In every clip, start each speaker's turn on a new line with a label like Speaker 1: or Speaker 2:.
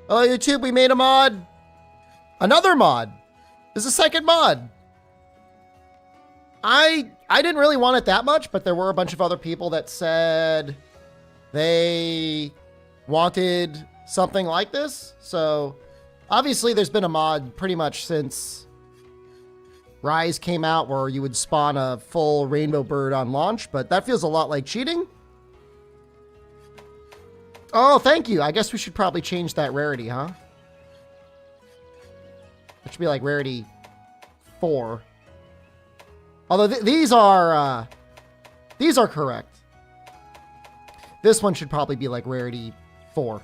Speaker 1: Oh, YouTube, we made a mod. Another mod. This is a second mod. I didn't really want it that much, but there were a bunch of other people that said they wanted something like this. So obviously there's been a mod pretty much since Rise came out where you would spawn a full rainbow bird on launch, but that feels a lot like cheating. Oh, thank you. I guess we should probably change that rarity, huh? It should be like rarity 4. Although these are correct. This one should probably be like rarity 4.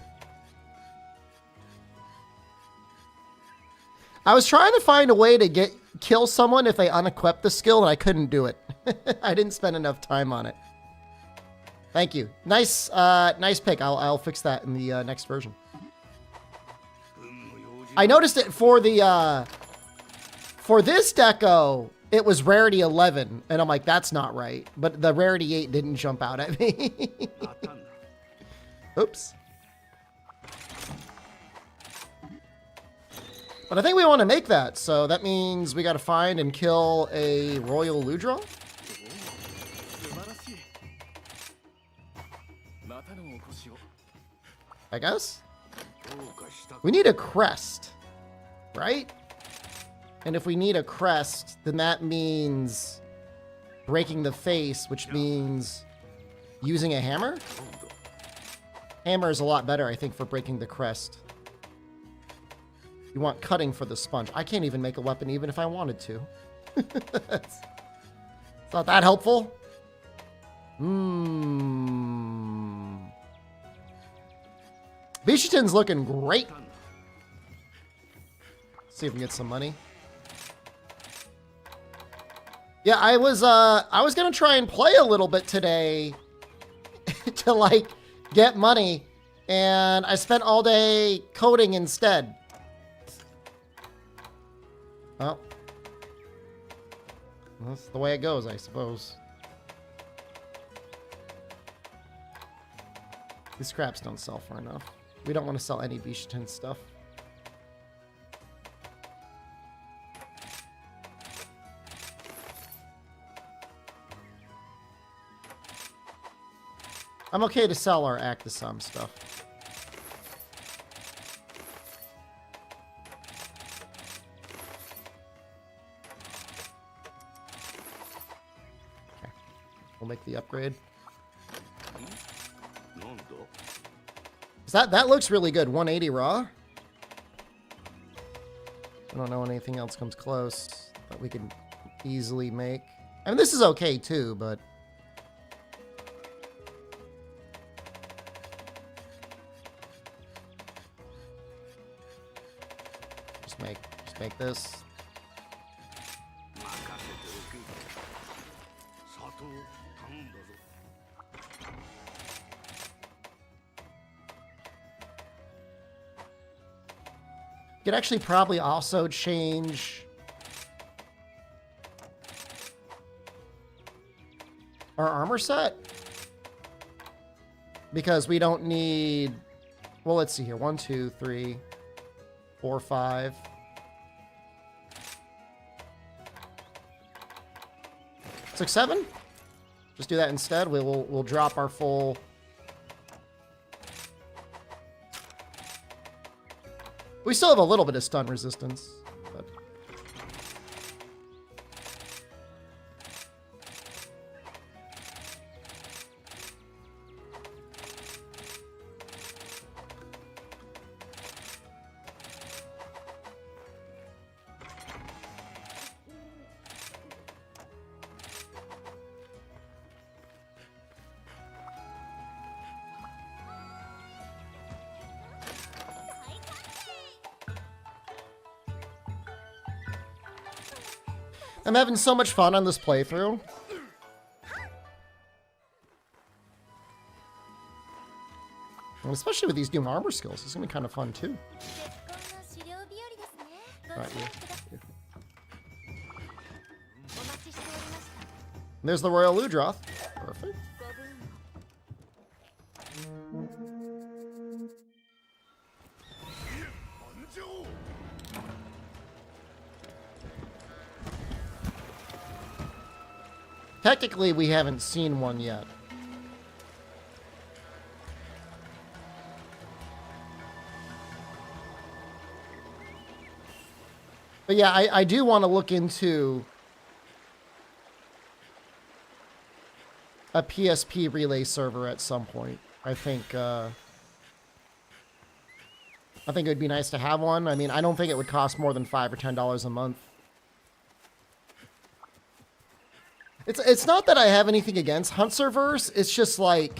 Speaker 1: I was trying to find a way to kill someone if they unequip the skill, and I couldn't do it. I didn't spend enough time on it. Thank you. Nice pick. I'll fix that in the next version. I noticed it for the for this deco, it was rarity 11, and I'm like, that's not right. But the rarity 8 didn't jump out at me. Oops. But I think we want to make that, so that means we got to find and kill a Royal Ludroth. I guess? We need a crest, right? And if we need a crest, then that means breaking the face, which means using a hammer? Hammer is a lot better, I think, for breaking the crest. You want cutting for the sponge. I can't even make a weapon even if I wanted to. It's not that helpful. Bishatin's looking great. Let's see if we can get some money. Yeah, I was gonna try and play a little bit today to like get money, and I spent all day coding instead. Well, that's the way it goes, I suppose. These scraps don't sell for enough. We don't want to sell any Bishatin stuff. I'm okay to sell our Actisum stuff. Okay. We'll make the upgrade. That looks really good. 180 raw. I don't know anything else comes close that we can easily make. I mean, this is okay too, but just make this. Could actually probably also change our armor set, because we don't need, well, let's see here. 1, 2, 3, 4, 5. 6, 7. Just do that instead. We'll drop our full. We still have a little bit of stun resistance, but I'm having so much fun on this playthrough. And especially with these new armor skills, it's gonna be kind of fun too. Right, yeah. There's the Royal Ludroth. Perfect. Technically, we haven't seen one yet. But yeah, I do want to look into a PSP relay server at some point. I think it would be nice to have one. I mean, I don't think it would cost more than $5 or $10 a month. It's not that I have anything against Hunt servers. It's just like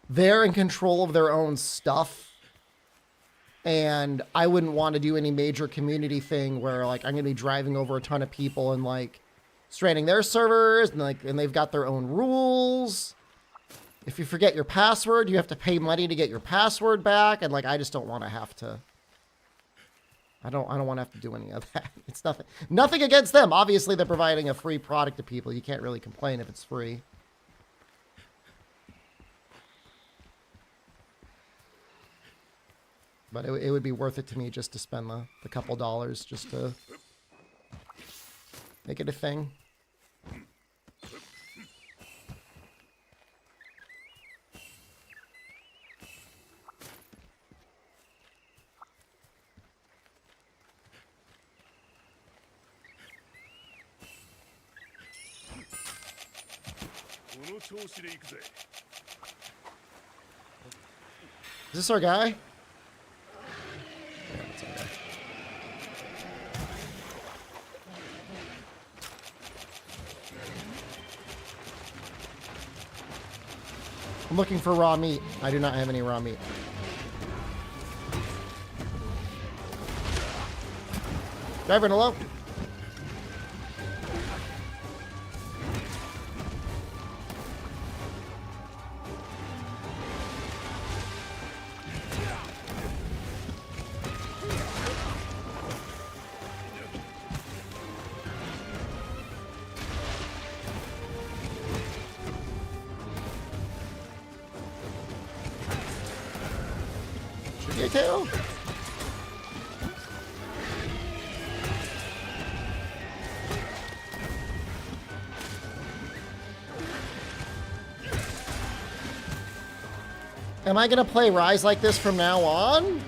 Speaker 1: they're in control of their own stuff. And I wouldn't want to do any major community thing where like I'm going to be driving over a ton of people and like straining their servers and they've got their own rules. If you forget your password, you have to pay money to get your password back, and like I just don't want to have to. I don't want to have to do any of that. It's nothing against them. Obviously, they're providing a free product to people. You can't really complain if it's free. But it would be worth it to me just to spend the couple dollars just to make it a thing. Is this our guy? Yeah, that's our guy. I'm looking for raw meat. I do not have any raw meat. Driver, hello? KO. Am I gonna play Rise like this from now on?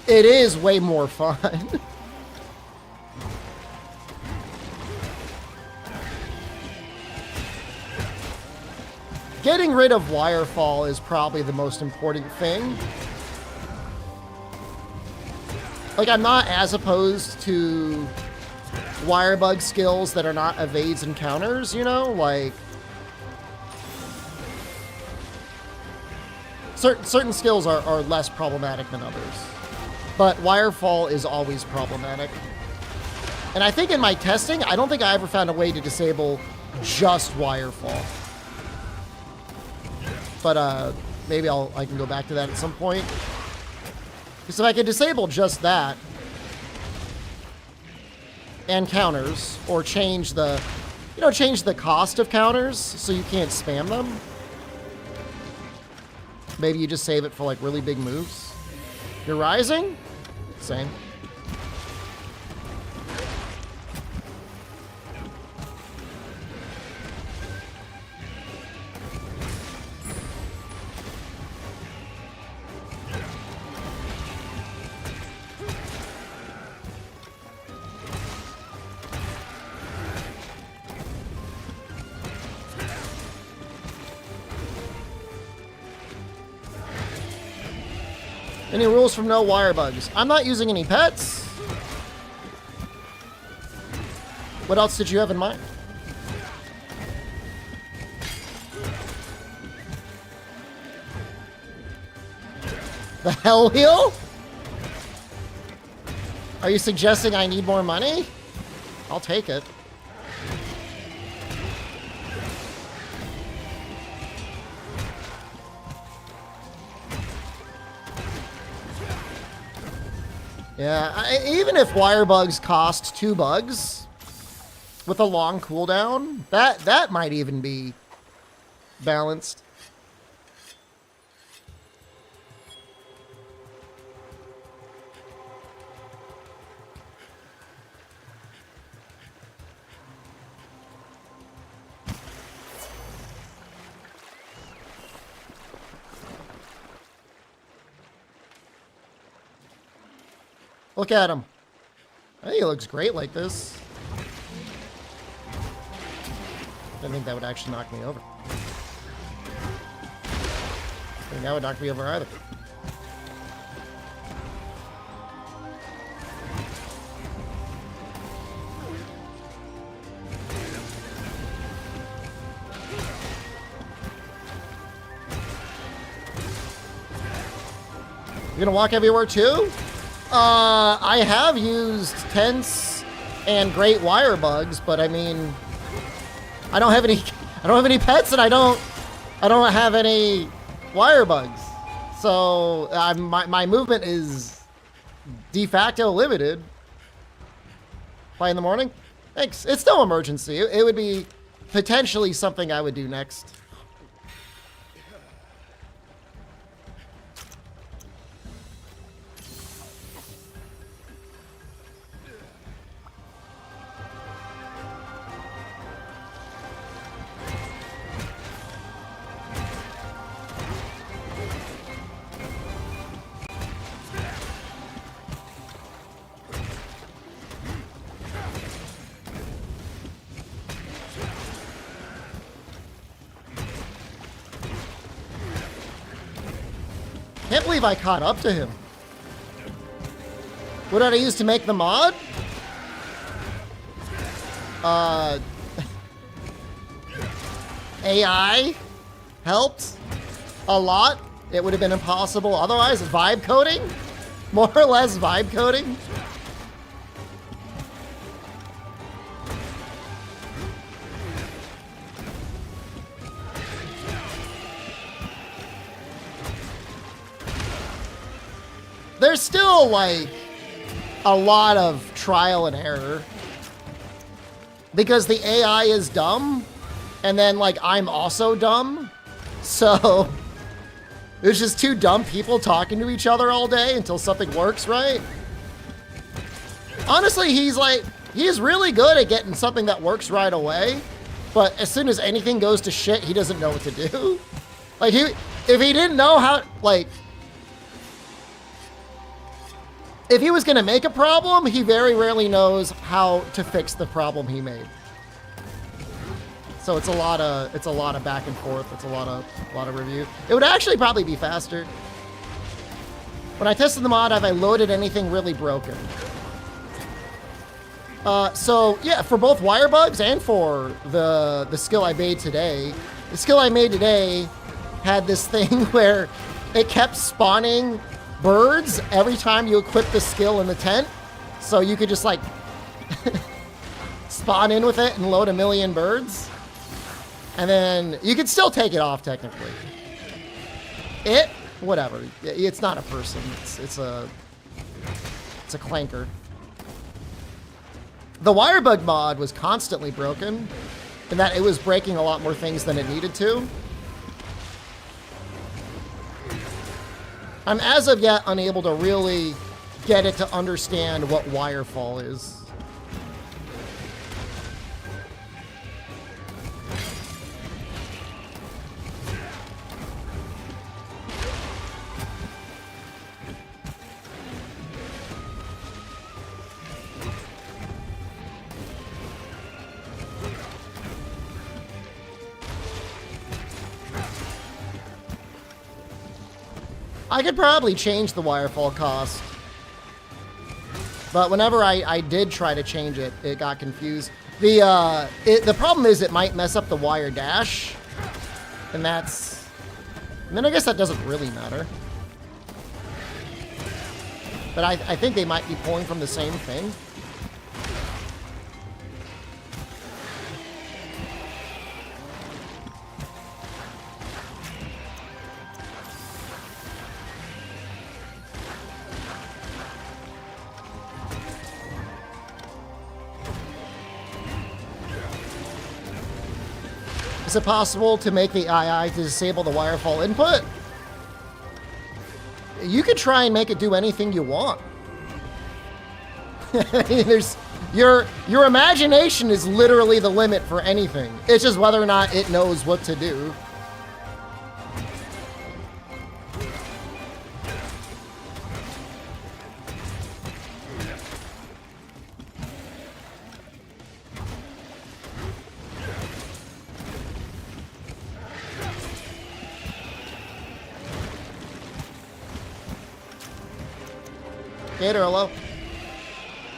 Speaker 1: It is way more fun. Getting rid of wirefall is probably the most important thing. Like, I'm not as opposed to Wirebug skills that are not evades and counters, you know? Like, certain skills are less problematic than others. But wirefall is always problematic. And I think in my testing, I don't think I ever found a way to disable just wirefall. But maybe I can go back to that at some point. Because if I could disable just that and counters, or change the cost of counters so you can't spam them. Maybe you just save it for like really big moves. You're rising? Same. Any rules from no wirebugs? I'm not using any pets. What else did you have in mind? The hell wheel? Are you suggesting I need more money? I'll take it. Yeah, even if wirebugs cost 2 bugs with a long cooldown, that might even be balanced. Look at him. I think he looks great like this. I didn't think that would actually knock me over. I think that would knock me over either. You gonna walk everywhere too? I have used tents and great Wirebugs, but I mean, I don't have any pets, and I don't have any Wirebugs. So my movement is de facto limited. Play in the morning? Thanks. It's no emergency. It would be potentially something I would do next. Can't believe I caught up to him. What did I use to make the mod? AI helped a lot. It would have been impossible otherwise. Vibe coding? More or less vibe coding? There's still, like, a lot of trial and error. Because the AI is dumb, and then, like, I'm also dumb. So, it's just two dumb people talking to each other all day until something works right. Honestly, he's really good at getting something that works right away. But as soon as anything goes to shit, he doesn't know what to do. Like, if he didn't know how, like... If he was going to make a problem, he very rarely knows how to fix the problem he made. So it's a lot of back and forth. It's a lot of review. It would actually probably be faster. When I tested the mod, have I loaded anything really broken? So yeah, for both Wirebugs and for the skill I made today, the skill I made today had this thing where it kept spawning birds every time you equip the skill in the tent. So you could just like spawn in with it and load 1,000,000 birds. And then you could still take it off technically. Whatever. It's not a person. It's a clanker. The Wirebug mod was constantly broken in that it was breaking a lot more things than it needed to. I'm as of yet unable to really get it to understand what wirefall is. I could probably change the wirefall cost. But whenever I did try to change it, it got confused. The problem is it might mess up the wire dash. And then I guess that doesn't really matter. But I think they might be pulling from the same thing. Is it possible to make the II to disable the wirefall input? You could try and make it do anything you want. Your imagination is literally the limit for anything. It's just whether or not it knows what to do. Gator, hello.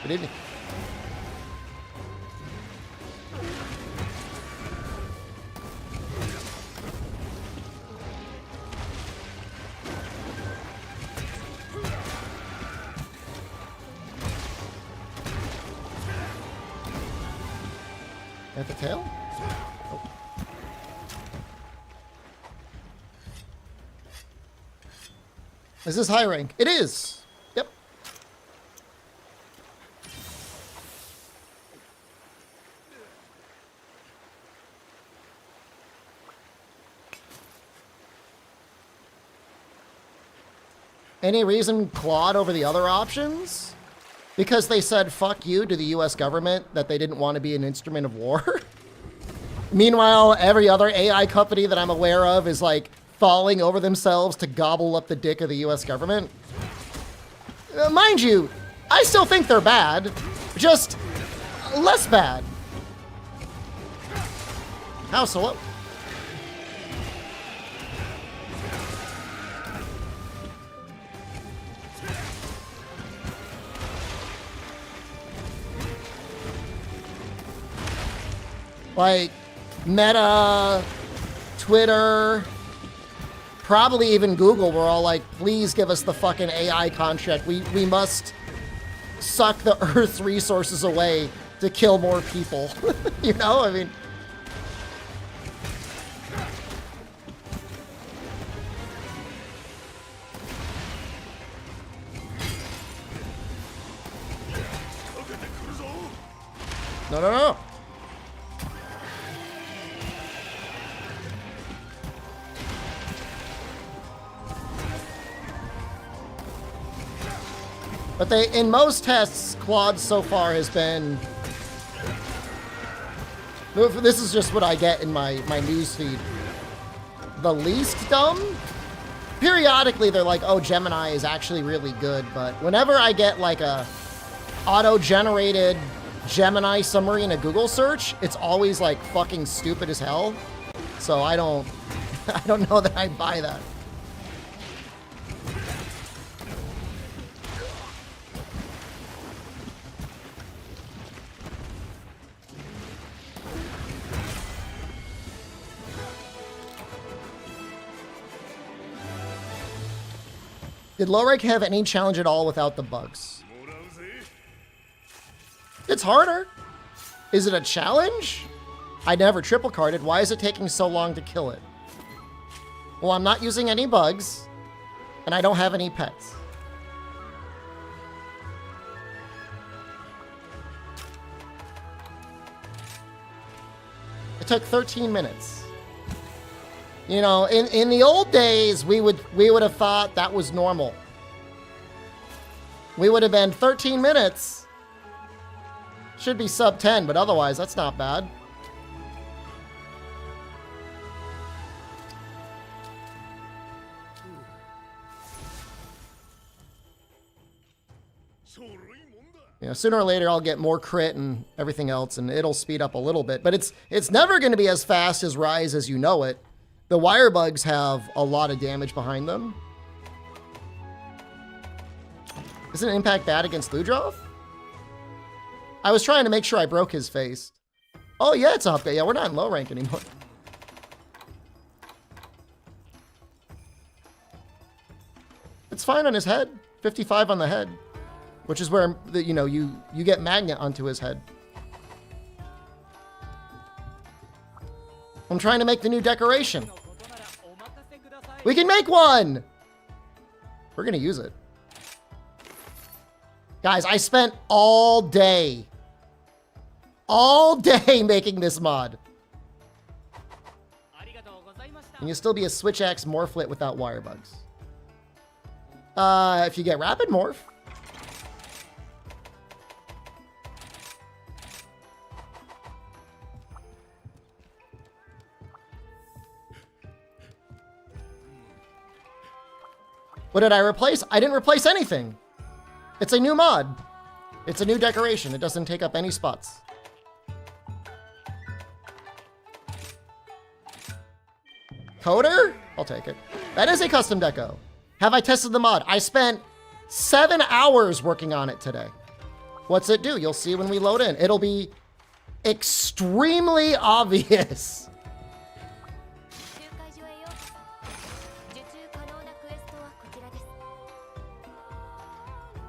Speaker 1: Good evening. At the tail? Oh. Is this high rank? It is. Yep. Any reason Claude over the other options? Because they said fuck you to the US government, that they didn't want to be an instrument of war. Meanwhile, every other AI company that I'm aware of is like falling over themselves to gobble up the dick of the US government. Mind you, I still think they're bad, just less bad. How so? What? Like, Meta, Twitter, probably even Google were all like, please give us the fucking AI contract. We must suck the Earth's resources away to kill more people. You know, I mean... No, no, no. But they, in most tests, Claude so far has been... This is just what I get in my news feed. The least dumb? Periodically, they're like, oh, Gemini is actually really good. But whenever I get like a auto-generated Gemini summary in a Google search, it's always like fucking stupid as hell. So I don't know that I buy that. Did low rank have any challenge at all without the bugs? It's harder. Is it a challenge? I never triple carded. Why is it taking so long to kill it? Well, I'm not using any bugs, and I don't have any pets. It took 13 minutes. You know, in the old days, we would have thought that was normal. We would have been 13 minutes. Should be sub 10, but otherwise, that's not bad. You know, sooner or later, I'll get more crit and everything else, and it'll speed up a little bit. But it's never going to be as fast as Rise as you know it. The Wirebugs have a lot of damage behind them. Isn't Impact bad against Ludroth? I was trying to make sure I broke his face. Oh yeah, it's up. Yeah, we're not in low rank anymore. It's fine on his head. 55 on the head. Which is where, you know, you get magnet onto his head. I'm trying to make the new decoration. We can make one! We're gonna use it. Guys, I spent all day making this mod. And you'll still be a Switch Axe Morphlet without Wirebugs. If you get Rapid Morph. What did I replace? I didn't replace anything. It's a new mod. It's a new decoration. It doesn't take up any spots. Coder? I'll take it. That is a custom deco. Have I tested the mod? I spent 7 hours working on it today. What's it do? You'll see when we load in. It'll be extremely obvious.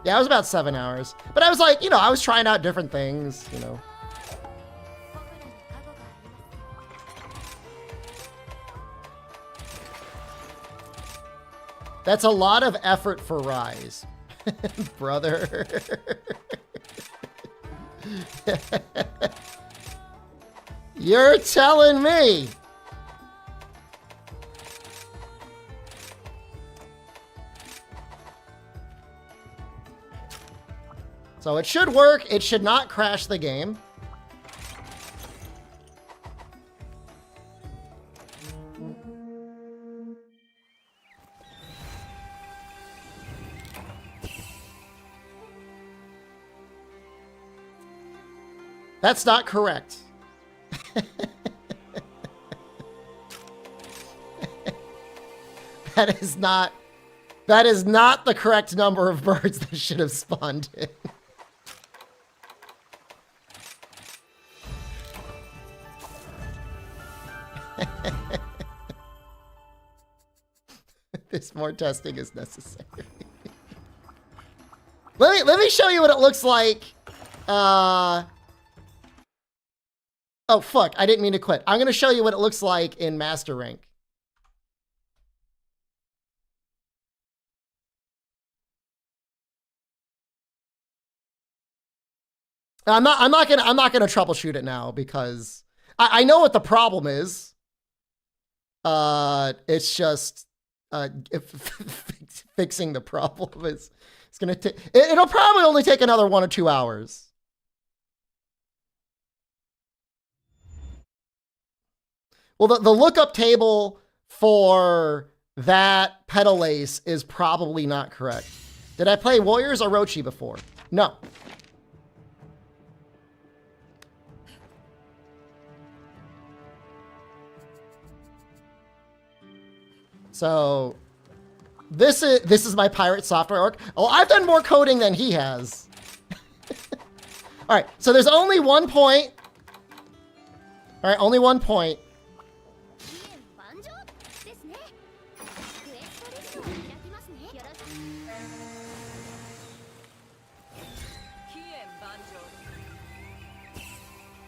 Speaker 1: Yeah, it was about 7 hours. But I was like, you know, I was trying out different things, you know. That's a lot of effort for Rise. Brother. You're telling me. So it should work. It should not crash the game. That's not correct. That is not the correct number of birds that should have spawned in. This more testing is necessary. Let me show you what it looks like. Oh, fuck. I didn't mean to quit. I'm going to show you what it looks like in Master Rank. I'm not gonna troubleshoot it now because I know what the problem is. It's just fixing the problem is it's gonna take. It'll probably only take another 1 or 2 hours. Well, the lookup table for that petal lace is probably not correct. Did I play Warriors or Orochi before? No. So this is my pirate software org. Oh, I've done more coding than he has. All right, so there's only 1 point. All right, only 1 point.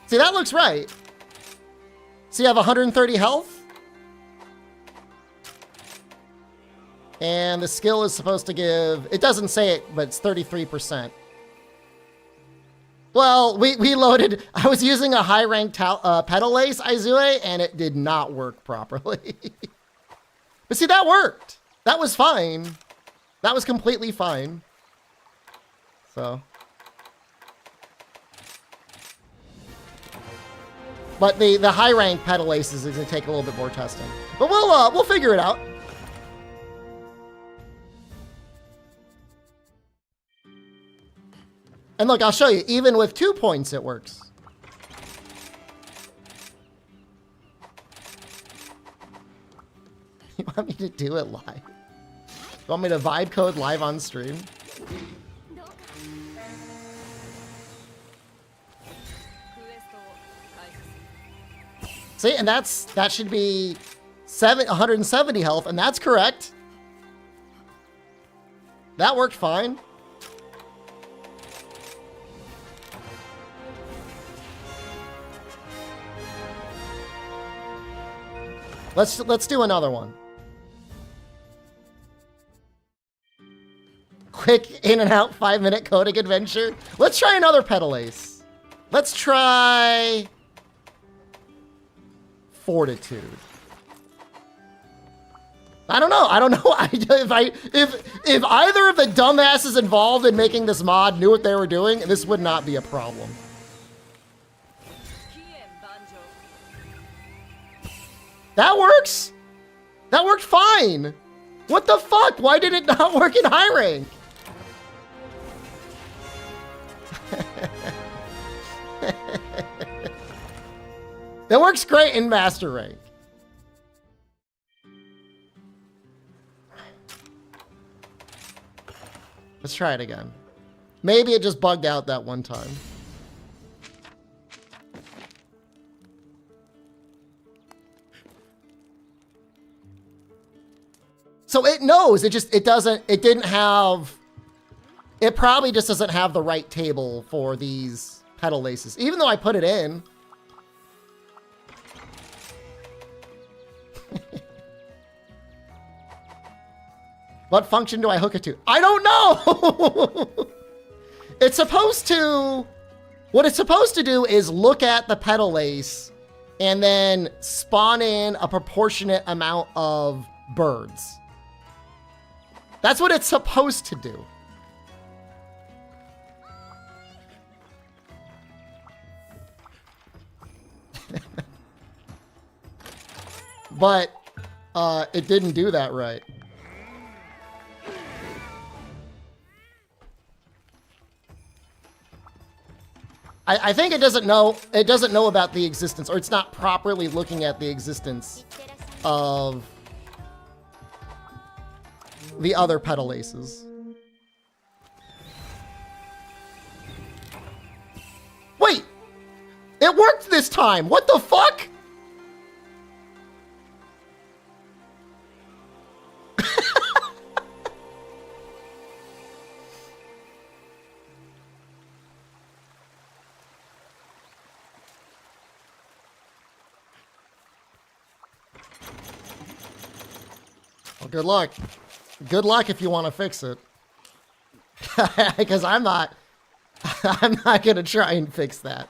Speaker 1: See, that looks right. So you have 130 health. And the skill is supposed to give, it doesn't say it, but it's 33%. Well, we loaded, I was using a high rank petal lace Aizue, and it did not work properly. But see, that worked. That was fine. That was completely fine. So. But the high rank petal laces is gonna take a little bit more testing. But we'll figure it out. And look, I'll show you, even with 2 points, it works. You want me to do it live? You want me to vibe code live on stream? See, and that should be 170 health, and that's correct. That worked fine. Let's do another one. Quick in and out 5-minute coding adventure. Let's try another petal ace. Let's try Fortitude. I don't know. If either of the dumbasses involved in making this mod knew what they were doing, this would not be a problem. That works. That worked fine. What the fuck? Why did it not work in high rank? That works great in master rank. Let's try it again. Maybe it just bugged out that one time. So it knows, it didn't have, it probably just doesn't have the right table for these petal laces, even though I put it in. What function do I hook it to? I don't know! It's supposed to, what it's supposed to do is look at the petal lace and then spawn in a proportionate amount of birds. That's what it's supposed to do. But it didn't do that right. I think it doesn't know about the existence, or it's not properly looking at the existence of the other petal laces. Wait! It worked this time! What the fuck? Well, good luck. Good luck if you want to fix it. Because I'm not gonna try and fix that.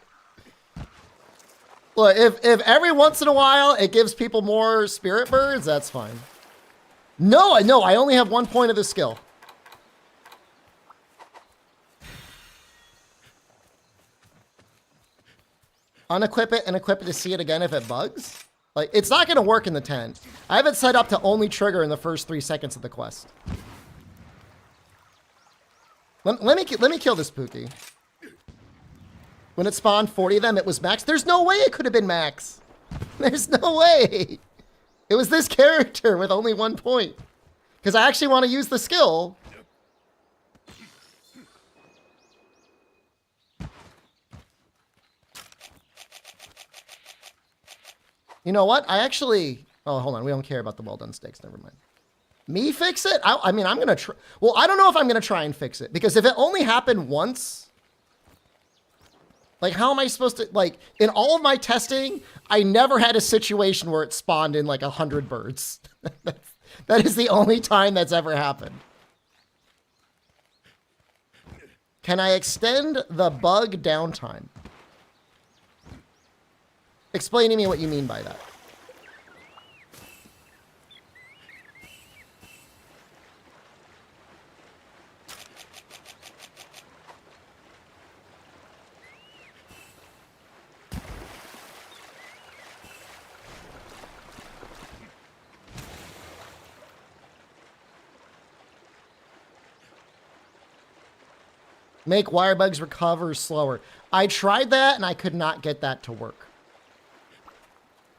Speaker 1: Look, if every once in a while it gives people more spirit birds, that's fine. No, I only have 1 point of the skill. Unequip it and equip it to see it again if it bugs? Like, it's not going to work in the tent. I have it set up to only trigger in the first 3 seconds of the quest. Let me kill this Pookie. When it spawned 40 of them, it was max. There's no way it could have been max. There's no way. It was this character with only 1 point. Because I actually want to use the skill. You know what? I actually... Oh, hold on. We don't care about the well-done steaks. Never mind. Me fix it? I mean, I'm going to try... Well, I don't know if I'm going to try and fix it. Because if it only happened once... Like, how am I supposed to... Like, in all of my testing, I never had a situation where it spawned in, like, 100 birds. That is the only time that's ever happened. Can I extend the bug downtime? Explain to me what you mean by that. Make Wirebugs recover slower. I tried that and I could not get that to work.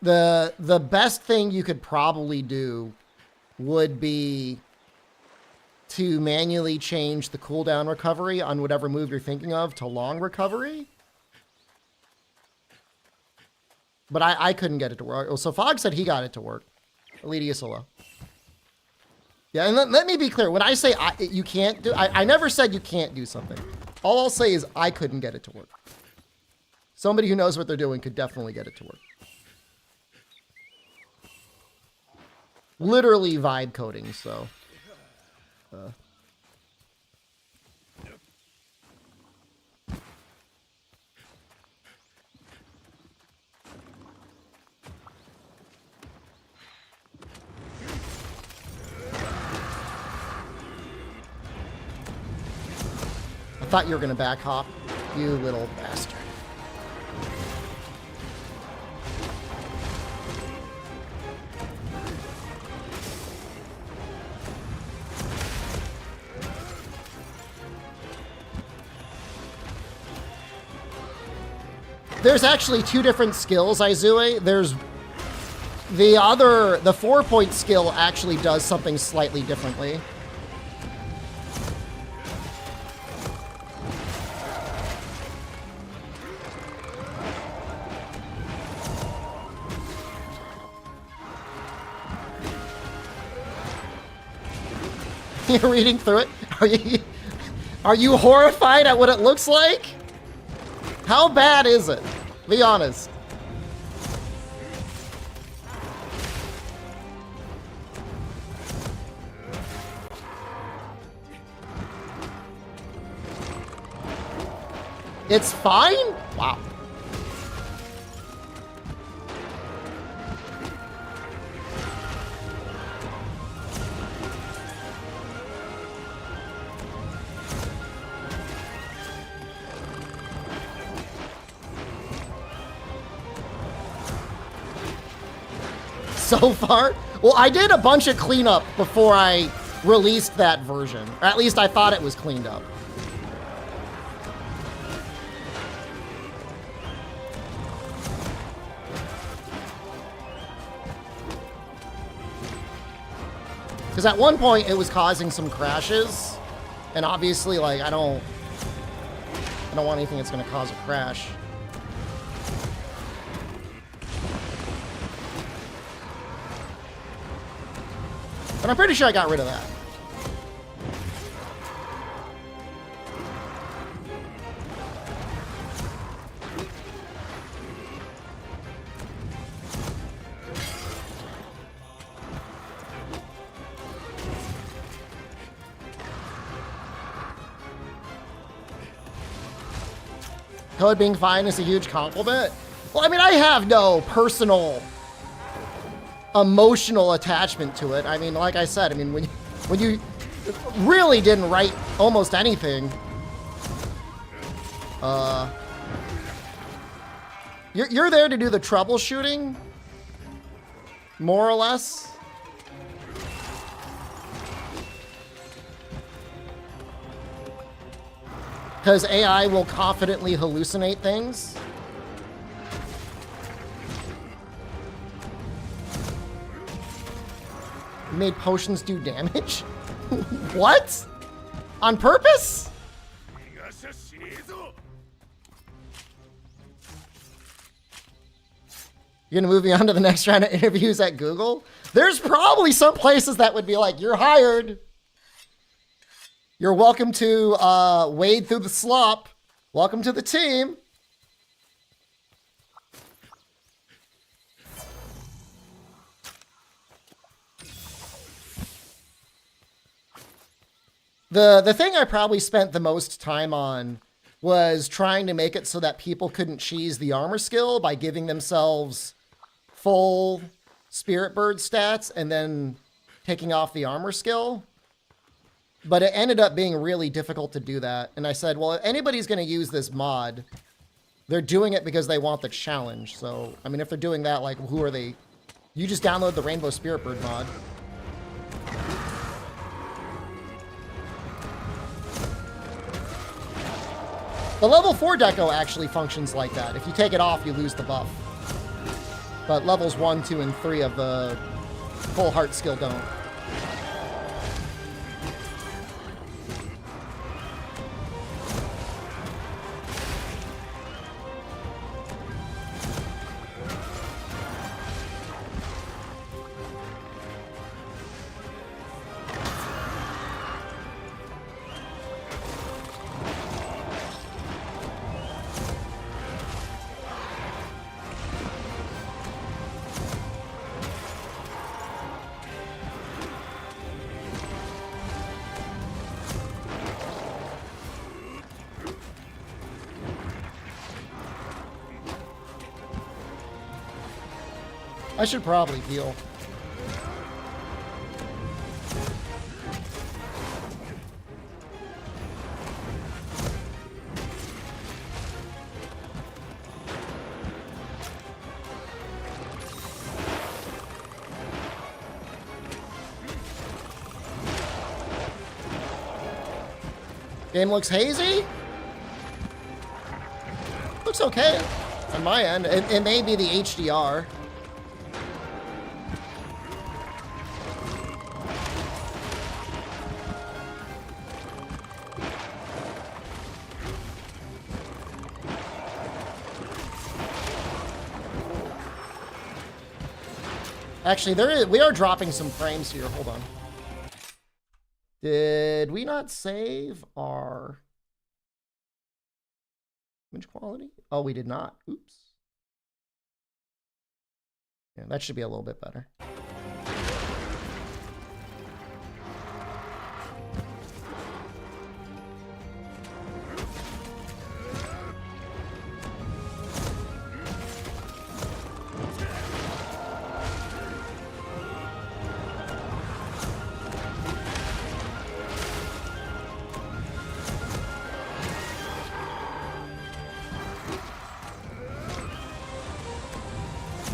Speaker 1: The best thing you could probably do would be to manually change the cooldown recovery on whatever move you're thinking of to long recovery. But I couldn't get it to work. So Fog said he got it to work. Elidia Solo. Yeah, and let me be clear. When I say you can't do... I never said you can't do something. All I'll say is I couldn't get it to work. Somebody who knows what they're doing could definitely get it to work. Literally vibe coding, so... I thought you were gonna back hop, you little bastard. There's actually 2 different skills, Aizue. There's the 4-point skill actually does something slightly differently. You're reading through it? Are you horrified at what it looks like? How bad is it? Be honest. It's fine? Wow. So far? Well, I did a bunch of cleanup before I released that version. Or at least I thought it was cleaned up. Because at one point it was causing some crashes, and obviously, like, I don't want anything that's going to cause a crash. But I'm pretty sure I got rid of that. Code being fine is a huge compliment. Well, I mean, I have no personal emotional attachment to it. I mean, like I said, I mean, when you really didn't write almost anything, you're there to do the troubleshooting, more or less. Because AI will confidently hallucinate things. You made potions do damage? What? On purpose? You're gonna move me on to the next round of interviews at Google? There's probably some places that would be like, you're hired. You're welcome to wade through the slop. Welcome to the team. The thing I probably spent the most time on was trying to make it so that people couldn't cheese the armor skill by giving themselves full Spirit Bird stats and then taking off the armor skill. But it ended up being really difficult to do that. And I said, well, if anybody's going to use this mod, they're doing it because they want the challenge. So, I mean, if they're doing that, like, who are they? You just download the Rainbow Spirit Bird mod. The level 4 deco actually functions like that. If you take it off, you lose the buff. But levels 1, 2, and 3 of the full heart skill don't. I should probably heal. Game looks hazy? Looks okay on my end. It may be the HDR. Actually, we are dropping some frames here. Hold on. Did we not save our image quality? Oh, we did not. Oops. Yeah, that should be a little bit better.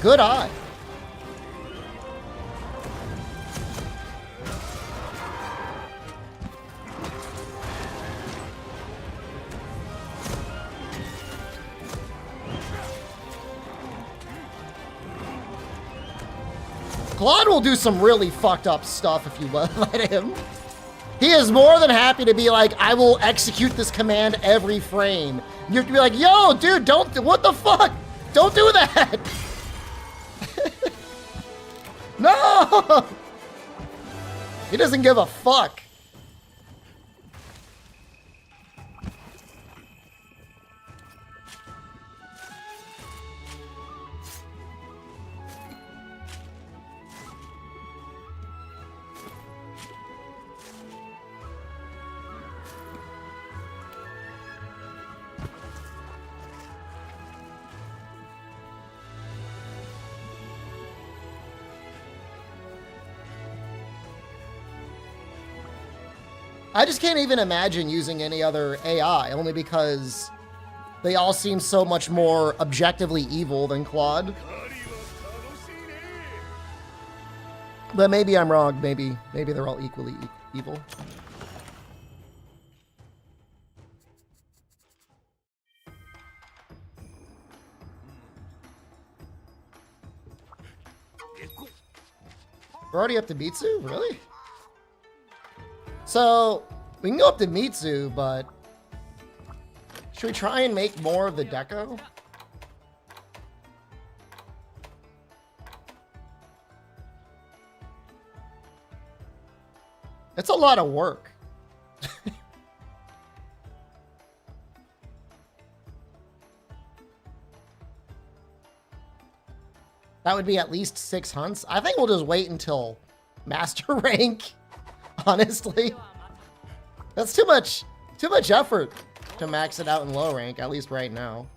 Speaker 1: Good eye. Claude will do some really fucked up stuff if you let him. He is more than happy to be like, I will execute this command every frame. You have to be like, yo, dude, don't, what the fuck? Don't do that. No! He doesn't give a fuck. I just can't even imagine using any other AI, only because they all seem so much more objectively evil than Claude. But maybe I'm wrong. Maybe they're all equally evil. We're already up to Mitsu? Really? So, we can go up to Mitsu, but should we try and make more of the deco? It's a lot of work. That would be at least 6 hunts. I think we'll just wait until master rank. Honestly, that's too much effort to max it out in low rank, at least right now.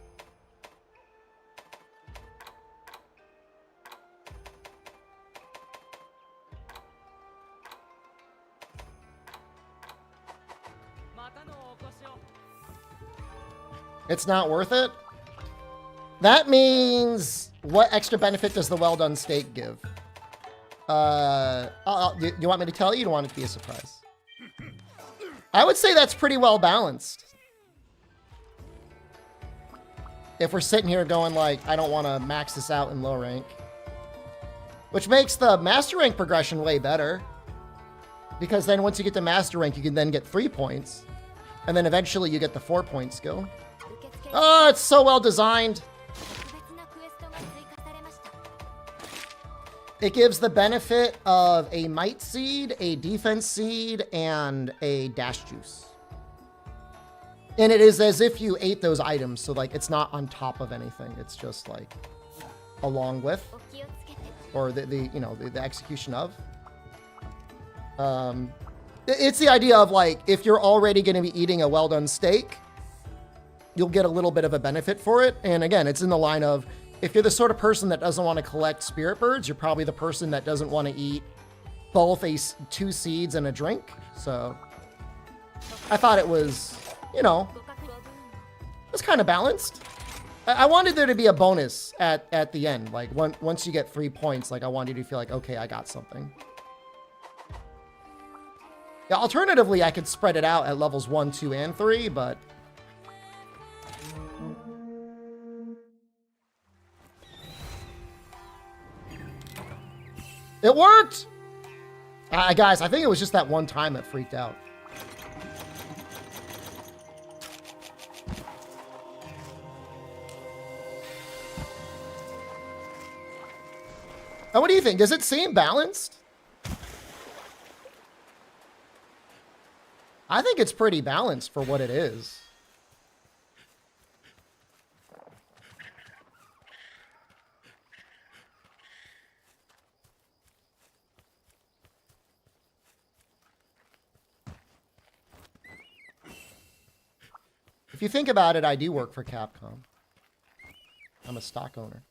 Speaker 1: It's not worth it? That means, what extra benefit does the well done steak give? Do you want me to tell you? You don't want it to be a surprise. I would say that's pretty well balanced. If we're sitting here going like, I don't want to max this out in low rank. Which makes the master rank progression way better. Because then once you get to master rank, you can then get 3 points. And then eventually you get the 4-point skill. Oh, it's so well designed. It gives the benefit of a might seed, a defense seed, and a dash juice. And it is as if you ate those items, so like it's not on top of anything. It's just like along with, or the execution of. It's the idea of like, if you're already going to be eating a well done steak, you'll get a little bit of a benefit for it. And again, it's in the line of, if you're the sort of person that doesn't want to collect spirit birds, you're probably the person that doesn't want to eat both 2 seeds and a drink. So I thought it was, it's kind of balanced. I wanted there to be a bonus at the end. Like once you get 3 points, like I wanted you to feel like, okay, I got something. Yeah, alternatively, I could spread it out at levels 1, 2, and 3, but it worked! Guys, I think it was just that one time that freaked out. Now, what do you think? Does it seem balanced? I think it's pretty balanced for what it is. If you think about it, I do work for Capcom. I'm a stock owner.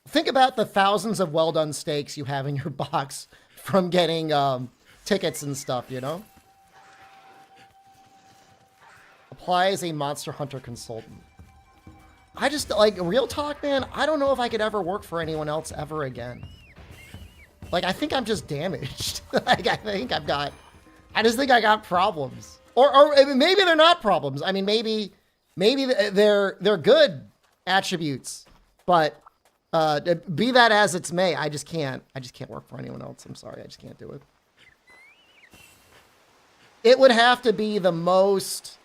Speaker 1: Think about the thousands of well-done steaks you have in your box from getting tickets and stuff, you know? Apply as a Monster Hunter consultant. I just, like, real talk, man, I don't know if I could ever work for anyone else ever again. Like, I think I'm just damaged. Like, I just think I got problems. Or maybe they're not problems. I mean, maybe they're good attributes, but be that as it's may, I just can't work for anyone else. I'm sorry, I just can't do it. It would have to be the most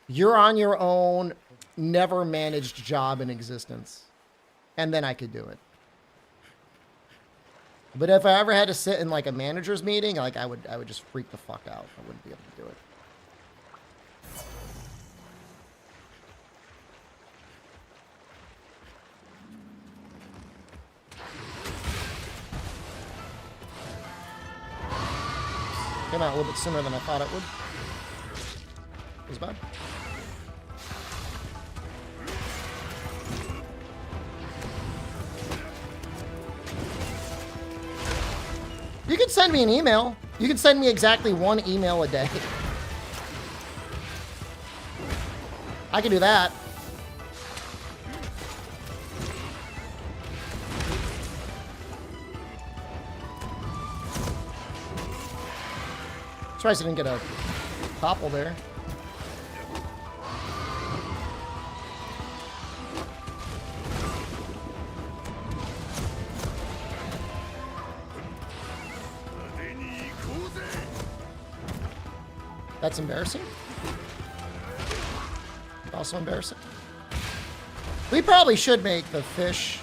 Speaker 1: you're on your own, never managed job in existence, and then I could do it. But if I ever had to sit in like a manager's meeting, like I would just freak the fuck out. I wouldn't be able to do it. Came out a little bit sooner than I thought it would. It was bad. You can send me an email. You can send me exactly one email a day. I can do that. Surprised I didn't get a topple there. That's embarrassing. Also embarrassing. We probably should make the fish.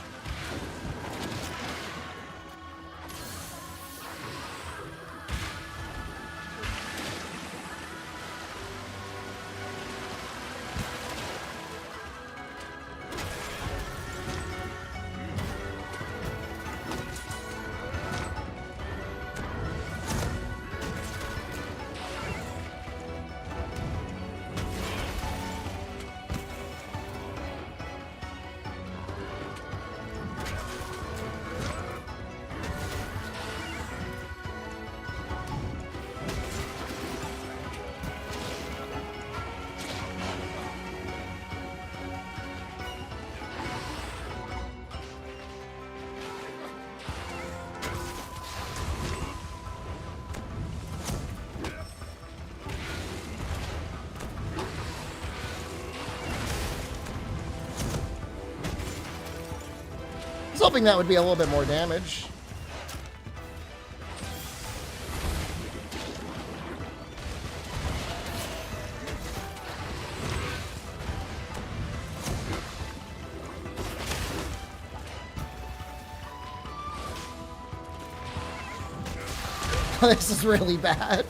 Speaker 1: I was hoping that would be a little bit more damage. This is really bad.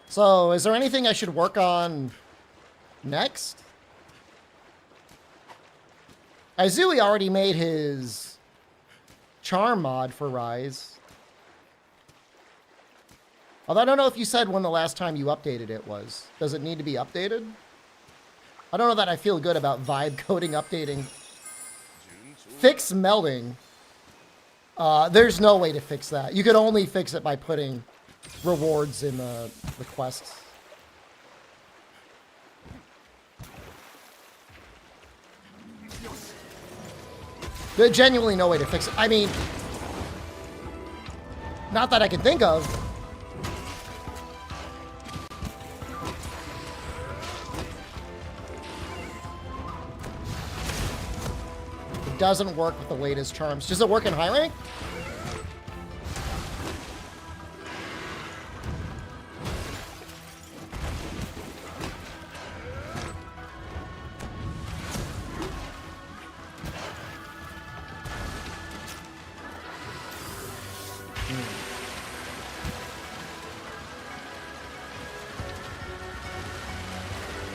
Speaker 1: So, is there anything I should work on next? Izui already made his charm mod for Rise. Although I don't know if you said when the last time you updated it was. Does it need to be updated? I don't know that I feel good about vibe coding updating. Fix melding. There's no way to fix that. You could only fix it by putting rewards in the quests. There's genuinely no way to fix it. I mean, not that I can think of. doesn't work with the latest charms. Does it work in high rank?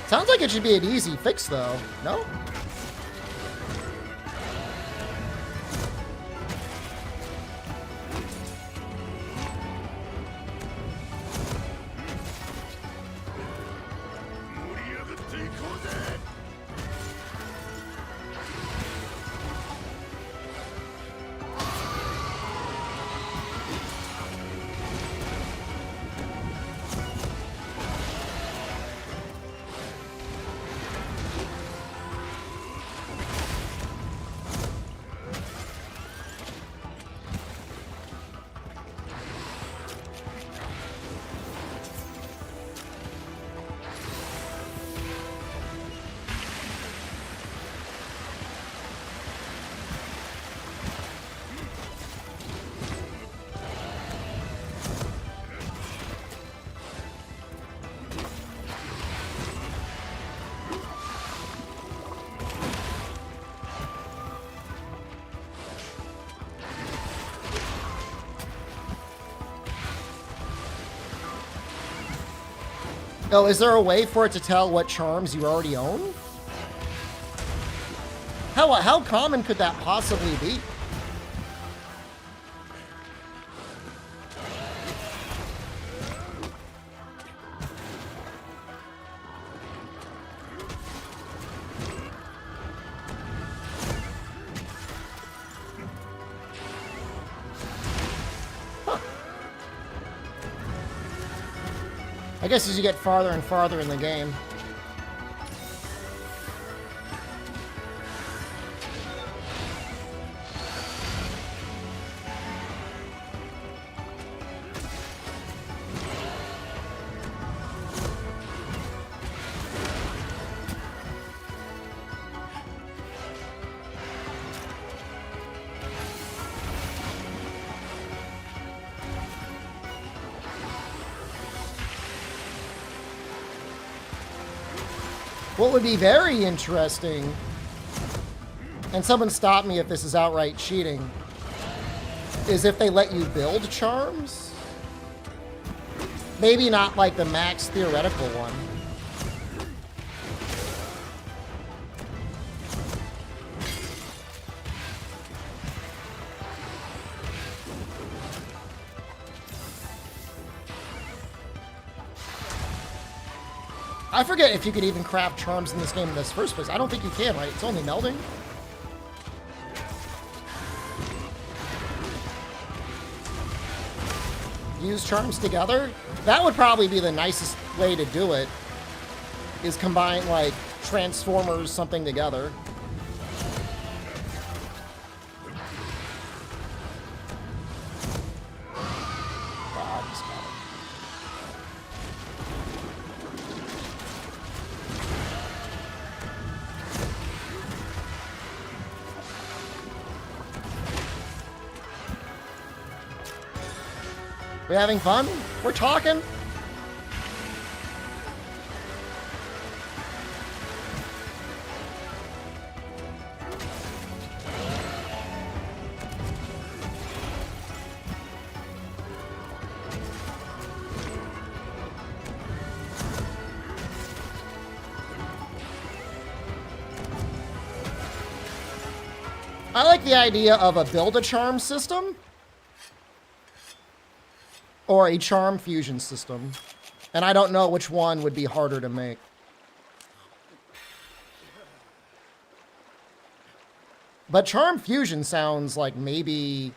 Speaker 1: Sounds like it should be an easy fix, though. No? Oh, is there a way for it to tell what charms you already own? How common could that possibly be? I guess as you get farther and farther in the game. What would be very interesting, and someone stop me if this is outright cheating, is if they let you build charms. Maybe not like the max theoretical one. I forget if you could even craft charms in this game in this first place. I don't think you can, right? It's only melding. Use charms together? That would probably be the nicest way to do it, is combine, like, Transformers something together. We having fun? We're talking? I like the idea of a build-a-charm system. Or a charm fusion system. And I don't know which one would be harder to make. But charm fusion sounds like maybe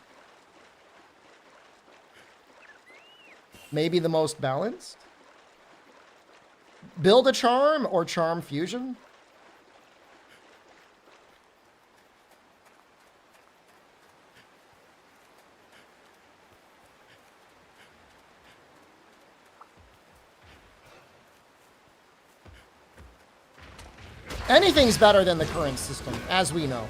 Speaker 1: the most balanced. Build a charm or charm fusion? Anything's better than the current system, as we know.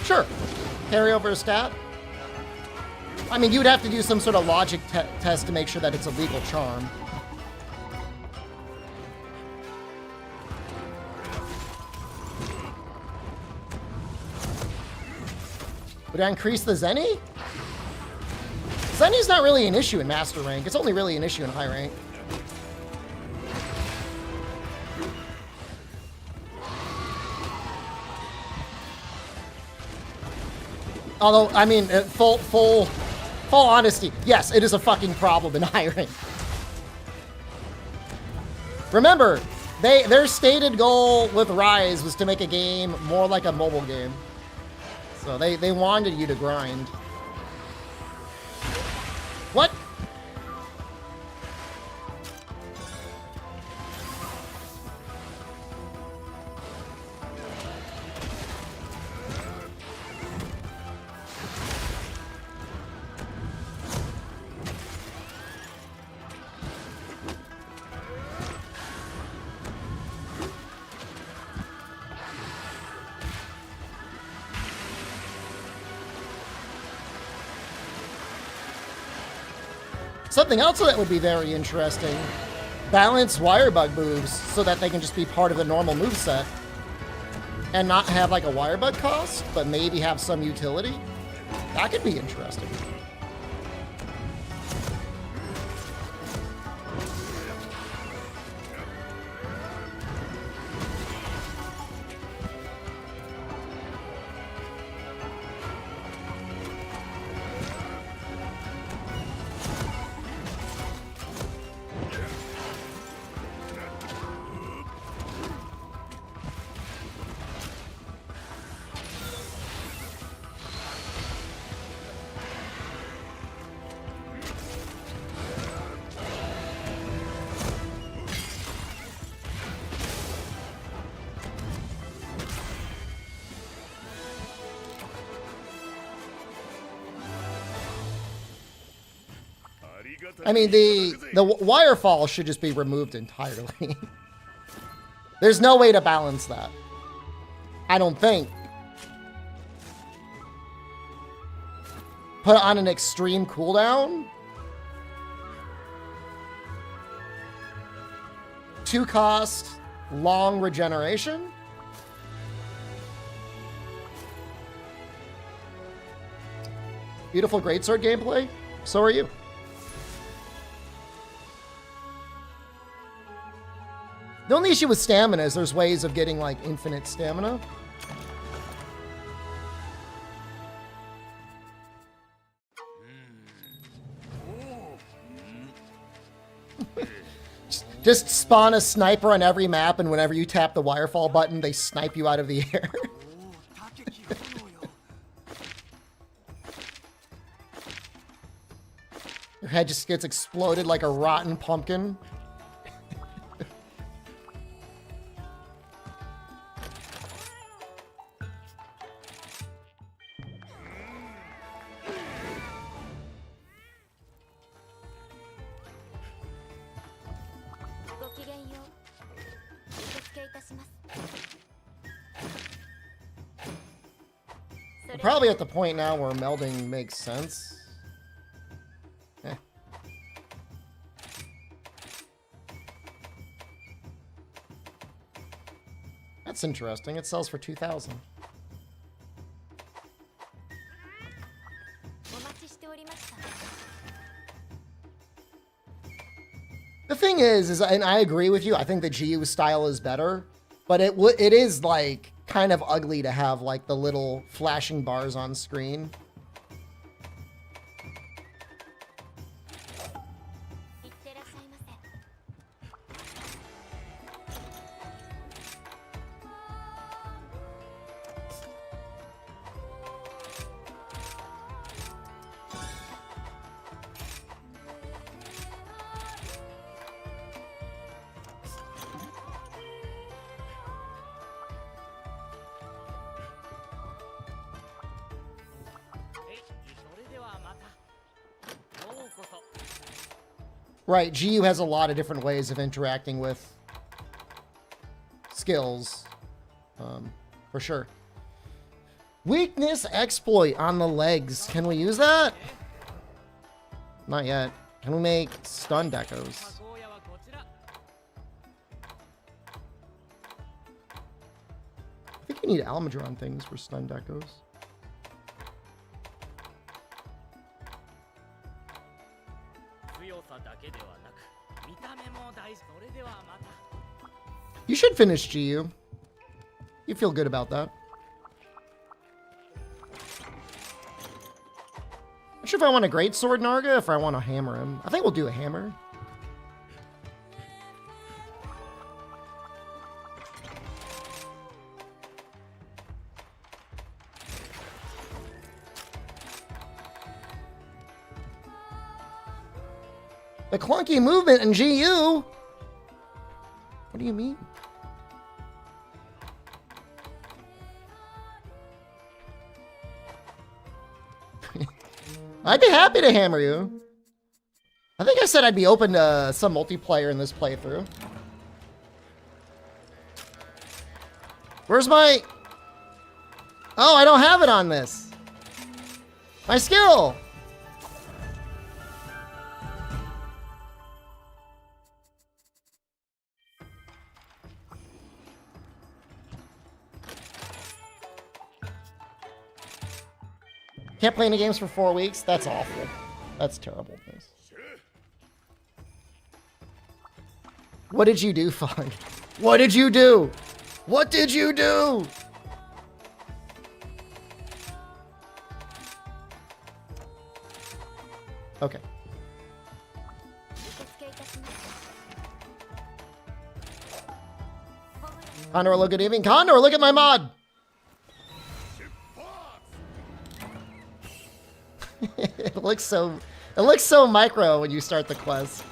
Speaker 1: Sure. Carry over a stat. I mean, you'd have to do some sort of logic test to make sure that it's a legal charm. Would I increase the Zenny? Zenny's not really an issue in Master Rank. It's only really an issue in High Rank. Although, I mean, full honesty, yes, it is a fucking problem in High Rank. Remember, their stated goal with Rise was to make a game more like a mobile game. So they wanted you to grind. What? Something else that would be very interesting, balance Wirebug moves so that they can just be part of the normal moveset and not have like a Wirebug cost, but maybe have some utility. That could be interesting. I mean, the wirefall should just be removed entirely. There's no way to balance that. I don't think. Put it on an extreme cooldown. 2 cost, long regeneration. Beautiful greatsword gameplay. So are you. The only issue with stamina is there's ways of getting, like, infinite stamina. Just spawn a sniper on every map, and whenever you tap the wirefall button, they snipe you out of the air. Your head just gets exploded like a rotten pumpkin. We're probably at the point now where melding makes sense. Eh. That's interesting. It sells for 2,000. The thing is, and I agree with you, I think the GU style is better, but it is like kind of ugly to have like the little flashing bars on screen. Right, GU has a lot of different ways of interacting with skills, for sure. Weakness exploit on the legs. Can we use that? Not yet. Can we make stunned echoes? I think you need Almudron things for stunned echoes. You should finish GU. You feel good about that. Not sure if I want a great sword Narga, if I want to hammer him. I think we'll do a hammer. The clunky movement in GU? What do you mean? I'd be happy to hammer you. I think I said I'd be open to some multiplayer in this playthrough. Where's my... Oh, I don't have it on this. My skill. Can't play any games for 4 weeks? That's awful. That's terrible. What did you do, Fog? What did you do? What did you do? Okay. Condor, look, good evening. Condor, look at my mod. It looks so micro when you start the quest.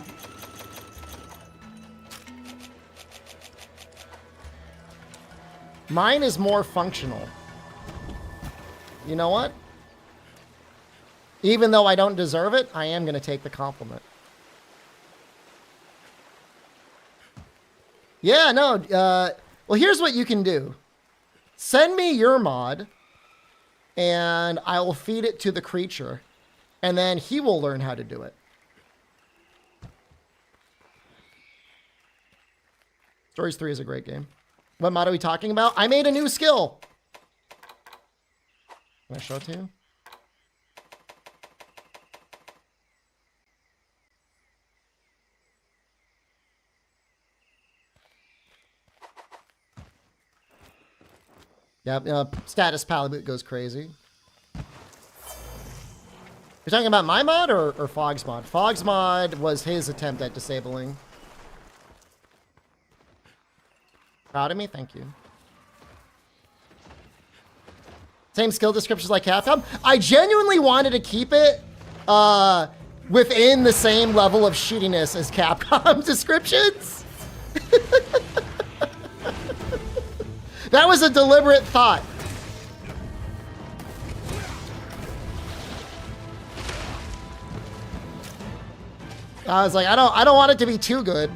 Speaker 1: Mine is more functional. You know what? Even though I don't deserve it, I am going to take the compliment. Yeah, no. Well, here's what you can do. Send me your mod, and I will feed it to the creature, and then he will learn how to do it. Stories 3 is a great game. What mod are we talking about? I made a new skill. Can I show it to you? Yeah, status palette goes crazy. You're talking about my mod or Fog's mod? Fog's mod was his attempt at disabling. Proud of me? Thank you. Same skill descriptions like Capcom. I genuinely wanted to keep it within the same level of shittiness as Capcom descriptions. That was a deliberate thought. I was like, I don't want it to be too good.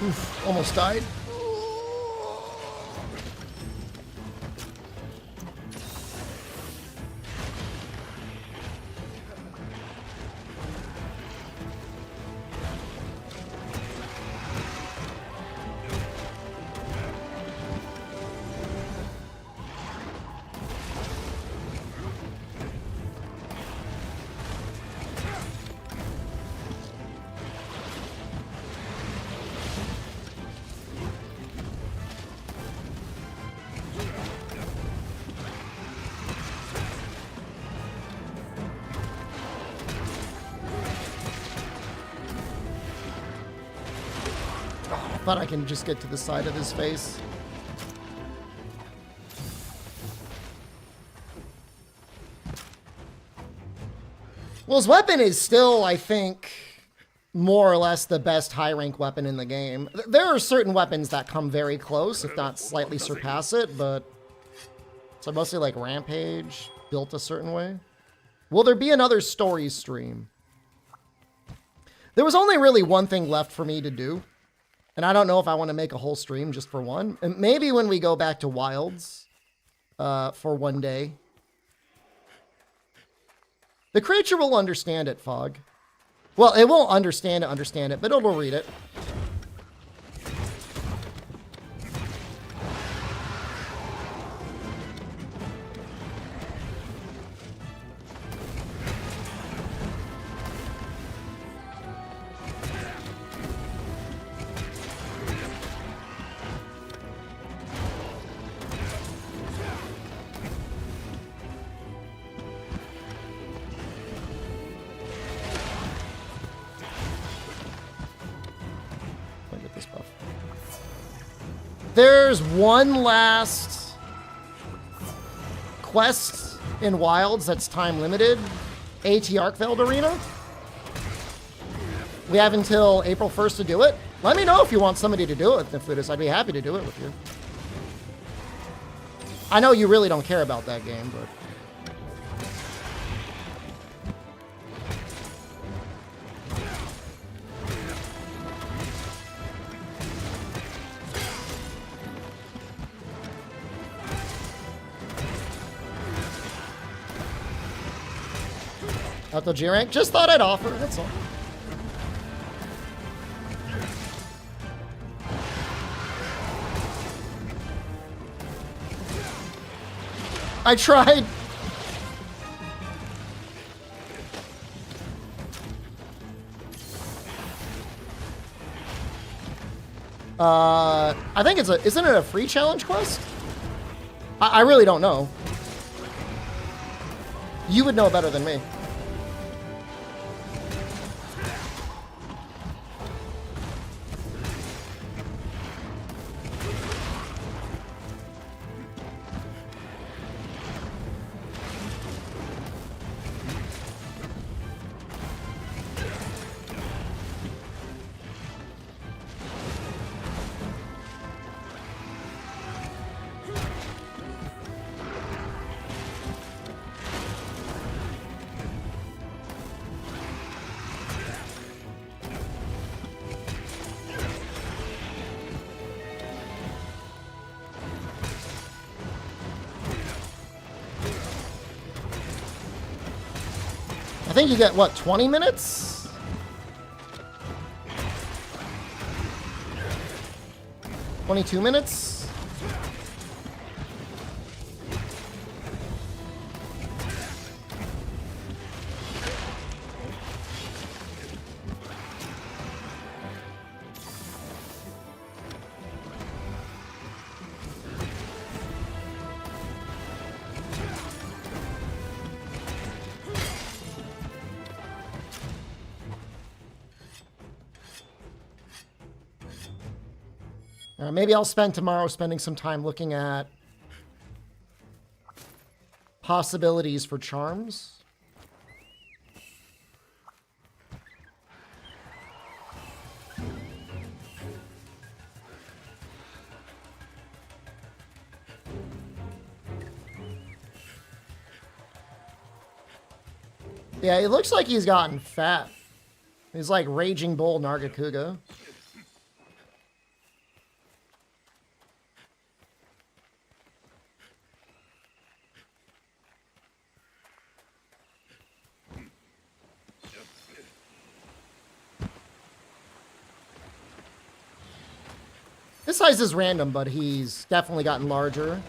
Speaker 1: Oof, almost died. Thought I can just get to the side of his face. Well, his weapon is still, I think, more or less the best high-rank weapon in the game. There are certain weapons that come very close, if not slightly surpass it, but... So mostly like Rampage, built a certain way. Will there be another story stream? There was only really one thing left for me to do. And I don't know if I want to make a whole stream just for one. And maybe when we go back to Wilds for one day. The creature will understand it, Fog. Well, it won't understand it, but it'll read it. There's one last quest in Wilds that's time limited. AT Arkfeld Arena. We have until April 1st to do it. Let me know if you want somebody to do it, Nefudis. I'd be happy to do it with you. I know you really don't care about that game, but... Out the G rank? Just thought I'd offer, that's all. I tried. I think isn't it a free challenge quest? I really don't know. You would know better than me. I think you get, what, 20 minutes? $22 minutes? Maybe I'll spend tomorrow spending some time looking at possibilities for charms. Yeah, it looks like he's gotten fat. He's like Raging Bull Nargacuga. His size is random, but he's definitely gotten larger.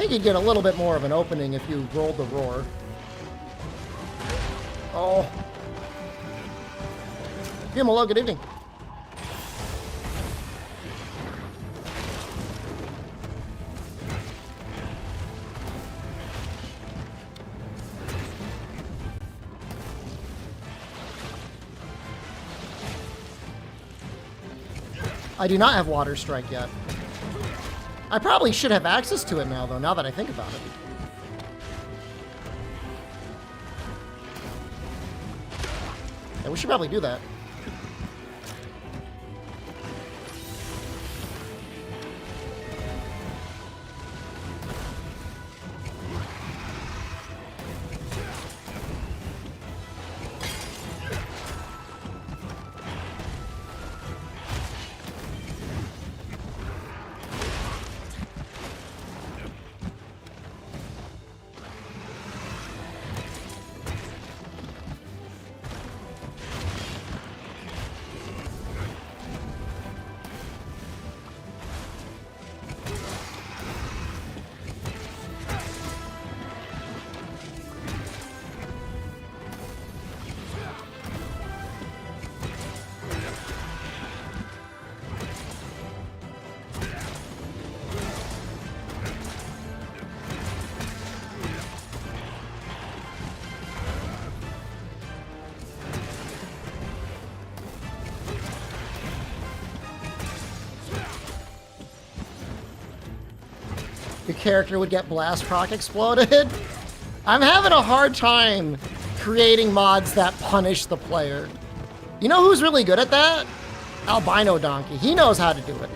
Speaker 1: think you'd get a little bit more of an opening if you rolled the roar. Oh. Give him a hello, good evening. I do not have Water Strike yet. I probably should have access to it now, though, now that I think about it. Yeah, we should probably do that. Your character would get blast proc exploded. I'm having a hard time creating mods that punish the player. You know who's really good at that? Albino Donkey. He knows how to do it.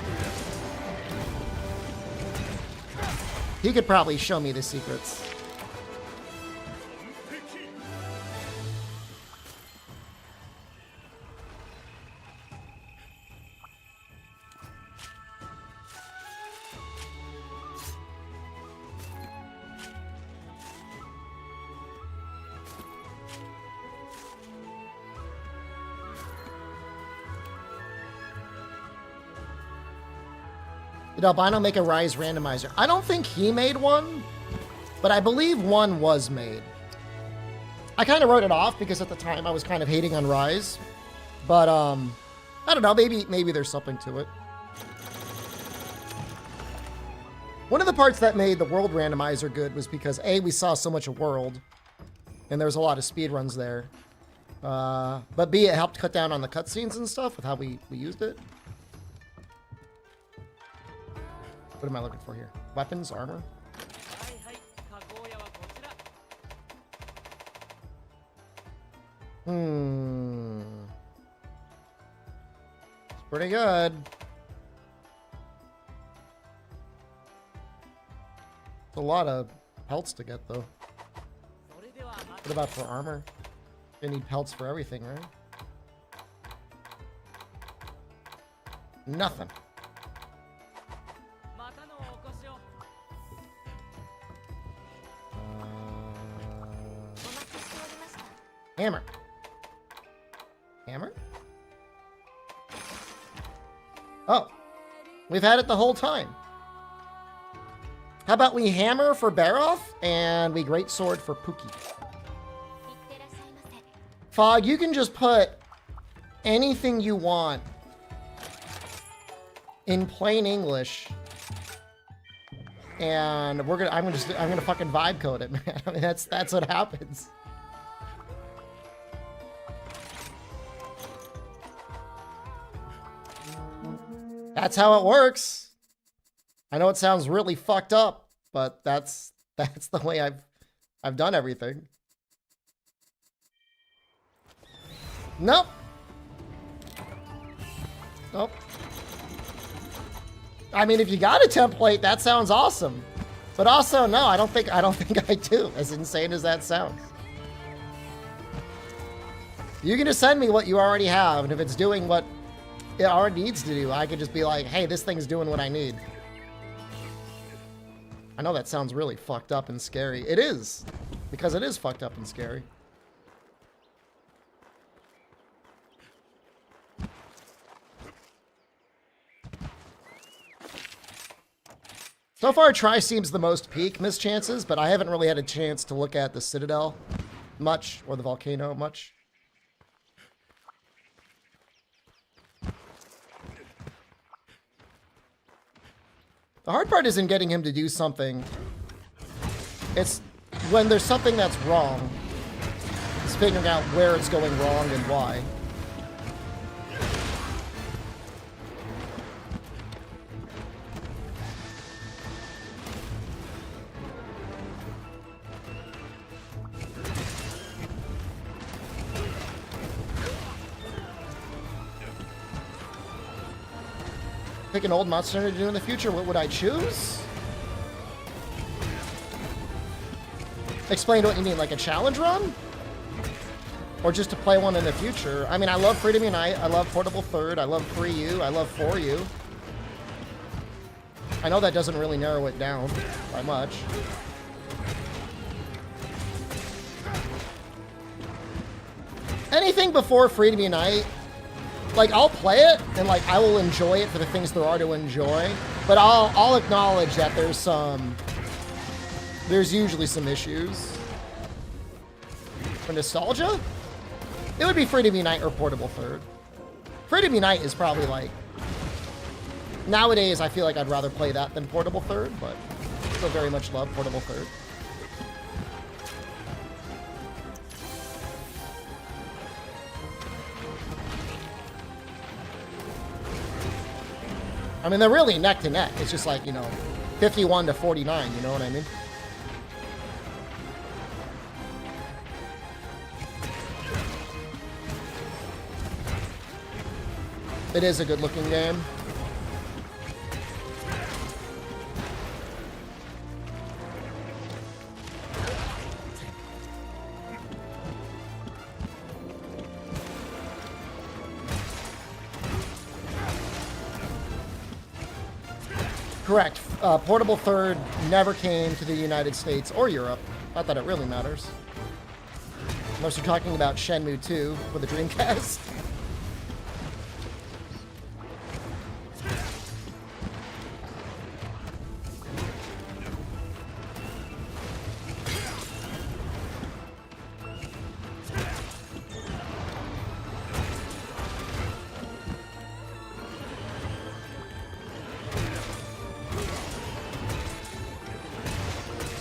Speaker 1: He could probably show me the secrets. Did Albino make a Rise randomizer? I don't think he made one, but I believe one was made. I kind of wrote it off because at the time I was kind of hating on Rise, but I don't know, maybe there's something to it. One of the parts that made the World randomizer good was because A, we saw so much of World, and there was a lot of speedruns there, but B, it helped cut down on the cutscenes and stuff with how we used it. What am I looking for here? Weapons, armor? It's pretty good. It's a lot of pelts to get, though. What about for armor? You need pelts for everything, right? Nothing. Hammer. Hammer? Oh. We've had it the whole time. How about we hammer for Baroth and we greatsword for Pookie? Fog, you can just put anything you want in plain English. And I'm gonna fucking vibe code it, man. I mean, that's what happens. That's how it works. I know it sounds really fucked up, but that's the way I've done everything. Nope. Nope. I mean, if you got a template, that sounds awesome. But also, no, I don't think I do, as insane as that sounds. You can just send me what you already have, and if it's doing what it already needs to do, I could just be like, hey, this thing's doing what I need. I know that sounds really fucked up and scary. It is, because it is fucked up and scary. So far, Tri seems the most peak mischances, but I haven't really had a chance to look at the Citadel much, or the Volcano much. The hard part isn't getting him to do something. It's when there's something that's wrong. It's figuring out where it's going wrong and why. Pick an old Monster Hunter to do in the future, what would I choose? Explain what you mean, like a challenge run? Or just to play one in the future? I mean, I love Freedom Unite, I love Portable Third, I love Free You, I love For You. I know that doesn't really narrow it down by much. Anything before Freedom Unite, like, I'll play it, and, like, I will enjoy it for the things there are to enjoy, but I'll acknowledge that there's usually some issues. For nostalgia, it would be Freedom Unite or Portable Third. Freedom Unite is probably, like, nowadays I feel like I'd rather play that than Portable Third, but still very much love Portable Third. I mean, they're really neck to neck. It's just like, you know, 51 to 49, you know what I mean? It is a good looking game. Correct. Portable Third never came to the United States or Europe. Not that it really matters. Unless you're talking about Shenmue 2 for the Dreamcast.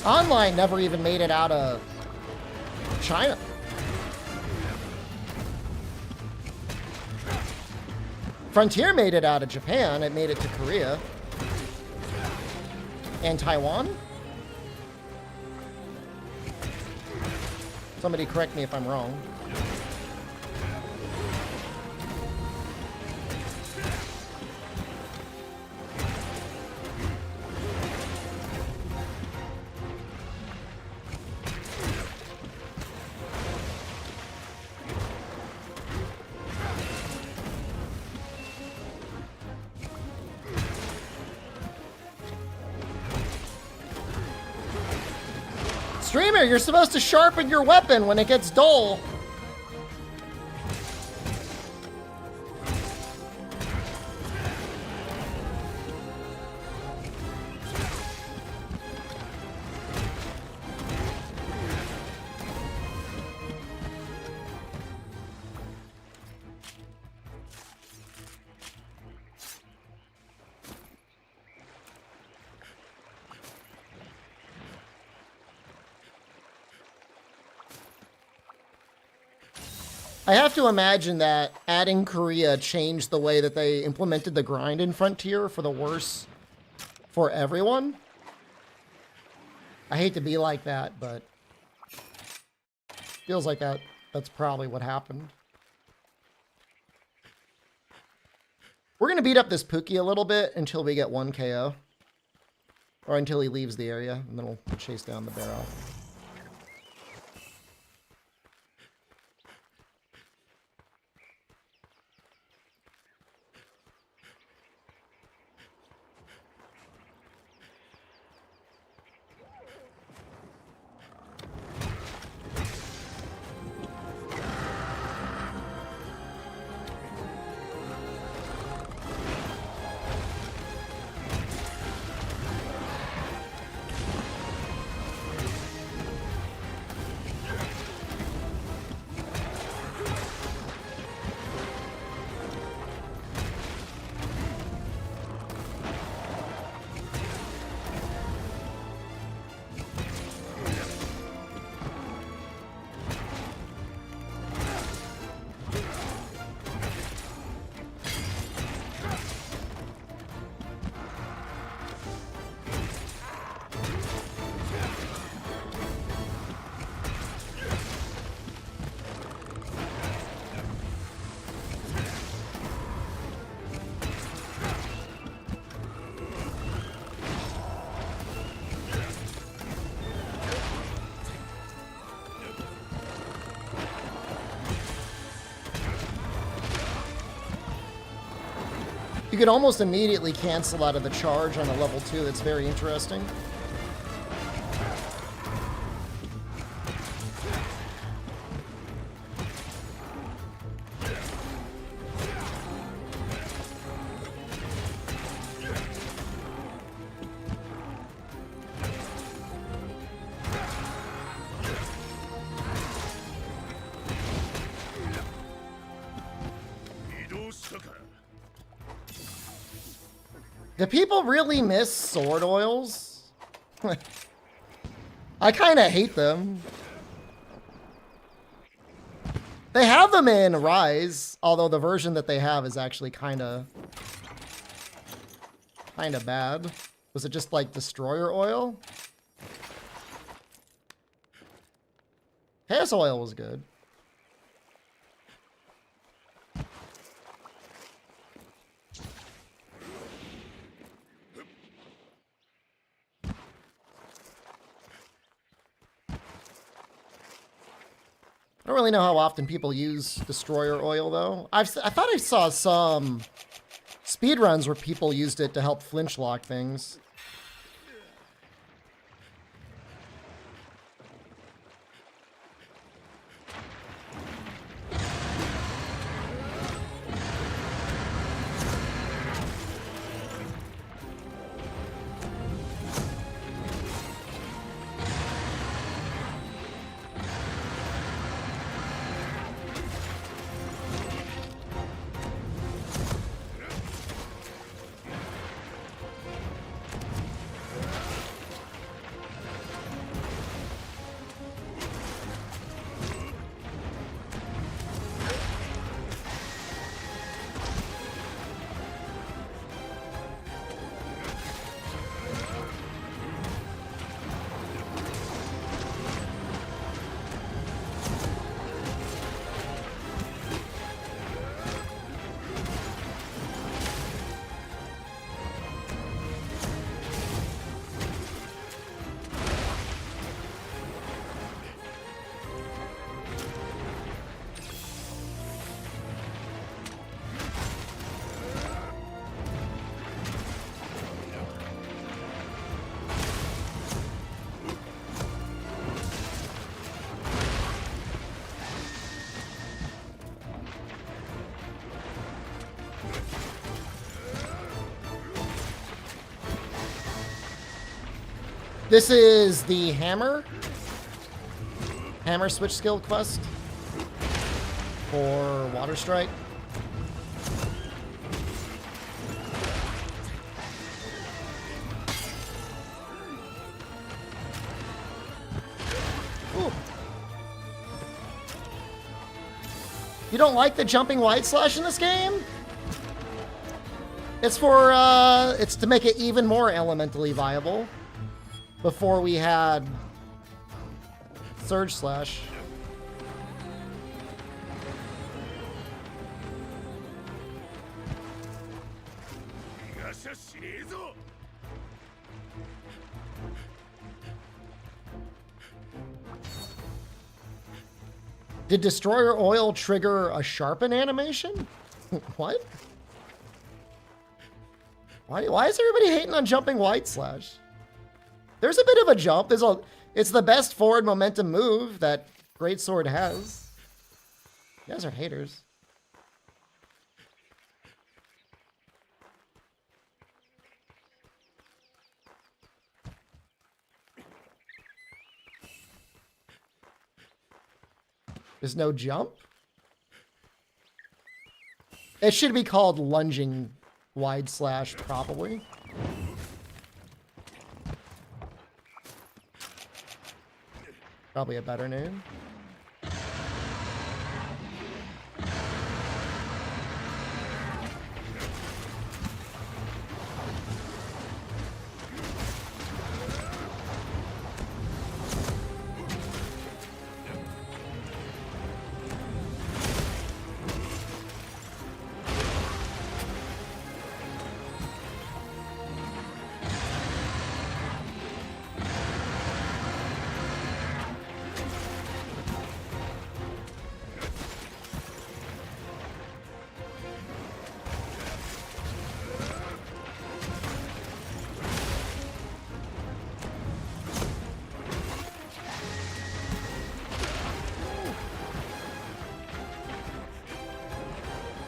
Speaker 1: Online never even made it out of China. Frontier made it out of Japan. It made it to Korea. And Taiwan? Somebody correct me if I'm wrong. Streamer, you're supposed to sharpen your weapon when it gets dull. I have to imagine that adding Korea changed the way that they implemented the grind in Frontier for the worse for everyone. I hate to be like that, but feels like that's probably what happened. We're going to beat up this Pookie a little bit until we get 1 KO. Or until he leaves the area, and then we'll chase down the barrel. You could almost immediately cancel out of the charge on a level 2. That's very interesting. Do people really miss sword oils? I kind of hate them. They have them in Rise, although the version that they have is actually kind of bad. Was it just like Destroyer oil? Chaos oil was good. I don't really know how often people use Destroyer oil, though. I thought I saw some speedruns where people used it to help flinch lock things. This is the hammer switch skill quest for Water Strike. Ooh. You don't like the jumping wide slash in this game? It's for, it's to make it even more elementally viable. Before we had Surge Slash. Did Destroyer Oil trigger a sharpen animation? What? Why is everybody hating on jumping wide slash? There's a bit of a jump. It's the best forward momentum move that Greatsword has. You guys are haters. There's no jump? It should be called lunging wide slash, probably. Probably a better name.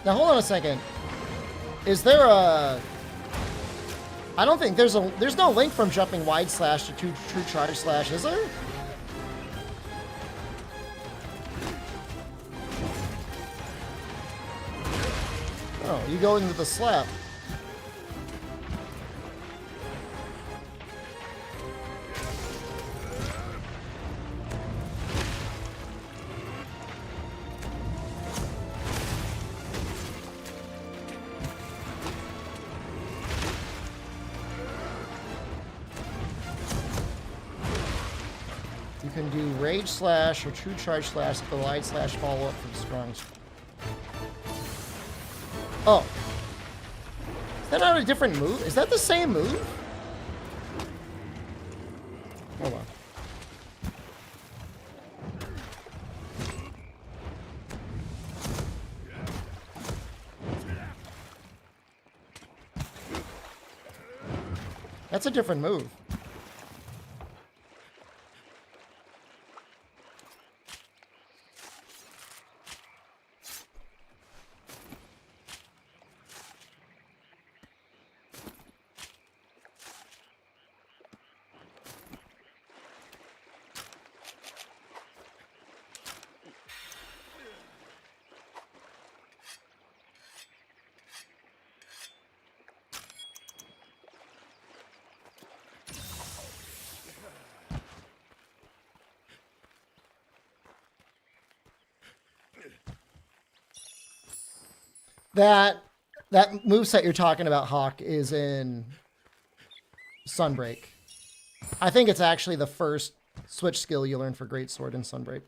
Speaker 1: Now hold on a second. Is there a... I don't think there's no link from jumping wide slash to true charge slash, is there? Oh, you go into the slap. You can do rage slash or true charge slash with the wide slash follow up for strong. Oh. Is that not a different move? Is that the same move? Hold on. That's a different move. That moveset you're talking about, Hawk, is in Sunbreak. I think it's actually the first switch skill you learn for Greatsword in Sunbreak.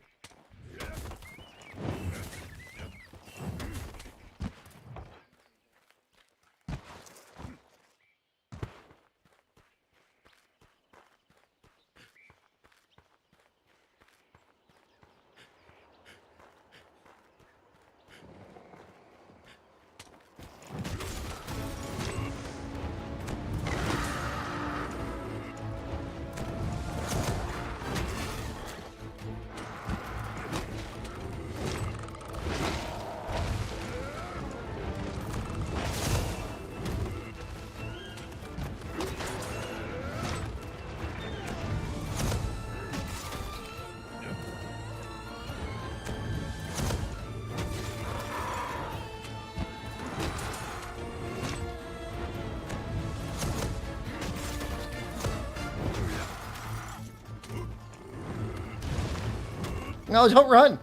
Speaker 1: No, don't run.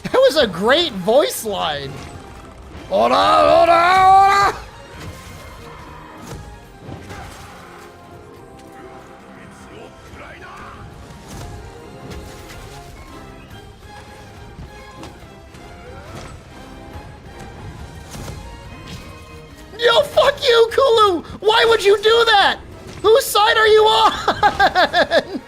Speaker 1: That was a great voice line. Ora, ora, ora. Yo, fuck you, Kulu! Why would you do that? Whose side are you on?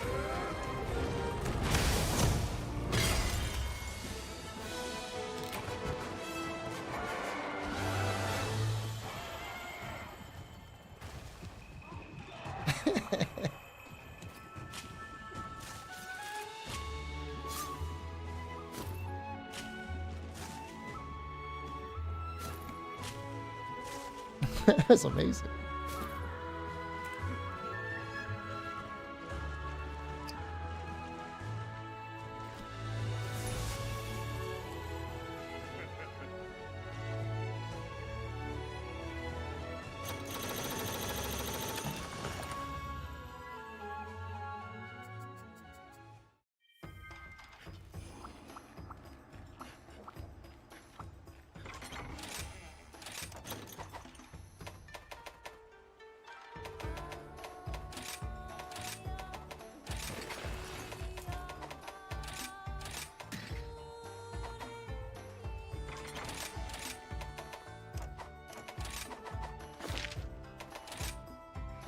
Speaker 1: That's amazing.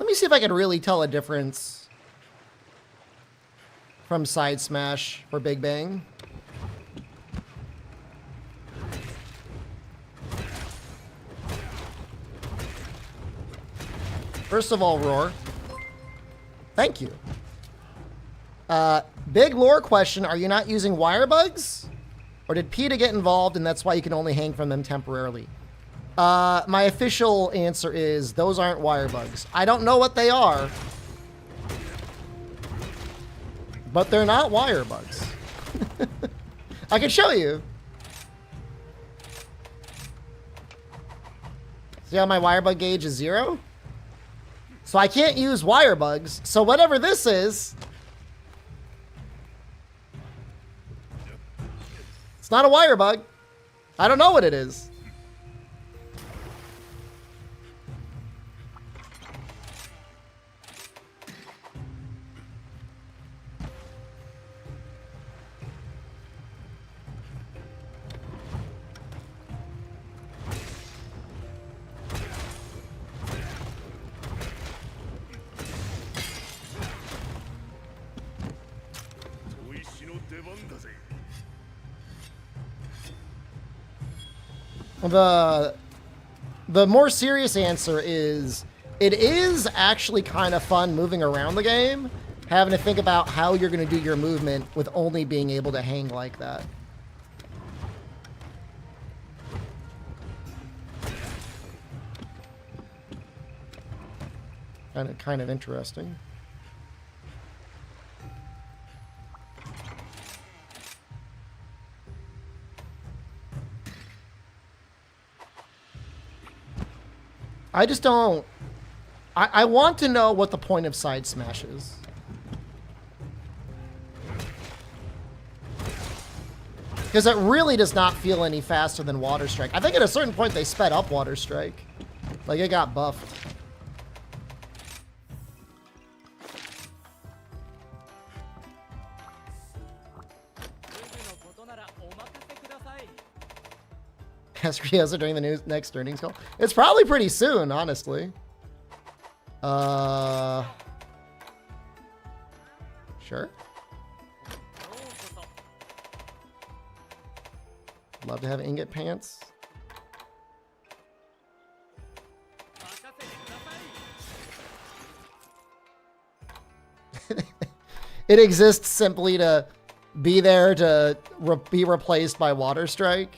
Speaker 1: Let me see if I can really tell a difference from Side Smash for Big Bang. First of all, Roar. Thank you. Big lore question. Are you not using Wirebugs? Or did PETA get involved and that's why you can only hang from them temporarily? My official answer is those aren't Wirebugs. I don't know what they are. But they're not Wirebugs. I can show you. See how my Wirebug gauge is 0? So I can't use Wirebugs. So whatever this is, it's not a Wirebug. I don't know what it is. The more serious answer is it is actually kind of fun moving around the game, having to think about how you're going to do your movement with only being able to hang like that. Kind of interesting. I just don't... I want to know what the point of Side Smash is. Because it really does not feel any faster than Water Strike. I think at a certain point they sped up Water Strike. Like, it got buffed. Ask Rioza during the next earnings call. It's probably pretty soon, honestly. Sure. Love to have ingot pants. It exists simply to be there to be replaced by Water Strike.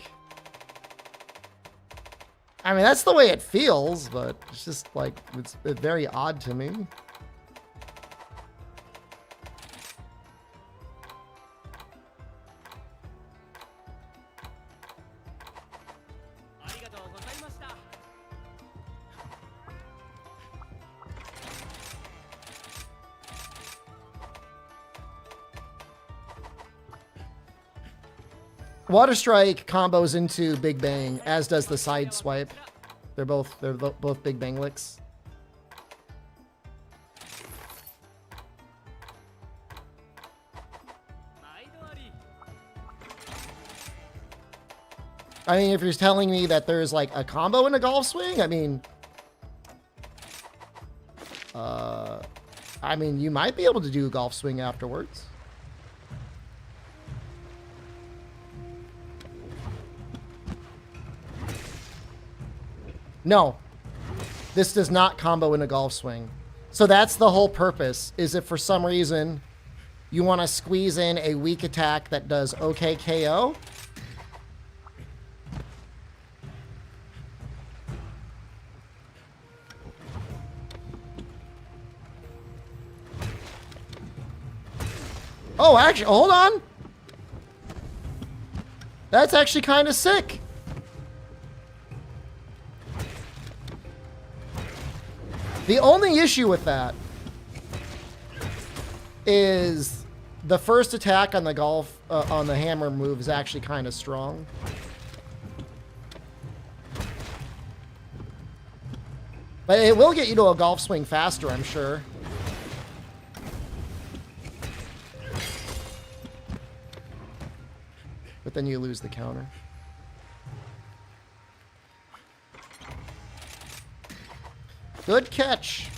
Speaker 1: I mean, that's the way it feels, but it's just like, it's very odd to me. Water Strike combos into Big Bang, as does the side swipe. They're both Big Bang licks. I mean, if you're telling me that there's like a combo in a golf swing, I mean, you might be able to do a golf swing afterwards. No, this does not combo in a golf swing. So that's the whole purpose, is if for some reason you want to squeeze in a weak attack that does OK KO. Oh, actually, hold on. That's actually kind of sick. The only issue with that is the first attack on the on the hammer move is actually kind of strong. But it will get you to a golf swing faster, I'm sure. But then you lose the counter. Good catch.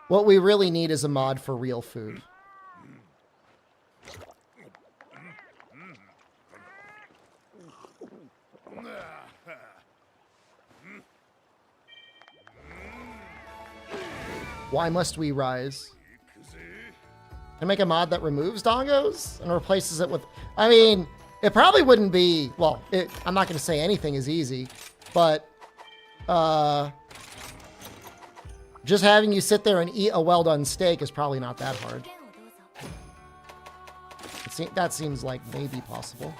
Speaker 1: What we really need is a mod for real food. Why must we rise? And make a mod that removes dongos and replaces it with... I mean, it probably wouldn't be... Well, I'm not going to say anything is easy, but... just having you sit there and eat a well-done steak is probably not that hard. That seems like maybe possible.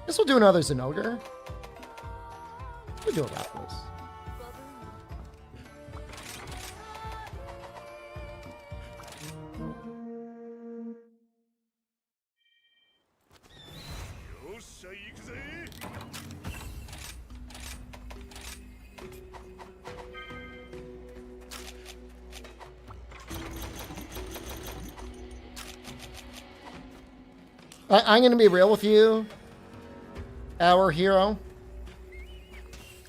Speaker 1: Guess we'll do another Zenogre. We'll do a Rathalos. I'm going to be real with you, our hero.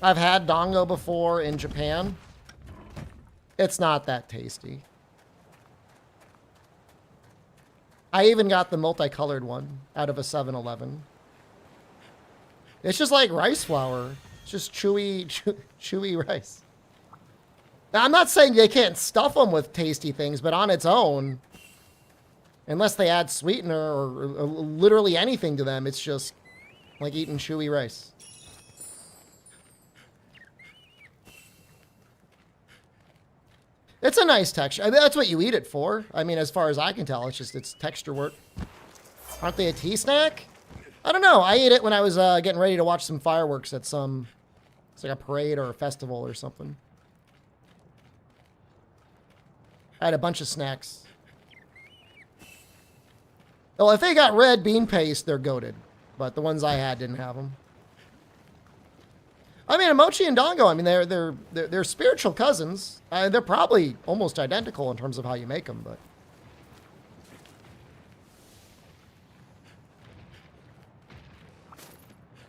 Speaker 1: I've had dongo before in Japan. It's not that tasty. I even got the multicolored one out of a 7-Eleven. It's just like rice flour. It's just chewy rice. Now, I'm not saying they can't stuff them with tasty things, but on its own... Unless they add sweetener or literally anything to them, it's just like eating chewy rice. It's a nice texture. I mean, that's what you eat it for. I mean, as far as I can tell, it's texture work. Aren't they a tea snack? I don't know. I ate it when I was getting ready to watch some fireworks at some... It's like a parade or a festival or something. I had a bunch of snacks. Well, if they got red bean paste, they're goated. But the ones I had didn't have them. I mean, mochi and dongo, I mean, they're spiritual cousins. They're probably almost identical in terms of how you make them, but...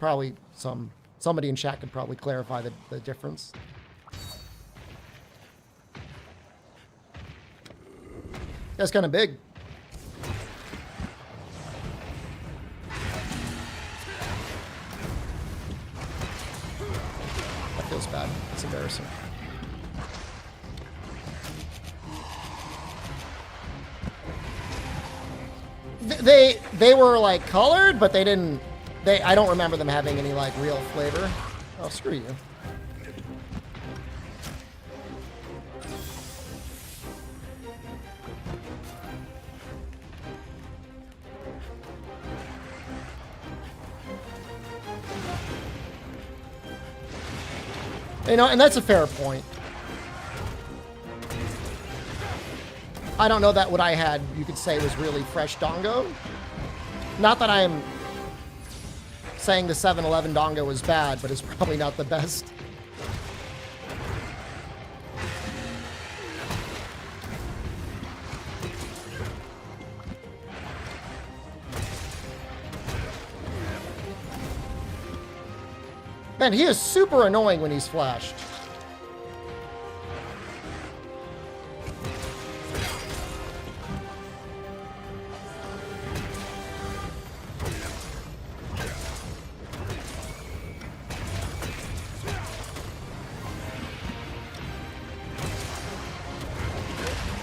Speaker 1: Probably somebody in chat could probably clarify the difference. That's kind of big. Feels bad. It's embarrassing. They were like colored, but they didn't. I don't remember them having any like real flavor. Oh, screw you. You know, and that's a fair point. I don't know that what I had, you could say, was really fresh dongo. Not that I am saying the 7-Eleven dongo was bad, but it's probably not the best. Man, he is super annoying when he's flashed.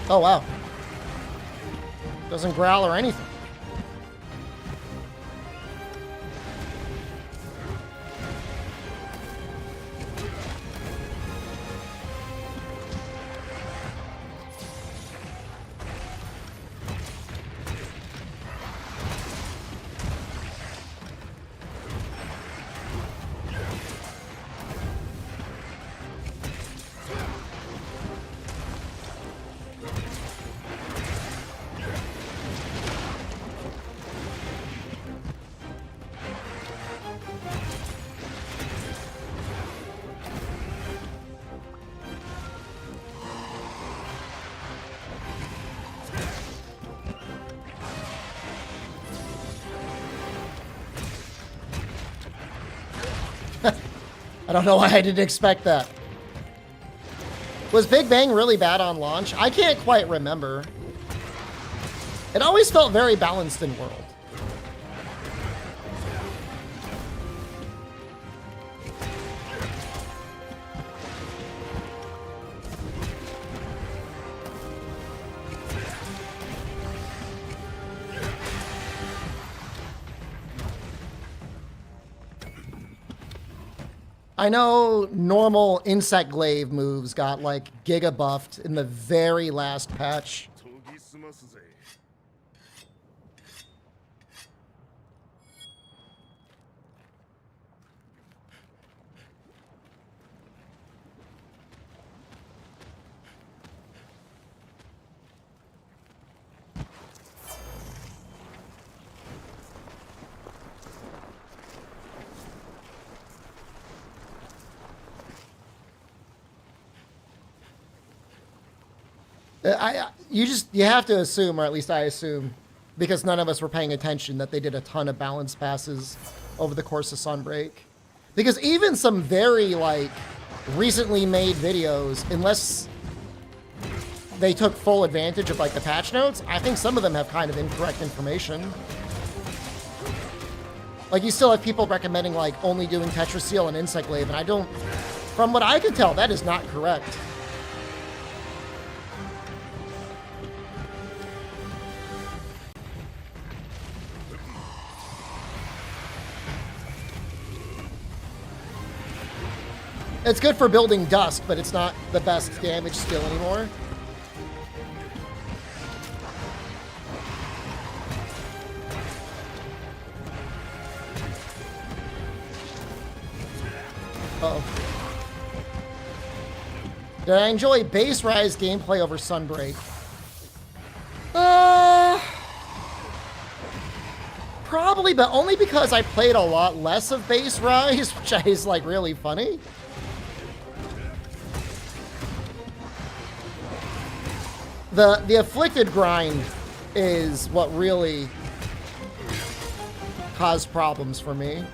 Speaker 1: Oh, wow. Doesn't growl or anything. I don't know why I didn't expect that. Was Big Bang really bad on launch? I can't quite remember. It always felt very balanced in World. I know normal insect glaive moves got like giga buffed in the very last patch. You have to assume, or at least I assume, because none of us were paying attention, that they did a ton of balance passes over the course of Sunbreak. Because even some very, like, recently made videos, unless they took full advantage of, like, the patch notes, I think some of them have kind of incorrect information. Like, you still have people recommending, like, only doing Tetraseal and Insect Glaive, and I don't... From what I can tell, that is not correct. It's good for building Dusk, but it's not the best damage skill anymore. Uh-oh. Did I enjoy Base Rise gameplay over Sunbreak? Probably, but only because I played a lot less of Base Rise, which is, like, really funny. The Afflicted grind is what really caused problems for me.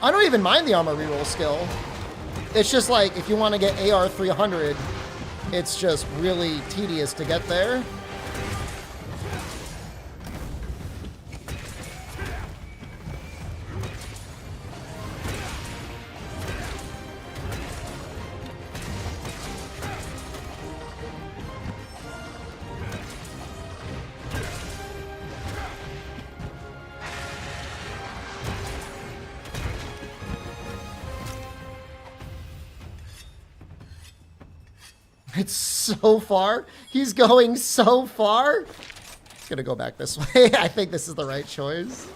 Speaker 1: I don't even mind the armor reroll skill. It's just like, if you want to get AR 300, it's just really tedious to get there. It's so far. He's going so far. He's gonna go back this way. I think this is the right choice.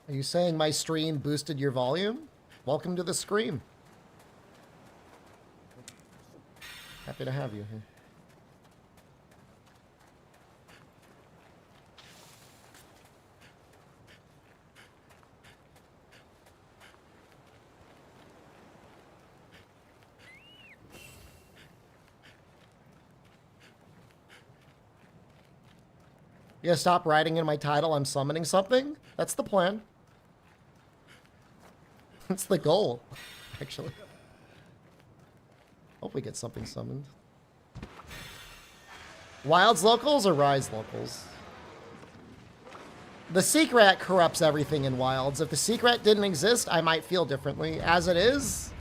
Speaker 1: Are you saying my stream boosted your volume? Welcome to the scream. Happy to have you here. You gonna stop writing in my title I'm summoning something? That's the plan. That's the goal, actually. Hope we get something summoned. Wilds locals or Rise locals? The secret corrupts everything in Wilds. If the secret didn't exist, I might feel differently. As it is...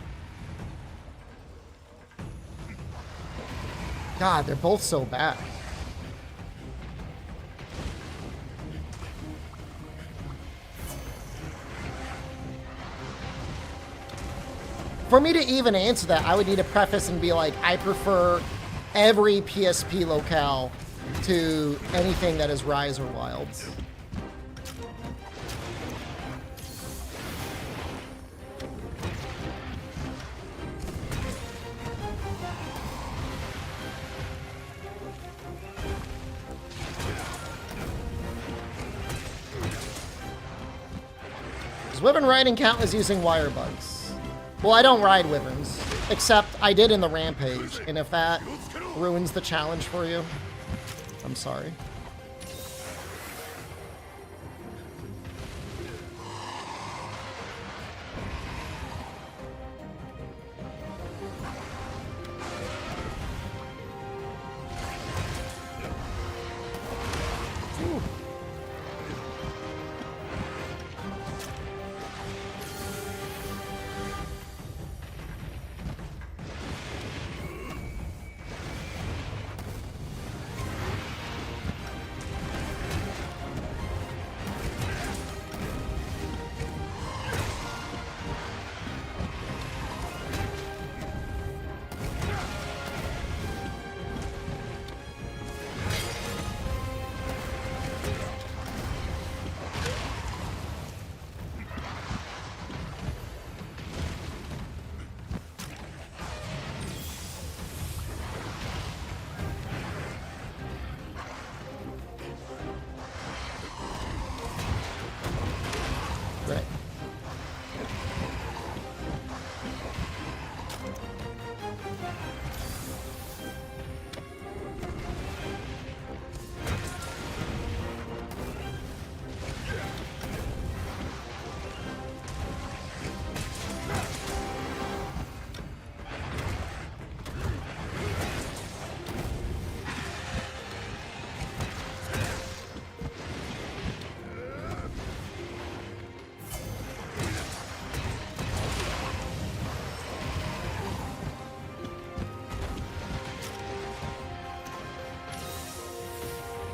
Speaker 1: God, they're both so bad. For me to even answer that, I would need a preface and be like, I prefer every PSP locale to anything that is Rise or Wilds. Does Wyvern riding count as using Wirebugs? Well, I don't ride Wyverns, except I did in the Rampage, and if that ruins the challenge for you, I'm sorry.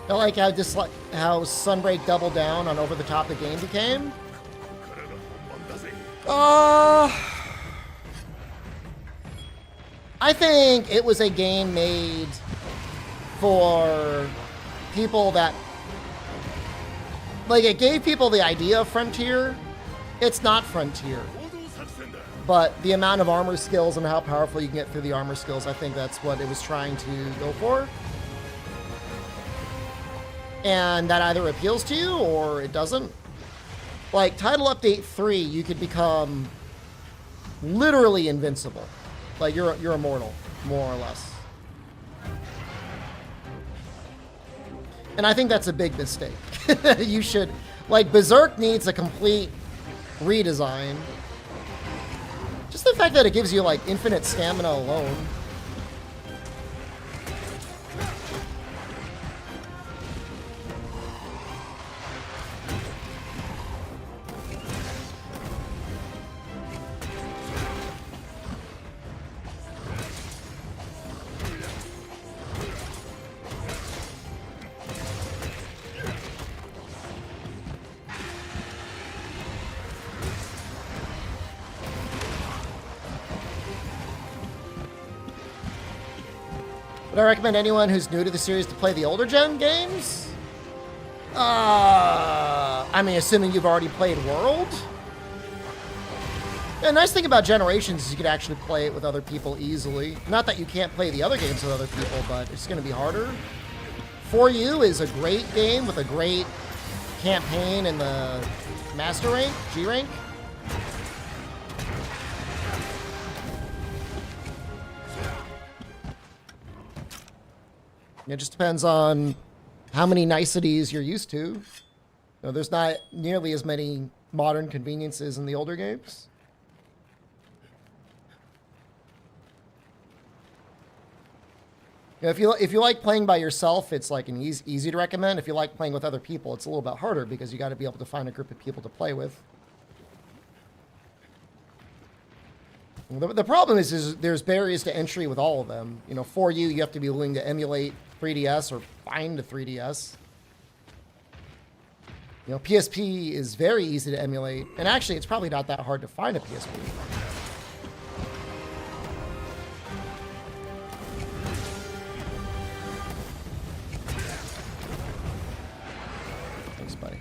Speaker 1: I like how Sunbreak doubled down on over the top the game became. I think it was a game made for people that, like, it gave people the idea of Frontier. It's not Frontier. But the amount of armor skills and how powerful you can get through the armor skills, I think that's what it was trying to go for. And that either appeals to you or it doesn't. Like, Title Update 3, you could become literally invincible. Like, you're immortal, more or less. And I think that's a big mistake. You should... Like, Berserk needs a complete redesign. Just the fact that it gives you, like, infinite stamina alone. Would I recommend anyone who's new to the series to play the older gen games? I mean, assuming you've already played World? The nice thing about Generations is you could actually play it with other people easily. Not that you can't play the other games with other people, but it's going to be harder. For You is a great game with a great campaign in the Master rank, G rank. It just depends on how many niceties you're used to. You know, there's not nearly as many modern conveniences in the older games. You know, if you like playing by yourself, it's like an easy to recommend. If you like playing with other people, it's a little bit harder because you got to be able to find a group of people to play with. The problem is there's barriers to entry with all of them. You know, For You, you have to be willing to emulate 3DS or find a 3DS. You know, PSP is very easy to emulate, and actually, it's probably not that hard to find a PSP. Thanks, buddy.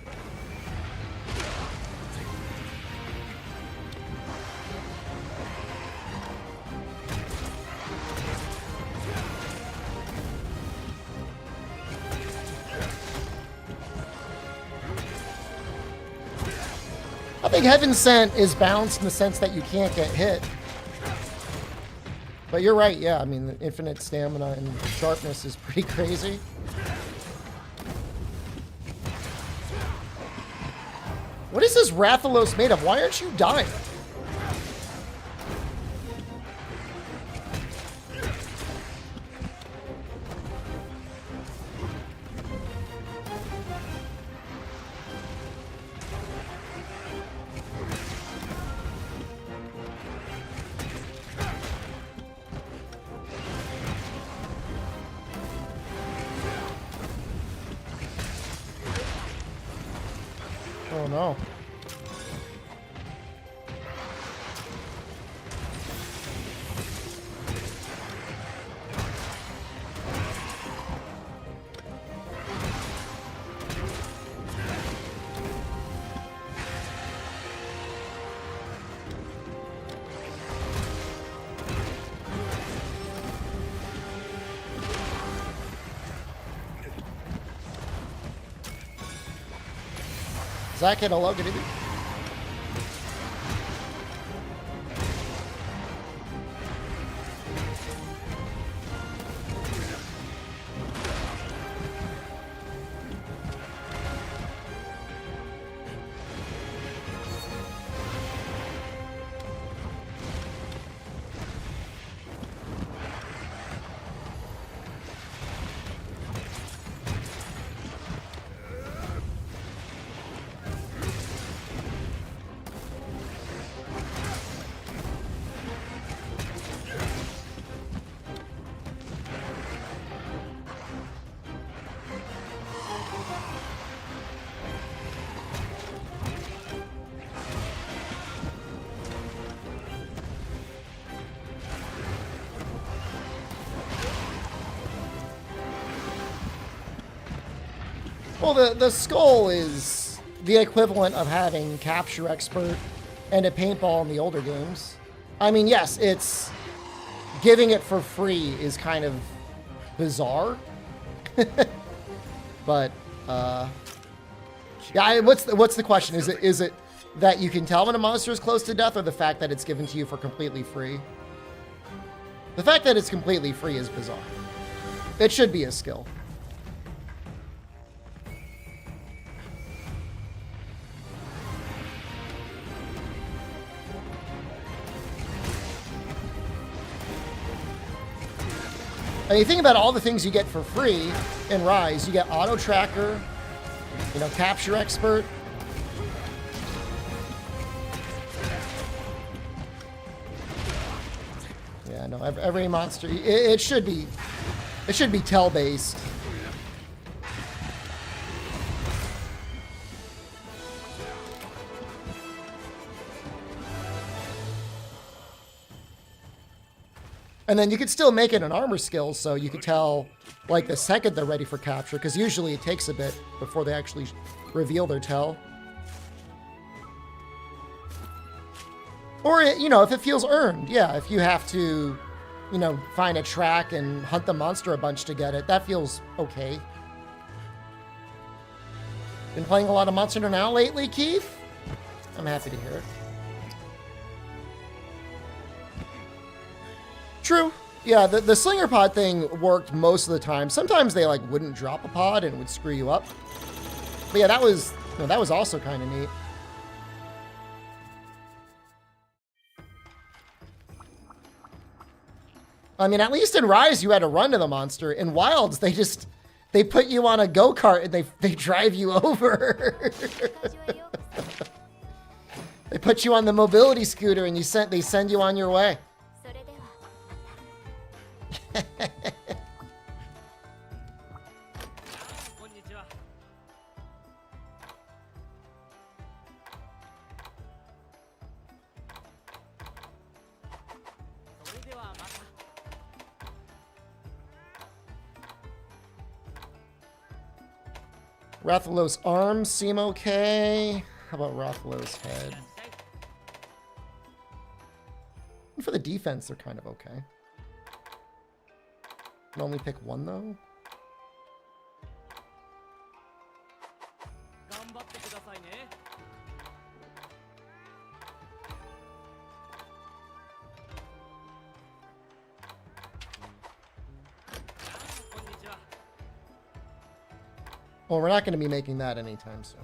Speaker 1: I think Heaven Sent is balanced in the sense that you can't get hit. But you're right, yeah. I mean, the infinite stamina and sharpness is pretty crazy. What is this Rathalos made of? Why aren't you dying? Oh no. Zach hit a low, did he? Well, the skull is the equivalent of having Capture Expert and a paintball in the older games. I mean, yes, it's giving it for free is kind of bizarre. But yeah, what's the question? Is it that you can tell when a monster is close to death, or the fact that it's given to you for completely free? The fact that it's completely free is bizarre. It should be a skill. And you think about all the things you get for free in Rise. You get Auto Tracker, you know, Capture Expert. Yeah, no, every monster, it should be tell based. And then you could still make it an armor skill, so you could tell, like, the second they're ready for capture, because usually it takes a bit before they actually reveal their tell. Or, you know, if it feels earned, yeah, if you have to, you know, find a track and hunt the monster a bunch to get it, that feels okay. Been playing a lot of Monster Hunter Now lately, Keith? I'm happy to hear it. True. Yeah, the slinger pod thing worked most of the time. Sometimes they, like, wouldn't drop a pod and it would screw you up. But yeah, that was also kind of neat. I mean, at least in Rise, you had to run to the monster. In Wilds, they put you on a go-kart and they drive you over. They put you on the mobility scooter and they send you on your way. Rathalos' arms seem okay. How about Rathalos' head? And for the defense, they're kind of okay. Can only pick one, though? Well, we're not going to be making that anytime soon.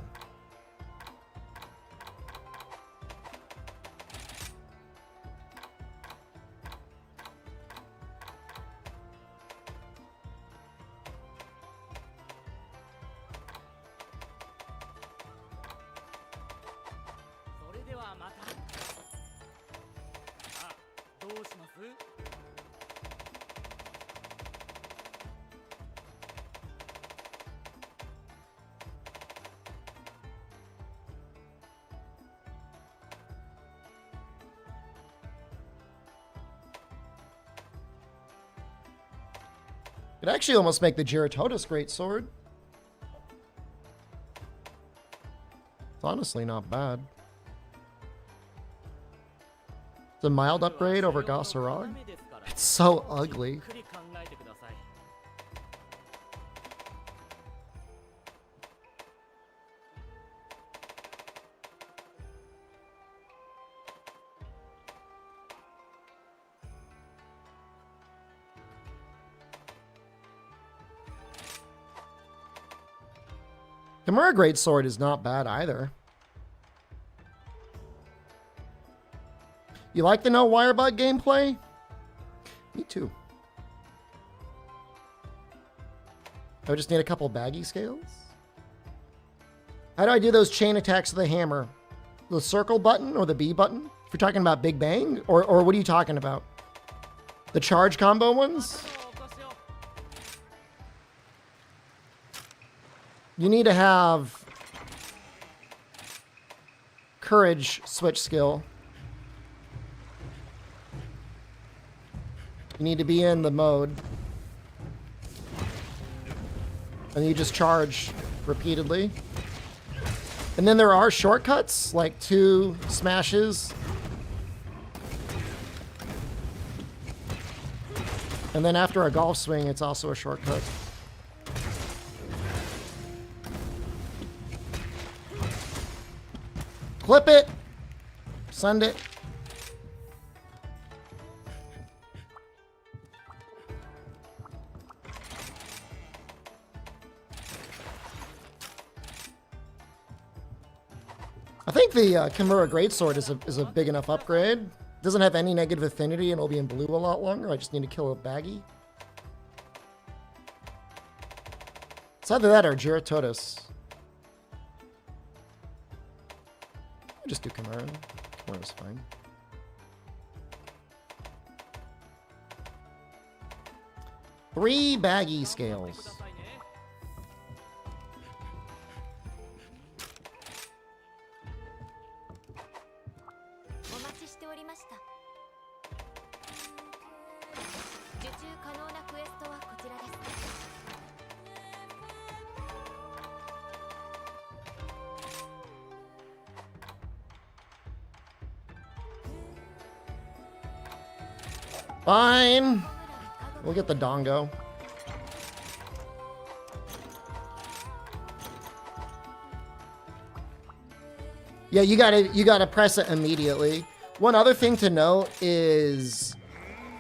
Speaker 1: Could actually almost make the Giratotus greatsword. It's honestly not bad. It's a mild upgrade over Gossarog. It's so ugly. Kimura Greatsword is not bad either. You like the no Wirebug gameplay? Me too. I just need a couple baggy scales. How do I do those chain attacks with the hammer? The circle button or the B button? If you're talking about Big Bang? Or what are you talking about? The charge combo ones? You need to have courage switch skill. You need to be in the mode. And you just charge repeatedly. And then there are shortcuts, like 2 smashes. And then after a golf swing, it's also a shortcut. Clip it. Send it. I think the Kimura Greatsword is a big enough upgrade. Doesn't have any negative affinity and it'll be in blue a lot longer. I just need to kill a baggy. It's either that or Giratotus. I'll just do Kimura. Kimura's fine. Three baggy scales. Fine. We'll get the dongo. Yeah, you gotta press it immediately. One other thing to note is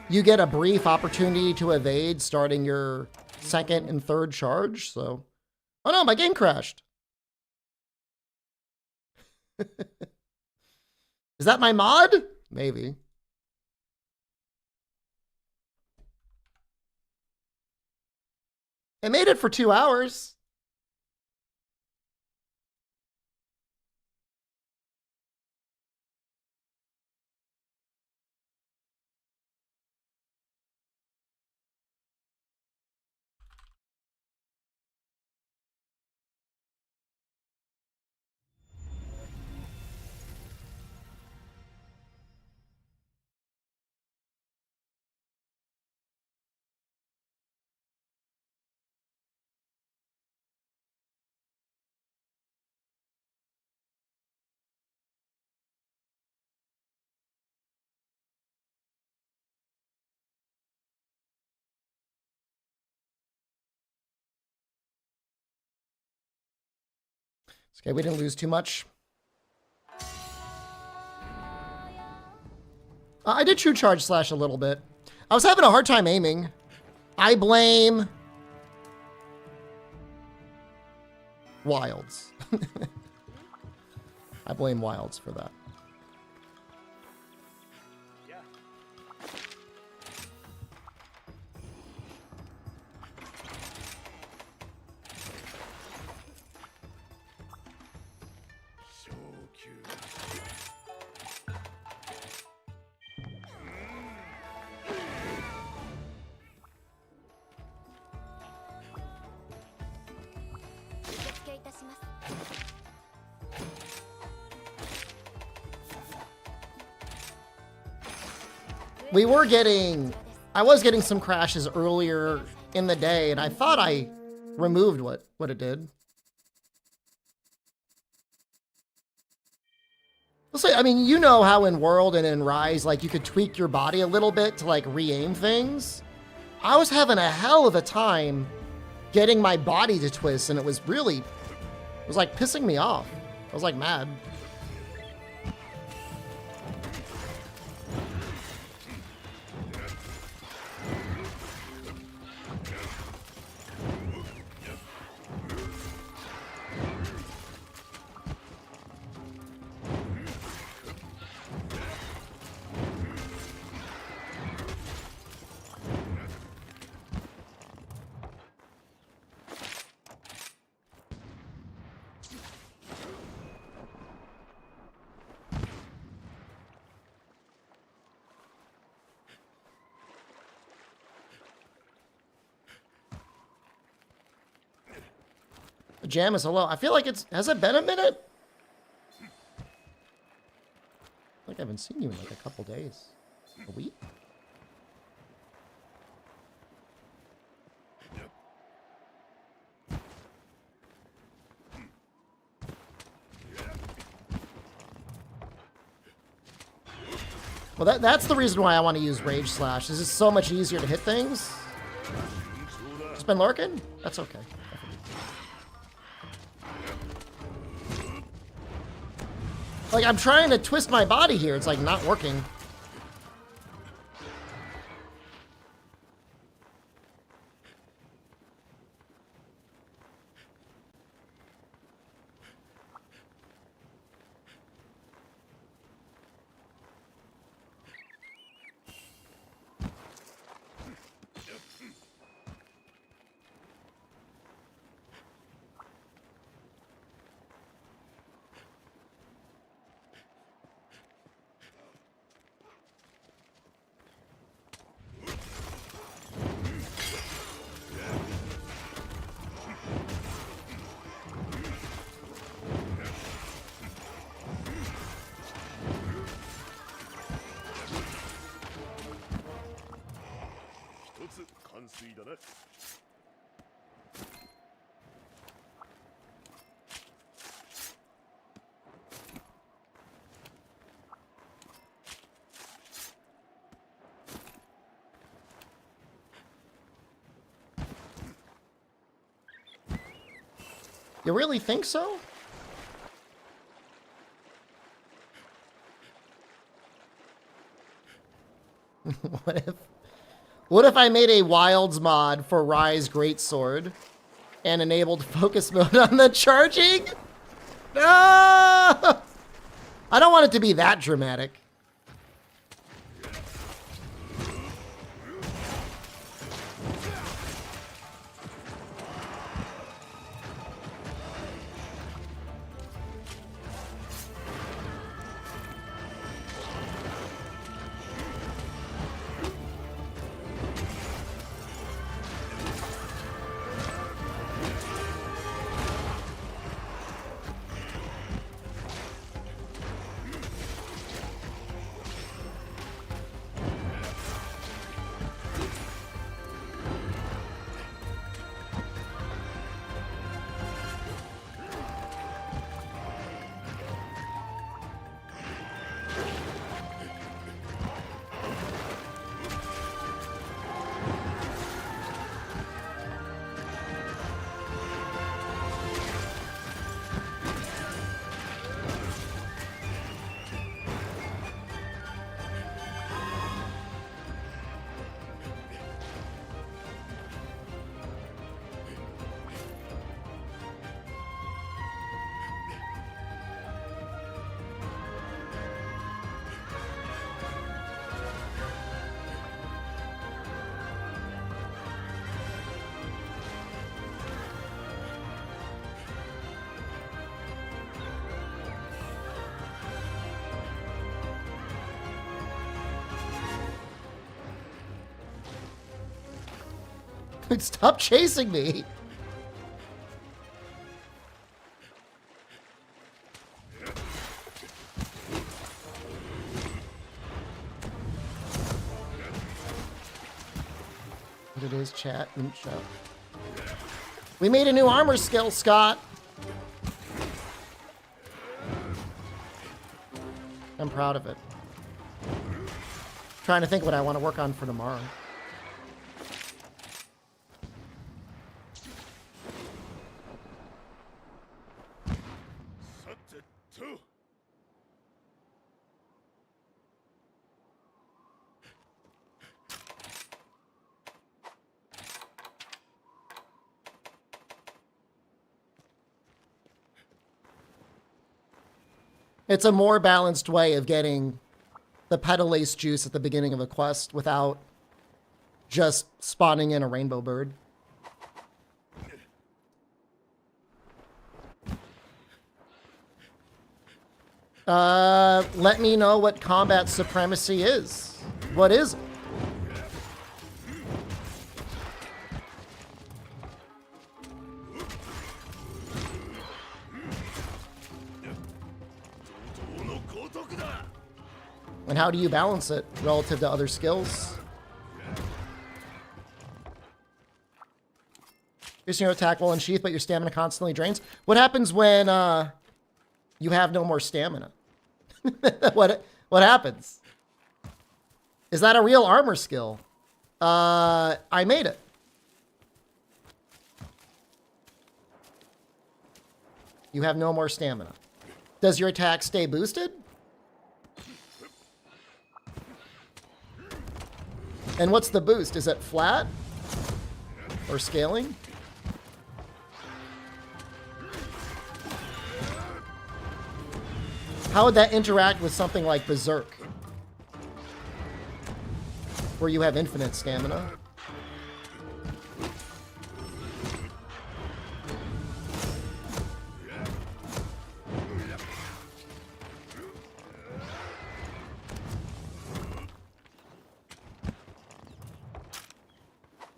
Speaker 1: you get a brief opportunity to evade starting your second and third charge, so... Oh no, my game crashed. Is that my mod? Maybe. I made it for 2 hours. Okay, we didn't lose too much. I did true charge slash a little bit. I was having a hard time aiming. I blame Wilds. I blame Wilds for that. I was getting some crashes earlier in the day, and I thought I removed what it did. I mean, you know how in World and in Rise, like, you could tweak your body a little bit to, like, re-aim things? I was having a hell of a time getting my body to twist, and it was like, pissing me off. I was, like, mad. Pajamas, hello. I feel like has it been a minute? I feel like I haven't seen you in like a couple days. A week? Well, that's the reason why I want to use Rage Slash. This is so much easier to hit things. It's been lurking? That's okay. Like, I'm trying to twist my body here. It's, like, not working. You really think so? What if I made a Wilds mod for Rise Greatsword and enabled focus mode on the charging? No! I don't want it to be that dramatic. Stop chasing me. What it is, chat. We made a new armor skill, Scott. I'm proud of it. Trying to think what I want to work on for tomorrow. It's a more balanced way of getting the pedalace juice at the beginning of a quest without just spawning in a rainbow bird. Let me know what combat supremacy is. What is it? And how do you balance it relative to other skills? Increasing your attack while unsheathed, but your stamina constantly drains. What happens when you have no more stamina? What happens? Is that a real armor skill? I made it. You have no more stamina. Does your attack stay boosted? And what's the boost? Is it flat? Or scaling? How would that interact with something like Berserk? Where you have infinite stamina?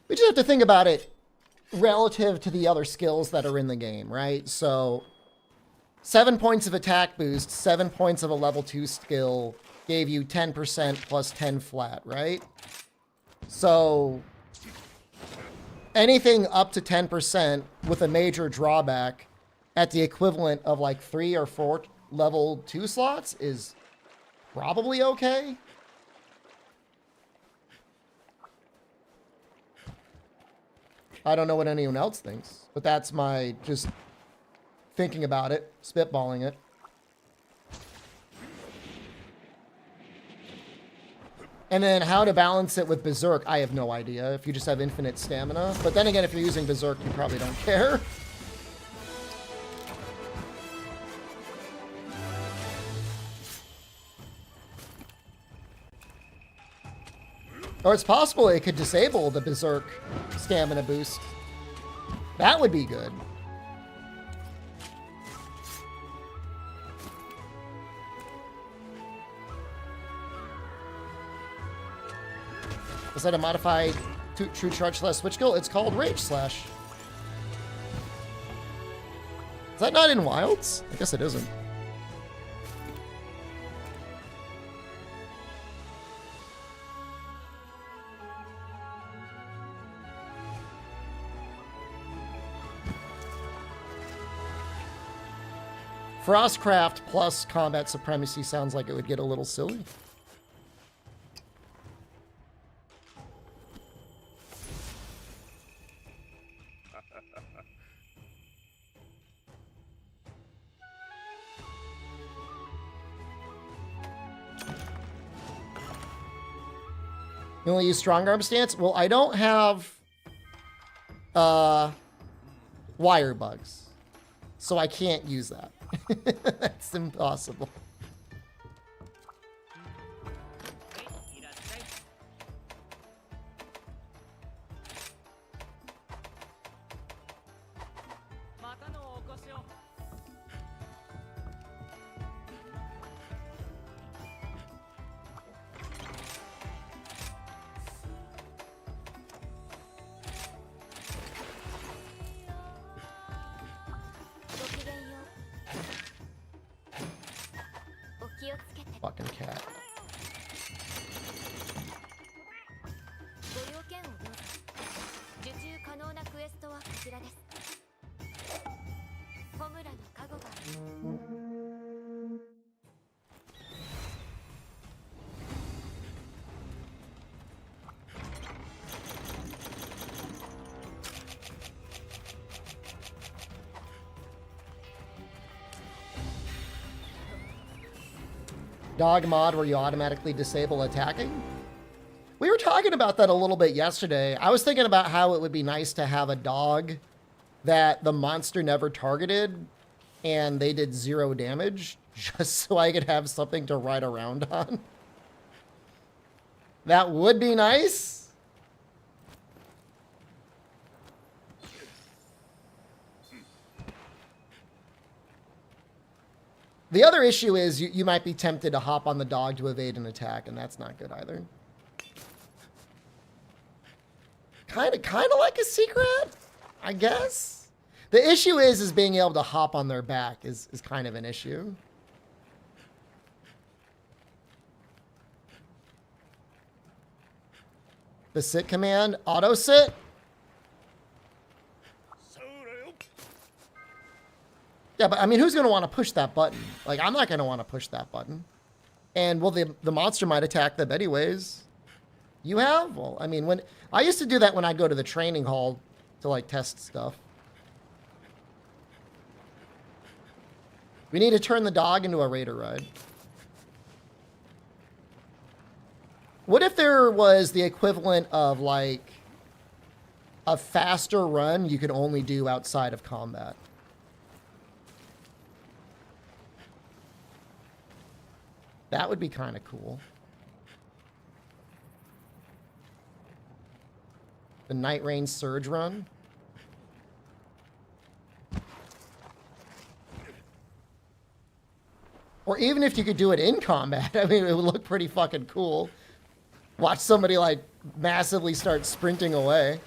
Speaker 1: We just have to think about it relative to the other skills that are in the game, right? So 7 points of attack boost, 7 points of a level 2 skill gave you 10% plus 10 flat, right? So anything up to 10% with a major drawback at the equivalent of like 3 or 4 level 2 slots is probably okay. I don't know what anyone else thinks, but that's my just thinking about it, spitballing it. And then how to balance it with Berserk, I have no idea. If you just have infinite stamina. But then again, if you're using Berserk, you probably don't care. Or it's possible it could disable the Berserk stamina boost. That would be good. Is that a modified True Charge Slash Switch skill? It's called Rage Slash. Is that not in Wilds? I guess it isn't. Frostcraft plus combat supremacy sounds like it would get a little silly. You only use strong arm stance? Well, I don't have Wirebugs, so I can't use that. That's impossible. Fucking cat. Dog mod where you automatically disable attacking? We were talking about that a little bit yesterday. I was thinking about how it would be nice to have a dog that the monster never targeted and they did 0 damage just so I could have something to ride around on. That would be nice. The other issue is you might be tempted to hop on the dog to evade an attack, and that's not good either. Kind of like a secret, I guess. The issue is being able to hop on their back is kind of an issue. The sit command, auto sit. Yeah, but I mean, who's going to want to push that button? Like, I'm not going to want to push that button. And, well, the monster might attack them anyways. You have? Well, I mean, when I used to do that when I'd go to the training hall to, like, test stuff. We need to turn the dog into a raider ride. What if there was the equivalent of, like, a faster run you could only do outside of combat? That would be kind of cool. The Night Rain Surge run. Or even if you could do it in combat, I mean, it would look pretty fucking cool. Watch somebody, like, massively start sprinting away.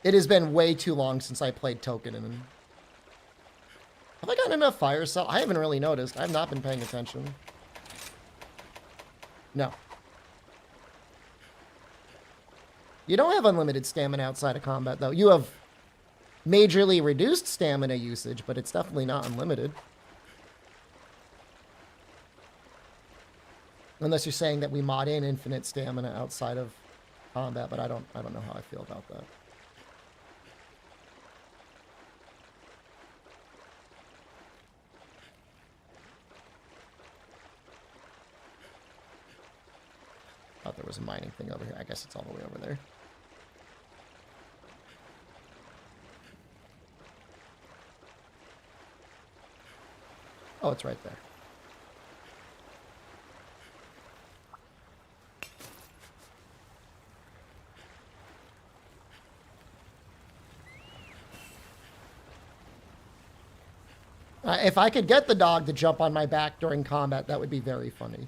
Speaker 1: It has been way too long since I played Token. Have I gotten enough fire cell? I haven't really noticed. I have not been paying attention. No. You don't have unlimited stamina outside of combat, though. You have majorly reduced stamina usage, but it's definitely not unlimited. Unless you're saying that we mod in infinite stamina outside of combat, but I don't know how I feel about that. Thought there was a mining thing over here. I guess it's all the way over there. Oh, it's right there. If I could get the dog to jump on my back during combat, that would be very funny.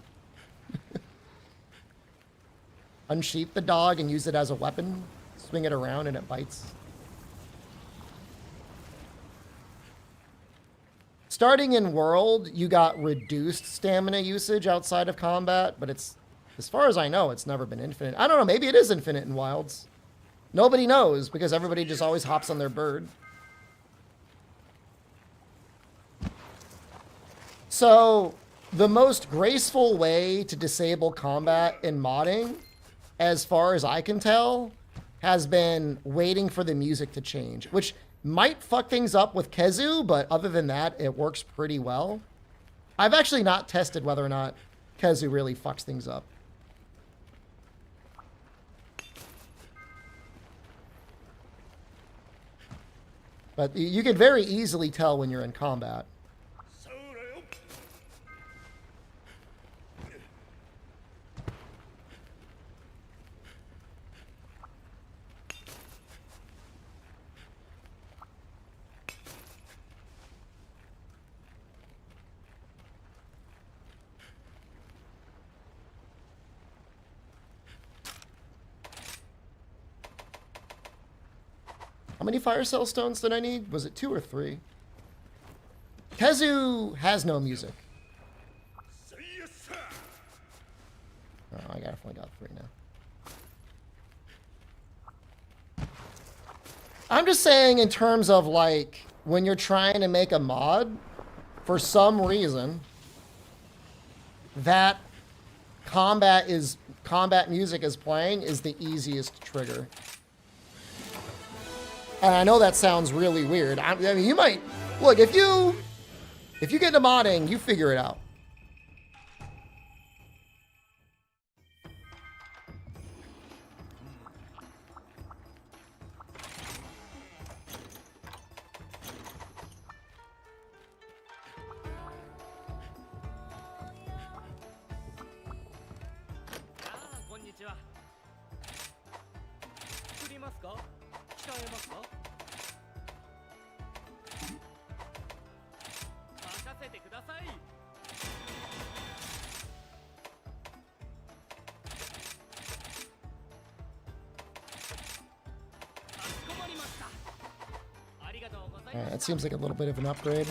Speaker 1: Unsheath the dog and use it as a weapon. Swing it around and it bites. Starting in World, you got reduced stamina usage outside of combat, but it's, as far as I know, it's never been infinite. I don't know, maybe it is infinite in Wilds. Nobody knows because everybody just always hops on their bird. So, the most graceful way to disable combat in modding, as far as I can tell, has been waiting for the music to change, which might fuck things up with Kezu, but other than that, it works pretty well. I've actually not tested whether or not Kezu really fucks things up. But you can very easily tell when you're in combat. How many fire cell stones did I need? Was it 2 or 3? Kezu has no music. Oh, I definitely got 3 now. I'm just saying in terms of like, when you're trying to make a mod, for some reason, that combat music is playing is the easiest trigger. And I know that sounds really weird. I mean, you might... Look, if you get into modding, you figure it out. Alright, that seems like a little bit of an upgrade.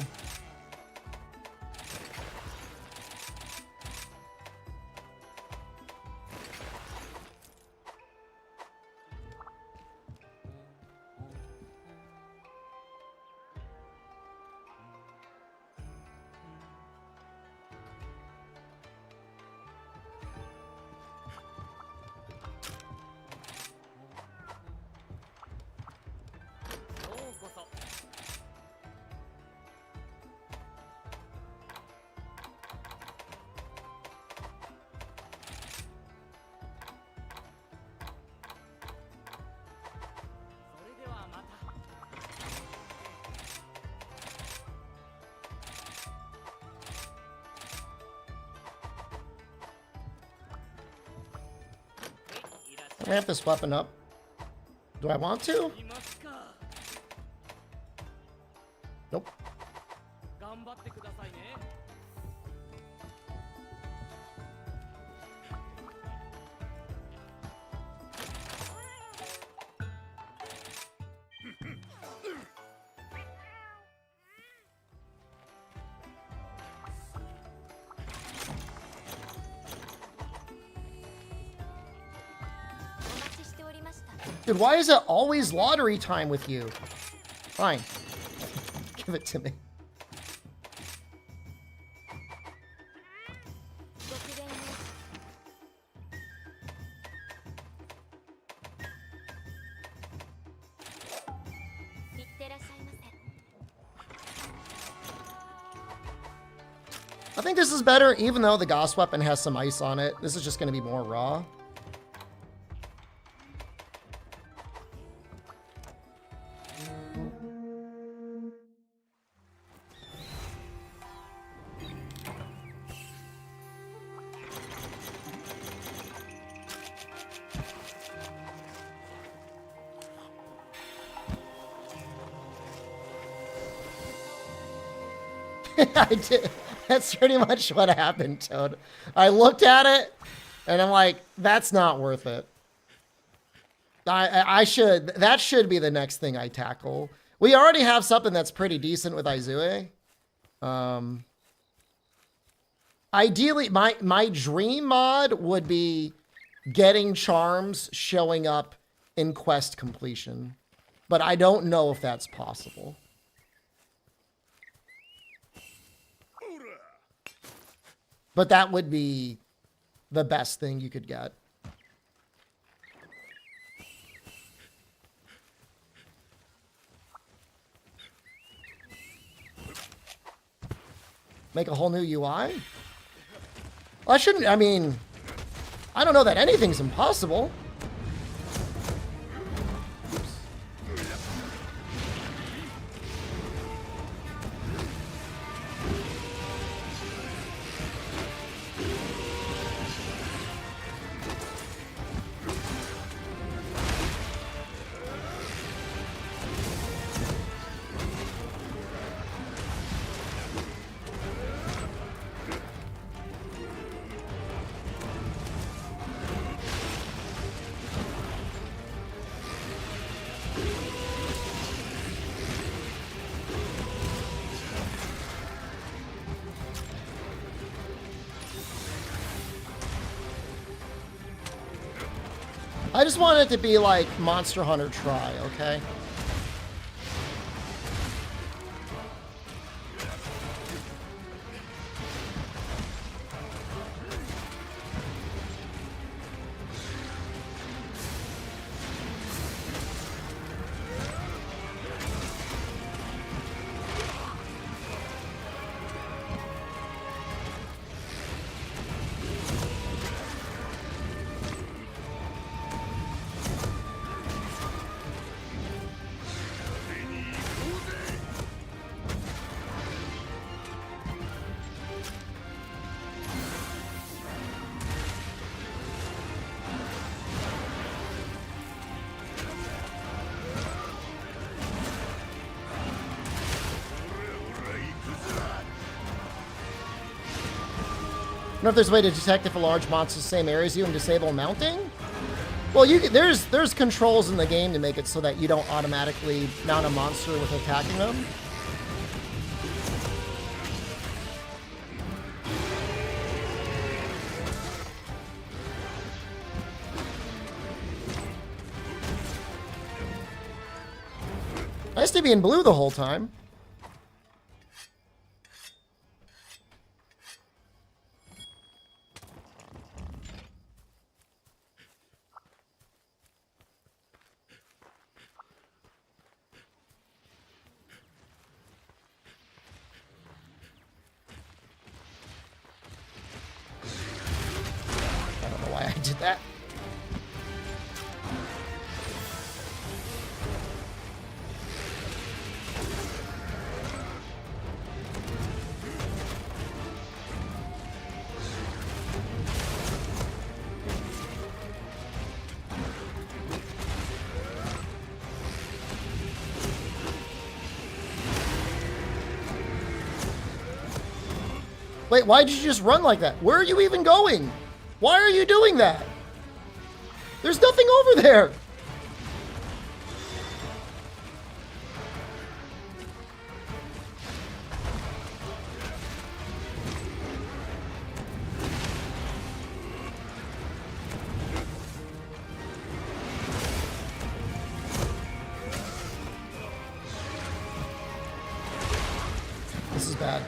Speaker 1: Ramp this weapon up. Do I want to? Nope. Dude, why is it always lottery time with you? Fine. Give it to me. I think this is better, even though the Gauss weapon has some ice on it. This is just going to be more raw. I did. That's pretty much what happened, Toad. I looked at it, and I'm like, that's not worth it. That should be the next thing I tackle. We already have something that's pretty decent with Izue. Ideally, my dream mod would be getting charms showing up in quest completion. But I don't know if that's possible. But that would be the best thing you could get. Make a whole new UI? Well, I shouldn't, I mean, I don't know that anything's impossible. I just want it to be like Monster Hunter Try, okay? I don't know if there's a way to detect if a large monster's the same area as you and disable mounting. Well, there's controls in the game to make it so that you don't automatically mount a monster with attacking them. Nice to be in blue the whole time. That. Wait, why did you just run like that? Where are you even going? Why are you doing that? There's nothing over there. This is bad.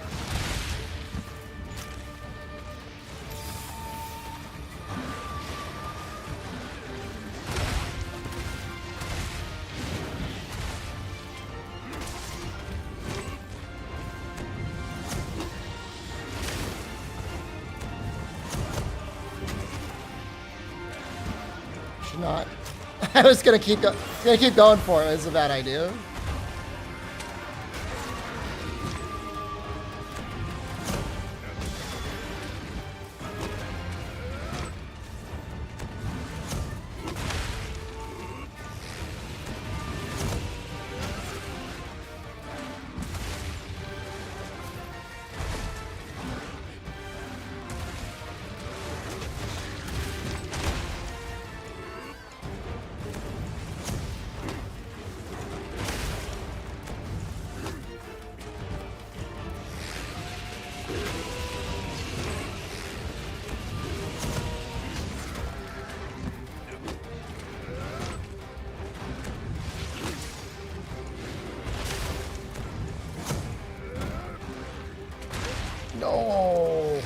Speaker 1: not. I was gonna keep going for it. It's a bad idea. No.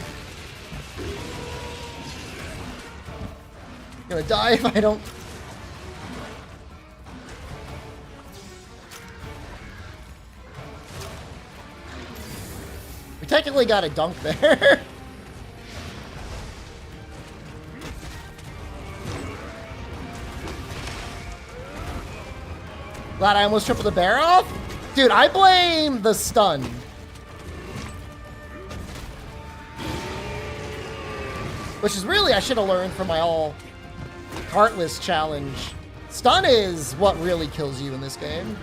Speaker 1: I'm gonna die if I don't. We technically got a dunk there. Glad I almost tripled the bear off. Dude, I blame the stun. Which is really, I should have learned from my all Heartless challenge. Stun is what really kills you in this game.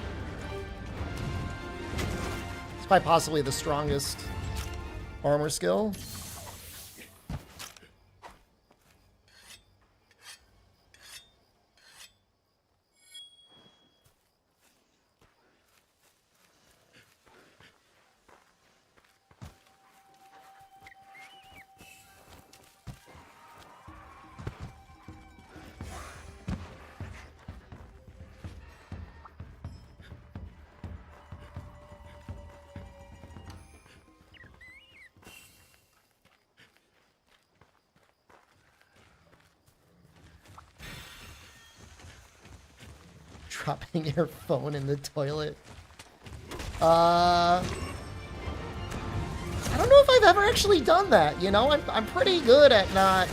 Speaker 1: It's quite possibly the strongest armor skill. Dropping your phone in the toilet. I don't know if I've ever actually done that, you know? I'm pretty good at not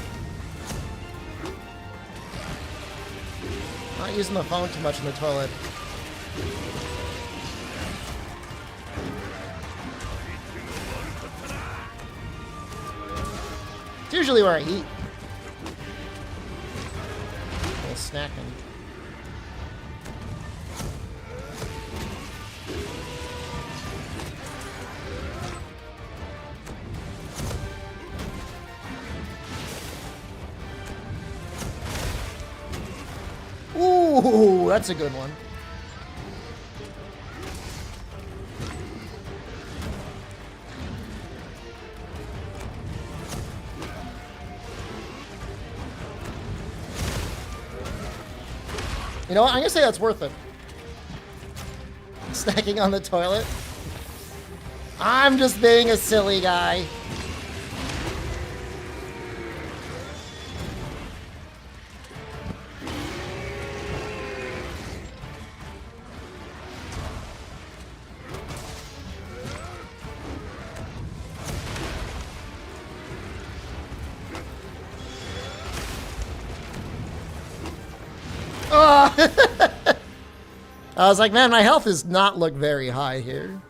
Speaker 1: using the phone too much in the toilet. It's usually where I eat. A little snacking. Ooh, that's a good one. You know what? I'm gonna say that's worth it. Snacking on the toilet. I'm just being a silly guy. I was like, man, my health does not look very high here.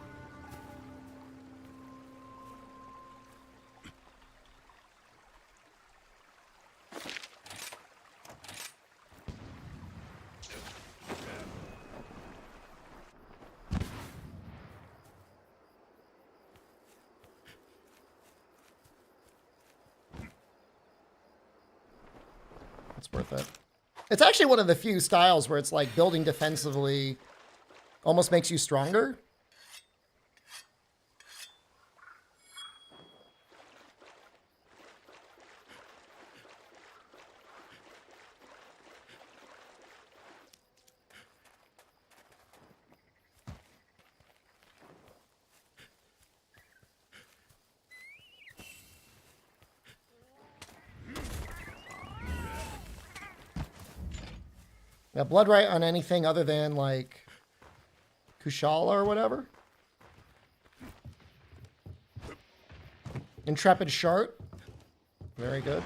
Speaker 1: It's worth it. It's actually one of the few styles where it's like building defensively almost makes you stronger. Yeah, blood right on anything other than like Kushala or whatever. Intrepid Shart. Very good.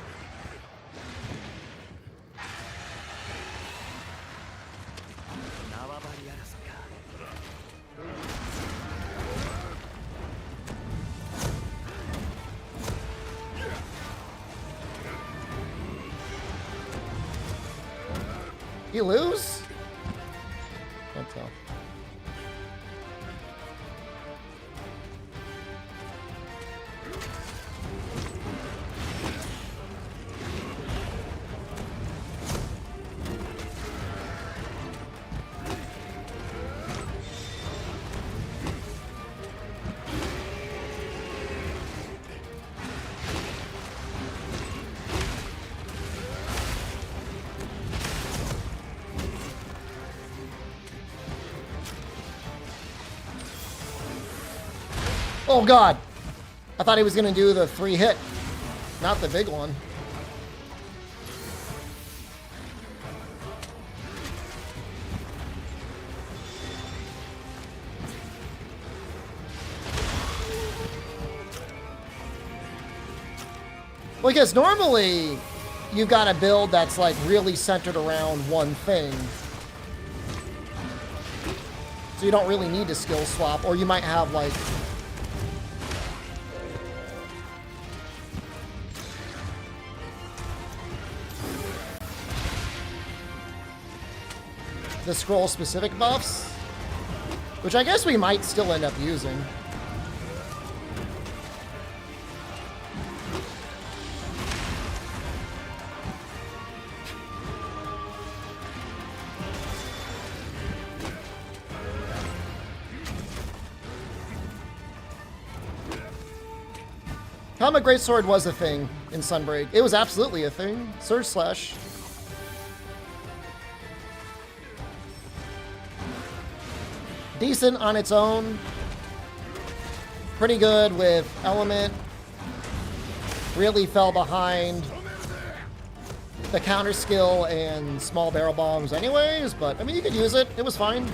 Speaker 1: You lose? Can't tell. Oh god! I thought he was gonna do the 3-hit, not the big one. Because normally you've got a build that's like really centered around one thing. So you don't really need to skill swap, or you might have like the scroll specific buffs, which I guess we might still end up using. Helmet Greatsword was a thing in Sunbreak. It was absolutely a thing. Surge Slash. Decent on its own. Pretty good with Element. Really fell behind the counter skill and small barrel bombs anyways, but I mean, you could use it. It was fine.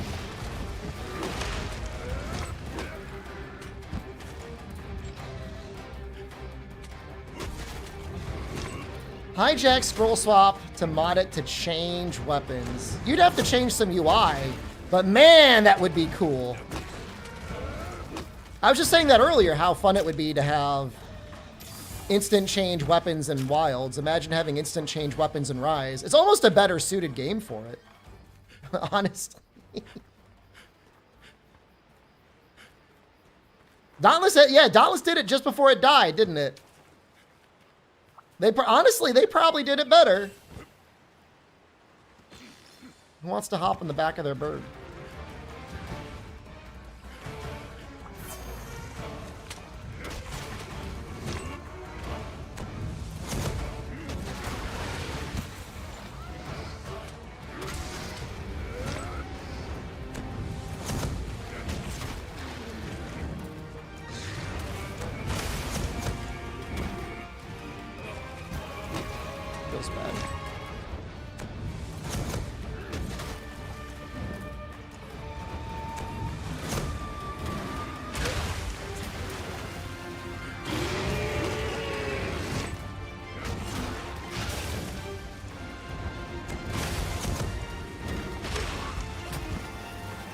Speaker 1: Hijack scroll swap to mod it to change weapons. You'd have to change some UI, but man, that would be cool. I was just saying that earlier, how fun it would be to have instant change weapons in Wilds. Imagine having instant change weapons in Rise. It's almost a better suited game for it, honestly. Dauntless, yeah, Dauntless did it just before it died, didn't it? Honestly, they probably did it better. Who wants to hop in the back of their bird? Feels bad.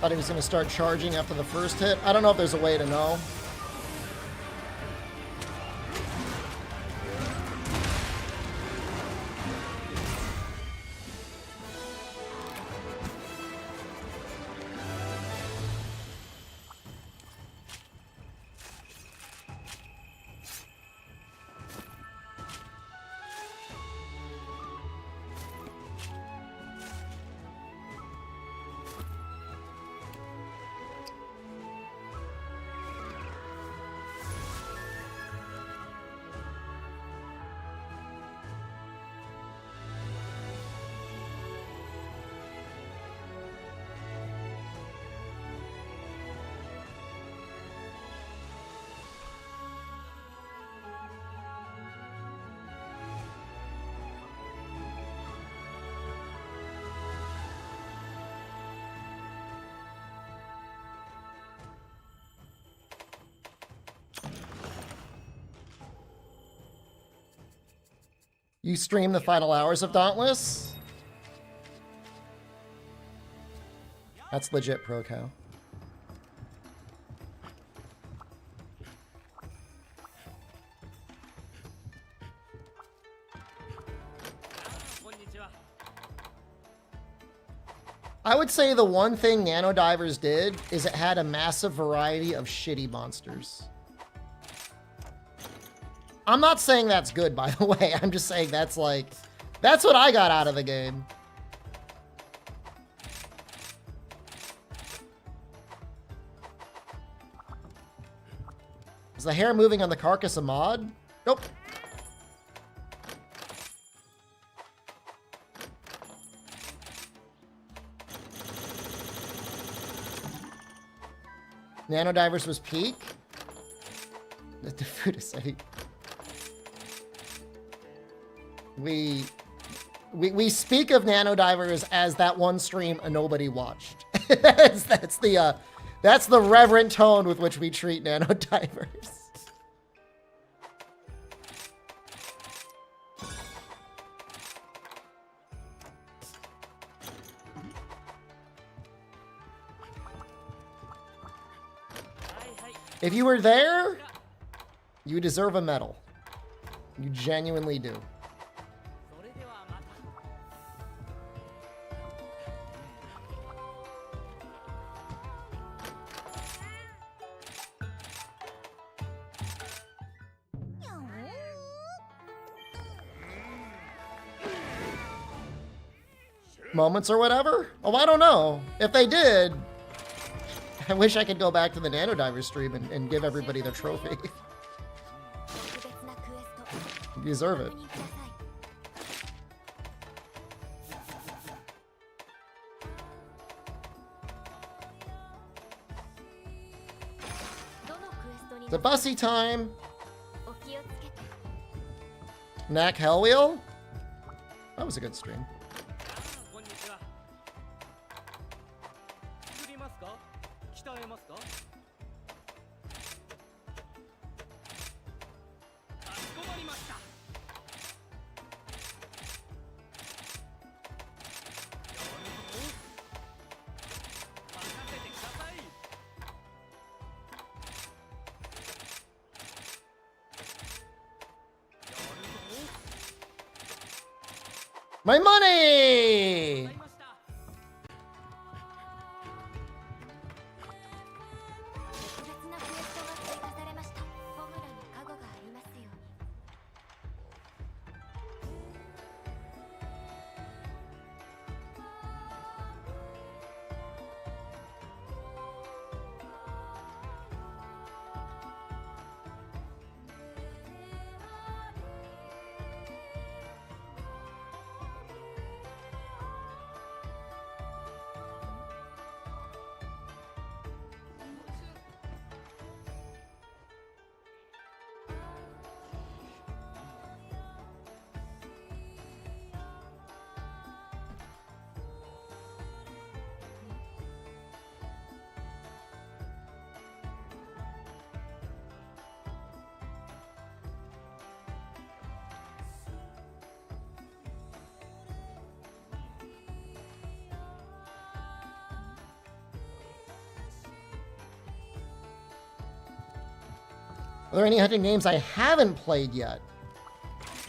Speaker 1: Thought he was going to start charging after the first hit. I don't know if there's a way to know. You stream the final hours of Dauntless? That's legit, Pro Cow. I would say the one thing Nano Divers did is it had a massive variety of shitty monsters. I'm not saying that's good, by the way. I'm just saying that's like, that's what I got out of the game. Is the hair moving on the carcass a mod? Nope. Nano Divers was peak. The food is safe. We speak of Nano Divers as that one stream nobody watched. that's the reverent tone with which we treat Nano Divers. If you were there, you deserve a medal. You genuinely do. Moments or whatever? Oh, I don't know. If they did, I wish I could go back to the Nano Diver stream and give everybody their trophy. You deserve it. It's a bussy time. Knack Hellwheel? That was a good stream. My money! Are there any hunting games I haven't played yet?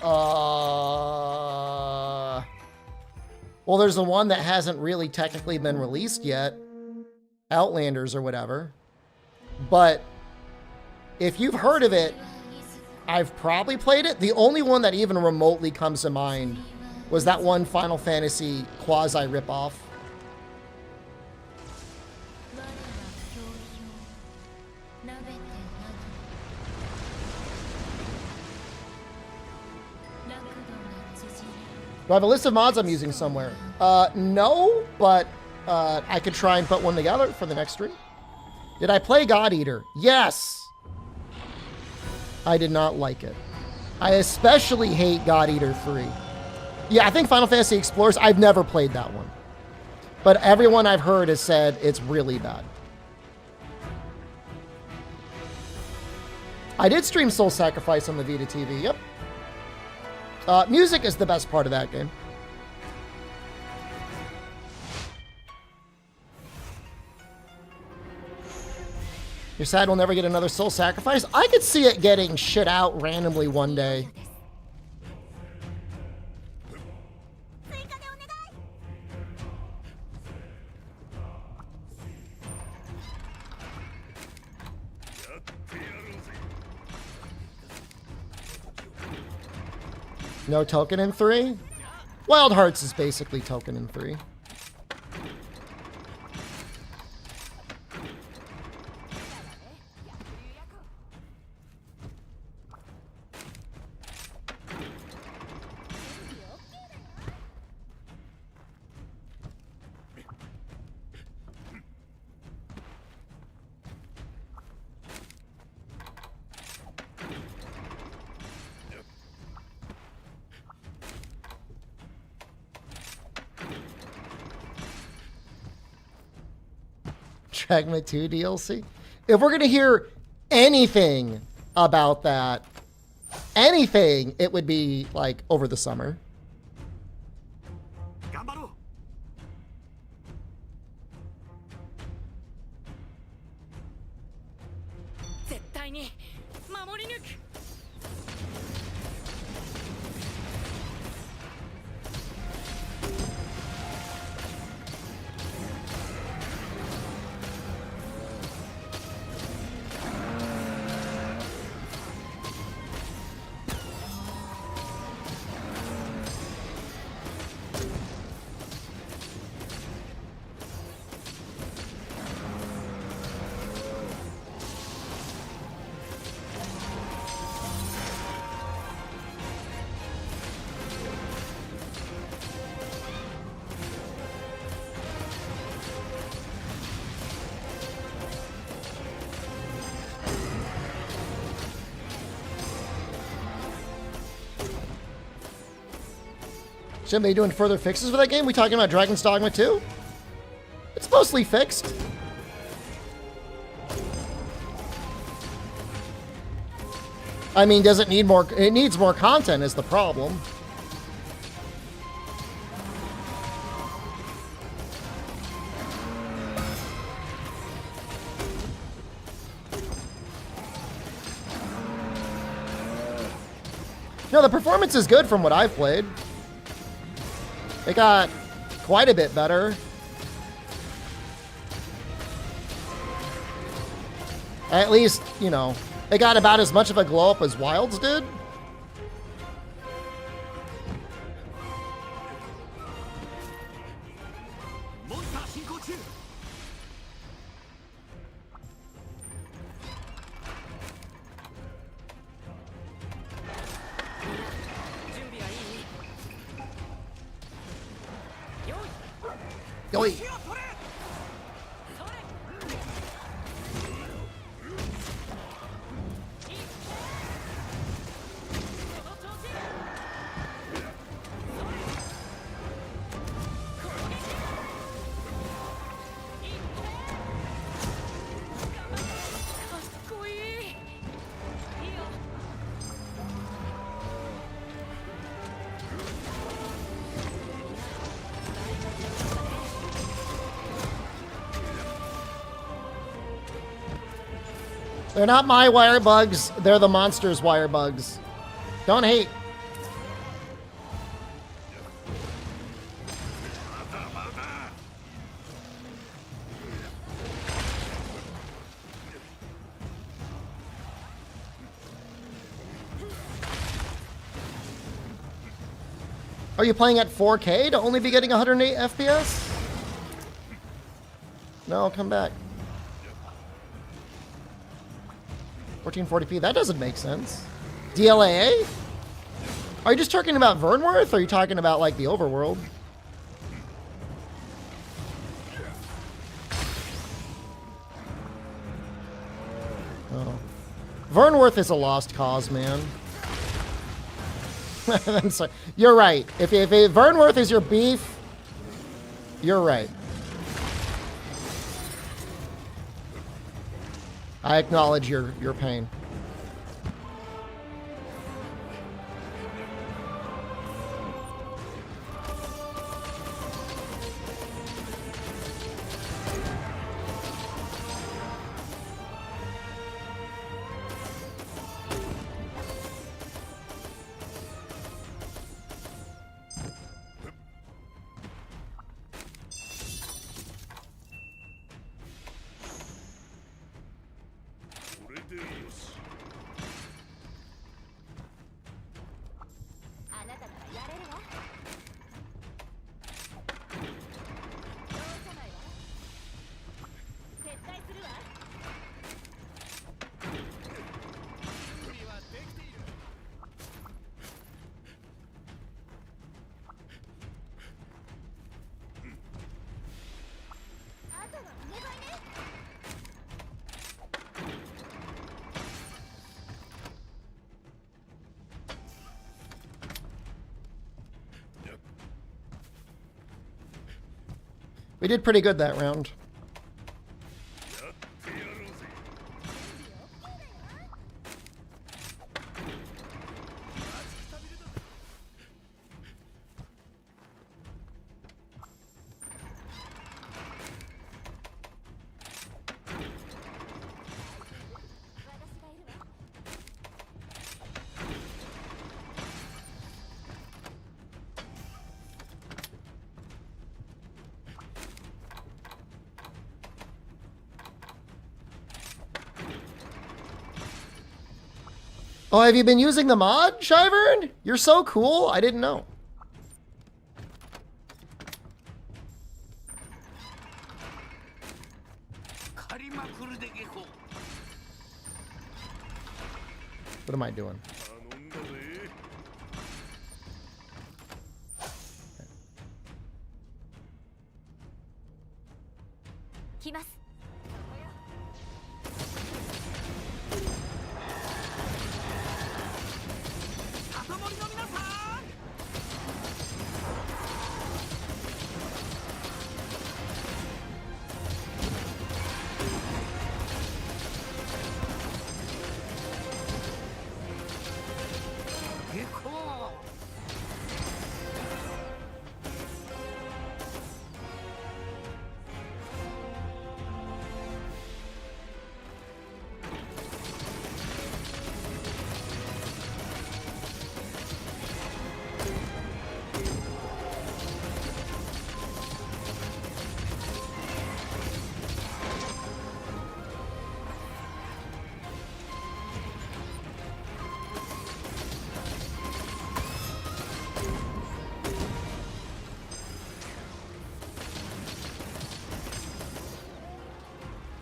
Speaker 1: Well, there's the one that hasn't really technically been released yet. Outlanders or whatever. But if you've heard of it, I've probably played it. The only one that even remotely comes to mind was that one Final Fantasy quasi ripoff. Do I have a list of mods I'm using somewhere? No, but I could try and put one together for the next stream. Did I play God Eater? Yes! I did not like it. I especially hate God Eater 3. Yeah, I think Final Fantasy Explorers, I've never played that one. But everyone I've heard has said it's really bad. I did stream Soul Sacrifice on the Vita TV, yep. Music is the best part of that game. You're sad we'll never get another Soul Sacrifice? I could see it getting shit out randomly one day. No token in 3? Wild Hearts is basically token in 3. Dragma 2 DLC? If we're going to hear anything about that, anything, it would be like over the summer. Shouldn't they be doing further fixes for that game? We talking about Dragon's Dogma 2? It's mostly fixed. I mean, does it need more? It needs more content is the problem. No, the performance is good from what I've played. It got quite a bit better. At least, you know, it got about as much of a glow up as Wilds did. Oi. They're not my Wirebugs, they're the monster's Wirebugs. Don't hate. Are you playing at 4K to only be getting 108 FPS? No, come back. 1440p, that doesn't make sense. DLAA? Are you just talking about Vernworth, or are you talking about, like, the overworld? Oh. Vernworth is a lost cause, man. I'm sorry. You're right. If Vernworth is your beef, you're right. I acknowledge your pain. We did pretty good that round. Oh, have you been using the mod, Shyvern? You're so cool. I didn't know. What am I doing?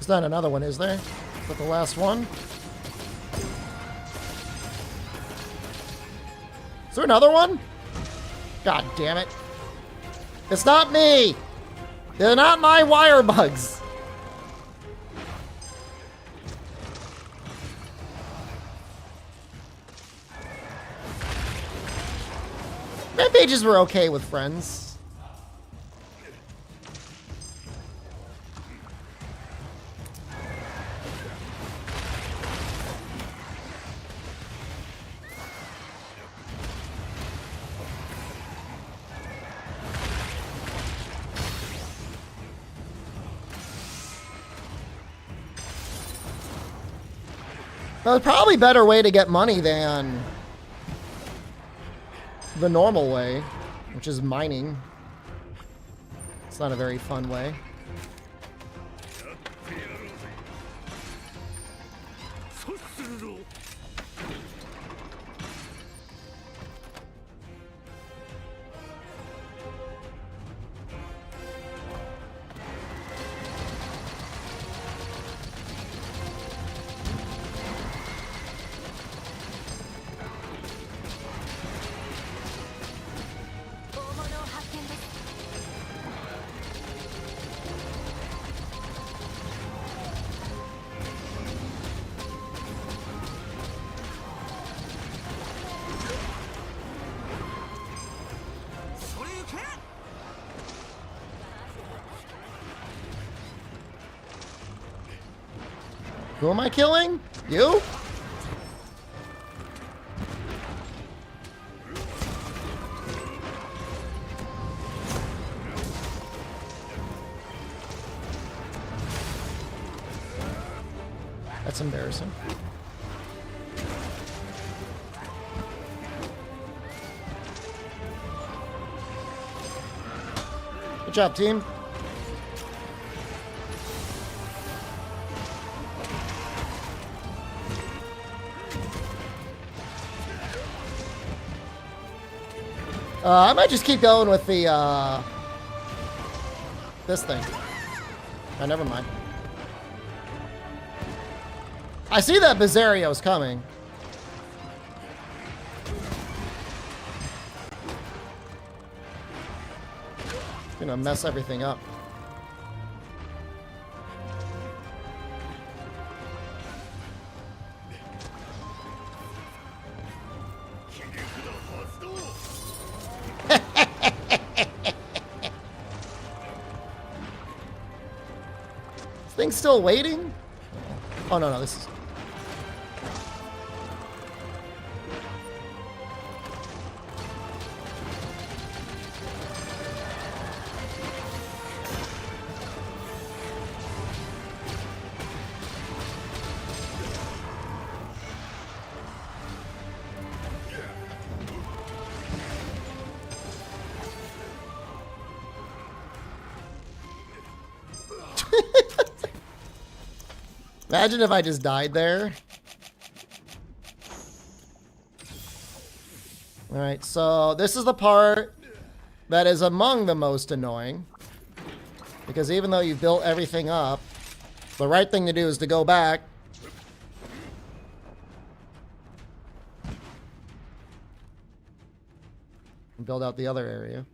Speaker 1: There's not another one, is there? Is that the last one? Is there another one? God damn it. It's not me! They're not my Wirebugs! Rampages were okay with friends. Well, there's probably a better way to get money than the normal way, which is mining. It's not a very fun way. Who am I killing? You? That's embarrassing. Good job, team. I might just keep going with the, this thing. Oh, never mind. I see that Bizarrio's coming. Gonna mess everything up. thing's still waiting? Oh, no, this is... Imagine if I just died there. Alright, so this is the part that is among the most annoying. Because even though you've built everything up, the right thing to do is to go back. And build out the other area.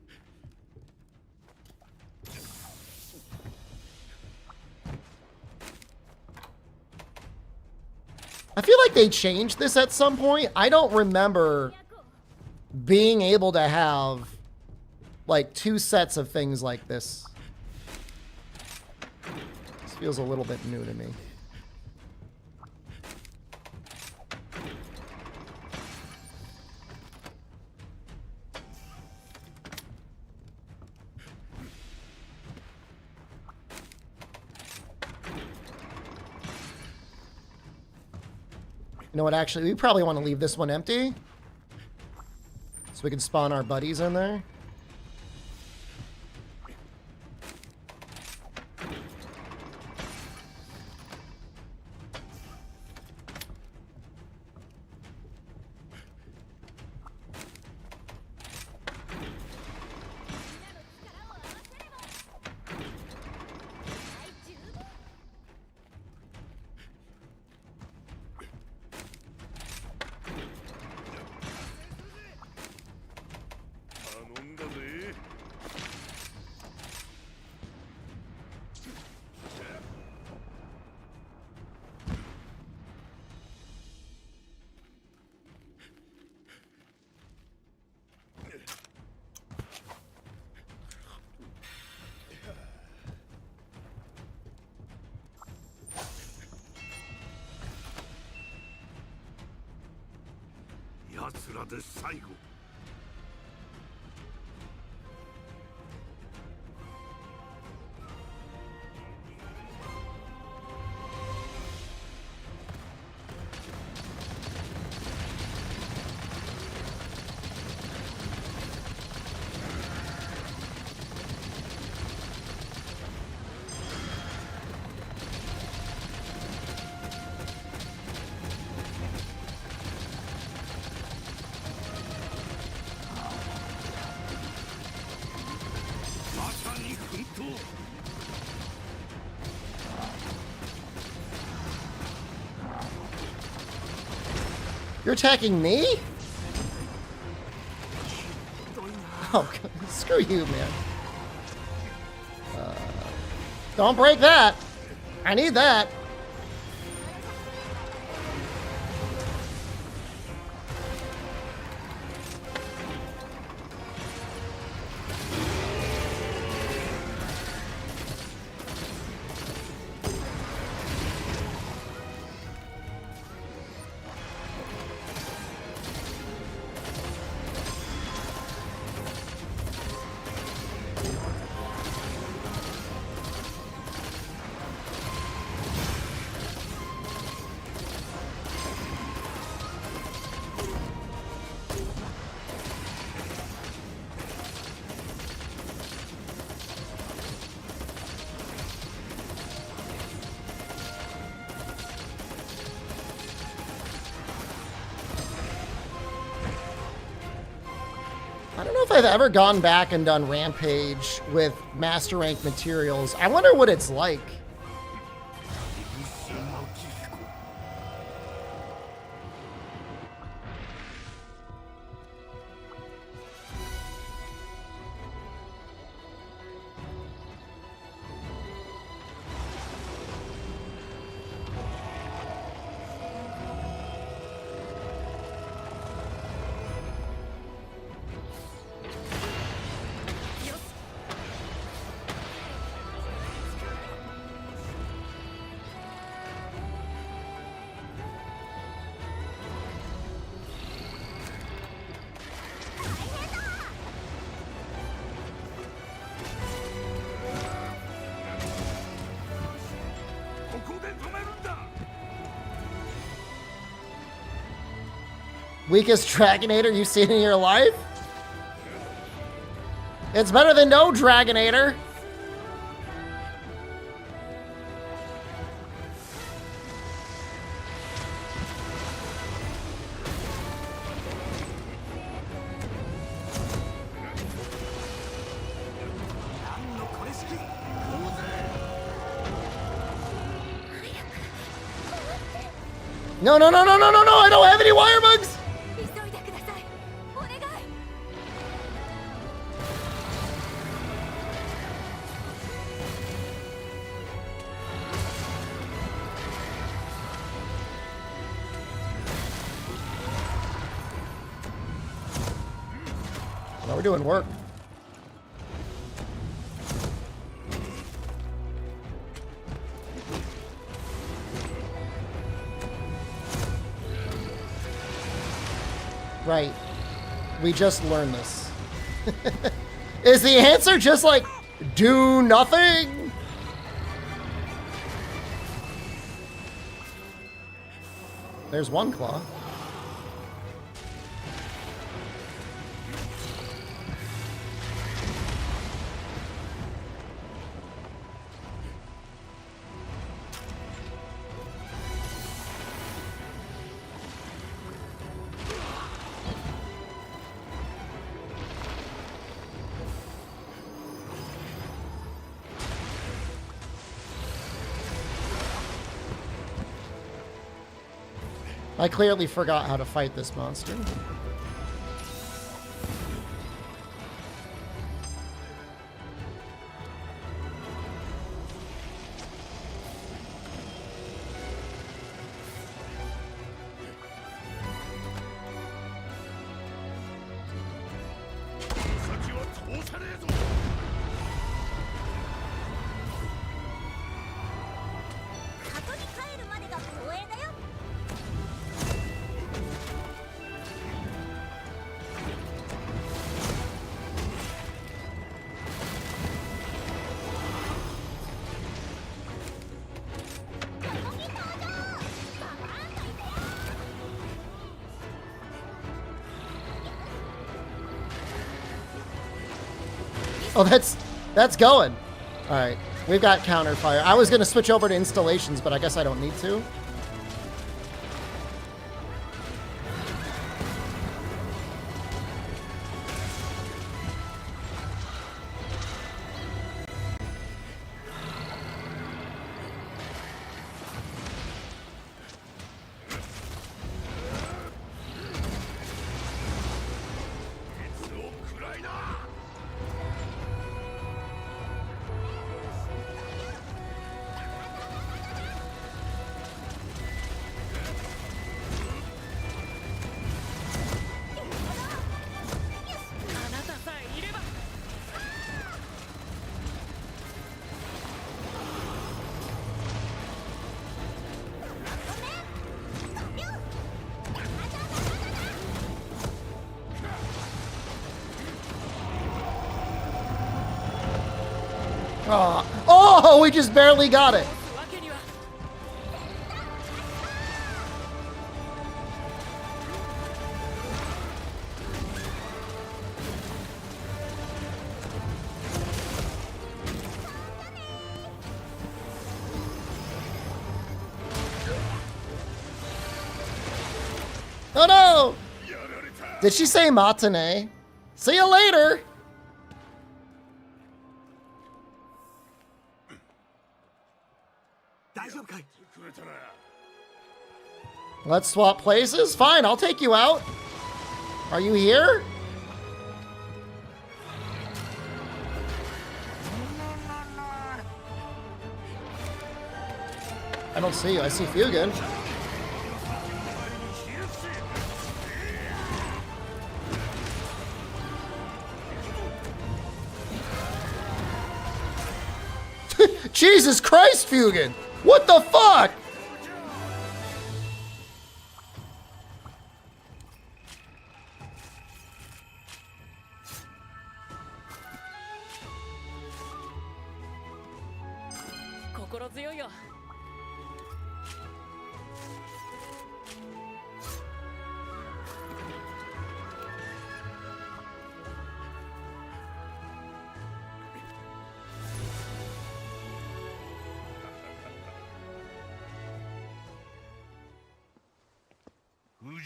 Speaker 1: I feel like they changed this at some point. I don't remember being able to have like 2 sets of things like this. This feels a little bit new to me. You know what, actually, we probably want to leave this one empty. So we can spawn our buddies in there. You're attacking me? Oh, screw you, man. Don't break that. I need that. I don't know if I've ever gone back and done Rampage with Master Rank materials. I wonder what it's like. Weakest Dragonator you've seen in your life? It's better than no Dragonator. No, no, no, no, no, no, no, I don't have any Wirebugs! No, we're doing work. Right. We just learned this. Is the answer just like, do nothing? There's one claw. I clearly forgot how to fight this monster. Oh, that's going. All right, we've got counter fire. I was gonna switch over to installations, but I guess I don't need to. Oh, we just barely got it. Oh no! Did she say matinee? See you later! Let's swap places? Fine, I'll take you out. Are you here? I don't see you. I see Fugan. Jesus Christ, Fugan! What the fuck?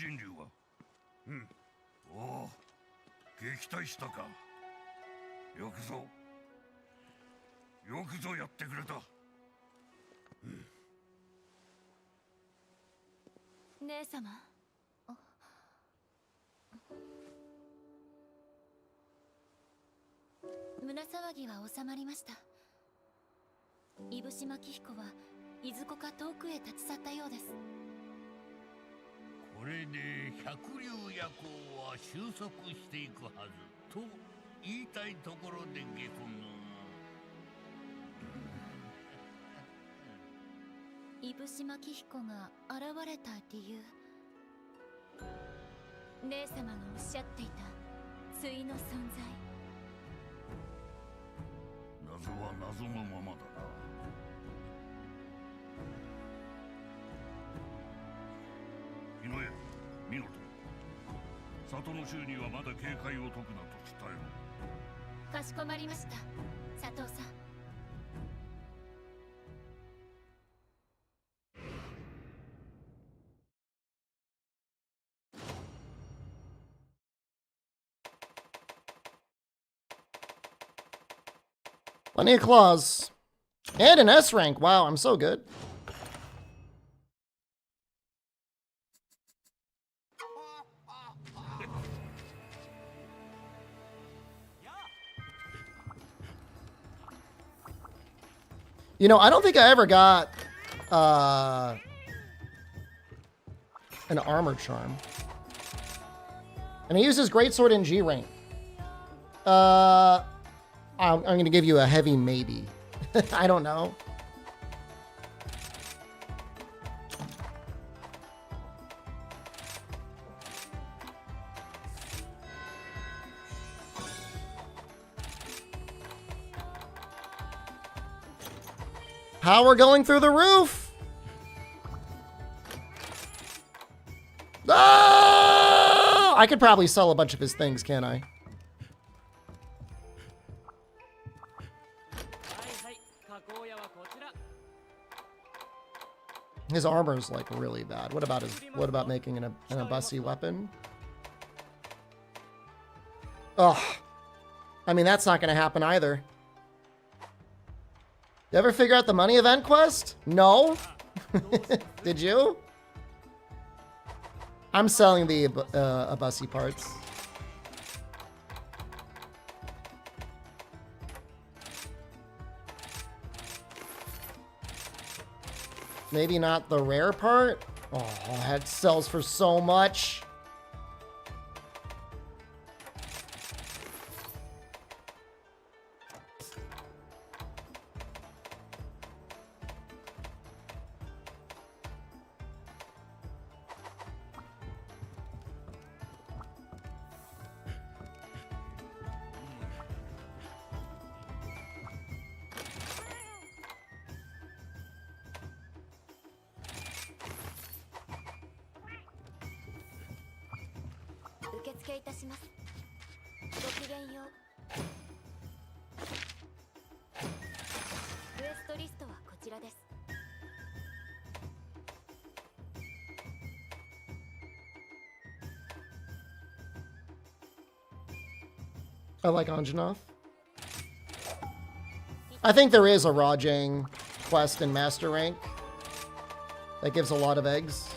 Speaker 2: 人流は。おお、撃退したか。よくぞやってくれた。
Speaker 3: 姉様。胸騒ぎは収まりました。伊伏島紀彦はいずこか遠くへ立ち去ったようです。
Speaker 4: これで百竜夜行は収束していくはずと言いたいところで下君。
Speaker 3: 伊伏島紀彦が現れた理由、姉様がおっしゃっていた対の存在。
Speaker 2: 謎は謎のままだな。日野へ、美濃と里の衆にはまだ警戒を解くなと伝えろ。
Speaker 3: かしこまりました、佐藤さん。
Speaker 1: Plenty of claws. And an S rank. Wow, I'm so good. You know, I don't think I ever got an armor charm. And he uses greatsword in G rank. I'm going to give you a heavy maybe. I don't know. Power going through the roof. Ah! I could probably sell a bunch of his things, can't I? His armor is like really bad. What about making an Abussi weapon? Ugh. I mean, that's not going to happen either. You ever figure out the money event quest? No? Did you? I'm selling the Abussi parts. Maybe not the rare part? Oh, that sells for so much. I like Anjanath. I think there is a Rajang quest in Master Rank that gives a lot of eggs.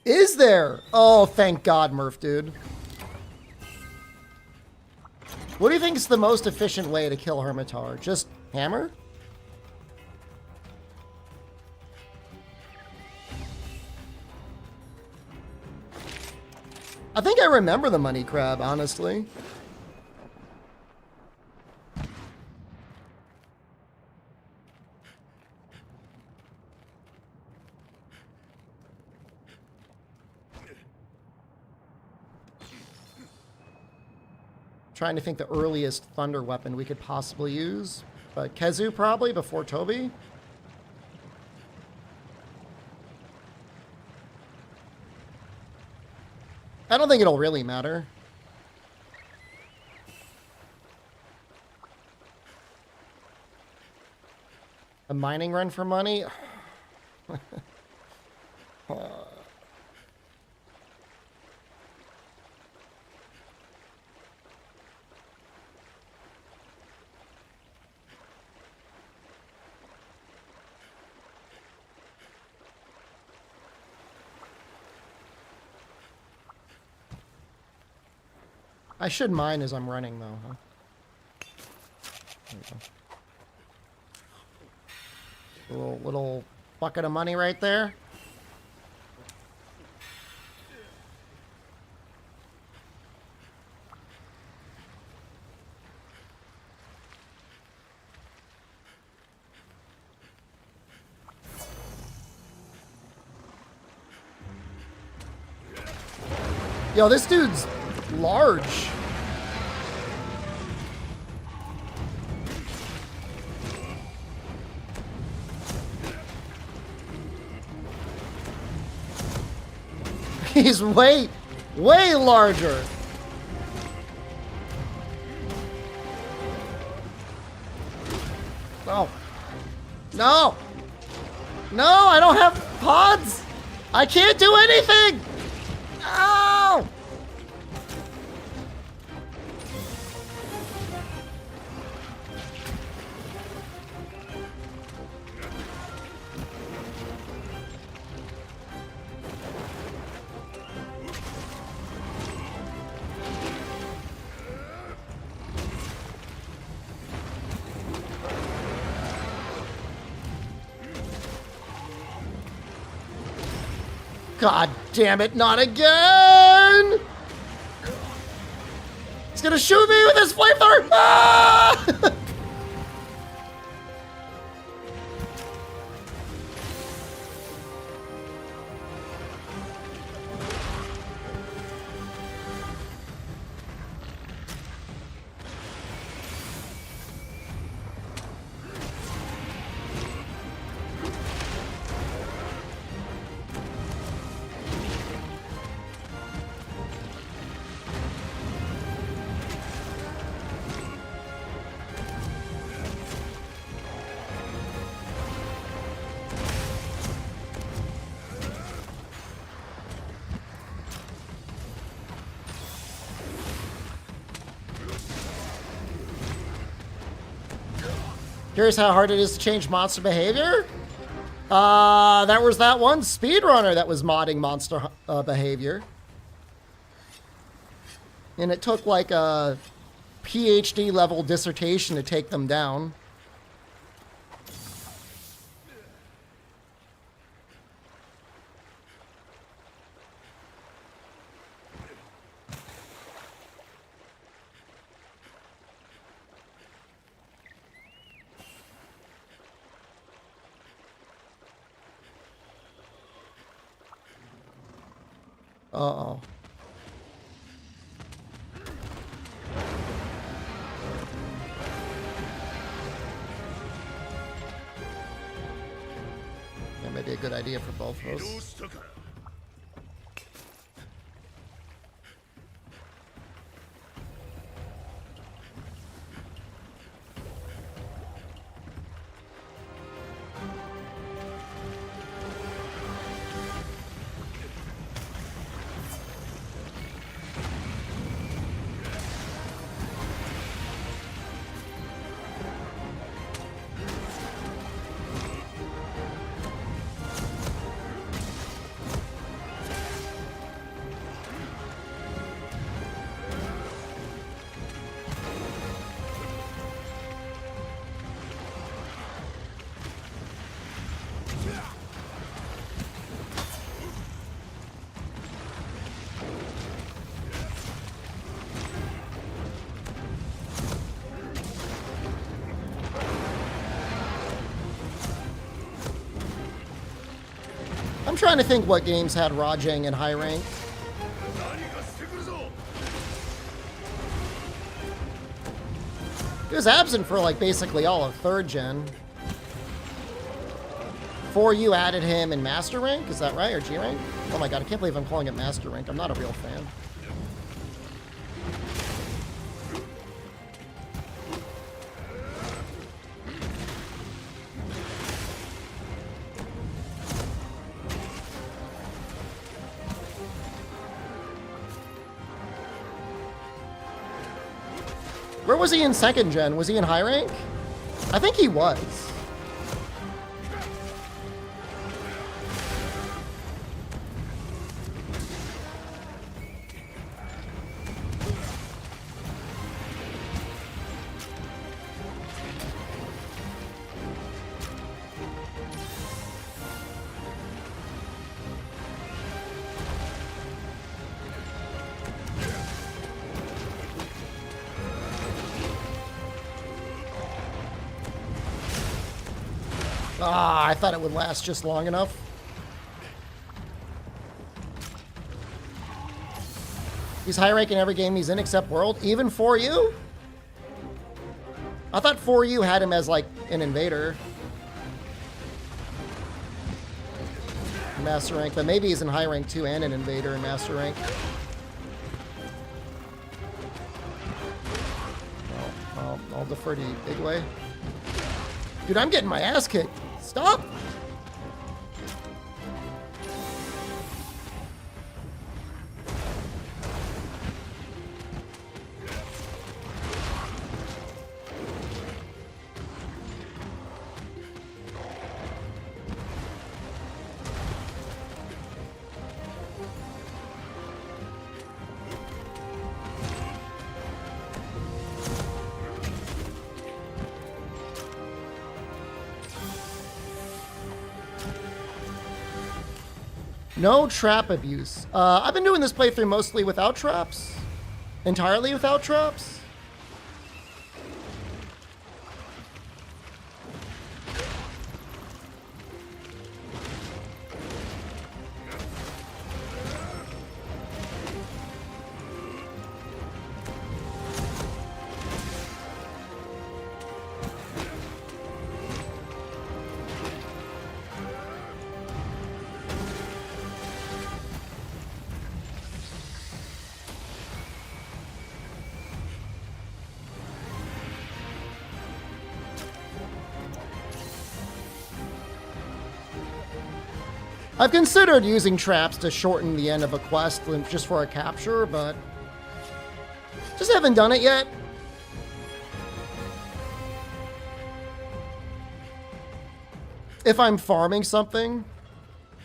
Speaker 1: Is there? Oh, thank God, Murph, dude. What do you think is the most efficient way to kill Hermitar? Just hammer? I think I remember the money crab, honestly. Trying to think the earliest thunder weapon we could possibly use. But Kezu probably before Toby. I don't think it'll really matter. A mining run for money? I should mine as I'm running, though, huh? There we go. Little bucket of money right there. Yo, this dude's large. He's way larger. No. No. No, I don't have pods. I can't do anything. No. God damn it, not again! He's gonna shoot me with his flamethrower! Ah! Here's how hard it is to change monster behavior. There was that one speedrunner that was modding monster behavior. And it took like a PhD level dissertation to take them down. Uh-oh. That might be a good idea for both of us. I'm trying to think what games had Rajang in high rank. He was absent for like basically all of 3rd gen. 4U added him in Master Rank, is that right? Or G Rank? Oh my god, I can't believe I'm calling it Master Rank. I'm not a real fan. Where was he in 2nd gen? Was he in high rank? I think he was. Ah, I thought it would last just long enough. He's high rank in every game he's in except World, even 4U? I thought 4U had him as like an invader. Master rank, but maybe he's in high rank too and an invader in master rank. Well, I'll defer to you, Big Way. Dude, I'm getting my ass kicked. Stop! No trap abuse. I've been doing this playthrough mostly without traps. Entirely without traps. I've considered using traps to shorten the end of a quest just for a capture, but just haven't done it yet. If I'm farming something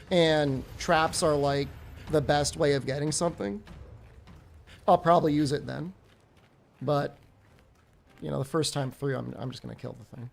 Speaker 1: and traps are like the best way of getting something, I'll probably use it then. But, you know, the first time through, I'm just going to kill the thing.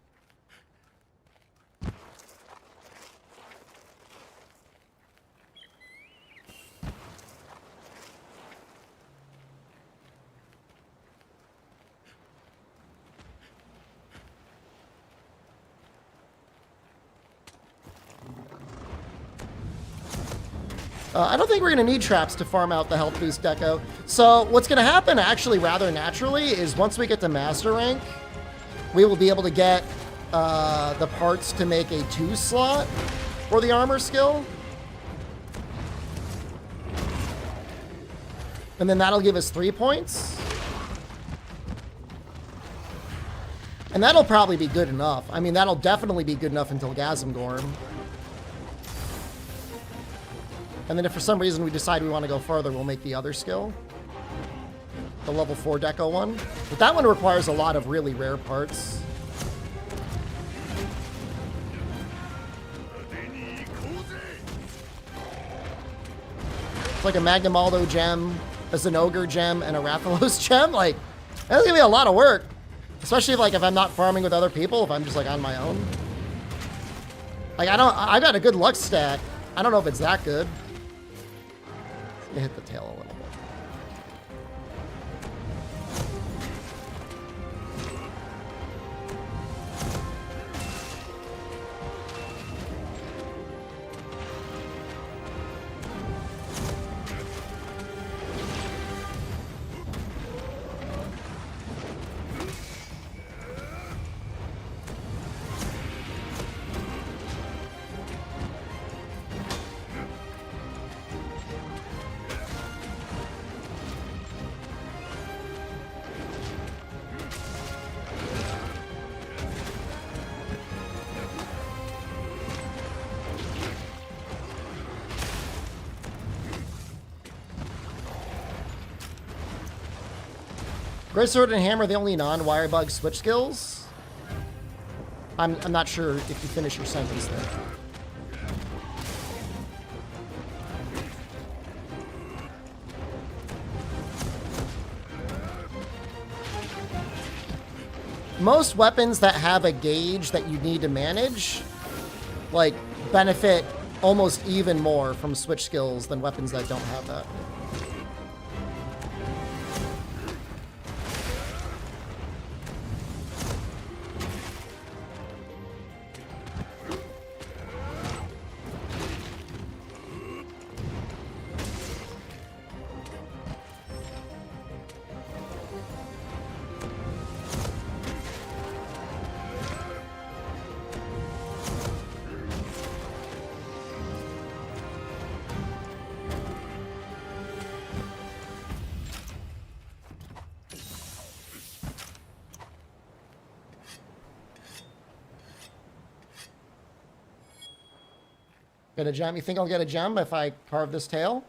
Speaker 1: I don't think we're going to need traps to farm out the health boost deco. So what's going to happen actually rather naturally is once we get to master rank, we will be able to get the parts to make a 2 slot for the armor skill. And then that'll give us 3 points. And that'll probably be good enough. I mean, that'll definitely be good enough until Gasmgorm. And then if for some reason we decide we want to go further, we'll make the other skill. The level 4 deco one. But that one requires a lot of really rare parts. It's like a Magnamaldo gem, a Zenogre gem, and a Rathalos gem. Like, that's gonna be a lot of work. Especially like if I'm not farming with other people, if I'm just like on my own. Like I got a good luck stat. I don't know if it's that good. Hit the tail a little bit. Great Sword and Hammer are the only non-Wirebug switch skills? I'm not sure if you finish your sentence there. Most weapons that have a gauge that you need to manage, like, benefit almost even more from switch skills than weapons that don't have that. Get a gem? You think I'll get a gem if I carve this tail?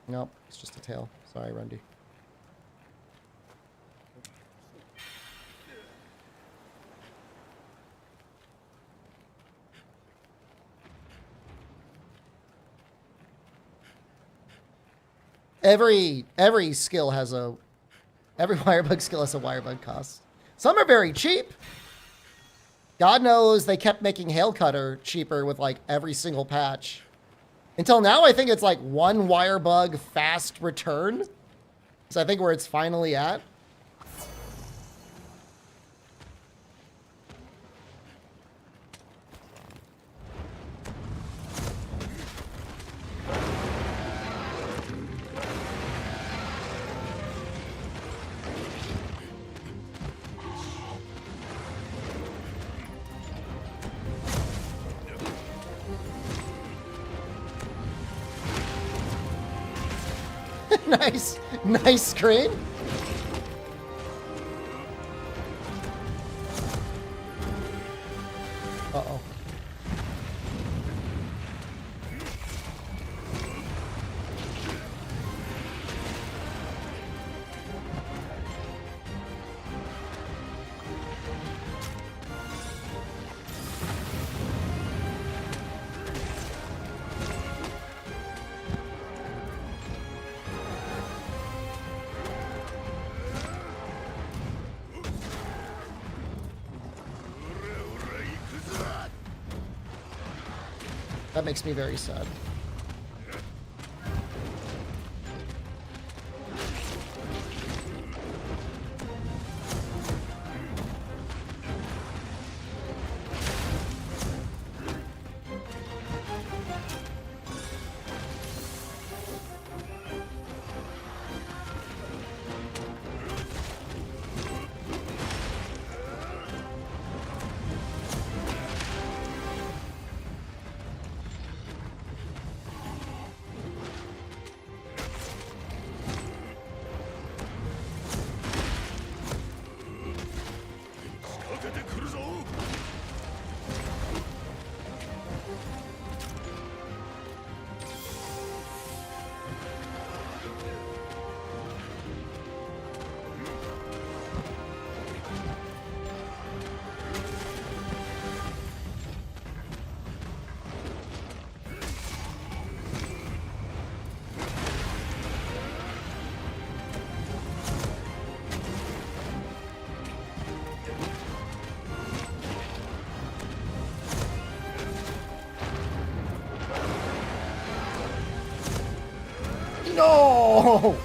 Speaker 1: Nope, it's just a tail. Sorry, Rundy. Every skill has a... Every Wirebug skill has a Wirebug cost. Some are very cheap. God knows they kept making Hail Cutter cheaper with like every single patch. Until now, I think it's like 1 Wirebug fast return. So I think where it's finally at. Nice screen. Uh-oh. That makes me very sad. No!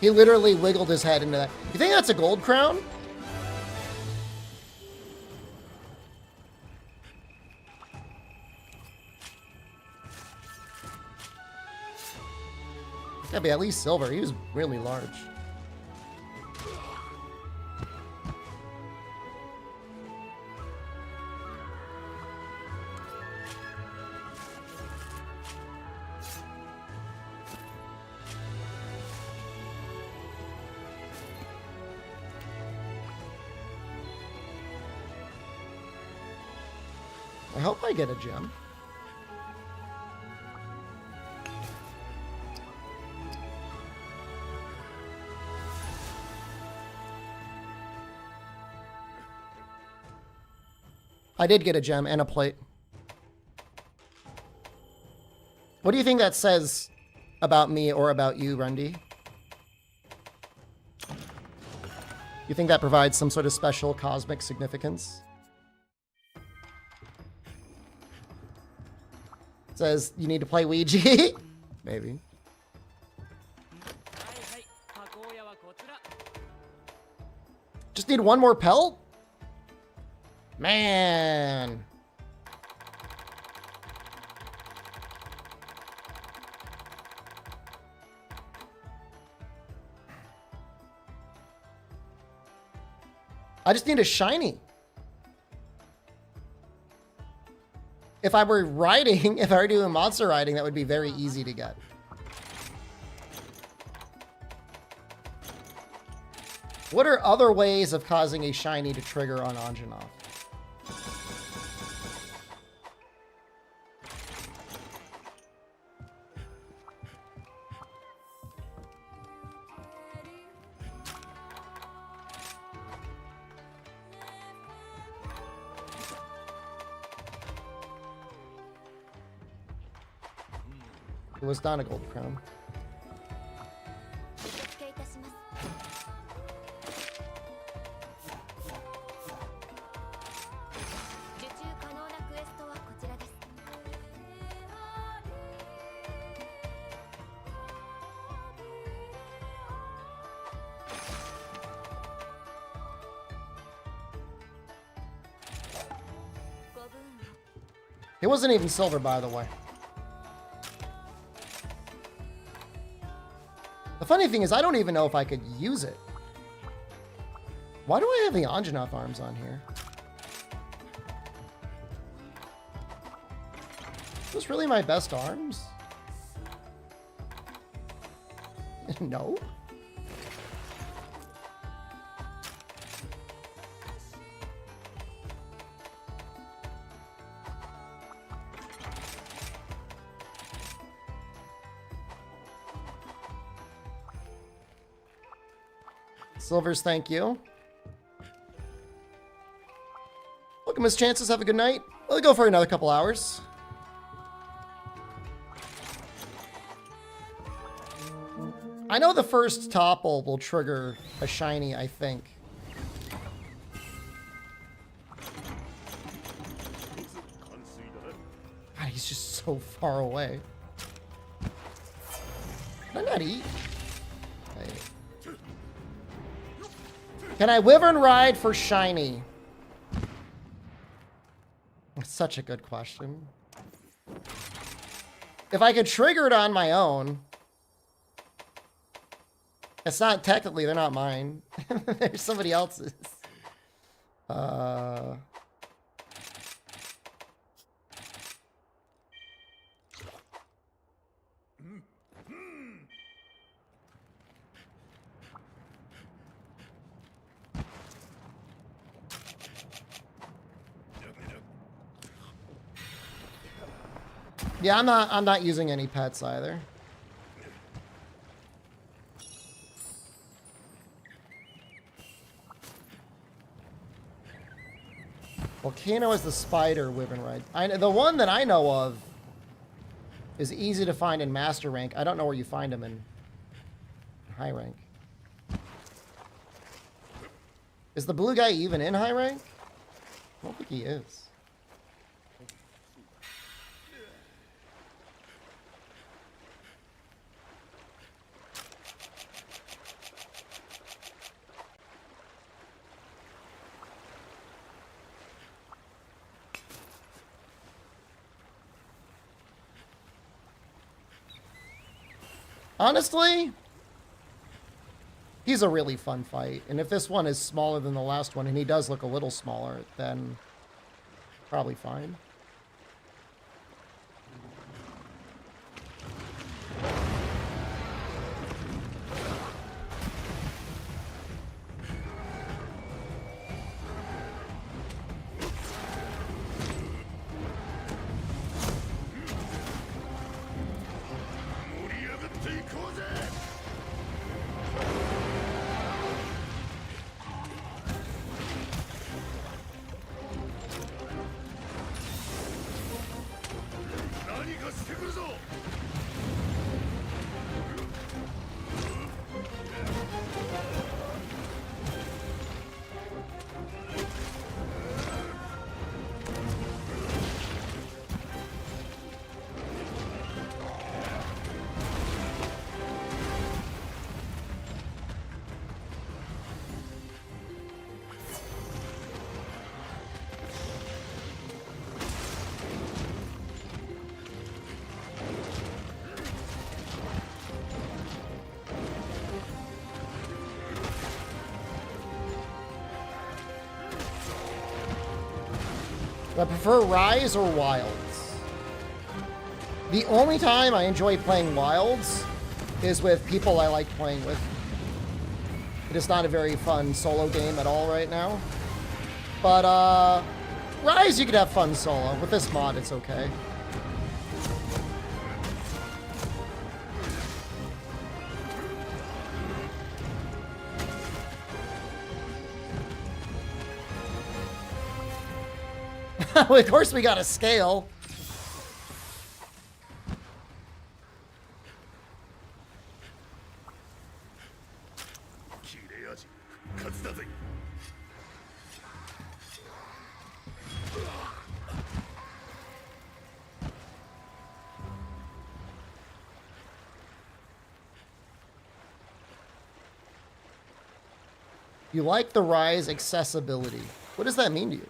Speaker 1: He literally wiggled his head into that. You think that's a gold crown? Gotta be at least silver. He was really large. I hope I get a gem. I did get a gem and a plate. What do you think that says about me or about you, Rundy? You think that provides some sort of special cosmic significance? It says you need to play Ouija? Maybe. Just need one more pelt? Man. I just need a shiny. If I were riding, if I were doing monster riding, that would be very easy to get. What are other ways of causing a shiny to trigger on Anjanath? It was not a gold crown. It wasn't even silver, by the way. The funny thing is, I don't even know if I could use it. Why do I have the Anjanath arms on here? Is this really my best arms? No. Silvers, thank you. Welcome, Miss Chances. Have a good night. We'll go for another couple hours. I know the first topple will trigger a shiny, I think. God, he's just so far away. Can I not eat? Can I Wyvern ride for shiny? That's such a good question. If I could trigger it on my own. It's not technically, they're not mine. They're somebody else's. Yeah, I'm not using any pets either. Volcano is the spider Wyvern ride. The one that I know of is easy to find in master rank. I don't know where you find them in high rank. Is the blue guy even in high rank? I don't think he is. Honestly, he's a really fun fight. And if this one is smaller than the last one, and he does look a little smaller, then probably fine. Do I prefer Rise or Wilds? The only time I enjoy playing Wilds is with people I like playing with. It is not a very fun solo game at all right now. But, Rise, you could have fun solo. With this mod, it's okay. Of course we got a scale. You like the Rise accessibility. What does that mean to you?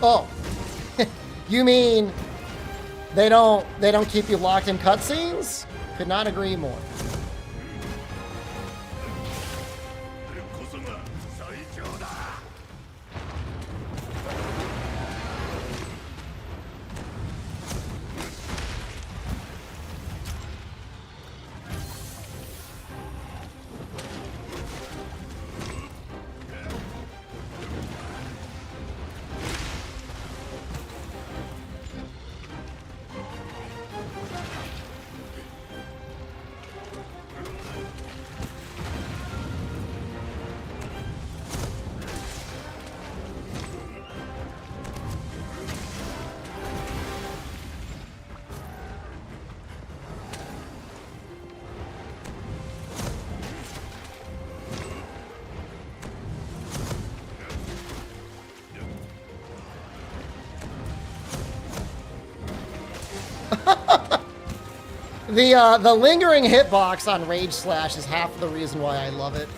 Speaker 1: Oh, you mean they don't keep you locked in cutscenes? Could not agree more. The lingering hitbox on Rage Slash is half of the reason why I love it.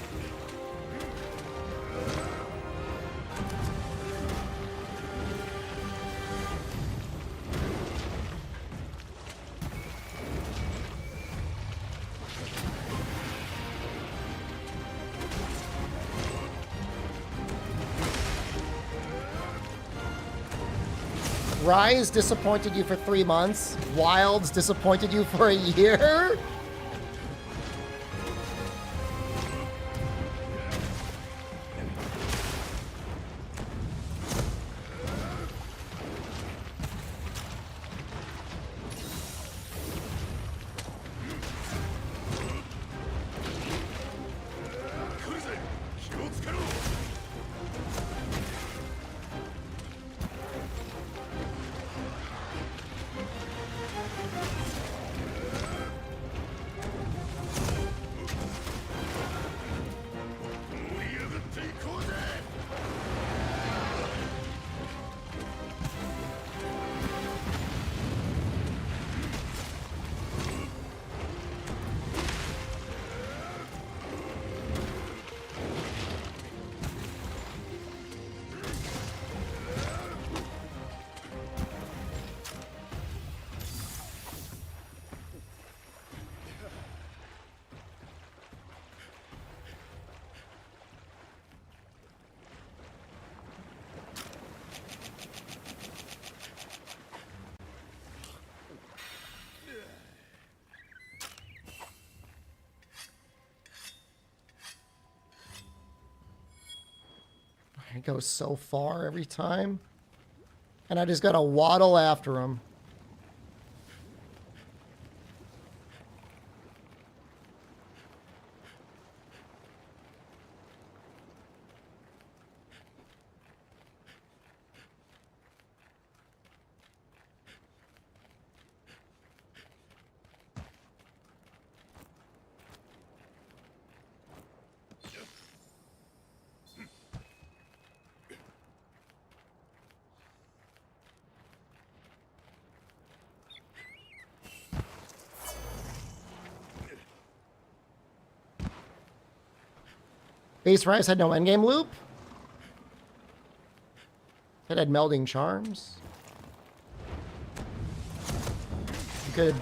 Speaker 1: Rise disappointed you for 3 months. Wilds disappointed you for a year. He goes so far every time. And I just gotta waddle after him. Base Rise had no endgame loop. It had melding charms. You could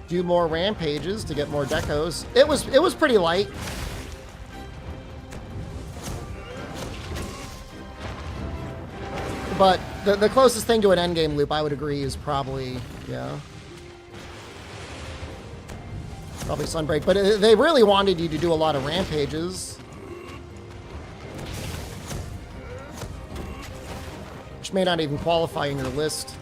Speaker 1: do more rampages to get more decos. It was pretty light. But the closest thing to an endgame loop, I would agree, is probably, yeah. Probably Sunbreak. But they really wanted you to do a lot of rampages. Which may not even qualify in your list.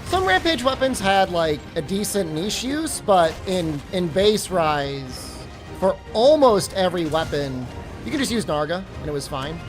Speaker 1: Some Rampage weapons had like a decent niche use, but in base Rise, for almost every weapon, you could just use Narga and it was fine.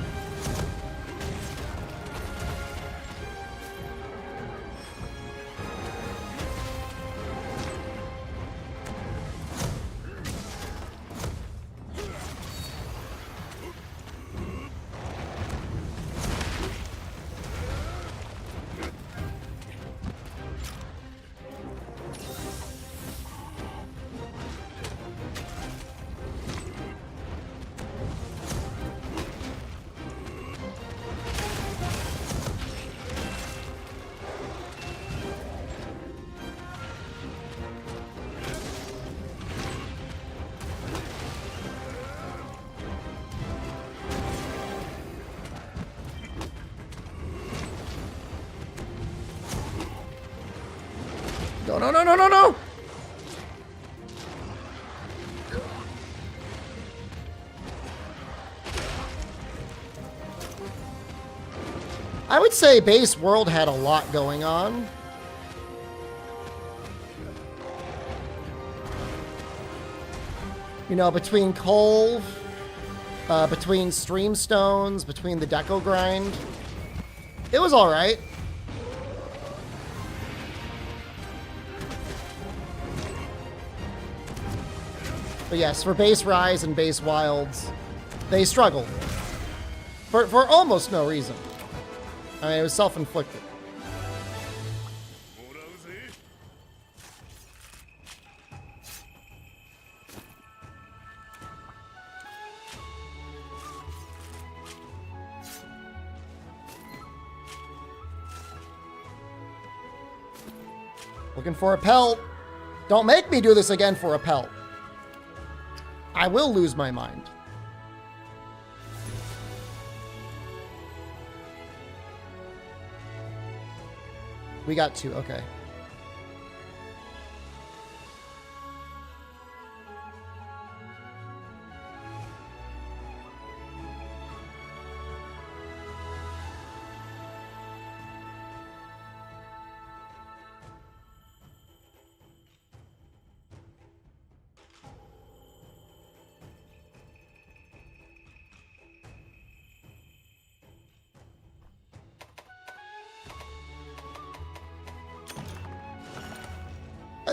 Speaker 1: No, no, no, no, no, no! I would say base world had a lot going on. You know, between Colv, between Stream Stones, between the Deco grind. It was alright. But yes, for base Rise and base Wilds, they struggled. For almost no reason. I mean, it was self-inflicted. Looking for a pelt. Don't make me do this again for a pelt. I will lose my mind. We got 2, okay.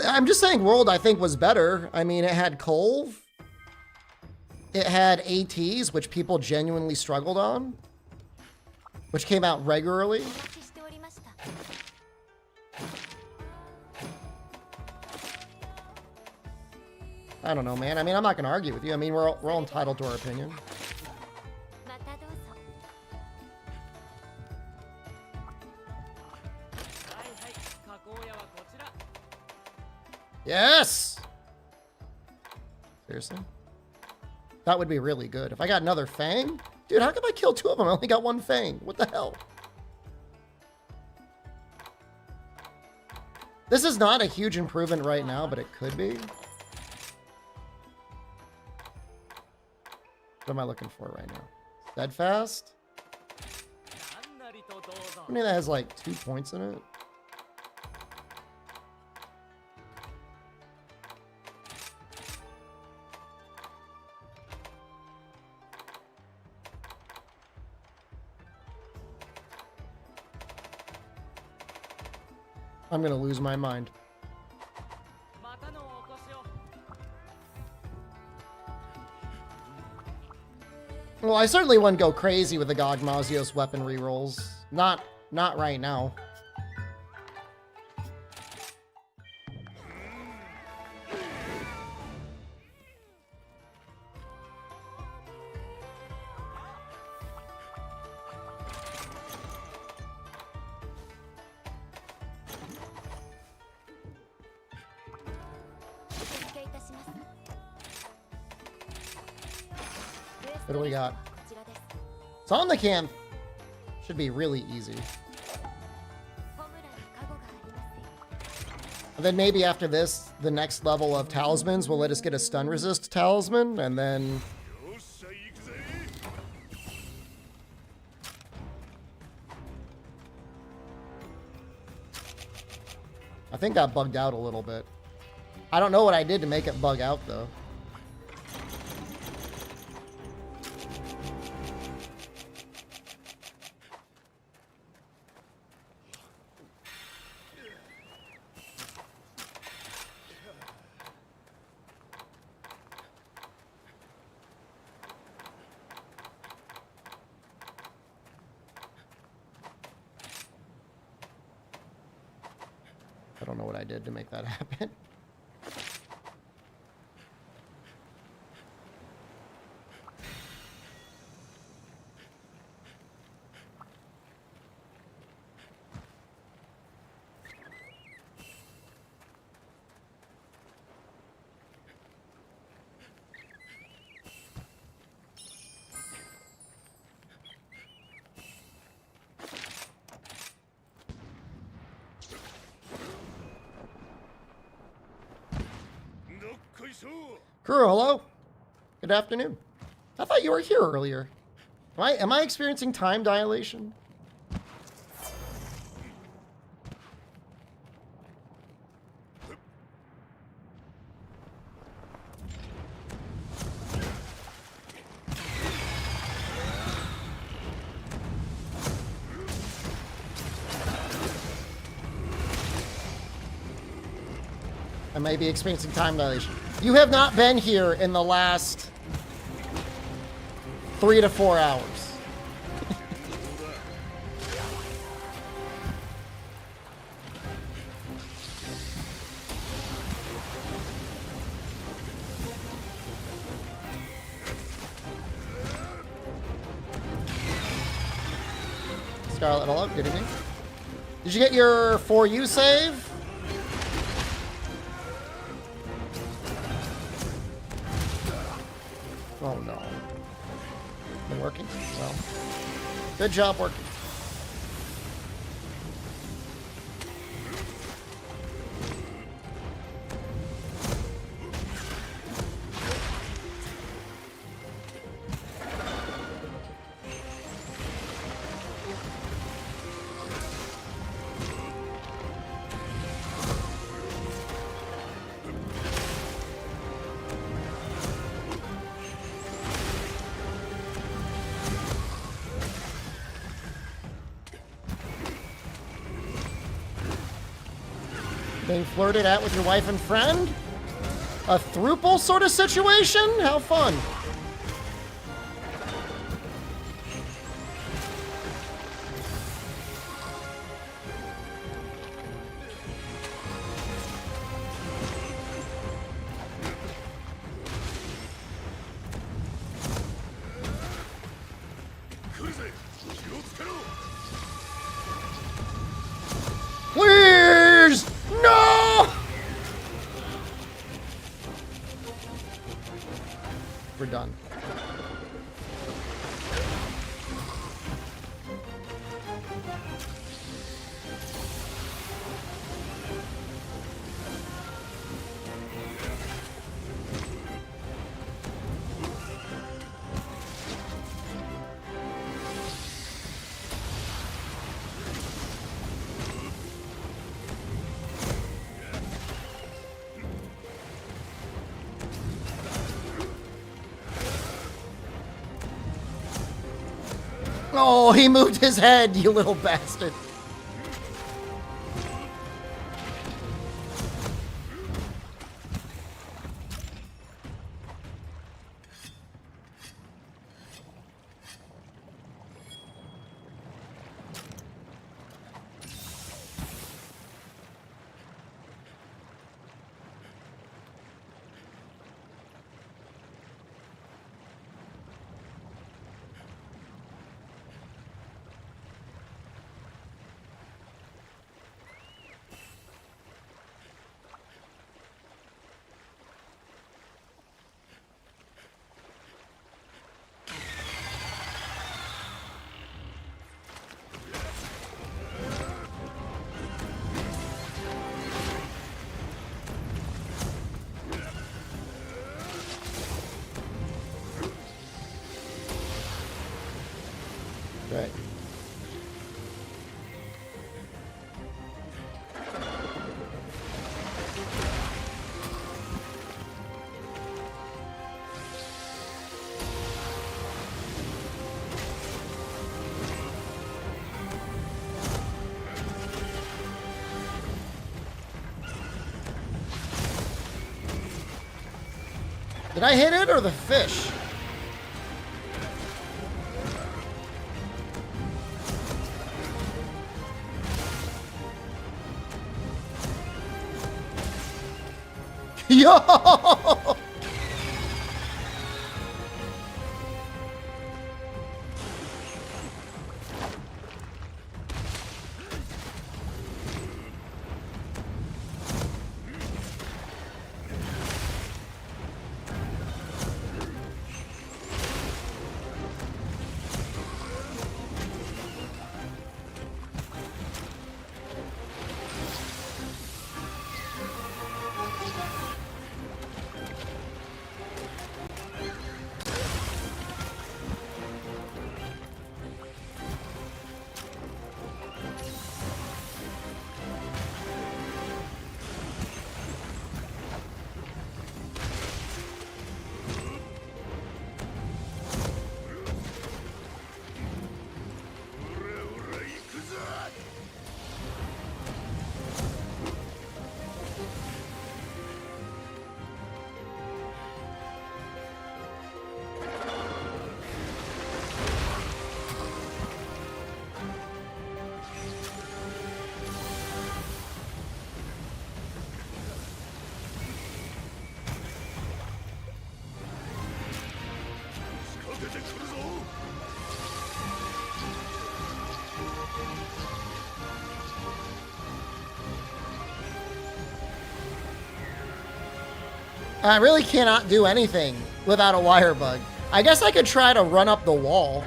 Speaker 1: I'm just saying World, I think, was better. I mean, it had Colv. It had ATs, which people genuinely struggled on. Which came out regularly. I don't know, man. I mean, I'm not going to argue with you. I mean, we're all entitled to our opinion. Yes! Seriously? That would be really good. If I got another Fang? Dude, how come I killed 2 of them? I only got 1 Fang. What the hell? This is not a huge improvement right now, but it could be. What am I looking for right now? Steadfast? I mean, that has like 2 points in it. I'm gonna lose my mind. Well, I certainly wouldn't go crazy with the Gogmazios weapon rerolls. Not right now. What do we got? It's on the camp. Should be really easy. And then maybe after this, the next level of talismans will let us get a stun resist talisman, and then... I think that bugged out a little bit. I don't know what I did to make it bug out, though. I don't know what I did to make that happen. Kuro, hello. Good afternoon. I thought you were here earlier. Am I experiencing time dilation? I may be experiencing time dilation. You have not been here in the last 3 to 4 hours. Scarlet, hello, good evening. Did you get your For You save? Oh no. Been working? Well, good job working. Being flirted at with your wife and friend? A throuple sort of situation? How fun. Please! No! We're done. Oh, he moved his head, you little bastard. Right. Did I hit it or the fish? Yo! I really cannot do anything without a wire bug. I guess I could try to run up the wall.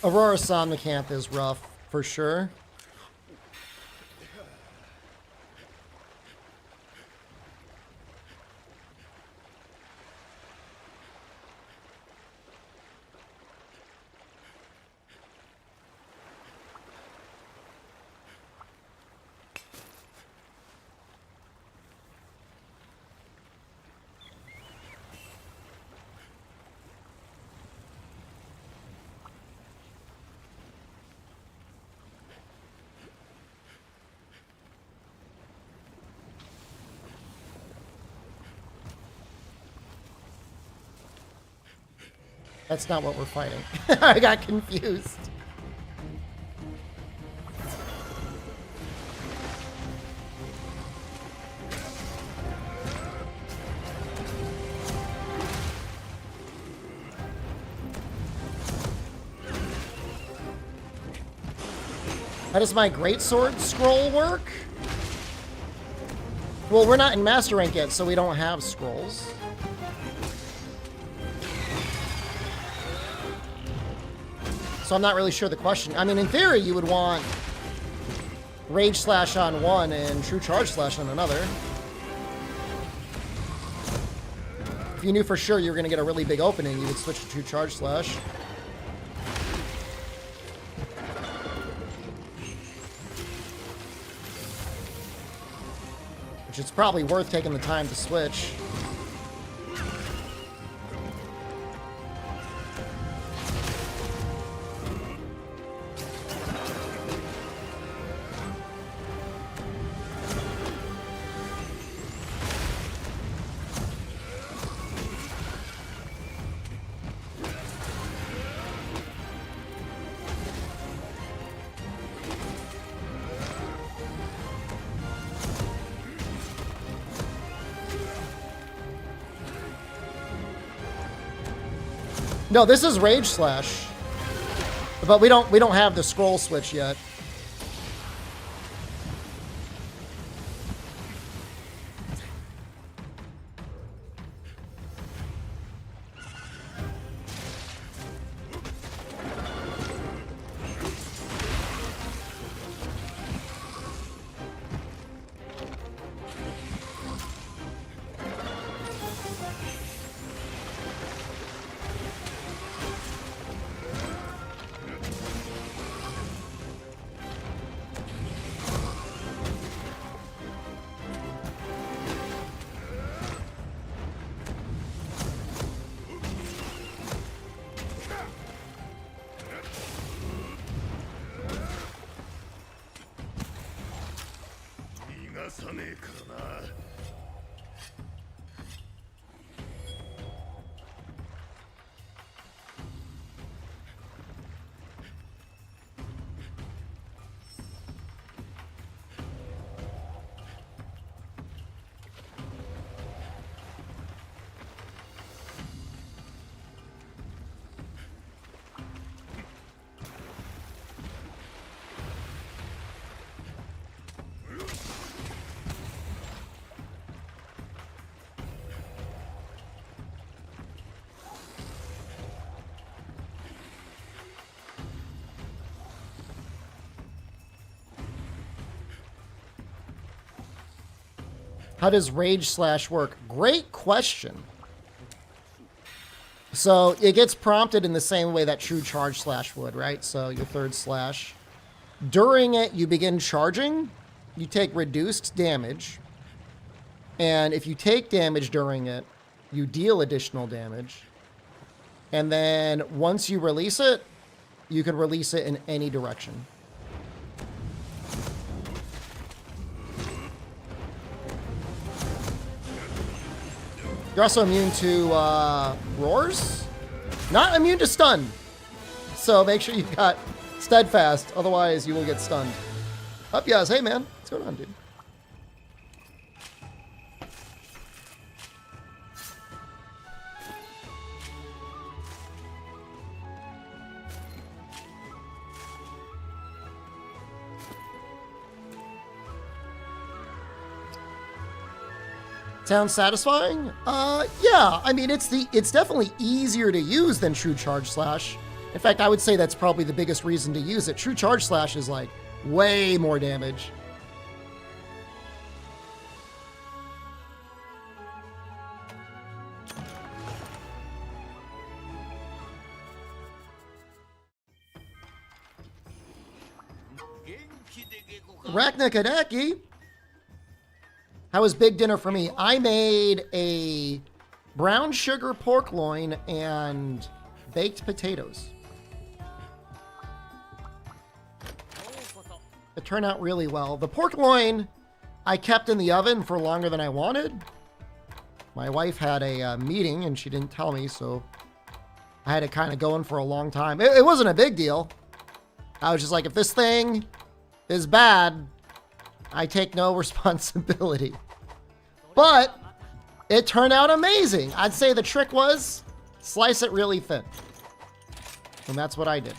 Speaker 1: Aurora Somnicanth is rough, for sure. That's not what we're fighting. I got confused. How does my greatsword scroll work? Well, we're not in Master Rank yet, so we don't have scrolls. So I'm not really sure the question. I mean, in theory, you would want Rage Slash on one and True Charge Slash on another. If you knew for sure you were going to get a really big opening, you would switch to True Charge Slash. Which is probably worth taking the time to switch. No, this is Rage Slash. But we don't have the scroll switch yet. How does Rage Slash work? Great question. So it gets prompted in the same way that True Charge Slash would, right? So your third slash. During it, you begin charging. You take reduced damage. And if you take damage during it, you deal additional damage. And then once you release it, you can release it in any direction. You're also immune to roars. Not immune to stun. So make sure you've got steadfast, otherwise you will get stunned. Up, yes. Hey, man. What's going on, dude? Sounds satisfying? Yeah. I mean, it's definitely easier to use than True Charge Slash. In fact, I would say that's probably the biggest reason to use it. True Charge Slash is like way more damage. Arachnakadaki. How was big dinner for me? I made a brown sugar pork loin and baked potatoes. It turned out really well. The pork loin I kept in the oven for longer than I wanted. My wife had a meeting and she didn't tell me, so I had it kind of going for a long time. It wasn't a big deal. I was just like, if this thing is bad, I take no responsibility. But it turned out amazing. I'd say the trick was slice it really thin. And that's what I did.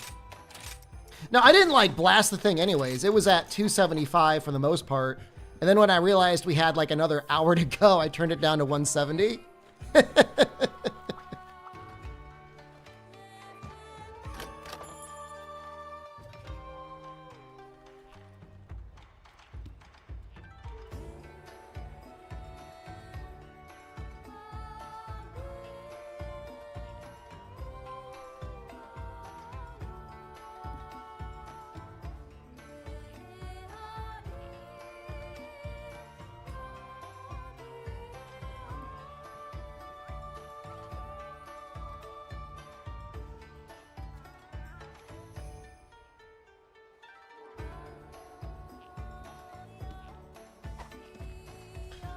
Speaker 1: Now, I didn't like blast the thing anyways. It was at 275 for the most part. And then when I realized we had like another hour to go, I turned it down to 170.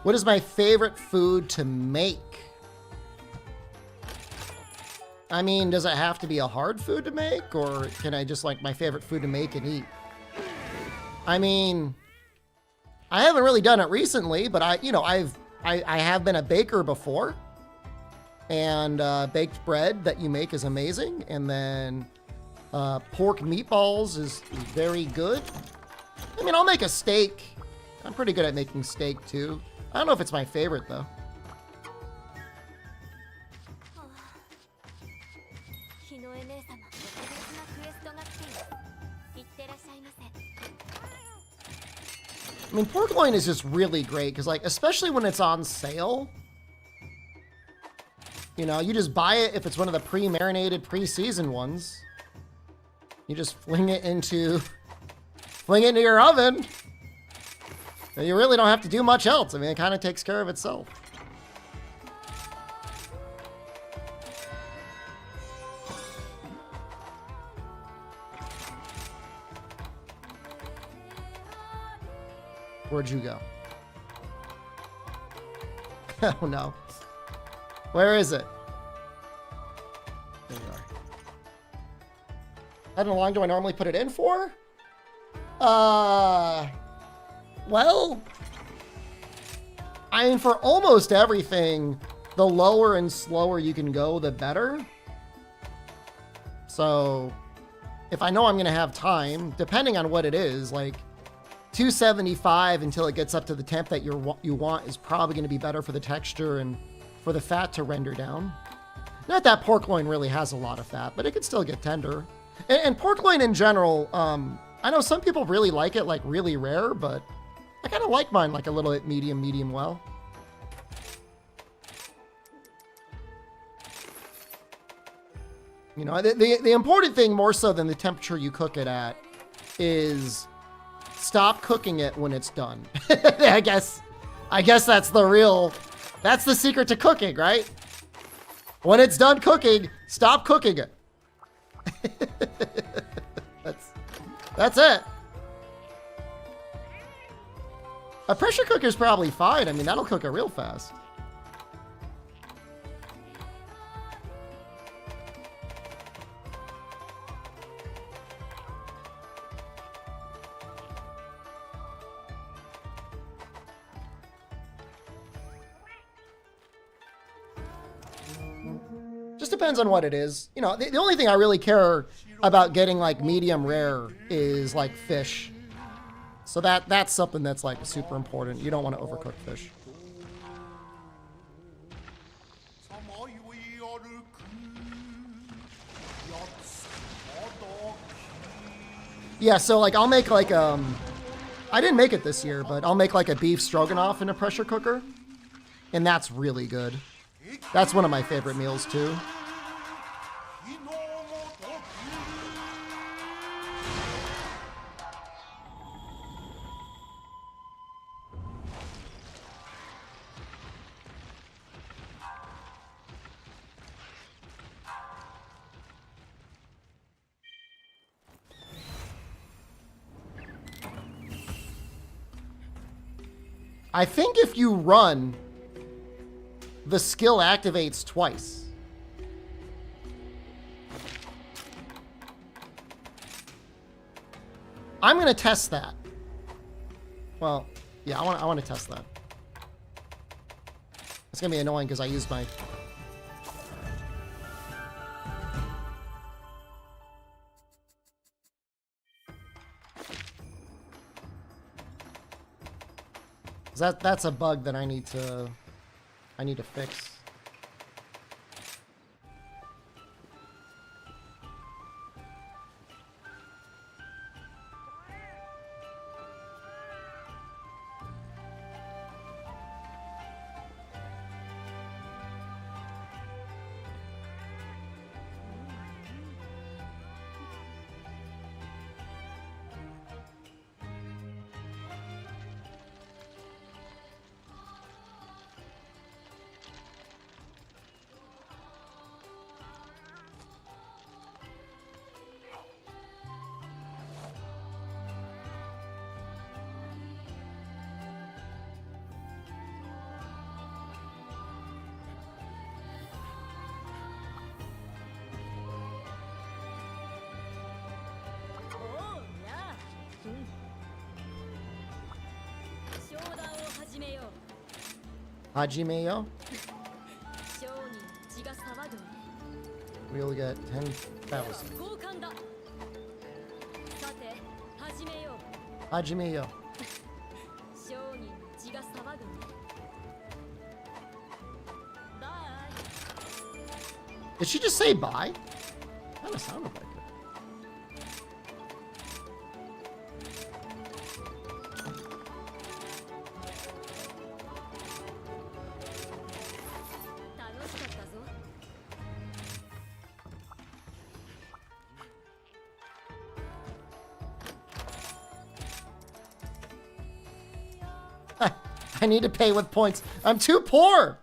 Speaker 1: What is my favorite food to make? I mean, does it have to be a hard food to make, or can I just like my favorite food to make and eat? I mean, I haven't really done it recently, but I have been a baker before, and baked bread that you make is amazing, and then pork meatballs is very good. I mean, I'll make a steak. I'm pretty good at making steak too. I don't know if it's my favorite though. I mean, pork loin is just really great because, like, especially when it's on sale, you know, you just buy it if it's one of the pre-marinated, pre-seasoned ones. You just fling it into your oven. And you really don't have to do much else. I mean, it kind of takes care of itself. Where'd you go? Oh no. Where is it? There you are. How long do I normally put it in for? Well, I mean, for almost everything, the lower and slower you can go, the better. So, if I know I'm going to have time, depending on what it is, like 275 until it gets up to the temp that you want is probably going to be better for the texture and for the fat to render down. Not that pork loin really has a lot of fat, but it can still get tender. And pork loin in general, I know some people really like it like really rare, but I kind of like mine like a little bit medium well. You know, the important thing more so than the temperature you cook it at is stop cooking it when it's done. I guess that's that's the secret to cooking, right? When it's done cooking, stop cooking it. That's it. A pressure cooker is probably fine. I mean, that'll cook it real fast. Just depends on what it is. You know, the only thing I really care about getting like medium rare is like fish. So that's something that's like super important. You don't want to overcook fish. Yeah, so like I'll make like I didn't make it this year, but I'll make like a beef stroganoff in a pressure cooker. And that's really good. That's one of my favorite meals too. I think if you run, the skill activates twice. I'm gonna test that. Well, yeah, I want to test that. It's gonna be annoying because I used my. That's a bug that I need to fix. Hajime-yo? We'll get 10,000. Hajime-yo. Did she just say bye? Kinda sounded like it. I need to pay with points. I'm too poor.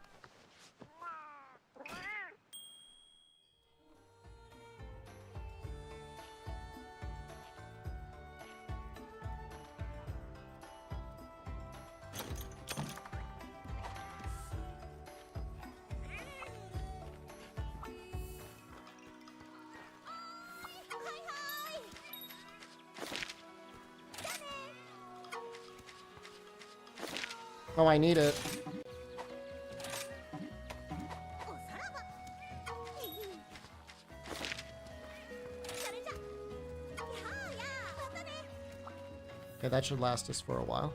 Speaker 1: Oh, I need it. Okay, that should last us for a while.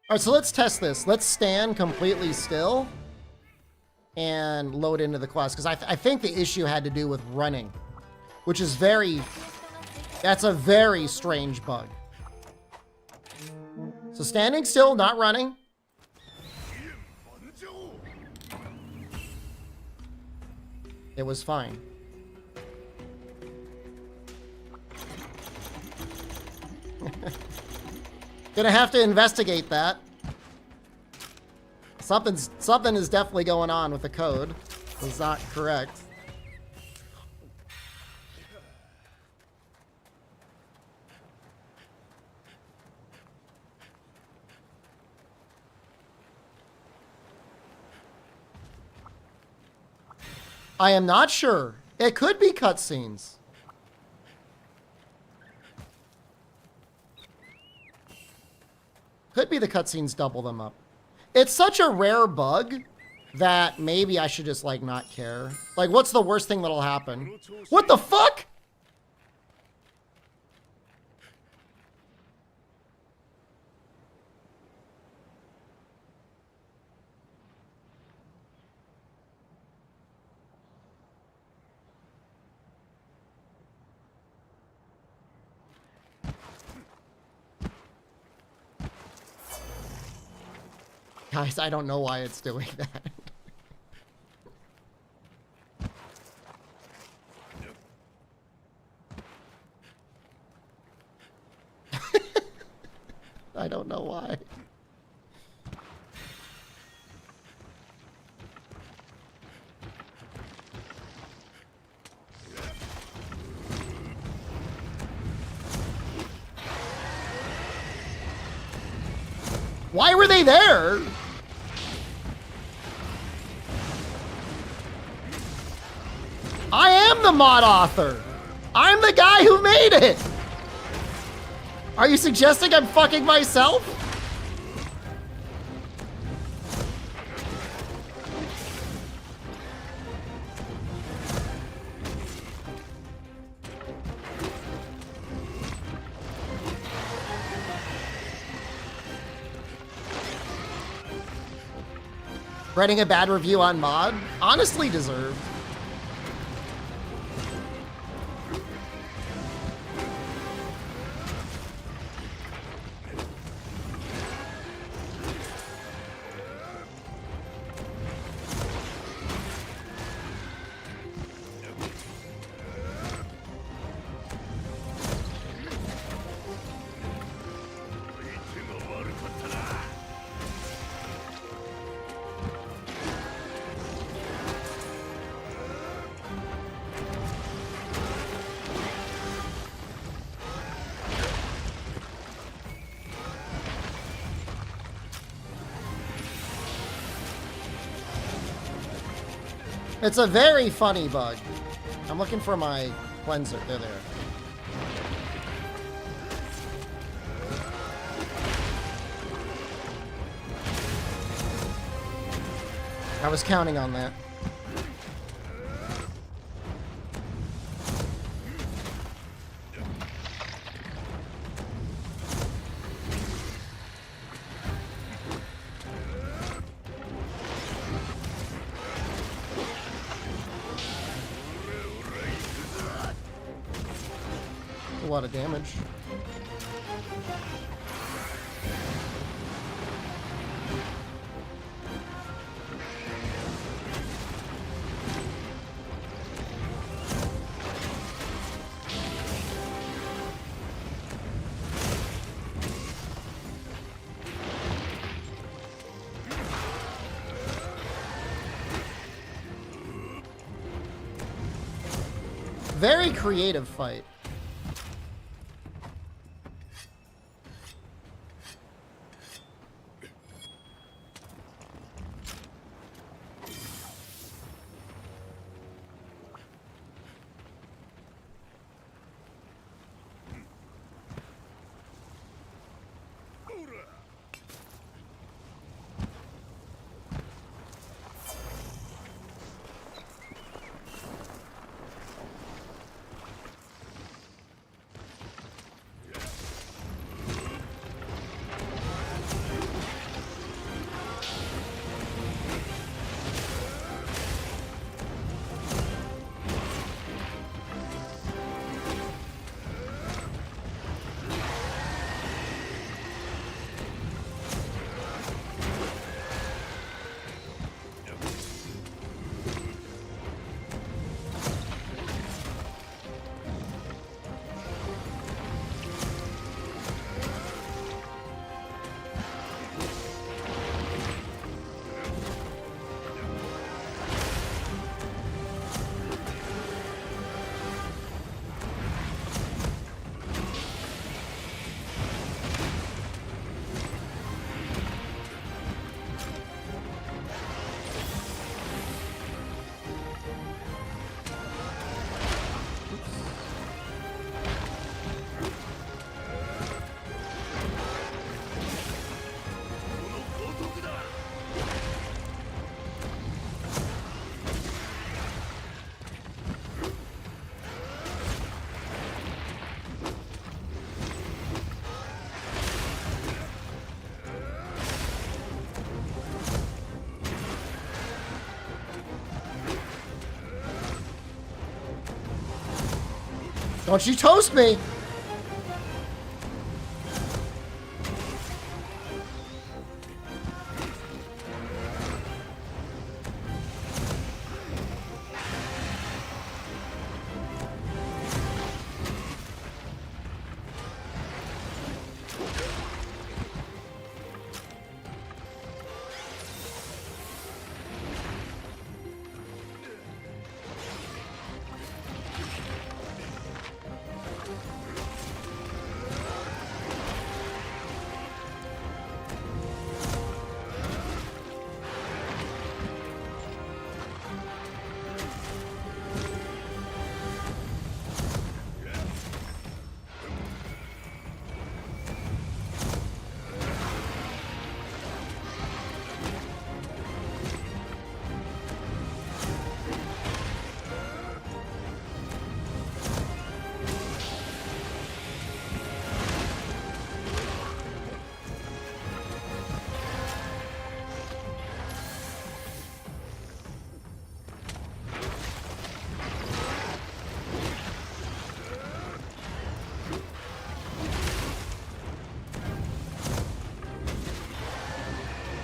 Speaker 1: All right, so let's test this. Let's stand completely still and load into the quest, because I think the issue had to do with running, which is that's a very strange bug. So standing still, not running. It was fine. Gonna have to investigate that. Something is definitely going on with the code. It's not correct. I am not sure. It could be cutscenes. Could be the cutscenes double them up. It's such a rare bug that maybe I should just, like, not care. Like, what's the worst thing that'll happen? What the fuck? Guys, I don't know why it's doing that. I don't know why. Why were they there? I am the mod author. I'm the guy who made it. Are you suggesting I'm fucking myself? Writing a bad review on mod? Honestly deserved. It's a very funny bug. I'm looking for my cleanser. There. I was counting on that. A lot of damage. Very creative fight. Don't you toast me!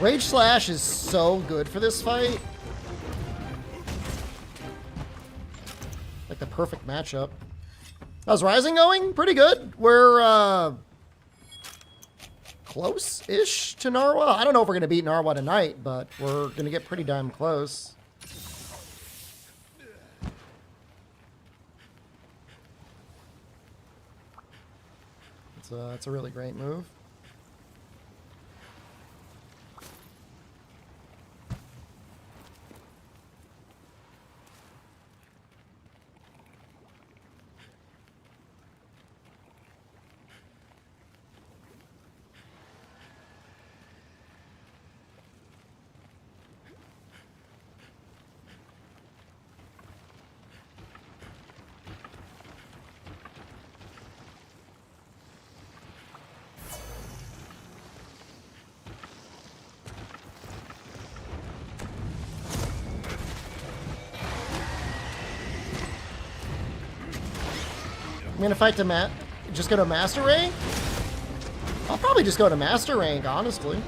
Speaker 1: Rage Slash is so good for this fight. Like the perfect matchup. How's Rising going? Pretty good. We're close-ish to Narwa. I don't know if we're going to beat Narwa tonight, but we're going to get pretty damn close. It's a really great move. I'm gonna fight to just go to Master Rank? I'll probably just go to Master Rank, honestly.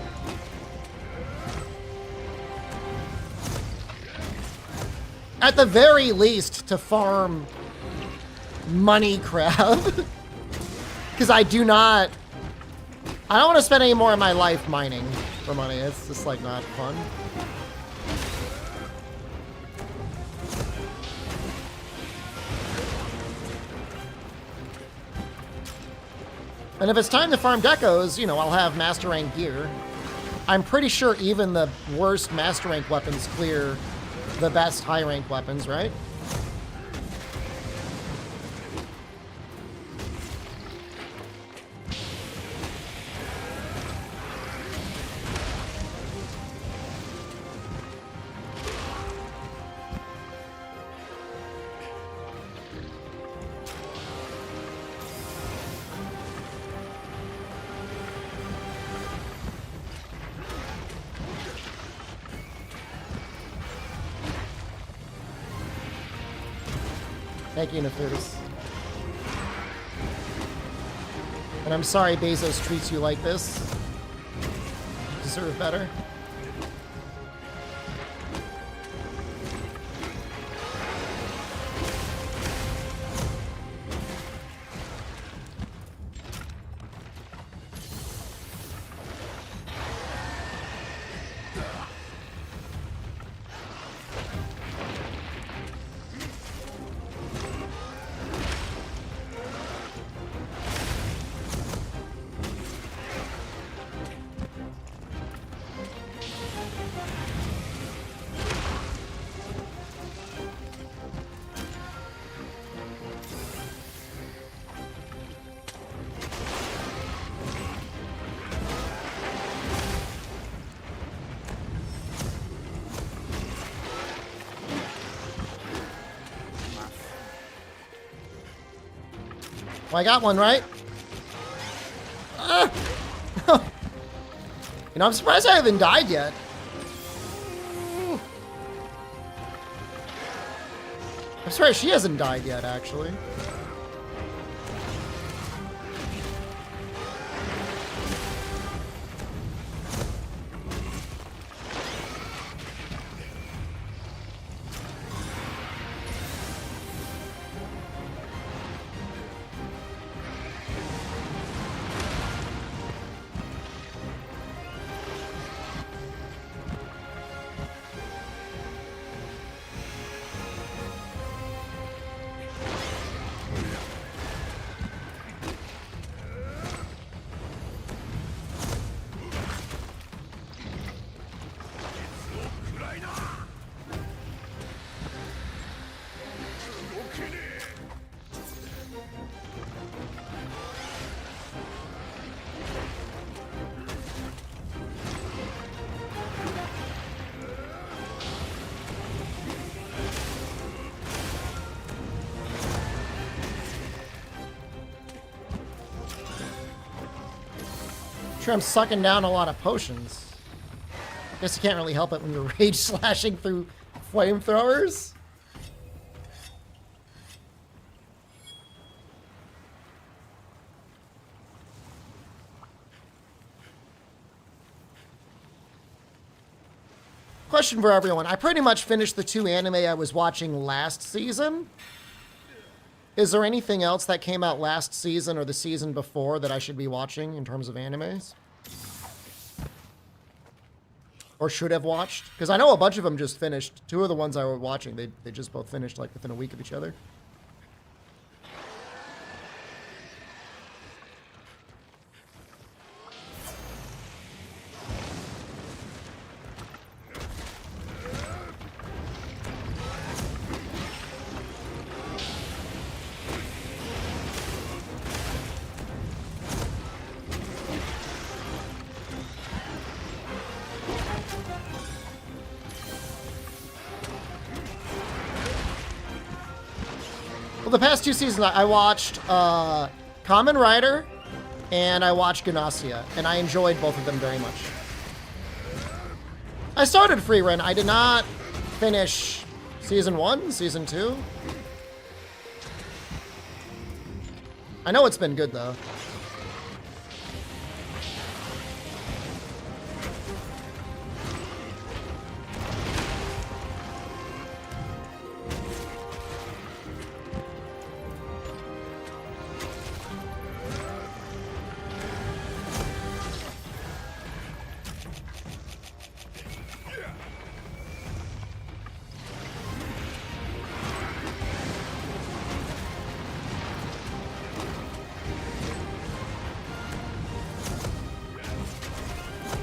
Speaker 1: At the very least, to farm money crab. Because I don't want to spend any more of my life mining for money. It's just like not fun. And if it's time to farm geckos, you know, I'll have Master Rank gear. I'm pretty sure even the worst Master Rank weapons clear the best high rank weapons, right? Thank you, Nefudis. And I'm sorry Bezos treats you like this. You deserve better. Well, I got one, right? Ah! You know, I'm surprised I haven't died yet. I'm sorry, she hasn't died yet, actually. Sure, I'm sucking down a lot of potions. Guess you can't really help it when you're rage slashing through flamethrowers. Question for everyone. I pretty much finished the 2 anime I was watching last season. Is there anything else that came out last season or the season before that I should be watching in terms of animes? Or should have watched? Because I know a bunch of them just finished. 2 of the ones I was watching, they just both finished like within a week of each other. The past 2 seasons, I watched Kamen Rider and I watched Ganassia, and I enjoyed both of them very much. I started Freerun. I did not finish Season 1, Season 2. I know it's been good though.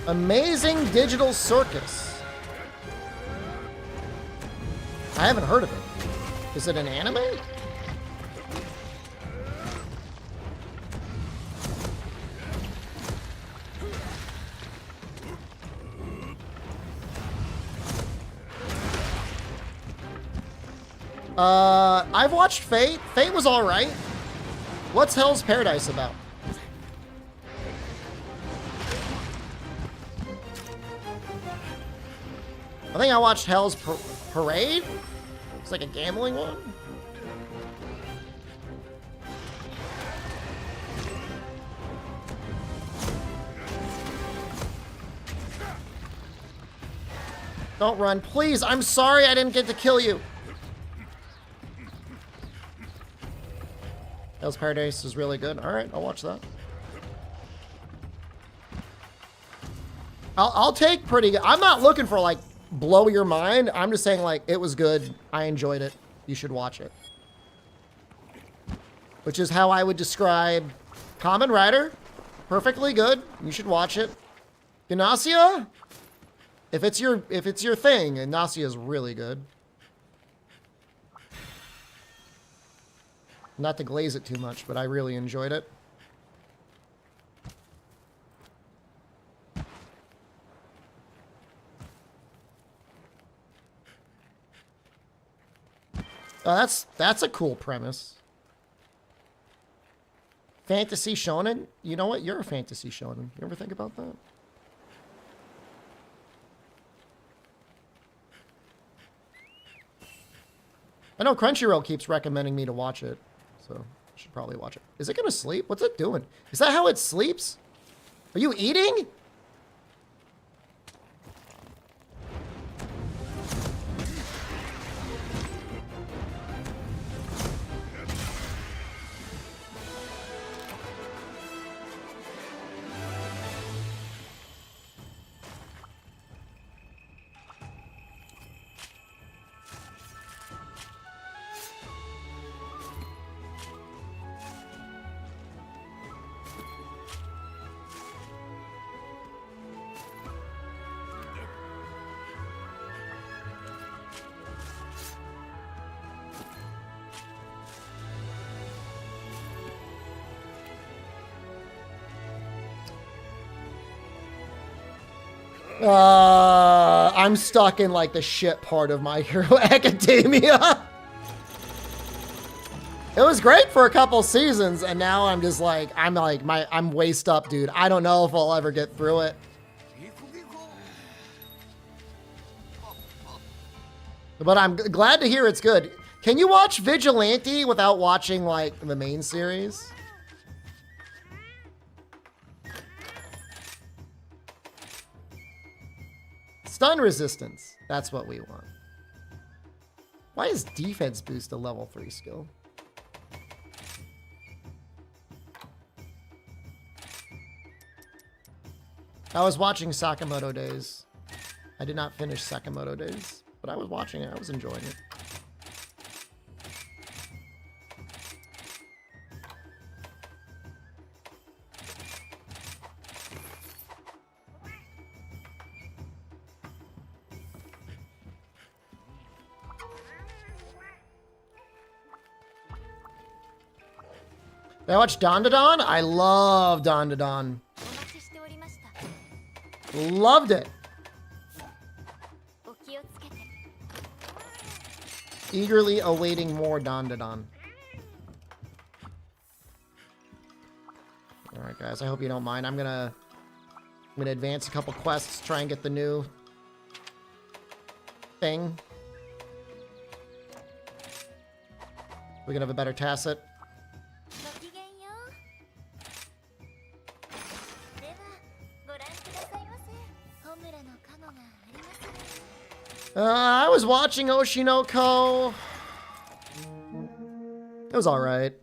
Speaker 1: Amazing Digital Circus. I haven't heard of it. Is it an anime? I've watched Fate. Fate was alright. What's Hell's Paradise about? I think I watched Hell's Parade. It's like a gambling one. Don't run, please. I'm sorry I didn't get to kill you. Hell's Paradise is really good. All right, I'll watch that. I'll take pretty good. I'm not looking for like blow your mind. I'm just saying like it was good. I enjoyed it. You should watch it. Which is how I would describe Kamen Rider. Perfectly good. You should watch it. Ganasia? If it's your thing, Ganasia is really good. Not to glaze it too much, but I really enjoyed it. Oh, that's a cool premise. Fantasy shonen? You know what? You're a fantasy shonen. You ever think about that? I know Crunchyroll keeps recommending me to watch it, so I should probably watch it. Is it gonna sleep? What's it doing? Is that how it sleeps? Are you eating? I'm stuck in like the shit part of My Hero Academia. It was great for a couple seasons, and now I'm just like, I'm waist up, dude. I don't know if I'll ever get through it. But I'm glad to hear it's good. Can you watch Vigilante without watching like the main series? Stun resistance. That's what we want. Why is defense boost a level 3 skill? I was watching Sakamoto Days. I did not finish Sakamoto Days, but I was watching it. I was enjoying it. Did I watch Dandadan? I love Dandadan. Loved it. Eagerly awaiting more Dandadan. Alright guys, I hope you don't mind. I'm gonna advance a couple quests, try and get the new thing. We can have a better Tacit. I was watching Oshinoko. It was alright.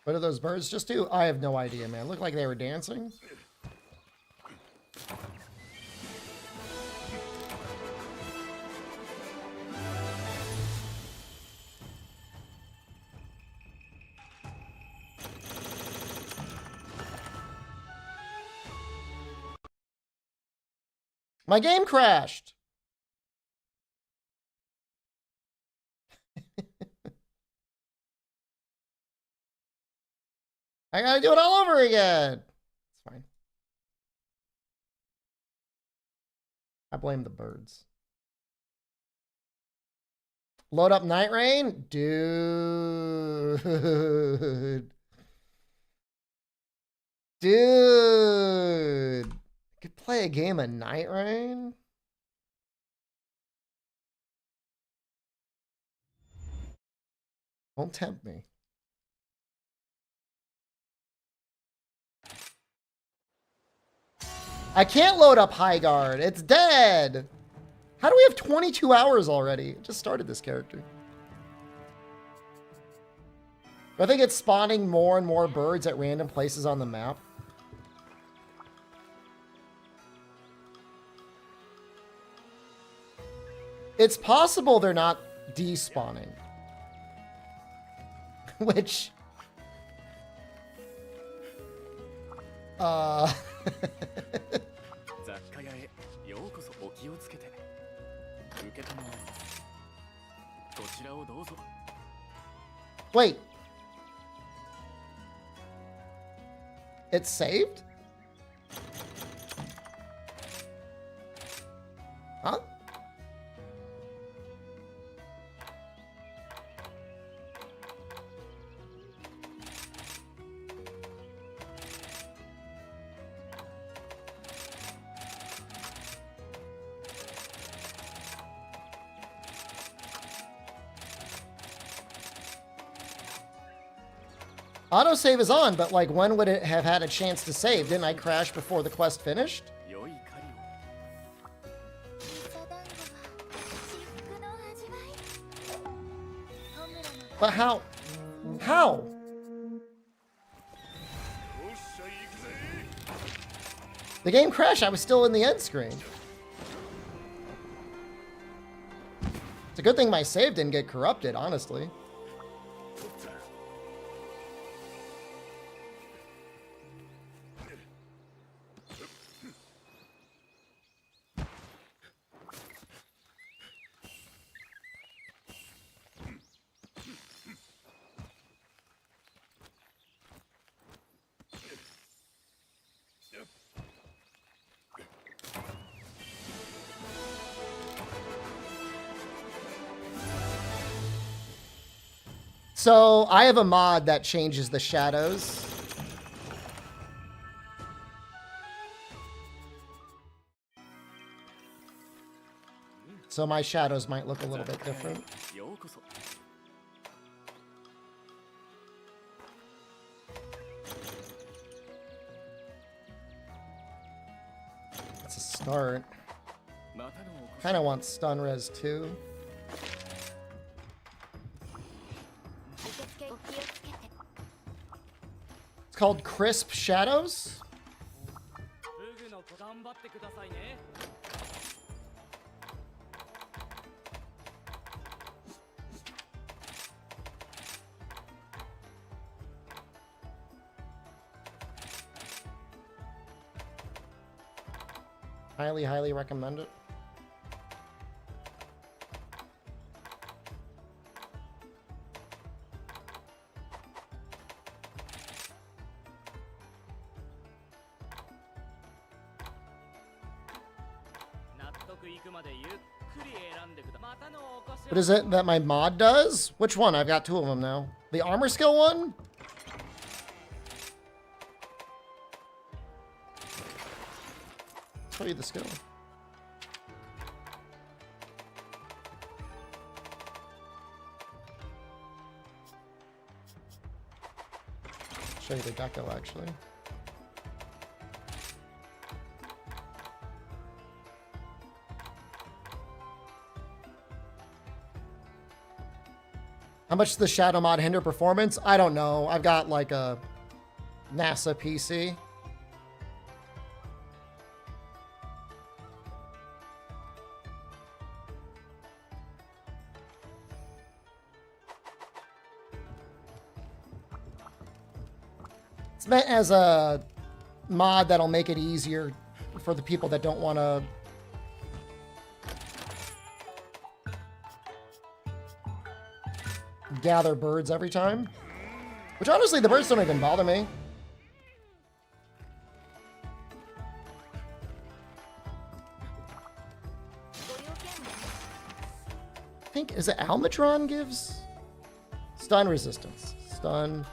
Speaker 1: What do those birds just do? I have no idea, man. Looked like they were dancing. My game crashed. I gotta do it all over again. It's fine. I blame the birds. Load up Night Rain? Dude. Dude. I could play a game of Night Rain? Don't tempt me. I can't load up High Guard. It's dead. How do we have 22 hours already? I just started this character. I think it's spawning more and more birds at random places on the map. It's possible they're not despawning. Which... Wait. It's saved? Huh? Autosave is on, but like when would it have had a chance to save? Didn't I crash before the quest finished? But how? How? The game crashed. I was still in the end screen. It's a good thing my save didn't get corrupted, honestly. So I have a mod that changes the shadows. So my shadows might look a little bit different. That's a start. Kind of want stun res too. It's called Crisp Shadows. Highly, highly recommend it. What is it that my mod does? Which one? I've got 2 of them now. The armor skill one? Show you the skill. Show you the deco actually. How much does the shadow mod hinder performance? I don't know. I've got like a NASA PC. It's meant as a mod that'll make it easier for the people that don't want to gather birds every time. Which honestly, the birds don't even bother me. I think, is it Almadron gives? Stun resistance. Stun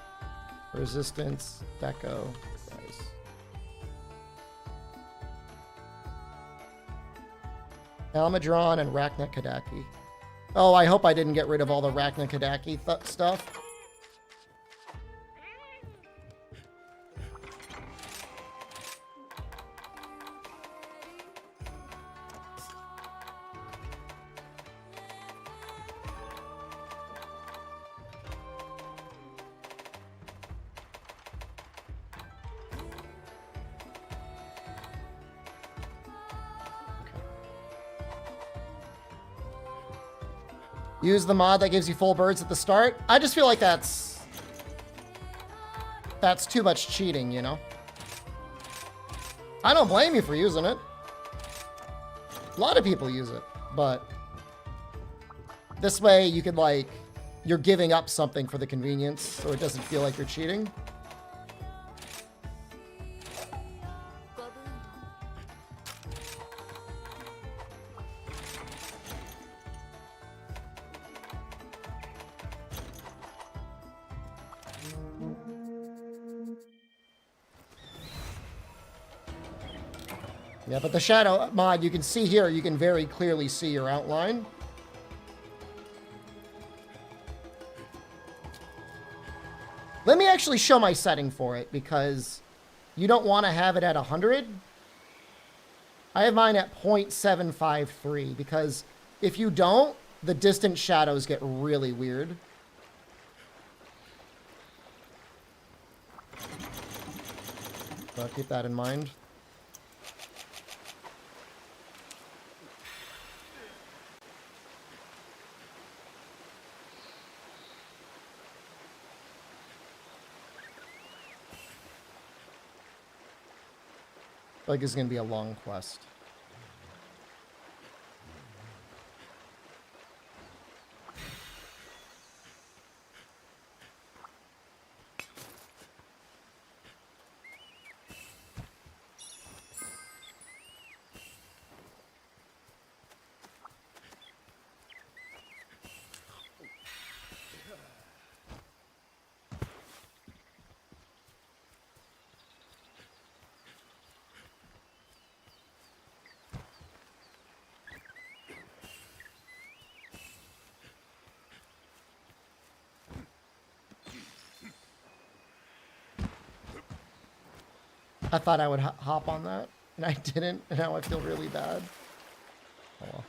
Speaker 1: resistance. Deco. Nice. Almadron and Rathalos. Oh, I hope I didn't get rid of all the Rathalos stuff. Use the mod that gives you full birds at the start. I just feel like that's too much cheating, you know? I don't blame you for using it. A lot of people use it, but this way you could like, you're giving up something for the convenience so it doesn't feel like you're cheating. Yeah, but the shadow mod, you can see here, you can very clearly see your outline. Let me actually show my setting for it, because you don't want to have it at 100. I have mine at 0.753, because if you don't, the distant shadows get really weird. So keep that in mind. Like it's going to be a long quest. I thought I would hop on that, and I didn't, and now I feel really bad. Oh well.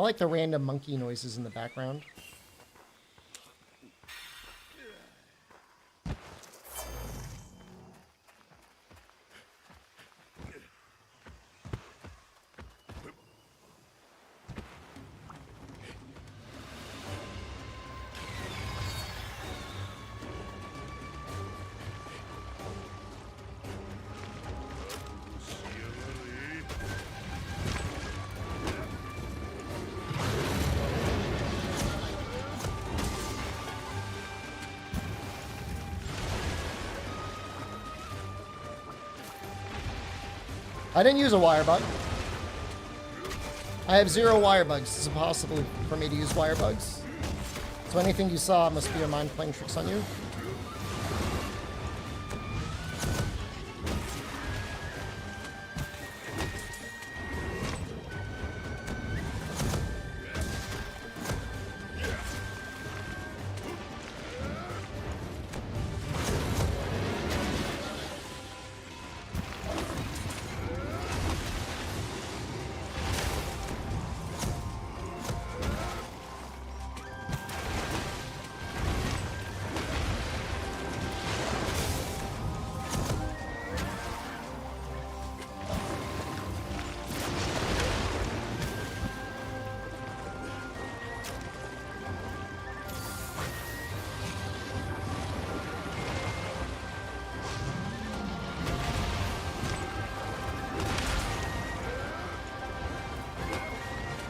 Speaker 1: I like the random monkey noises in the background. I didn't use a wirebug. I have 0 wirebugs. It's impossible for me to use wirebugs. So anything you saw must be your mind playing tricks on you.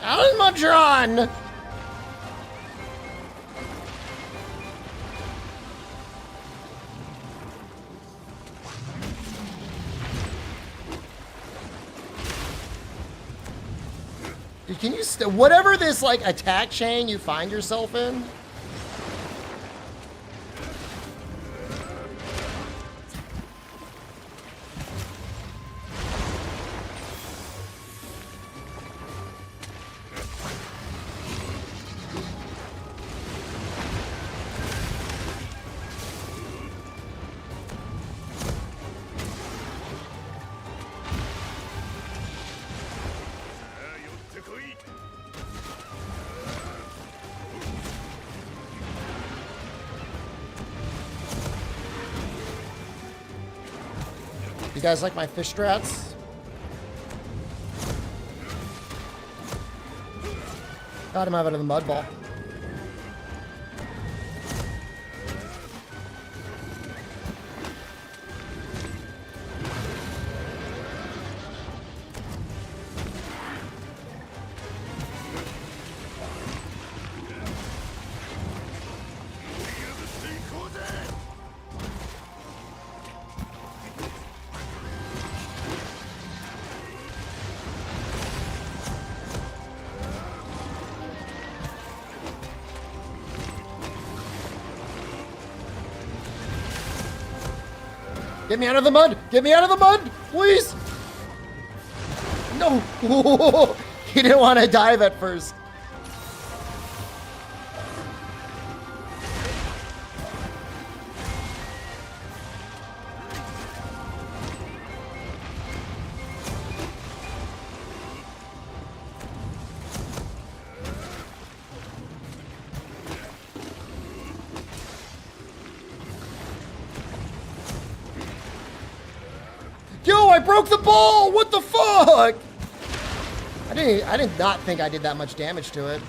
Speaker 1: Almadron! Dude, can you whatever this like attack chain you find yourself in? You guys like my fish strats? Got him out of the mud ball. Get me out of the mud! Get me out of the mud! Please! No! He didn't want to dive at first. Yo, I broke the ball! What the fuck? I did not think I did that much damage to it.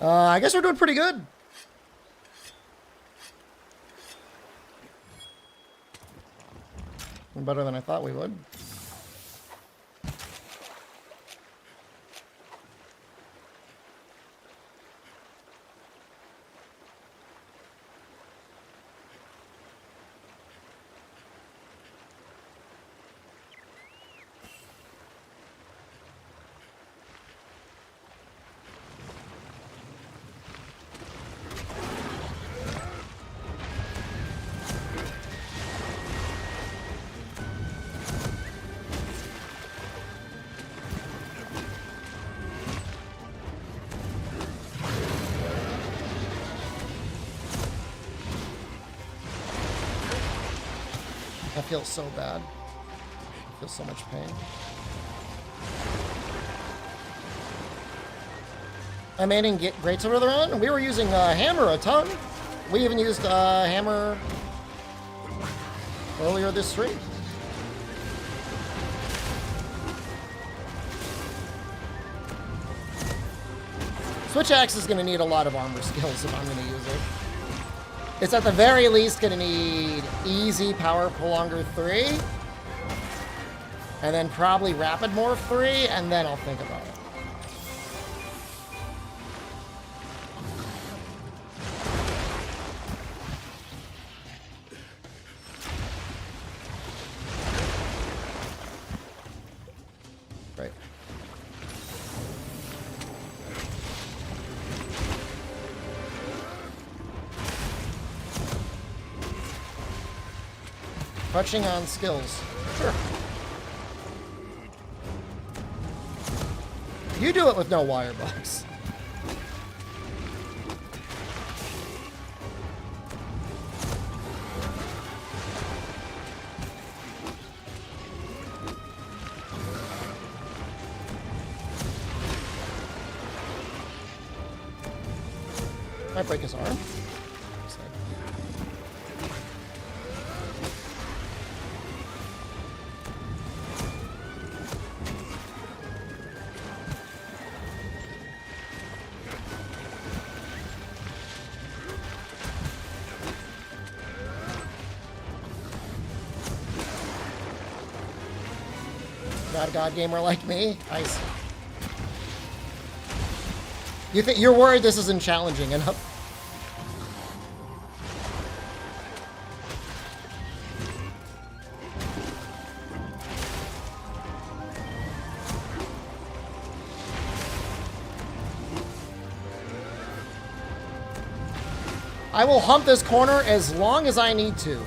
Speaker 1: I guess we're doing pretty good. Better than I thought we would. I feel so bad. I feel so much pain. I made in Great Silver Run. We were using hammer a ton. We even used hammer earlier this stream. Switch axe is going to need a lot of armor skills if I'm going to use it. It's at the very least going to need easy power prolonger 3. And then probably rapid morph 3, and then I'll think about it. Right. Touching on skills. Sure. You do it with no wirebugs. Might break his arm. Not a god gamer like me. Nice. You think you're worried this isn't challenging enough? I will hump this corner as long as I need to.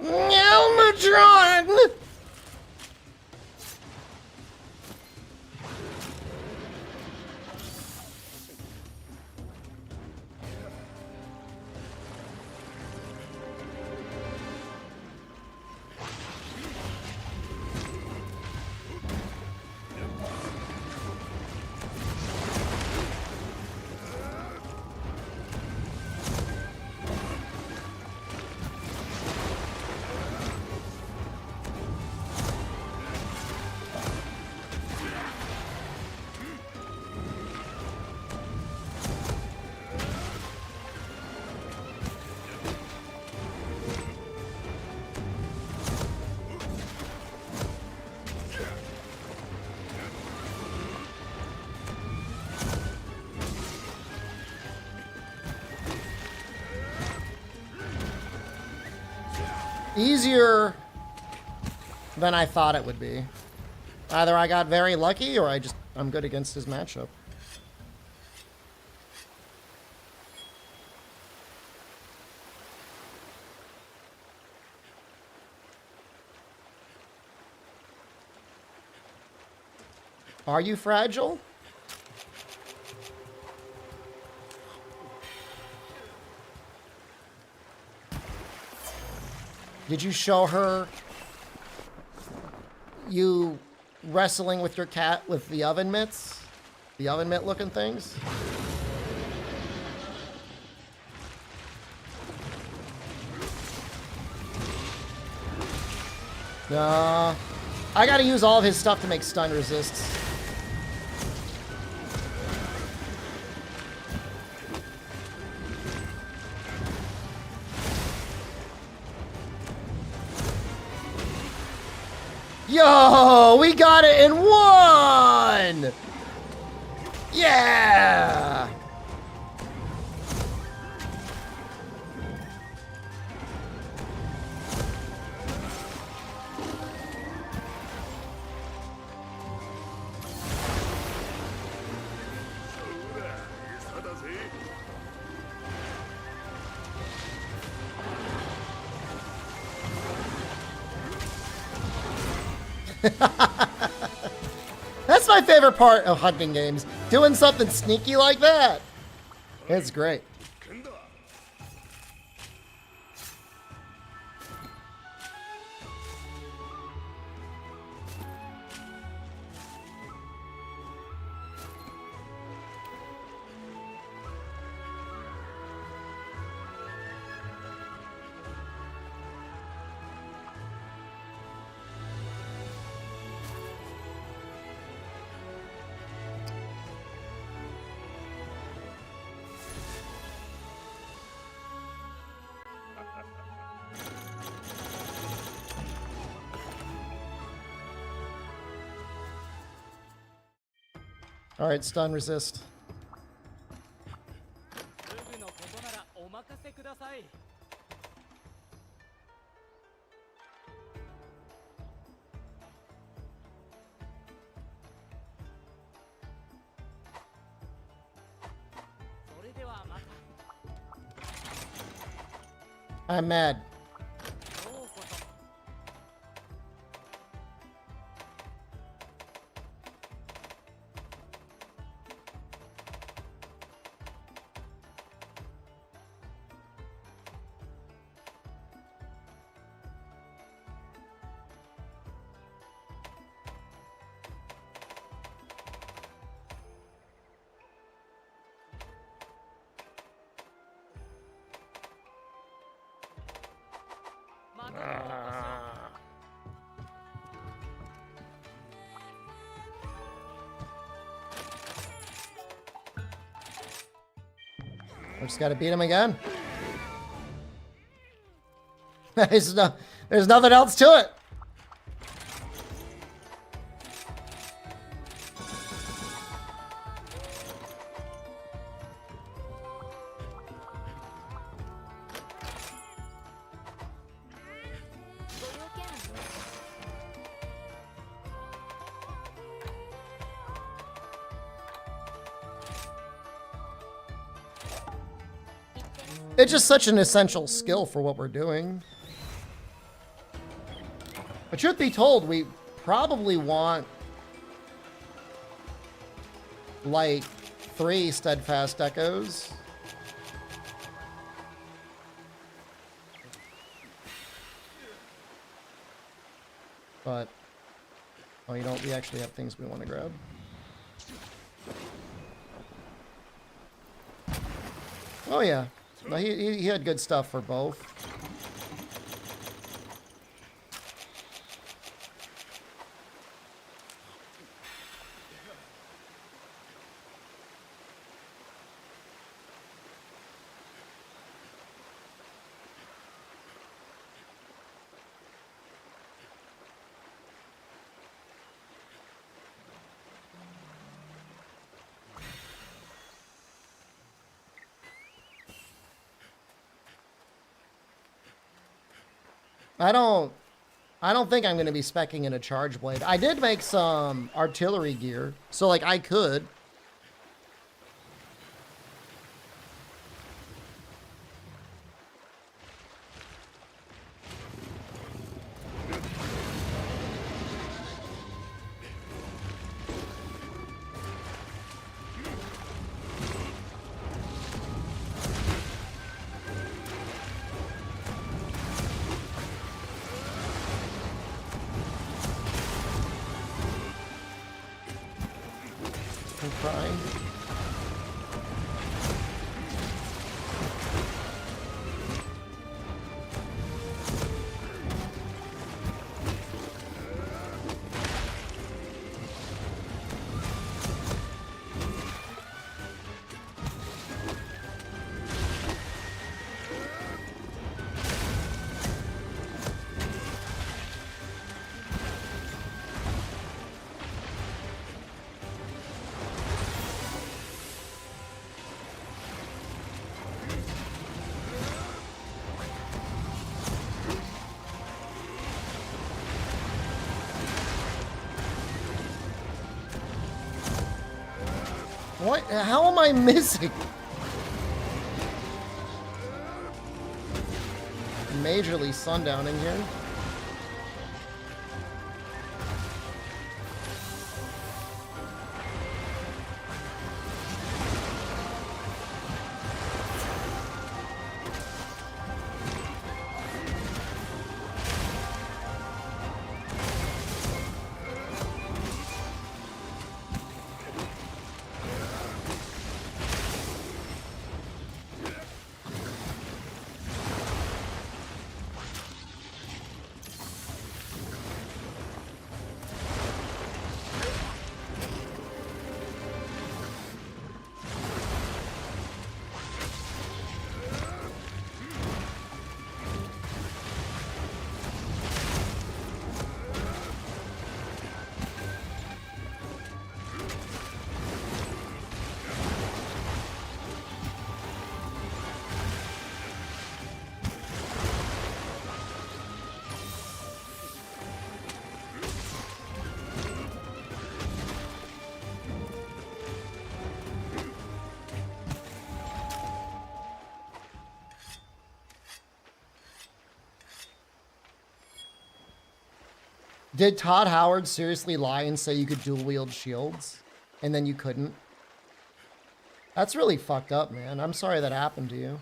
Speaker 1: Elmatron! Easier than I thought it would be. Either I got very lucky or I'm good against his matchup. Are you fragile? Did you show her you wrestling with your cat with the oven mitts? The oven mitt looking things? Nah. I gotta use all of his stuff to make stun resists. Yo, we got it in one! Yeah! That's my favorite part of hunting games. Doing something sneaky like that. It's great. All right, stun resist. I'm mad. I just gotta beat him again. There's nothing else to it. It's just such an essential skill for what we're doing. But truth be told, we probably want like 3 steadfast echoes. But, oh, you don't, we actually have things we want to grab. Oh yeah. No, he had good stuff for both. I don't think I'm going to be speccing in a charge blade. I did make some artillery gear, so like I could. I'm crying. What? How am I missing? Majorly sundowning here. Did Todd Howard seriously lie and say you could dual wield shields and then you couldn't? That's really fucked up, man. I'm sorry that happened to you.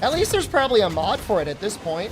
Speaker 1: At least there's probably a mod for it at this point.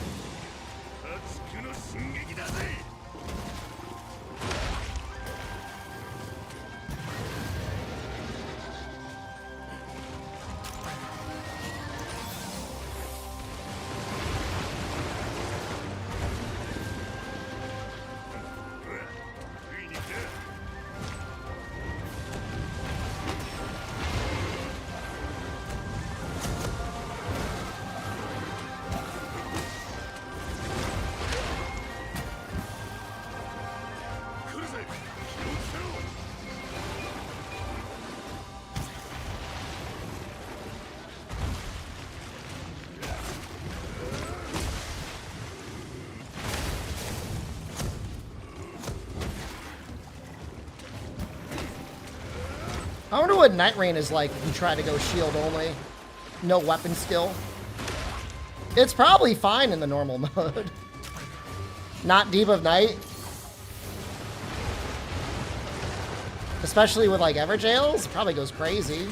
Speaker 1: I wonder what Night Rain is like if you try to go shield only. No weapon skill. It's probably fine in the normal mode. Not Deep of Night. Especially with like Everjails, it probably goes crazy.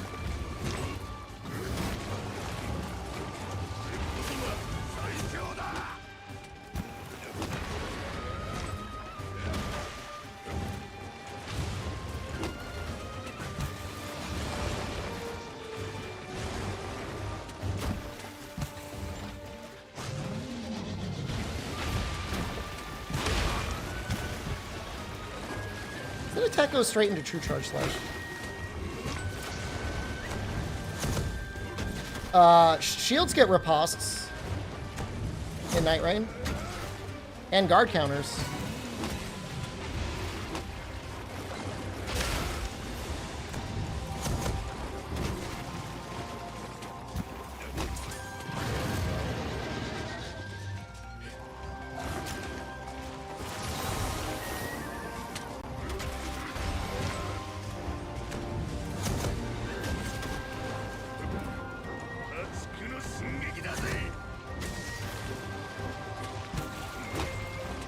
Speaker 1: Attack goes straight into True Charge Slash. Shields get ripostes in Night Rain. And guard counters.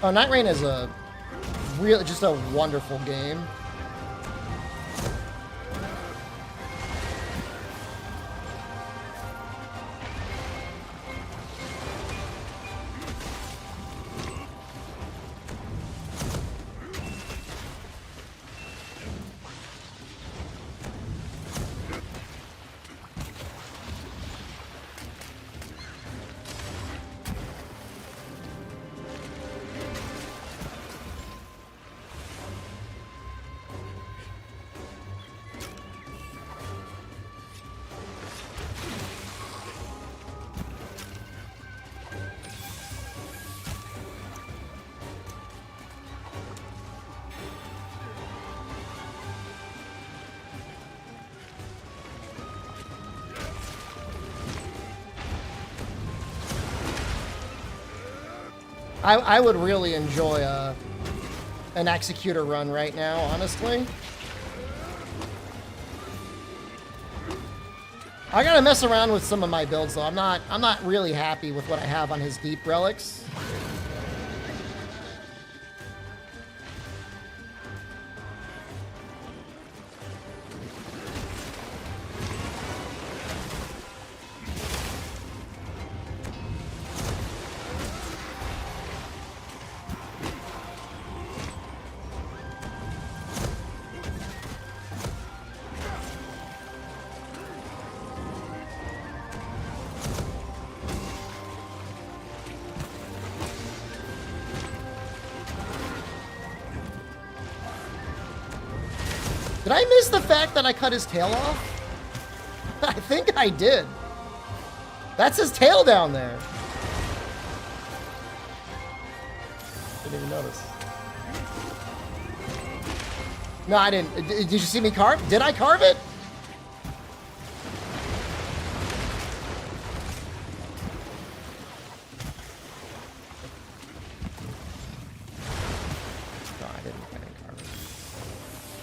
Speaker 1: Oh, Night Rain is a really just a wonderful game. I would really enjoy an Executor run right now, honestly. I gotta mess around with some of my builds though. I'm not really happy with what I have on his deep relics. I miss the fact that I cut his tail off? I think I did. That's his tail down there. Didn't even notice. No, I didn't. Did you see me carve? Did I carve it? No, I didn't carve it.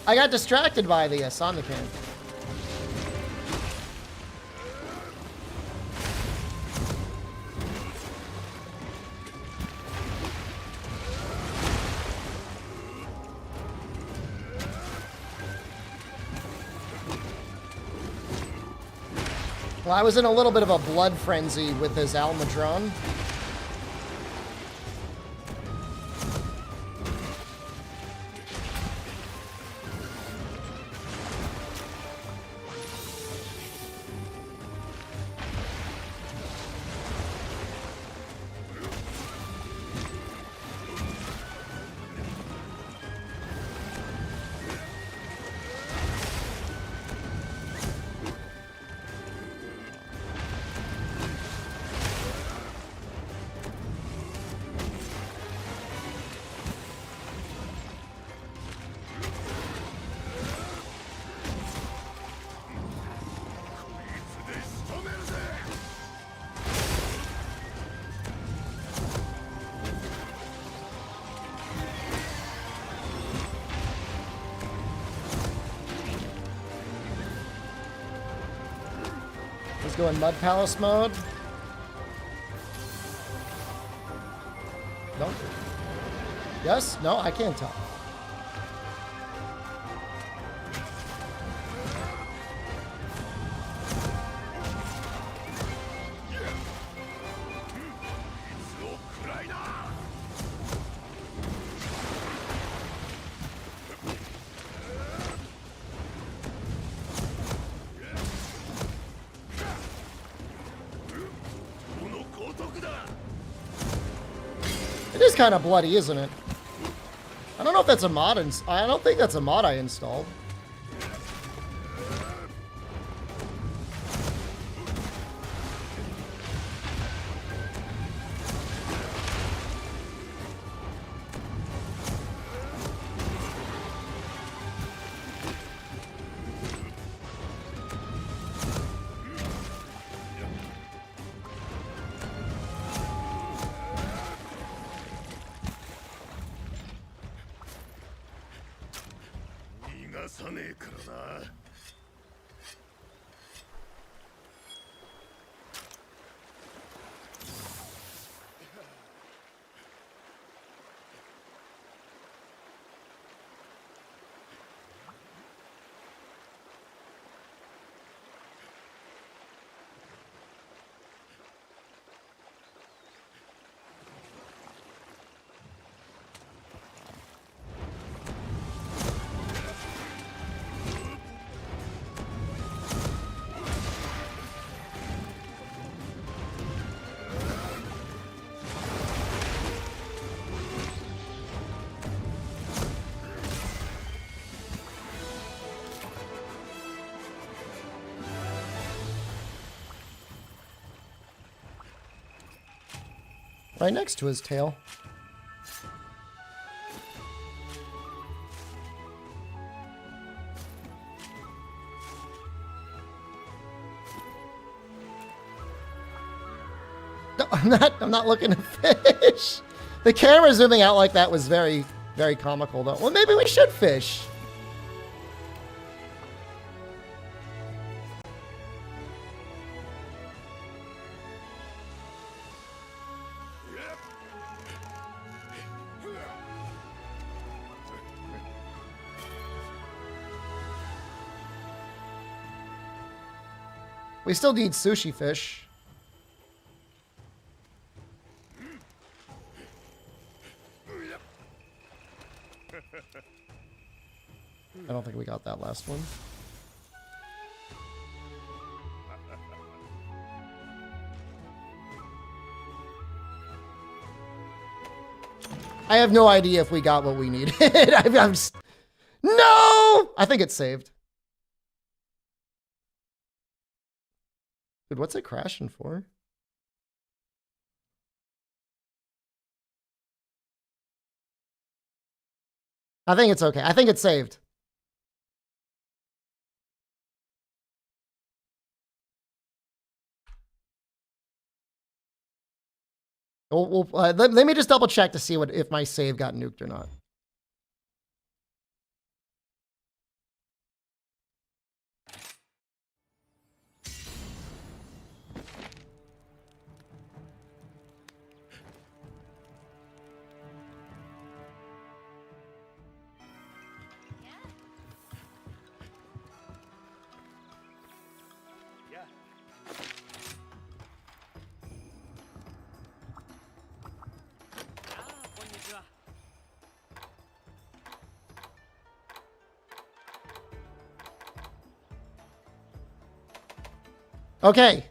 Speaker 1: I got distracted by the Sonican. Well, I was in a little bit of a blood frenzy with his Almadron. Let's go in Mud Palace mode. No? Yes? No? I can't tell. It is kind of bloody, isn't it? I don't know if that's a mod. I don't think that's a mod I installed. Right next to his tail. No, I'm not looking to fish. The camera zooming out like that was very, very comical though. Well, maybe we should fish. We still need sushi fish. I don't think we got that last one. I have no idea if we got what we needed. I'm just... No! No! I think it's saved. Dude, what's it crashing for? I think it's okay. I think it's saved. Let me just double check to see if my save got nuked or not. Okay.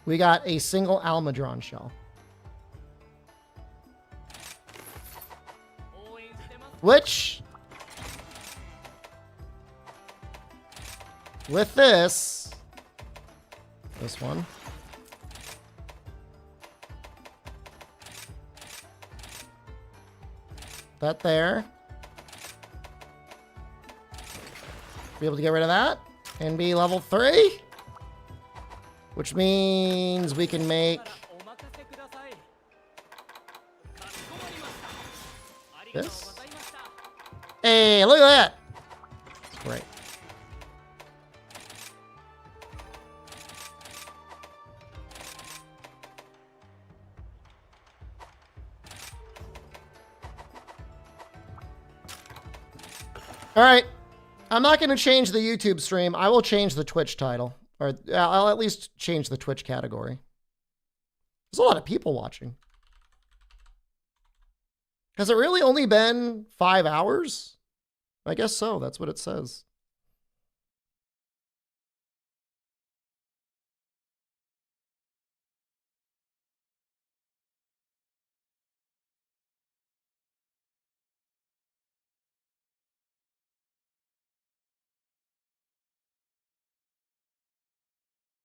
Speaker 1: We got a single Almadron shell. Which, with this one, that there, be able to get rid of that and be level 3, which means we can make this. Hey, look at that. Great. All right. I'm not going to change the YouTube stream. I will change the Twitch title. Or I'll at least change the Twitch category. There's a lot of people watching. Has it really only been 5 hours? I guess so. That's what it says.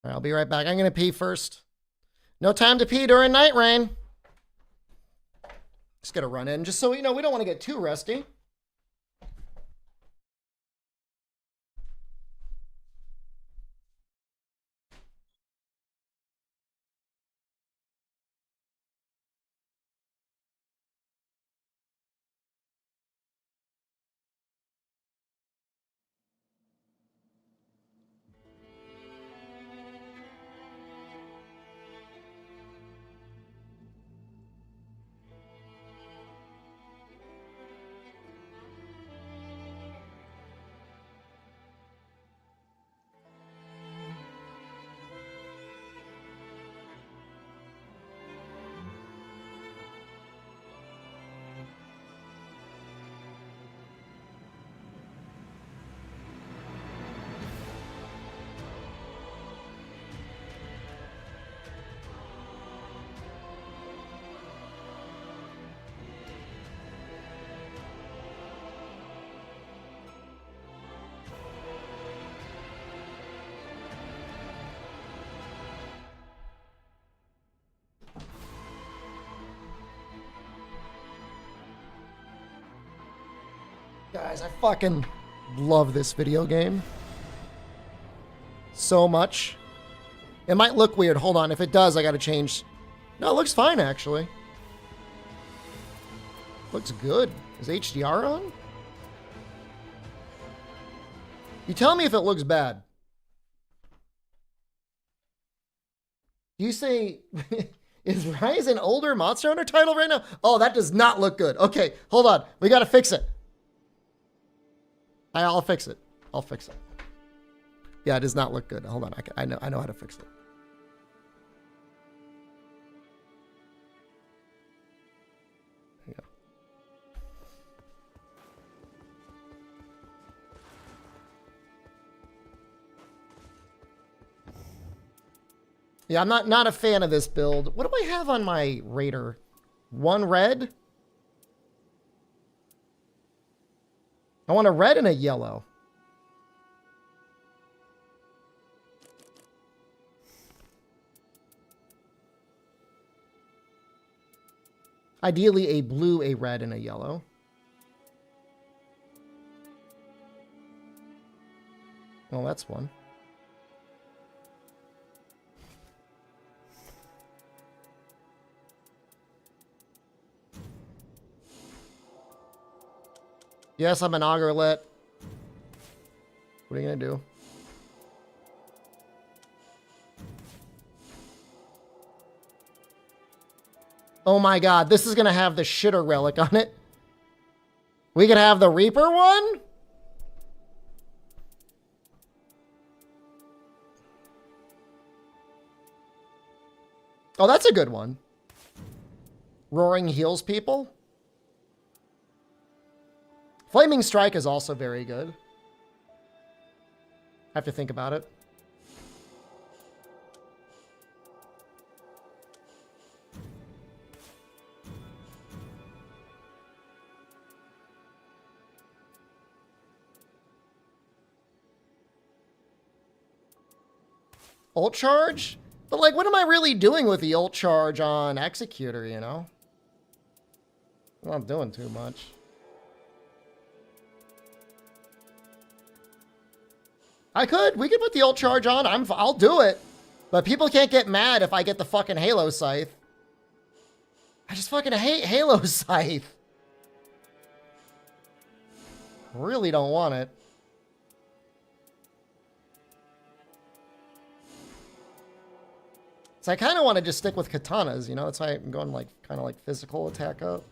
Speaker 1: All right, I'll be right back. I'm going to pee first. No time to pee during night rain. Just got to run in just so, you know, we don't want to get too rusty. Guys, I fucking love this video game so much. It might look weird. Hold on. If it does, I gotta change. No, it looks fine, actually. Looks good. Is HDR on? You tell me if it looks bad. You say, is Rise an older Monster Hunter title right now? Oh, that does not look good. Okay, hold on. We gotta fix it. I'll fix it. I'll fix it. Yeah, it does not look good. Hold on. I know how to fix it. There you go. Yeah, I'm not a fan of this build. What do I have on my Raider? 1 red? I want a red and a yellow. Ideally, a blue, a red, and a yellow. Well, that's one. Yes, I'm an augerlet. What are you gonna do? Oh my god, this is gonna have the shitter relic on it. We could have the Reaper one? Oh, that's a good one. Roaring heals people. Flaming Strike is also very good. I have to think about it. Ult charge? But like, what am I really doing with the ult charge on Executor, you know? I'm not doing too much. We could put the ult charge on. I'll do it. But people can't get mad if I get the fucking Halo Scythe. I just fucking hate Halo Scythe. Really don't want it. So I kind of want to just stick with katanas, you know? That's why I'm going like kind of like physical attack up.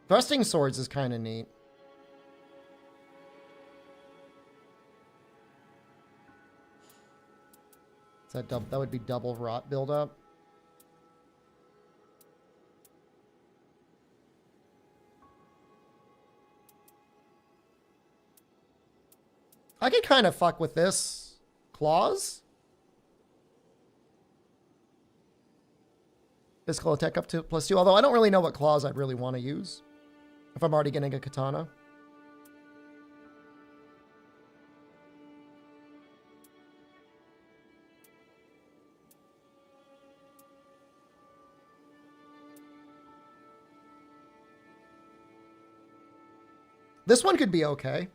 Speaker 1: Thrusting swords is kind of neat. Is that would be double rot buildup. I could kind of fuck with this. Claws? Physical attack up to +2. Although I don't really know what claws I'd really want to use. If I'm already getting a katana. This one could be okay.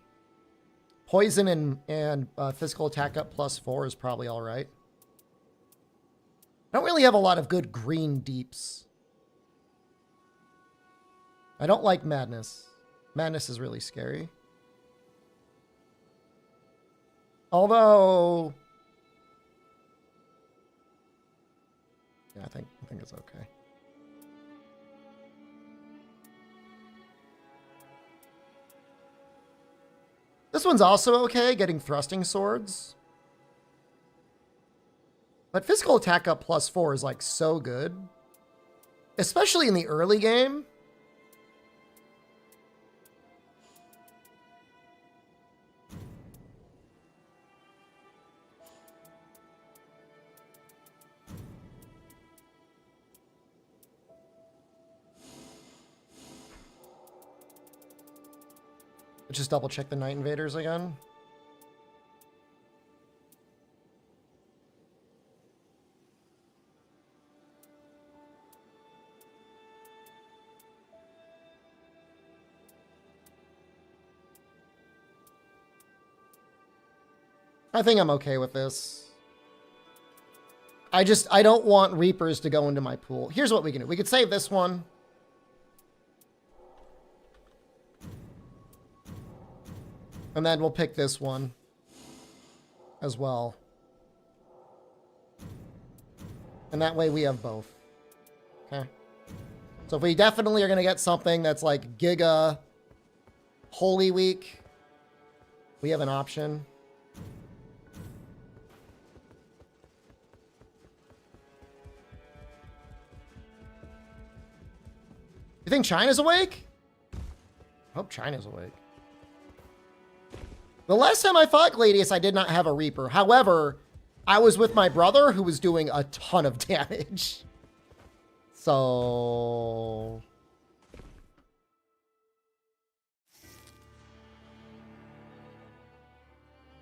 Speaker 1: Poison and physical attack up +4 is probably all right. I don't really have a lot of good green deeps. I don't like Madness. Madness is really scary. Although... yeah, I think it's okay. This one's also okay, getting thrusting swords. But physical attack up +4 is like so good. Especially in the early game. Let's just double check the Night Invaders again. I think I'm okay with this. I don't want Reapers to go into my pool. Here's what we can do. We could save this one. And then we'll pick this one as well. And that way we have both. Okay. So if we definitely are going to get something that's like Giga Holy Week, we have an option. think China's awake? I hope China's awake. The last time I fought Gladius, I did not have a Reaper. However, I was with my brother who was doing a ton of damage. So...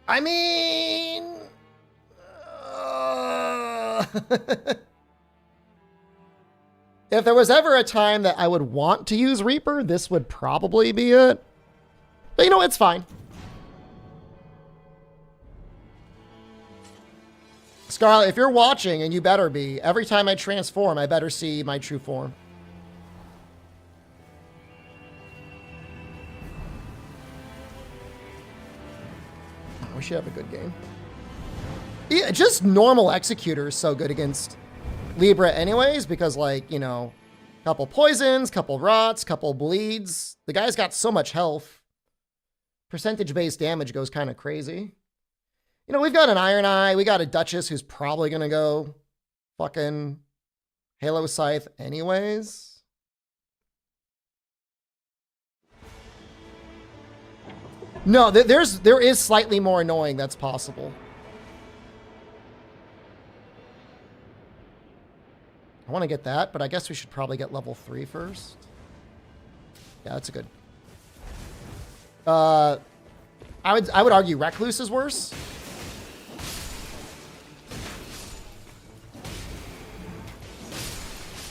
Speaker 1: I mean... If there was ever a time that I would want to use Reaper, this would probably be it. But you know, it's fine. Scarlet, if you're watching, and you better be, every time I transform, I better see my true form. We should have a good game. Yeah, just normal Executor is so good against Libra anyways, because, like, you know, couple poisons, couple rots, couple bleeds. The guy's got so much health. Percentage-based damage goes kind of crazy. You know, we've got an Iron Eye. We got a Duchess who's probably going to go fucking Halo Scythe anyways. No, there is slightly more annoying that's possible. I want to get that, but I guess we should probably get level 3 first. Yeah, that's a good. I would argue Recluse is worse.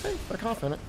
Speaker 1: Hey, they're confident.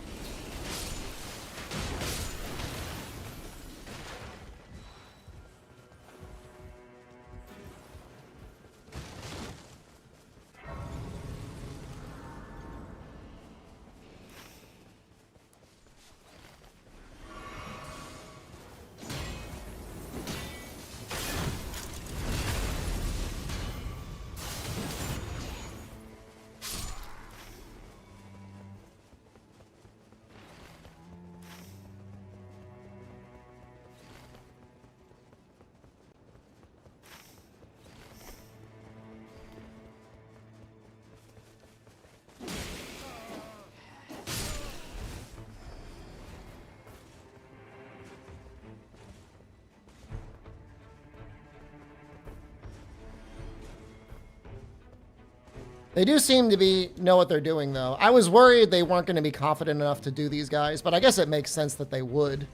Speaker 1: They do seem to know what they're doing, though. I was worried they weren't going to be confident enough to do these guys, but I guess it makes sense that they would.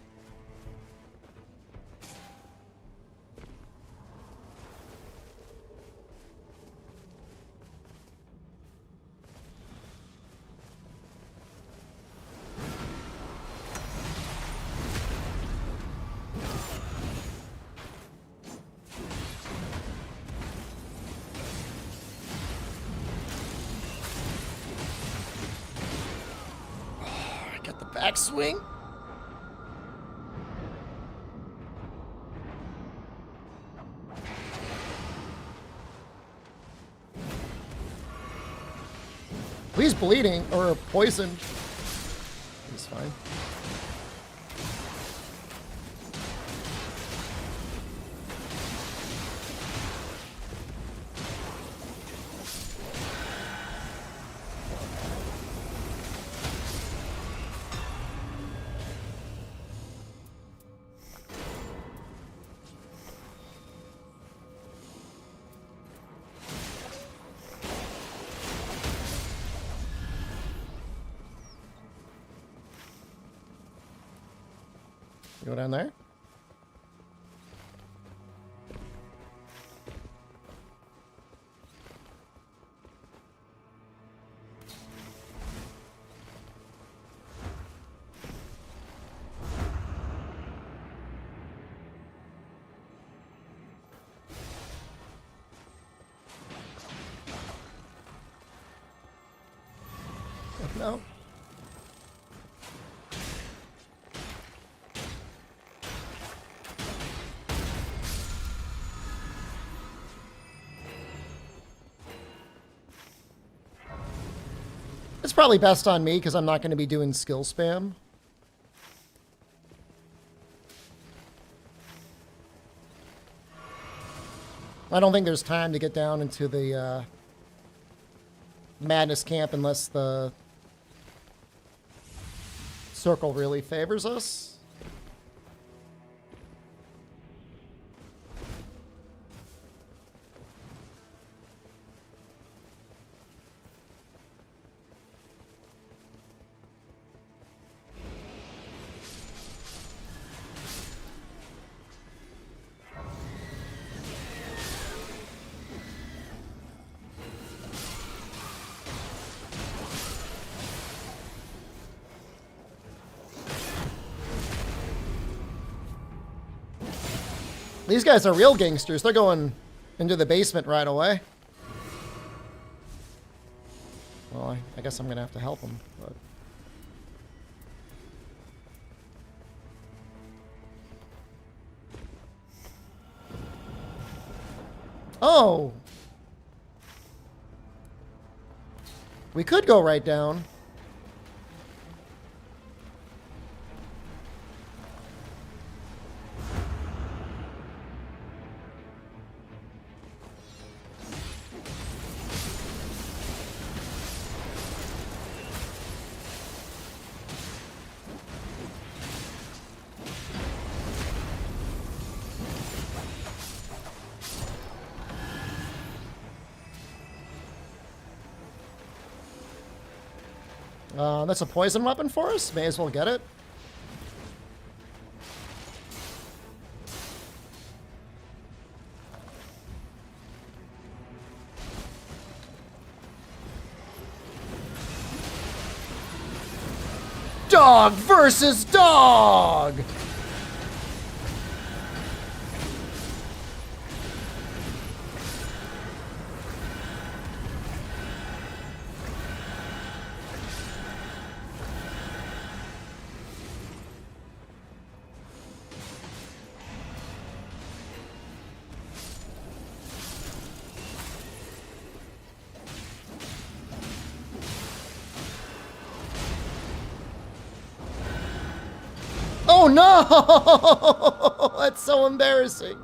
Speaker 1: Backswing. He's bleeding or poisoned. He's fine. Go down there. No. It's probably best on me because I'm not going to be doing skill spam. I don't think there's time to get down into the Madness camp unless the circle really favors us. These guys are real gangsters. They're going into the basement right away. Well, I guess I'm going to have to help them. But... Oh! We could go right down. That's a poison weapon for us. May as well get it. Dog versus dog! Oh no! That's so embarrassing.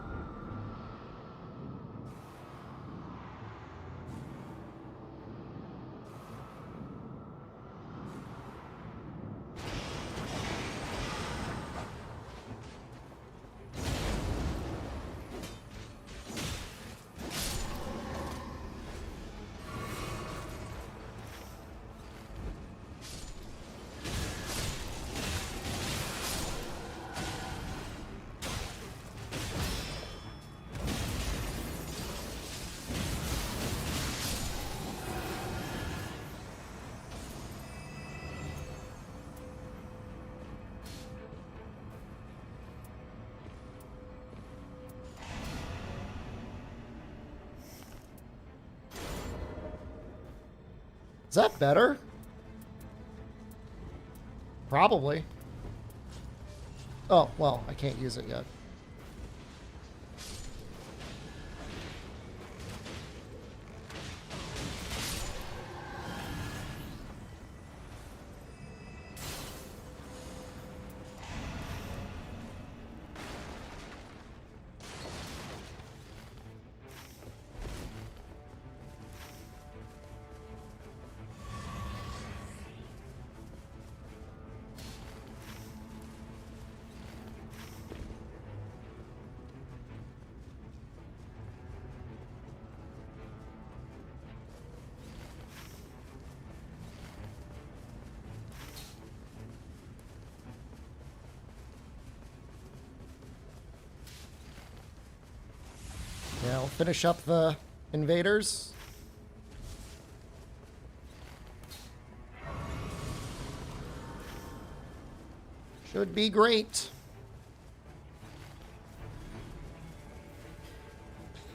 Speaker 1: Is that better? Probably. Oh, well, I can't use it yet. Yeah, I'll finish up the invaders. Should be great.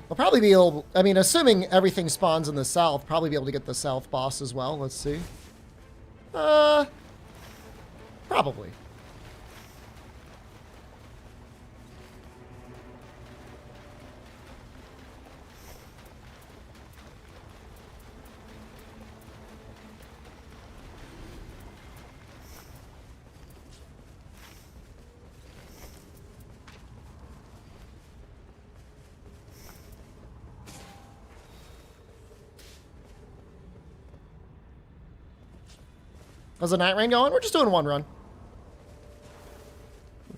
Speaker 1: I'll probably be able, I mean, assuming everything spawns in the south, probably be able to get the south boss as well. Let's see. Probably. How's the night rain going? We're just doing one run.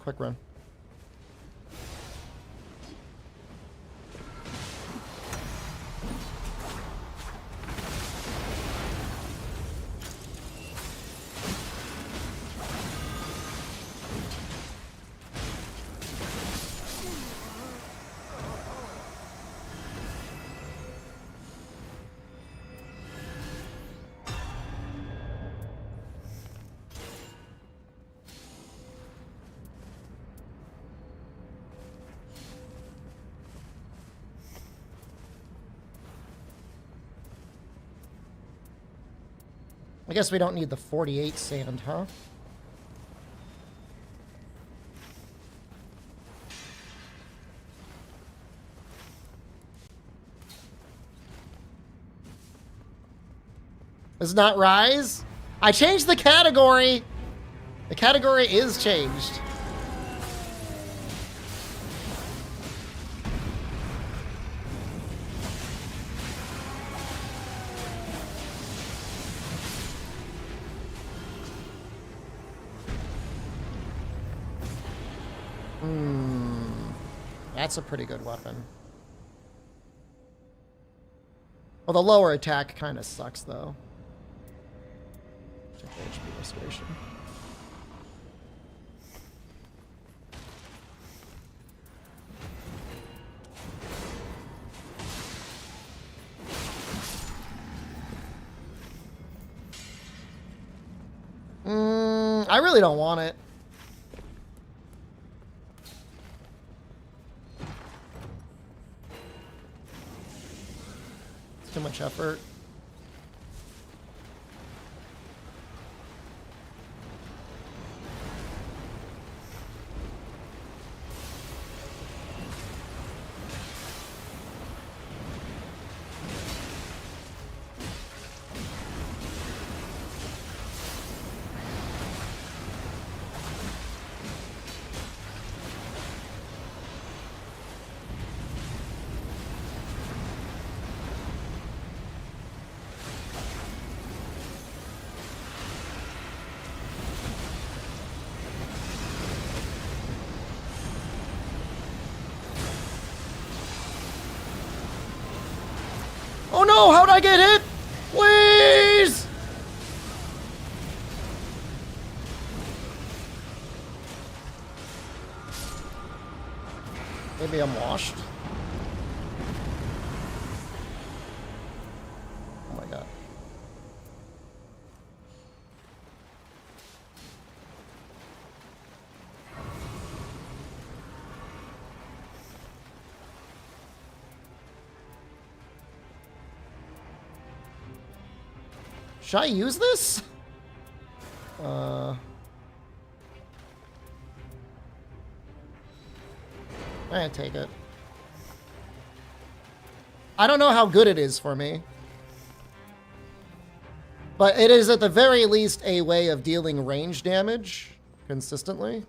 Speaker 1: quick run. I guess we don't need the 48 sand, huh? Does not rise? I changed the category! The category is changed. That's a pretty good weapon. Well, the lower attack kind of sucks, though. Check HP restoration. I really don't want it. Too much effort. Oh no, how'd I get hit? Please! Maybe I'm washed. Oh my god. Should I use this? I take it. I don't know how good it is for me. But it is at the very least a way of dealing range damage consistently.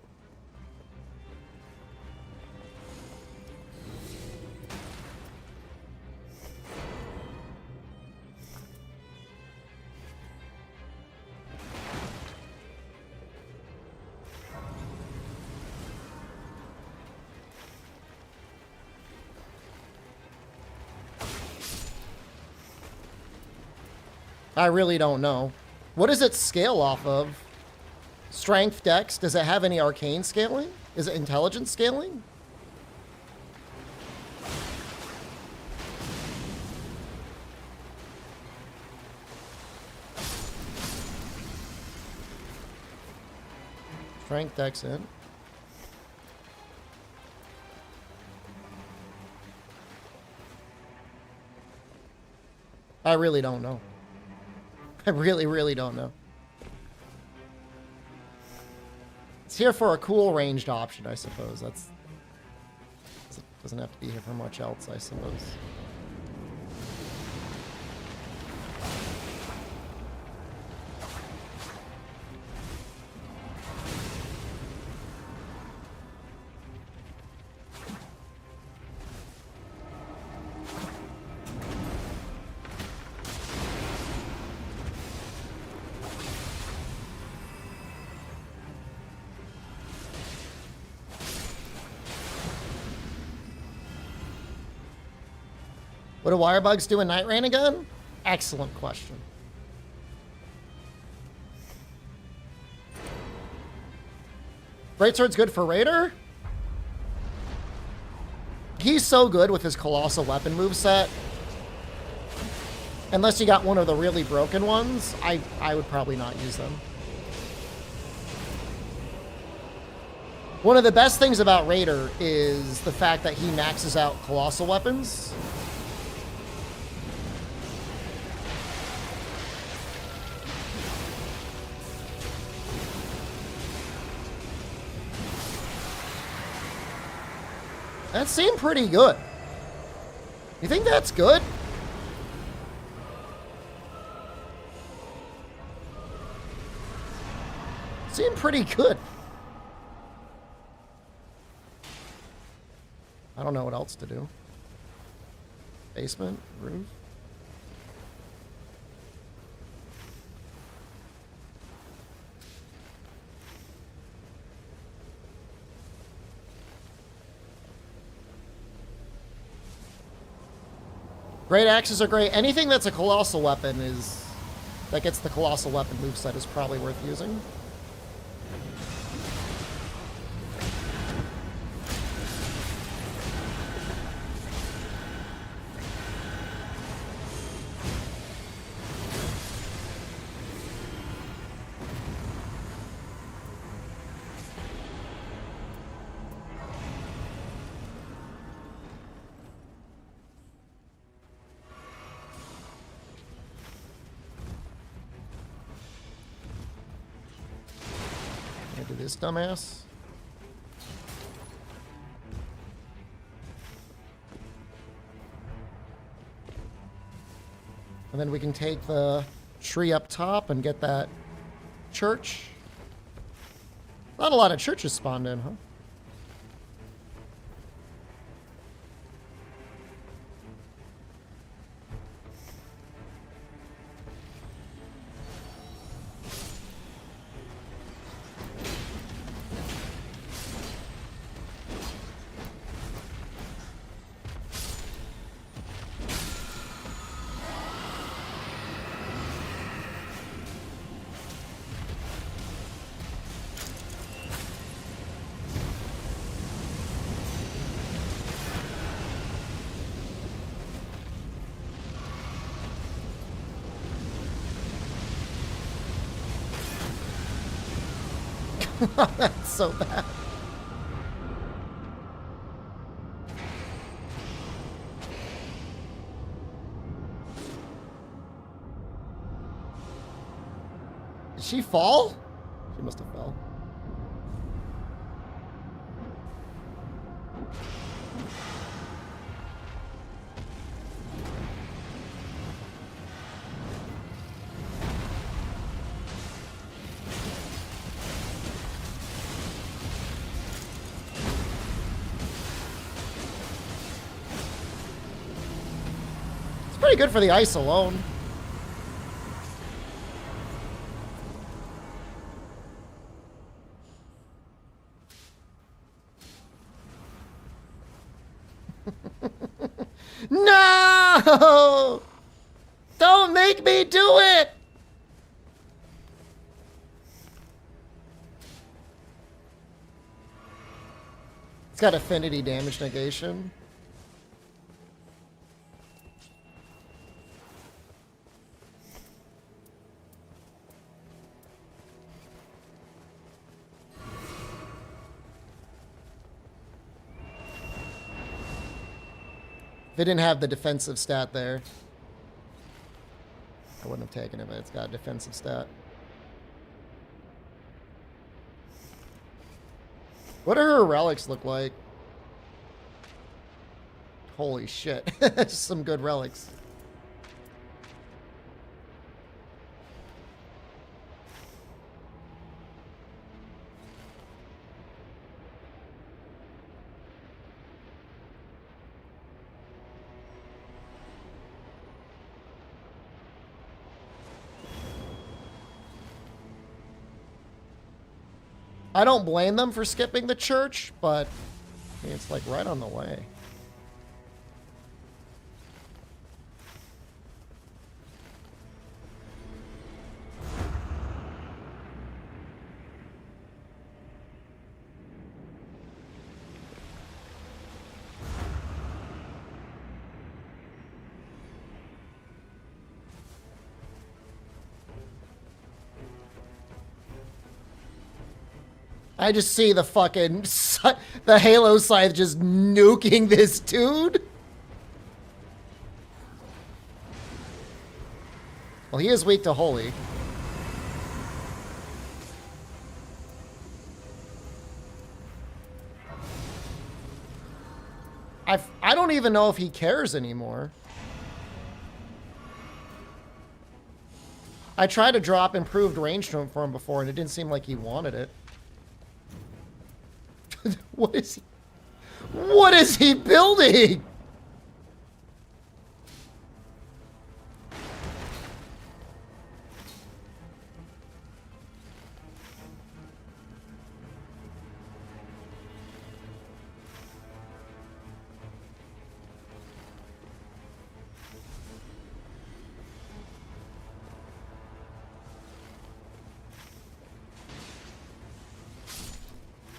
Speaker 1: I really don't know. What does it scale off of? Strength, dex? Does it have any arcane scaling? Is it intelligence scaling? Strength, dex in. I really don't know. I really don't know. It's here for a cool ranged option, I suppose. That's... It doesn't have to be here for much else, I suppose. What do Wirebugs do in Night Rain again? Excellent question. Greatsword's good for Raider? He's so good with his Colossal Weapon moveset. Unless you got one of the really broken ones, I would probably not use them. One of the best things about Raider is the fact that he maxes out Colossal Weapons. That seemed pretty good. You think that's good? Seemed pretty good. I don't know what else to do. Basement, roof. Great axes are great. Anything that's a colossal weapon is that gets the colossal weapon moveset is probably worth using. This dumbass. And then we can take the tree up top and get that church. Not a lot of churches spawned in, huh? That's so bad. Did she fall? She must have fell. Pretty good for the ice alone. No! Don't make me do it! It's got affinity damage negation. If it didn't have the defensive stat there, I wouldn't have taken it, but it's got a defensive stat. What do her relics look like? Holy shit. Some good relics. I don't blame them for skipping the church, but I mean, it's like right on the way. I just see the fucking the Halo scythe just nuking this dude. Well, he is weak to holy. I don't even know if he cares anymore. I tried to drop improved range to him for him before, and it didn't seem like he wanted it. What is he? What is he building?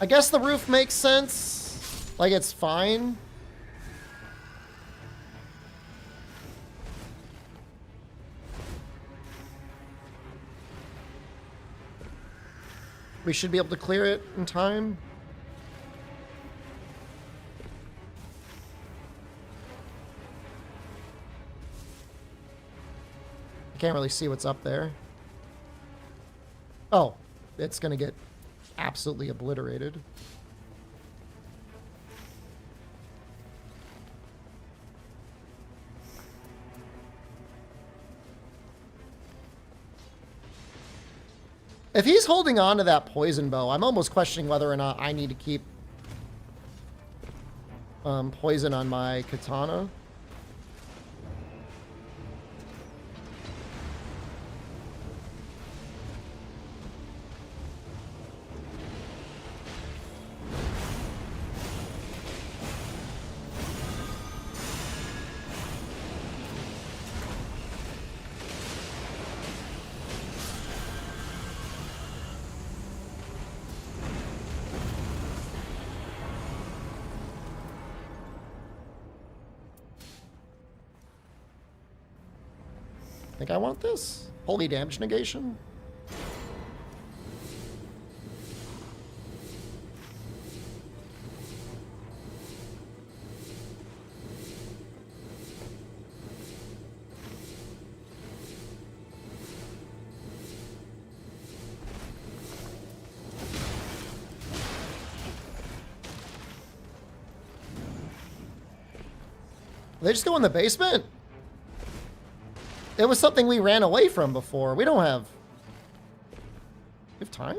Speaker 1: I guess the roof makes sense. Like, it's fine. We should be able to clear it in time. I can't really see what's up there. Oh, it's gonna get absolutely obliterated. If he's holding on to that poison bow, I'm almost questioning whether or not I need to keep poison on my katana. Think I want this? Holy damage negation? They just go in the basement? It was something we ran away from before. We don't have... We have time?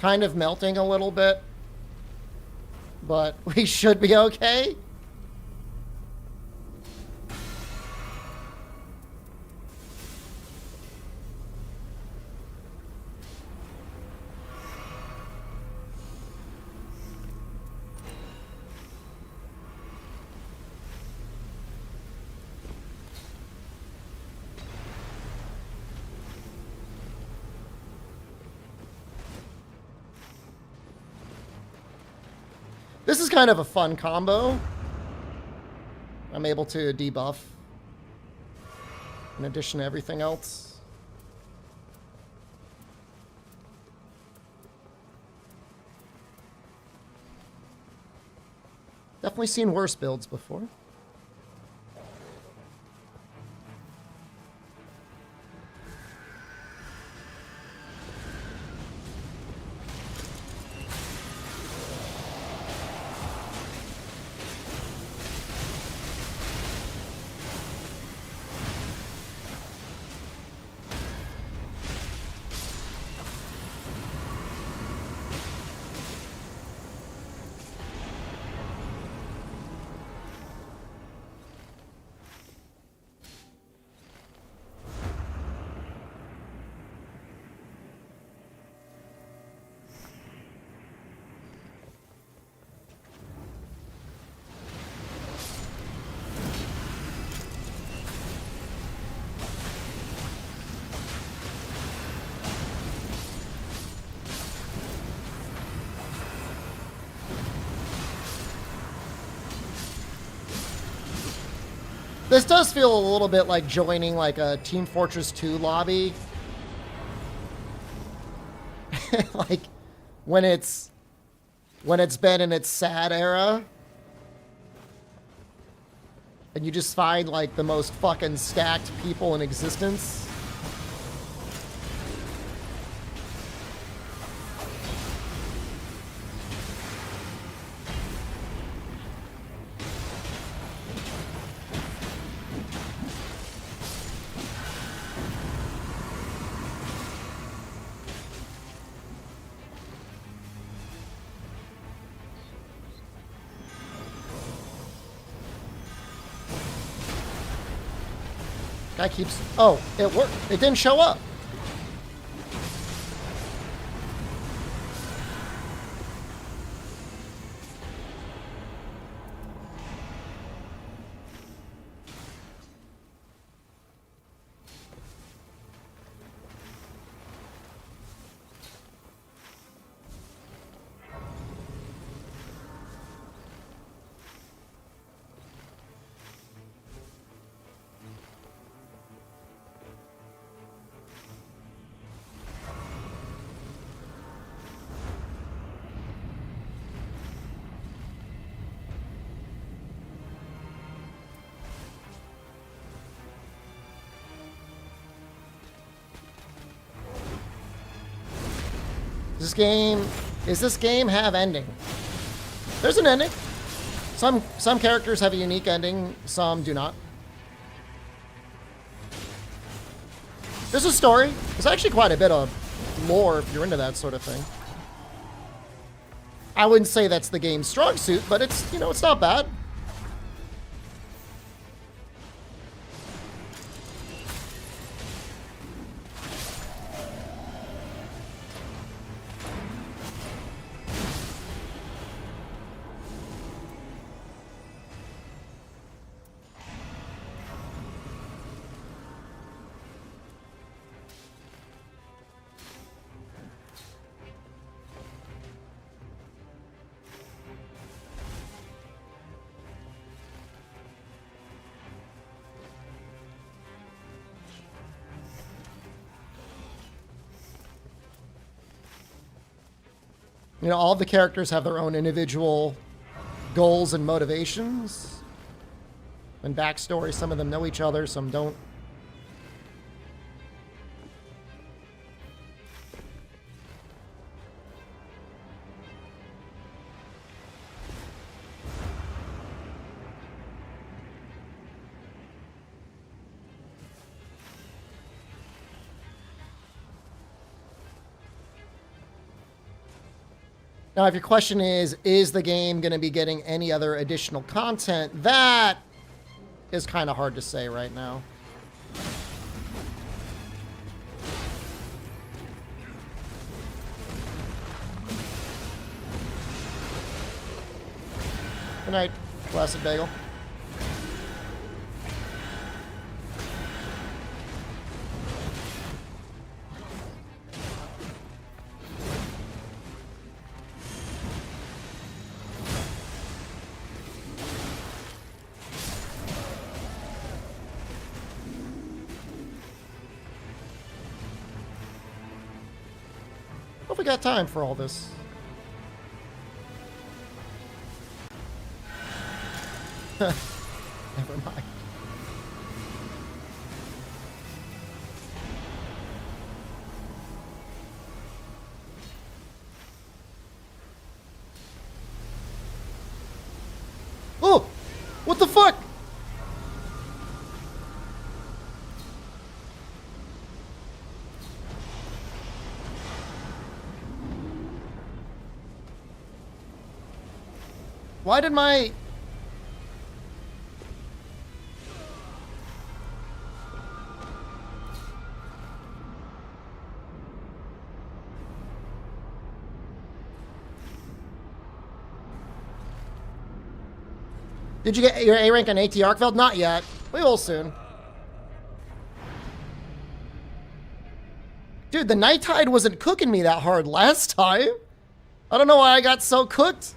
Speaker 1: Kind of melting a little bit, but we should be okay. This is kind of a fun combo. I'm able to debuff in addition to everything else. Definitely seen worse builds before. This does feel a little bit like joining like a Team Fortress 2 lobby. Like when it's been in its sad era. And you just find like the most fucking stacked people in existence. Guy keeps... Oh, it worked. It didn't show up. Does this game have ending? There's an ending. Some characters have a unique ending, some do not. There's a story. There's actually quite a bit of lore if you're into that sort of thing. I wouldn't say that's the game's strong suit, but it's, you know, it's not bad. You know, all the characters have their own individual goals and motivations and backstory. Some of them know each other, some don't. Now, if your question is the game going to be getting any other additional content? That is kind of hard to say right now. Good night, Blessed Bagel. We got time for all this. Never mind. Oh! What the fuck? Why did my... Did you get your A rank on AT Arkfeld? Not yet. We will soon. Dude, the Night Tide wasn't cooking me that hard last time. I don't know why I got so cooked.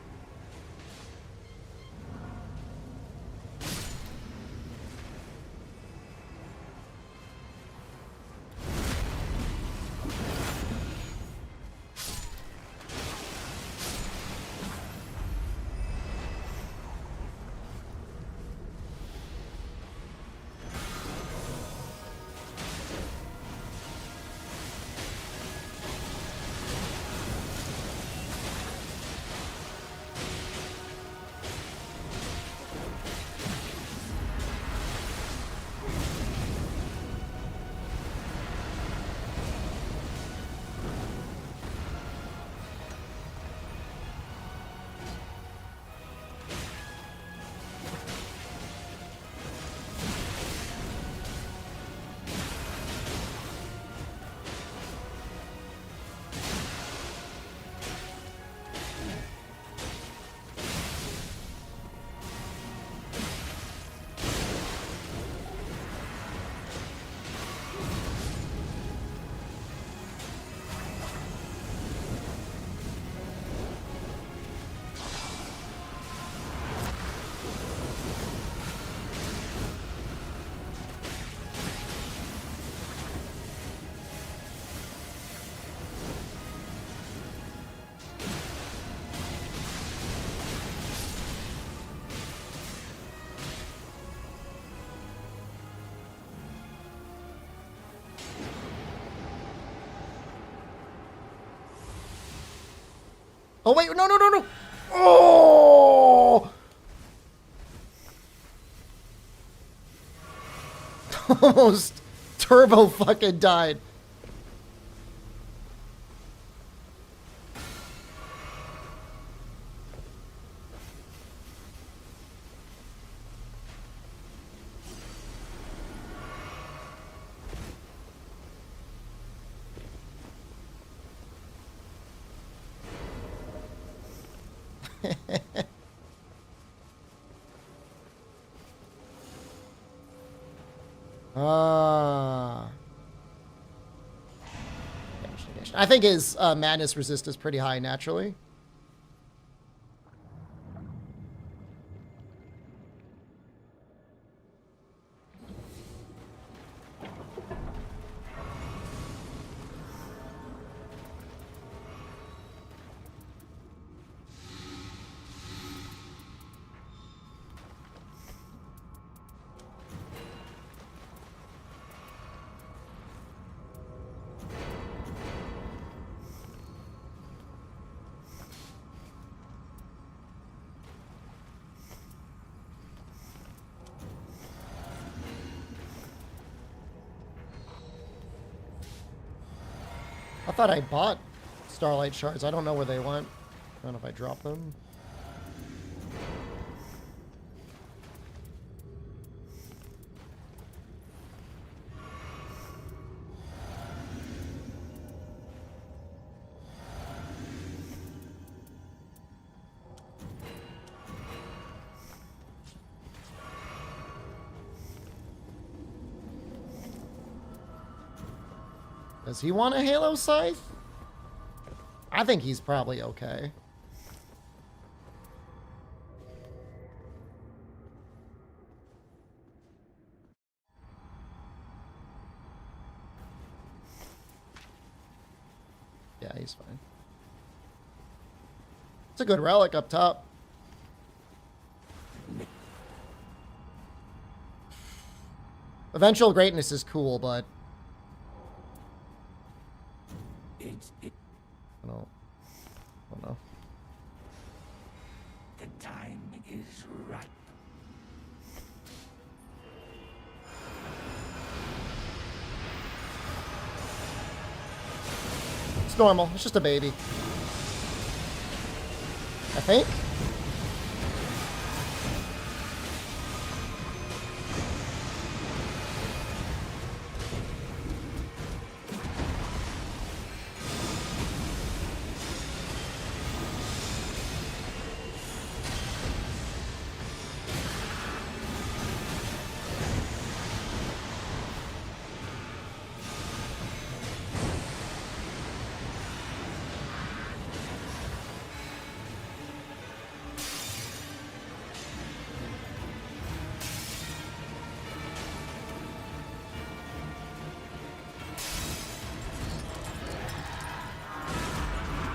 Speaker 1: Oh, wait, no, no, no, no. Oh! Almost turbo fucking died. Ah. I think his madness resist is pretty high naturally. I thought I bought Starlight Shards. I don't know where they went. I don't know if I dropped them. Does he want a Halo Scythe? I think he's probably okay. Yeah, he's fine. It's a good relic up top. Eventual greatness is cool, but I don't know.
Speaker 4: The time is right.
Speaker 1: It's normal. It's just a baby. I think.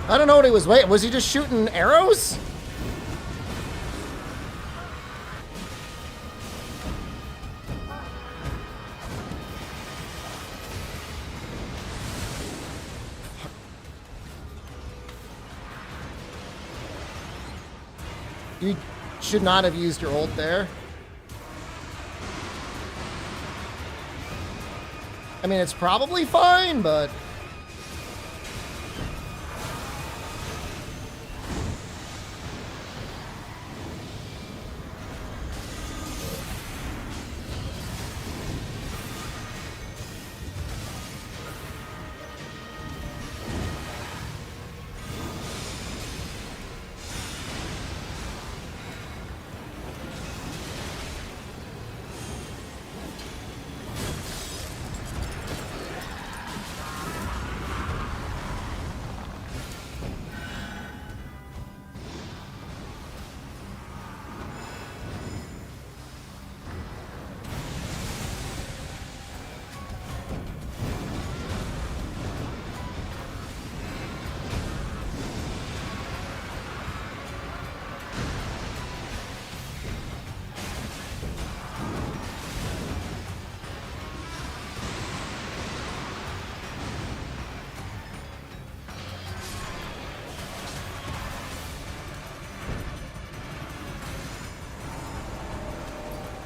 Speaker 1: I don't know what he was waiting. Was he just shooting arrows? You should not have used your ult there. I mean, it's probably fine, but...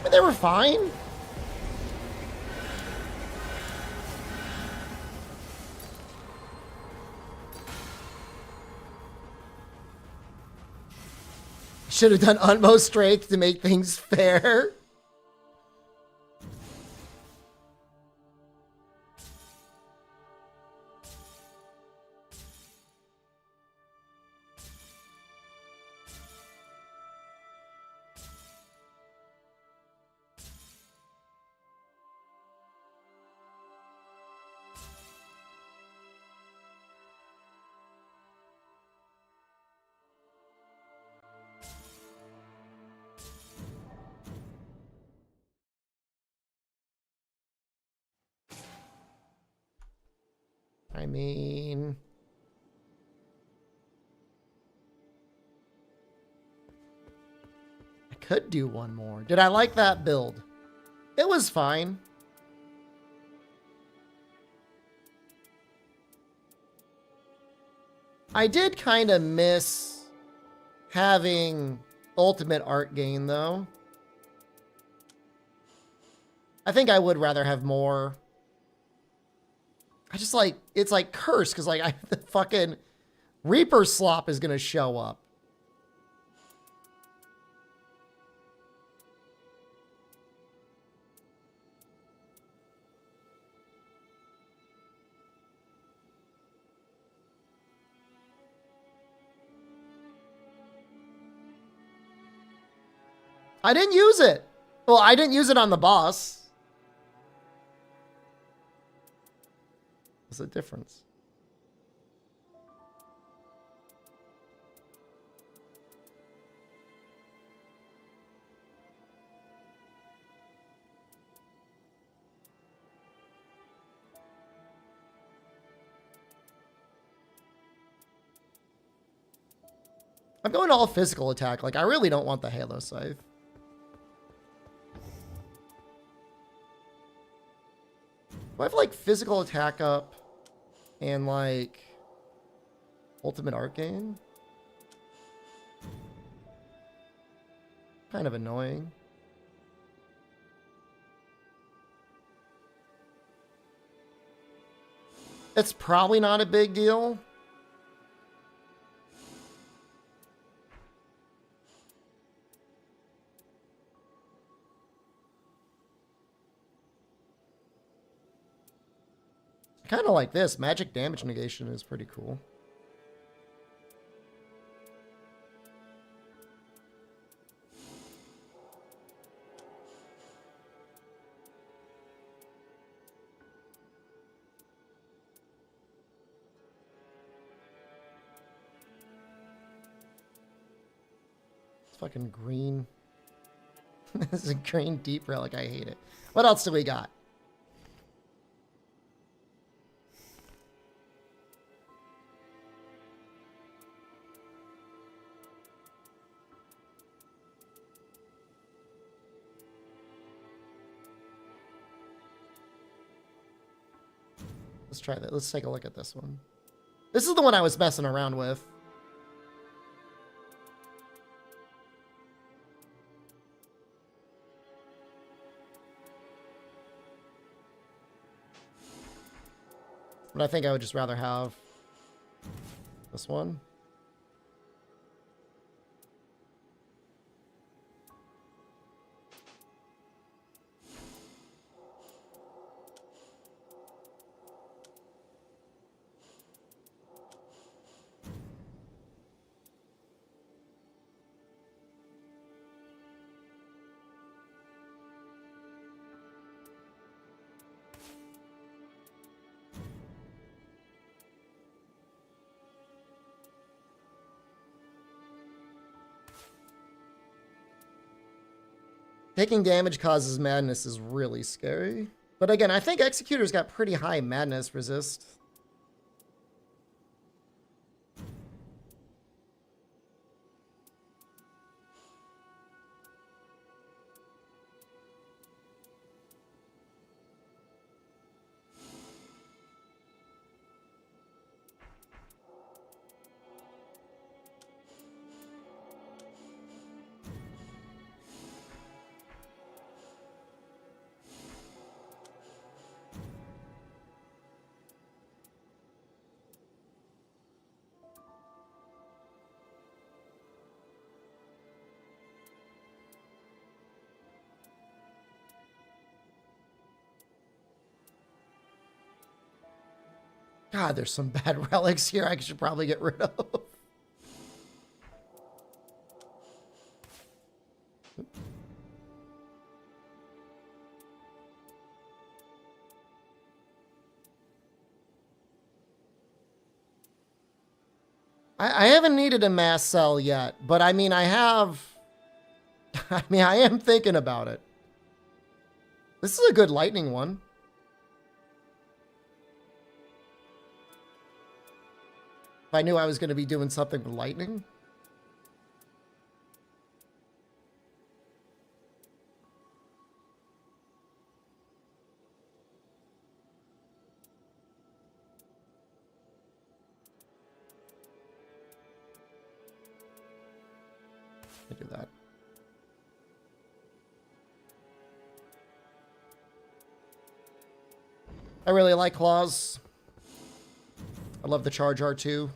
Speaker 1: But they were fine. Should have done utmost strength to make things fair. I mean, I could do one more. Did I like that build? It was fine. I did kind of miss having ultimate art gain, though. I think I would rather have more. I just like, it's like cursed because like the fucking Reaper slop is gonna show up. I didn't use it. Well, I didn't use it on the boss. What's the difference? I'm going all physical attack. Like, I really don't want the Halo Scythe. Do I have, like, physical attack up and, like, ultimate art gain? Kind of annoying. It's probably not a big deal. Kind of like this. Magic damage negation is pretty cool. It's fucking green. This is a green deep relic. I hate it. What else do we got? Let's try that. Let's take a look at this one. This is the one I was messing around with. But I think I would just rather have this one. Taking damage causes madness is really scary. But again, I think Executor's got pretty high madness resist. God, there's some bad relics here I should probably get rid of. I haven't needed a mass cell yet, but I mean, I have... I mean, I am thinking about it. This is a good lightning one. If I knew I was going to be doing something with lightning. I do that. I really like claws. I love the charge R2.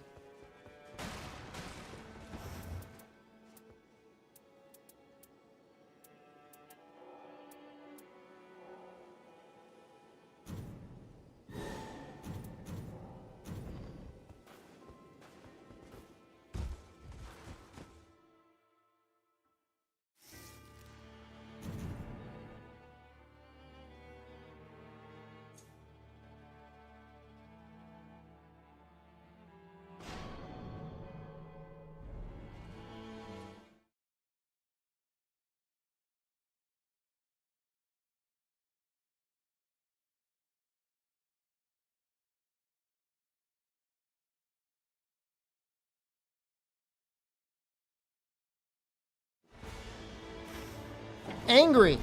Speaker 1: Angry.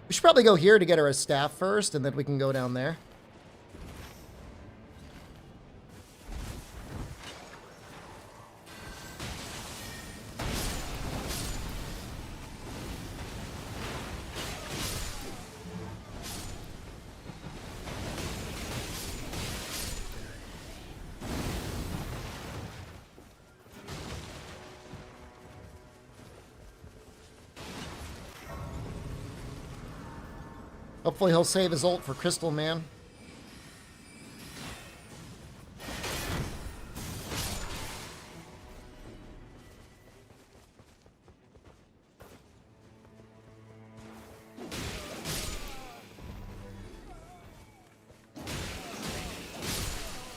Speaker 1: We should probably go here to get her a staff first, and then we can go down there. Hopefully he'll save his ult for Crystal Man.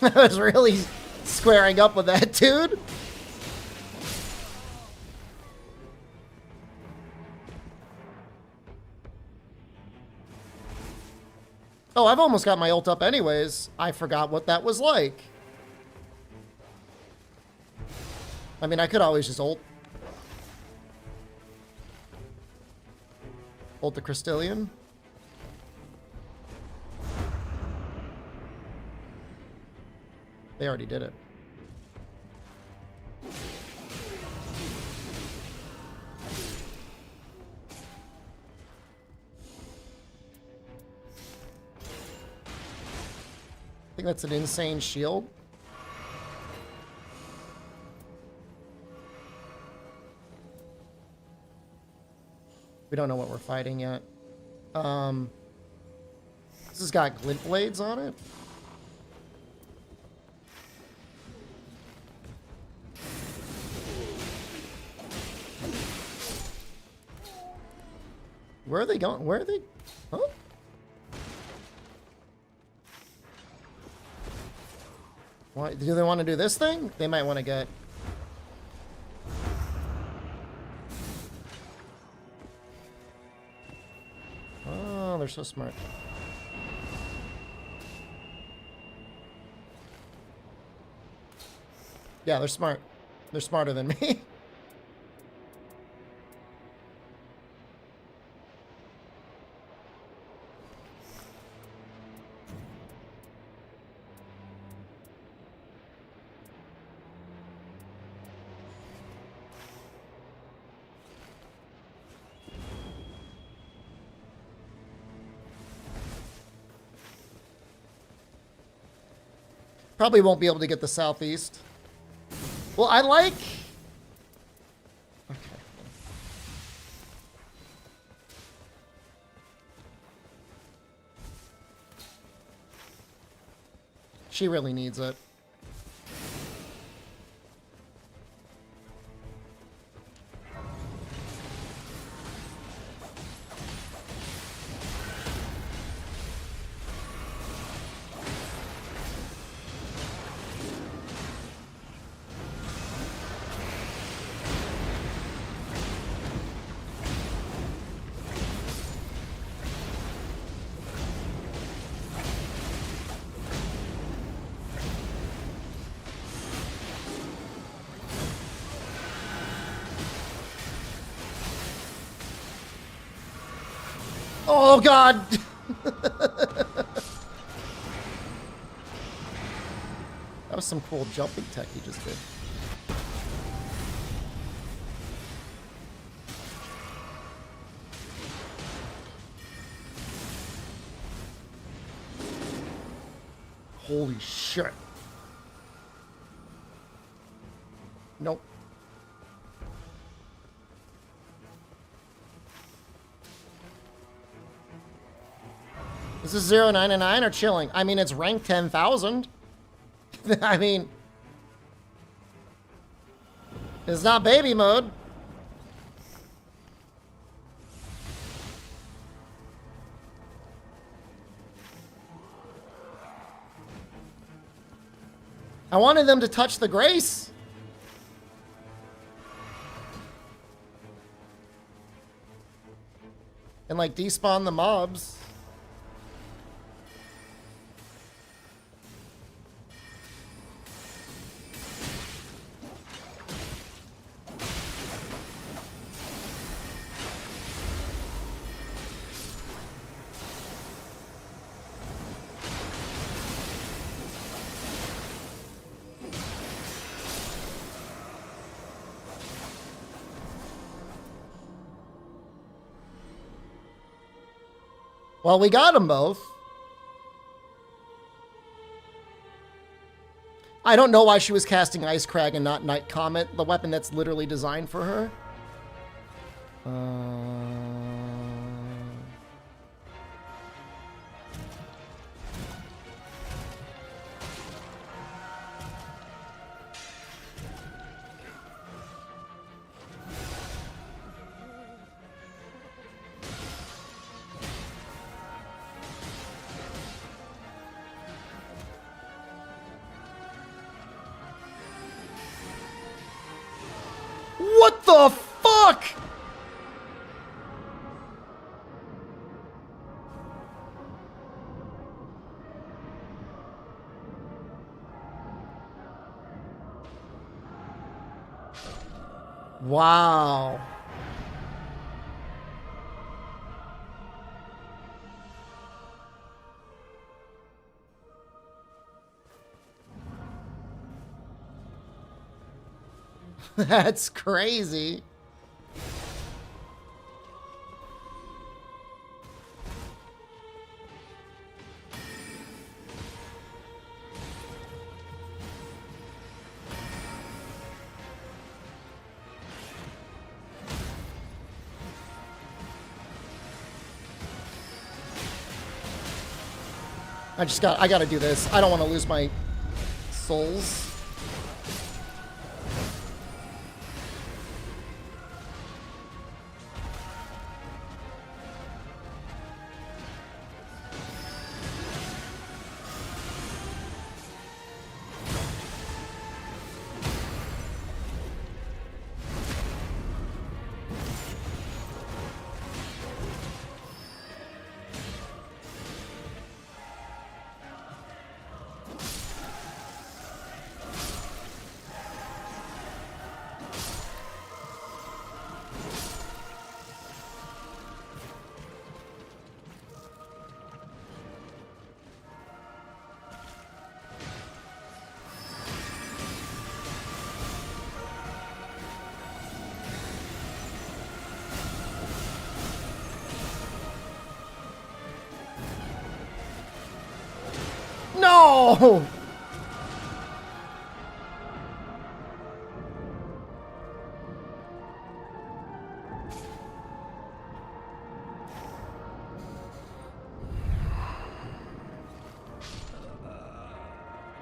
Speaker 1: I was really squaring up with that dude. Oh, I've almost got my ult up anyways. I forgot what that was like. I mean, I could always just ult. Ult the Crystallian. They already did it. I think that's an insane shield. We don't know what we're fighting yet. This has got glint blades on it. Where are they going? Where are they? Huh? Why, do they want to do this thing? They might want to get... Oh, they're so smart. Yeah, they're smart. They're smarter than me. Probably won't be able to get the southeast. Well, I like... Okay. She really needs it. Oh god! That was some cool jumping tech he just did. Holy shit. Nope. This is 099 or chilling? I mean, it's rank 10,000. I mean, it's not baby mode. I wanted them to touch the grace. And like despawn the mobs. Well, we got them both. I don't know why she was casting Ice Crag and not Night Comet, the weapon that's literally designed for her. What the fuck? Wow. That's crazy. I gotta do this. I don't want to lose my souls. No!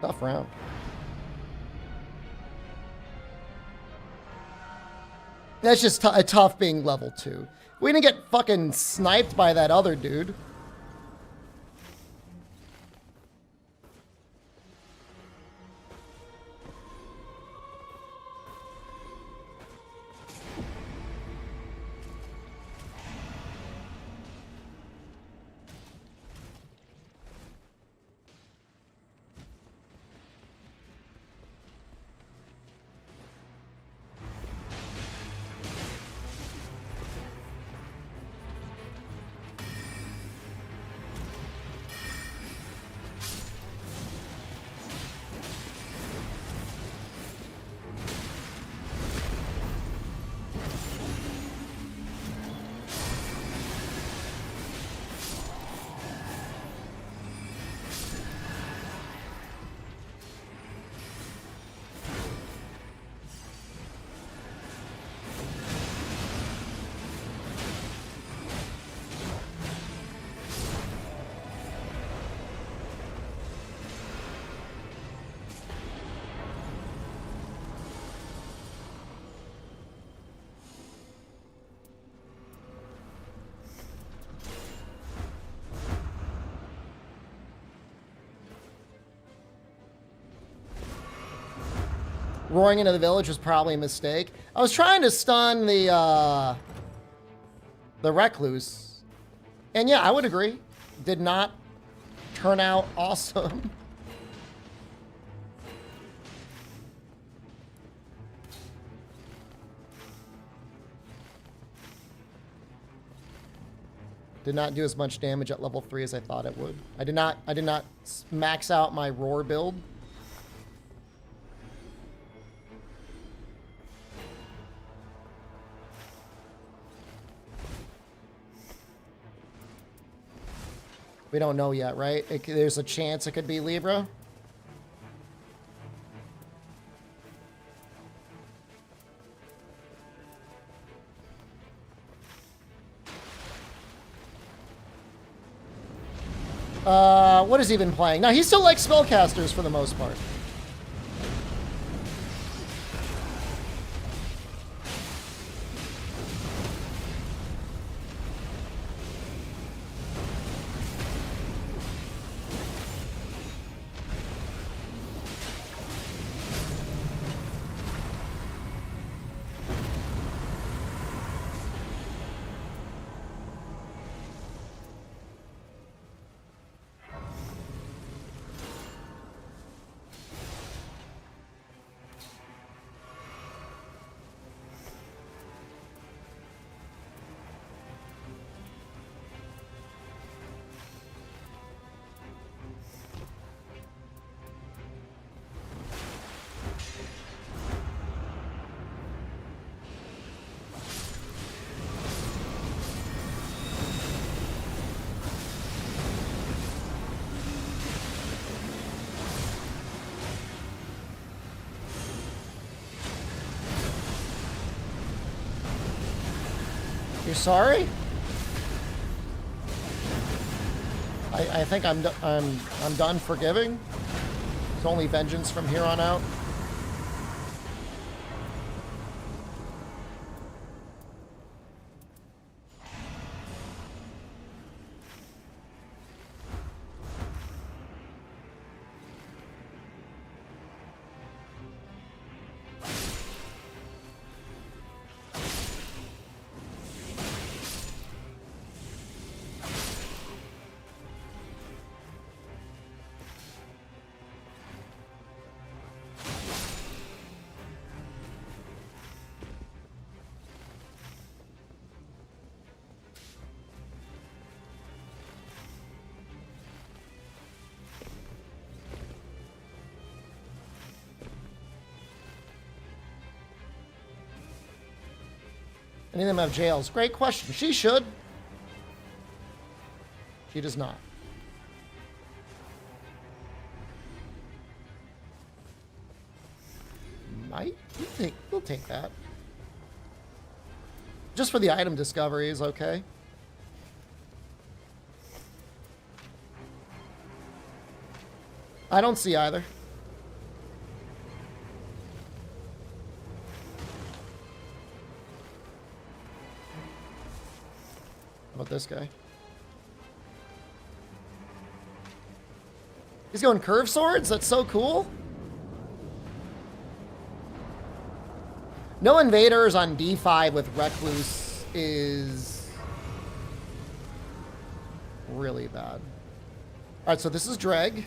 Speaker 1: Tough round. That's just a tough being level 2. We didn't get fucking sniped by that other dude. Roaring into the village was probably a mistake. I was trying to stun the recluse. And yeah, I would agree. Did not turn out awesome. Did not do as much damage at level 3 as I thought it would. I did not max out my roar build. We don't know yet, right? There's a chance it could be Libra. What has he been playing? No, he still likes spellcasters for the most part. You're sorry? I think I'm done forgiving. It's only vengeance from here on out. Any of them have jails? Great question. She should. She does not. Might? We'll take that. Just for the item discovery is okay. I don't see either. about this guy? He's going curve swords? That's so cool. No invaders on D5 with Recluse is really bad. Alright, so this is Dreg.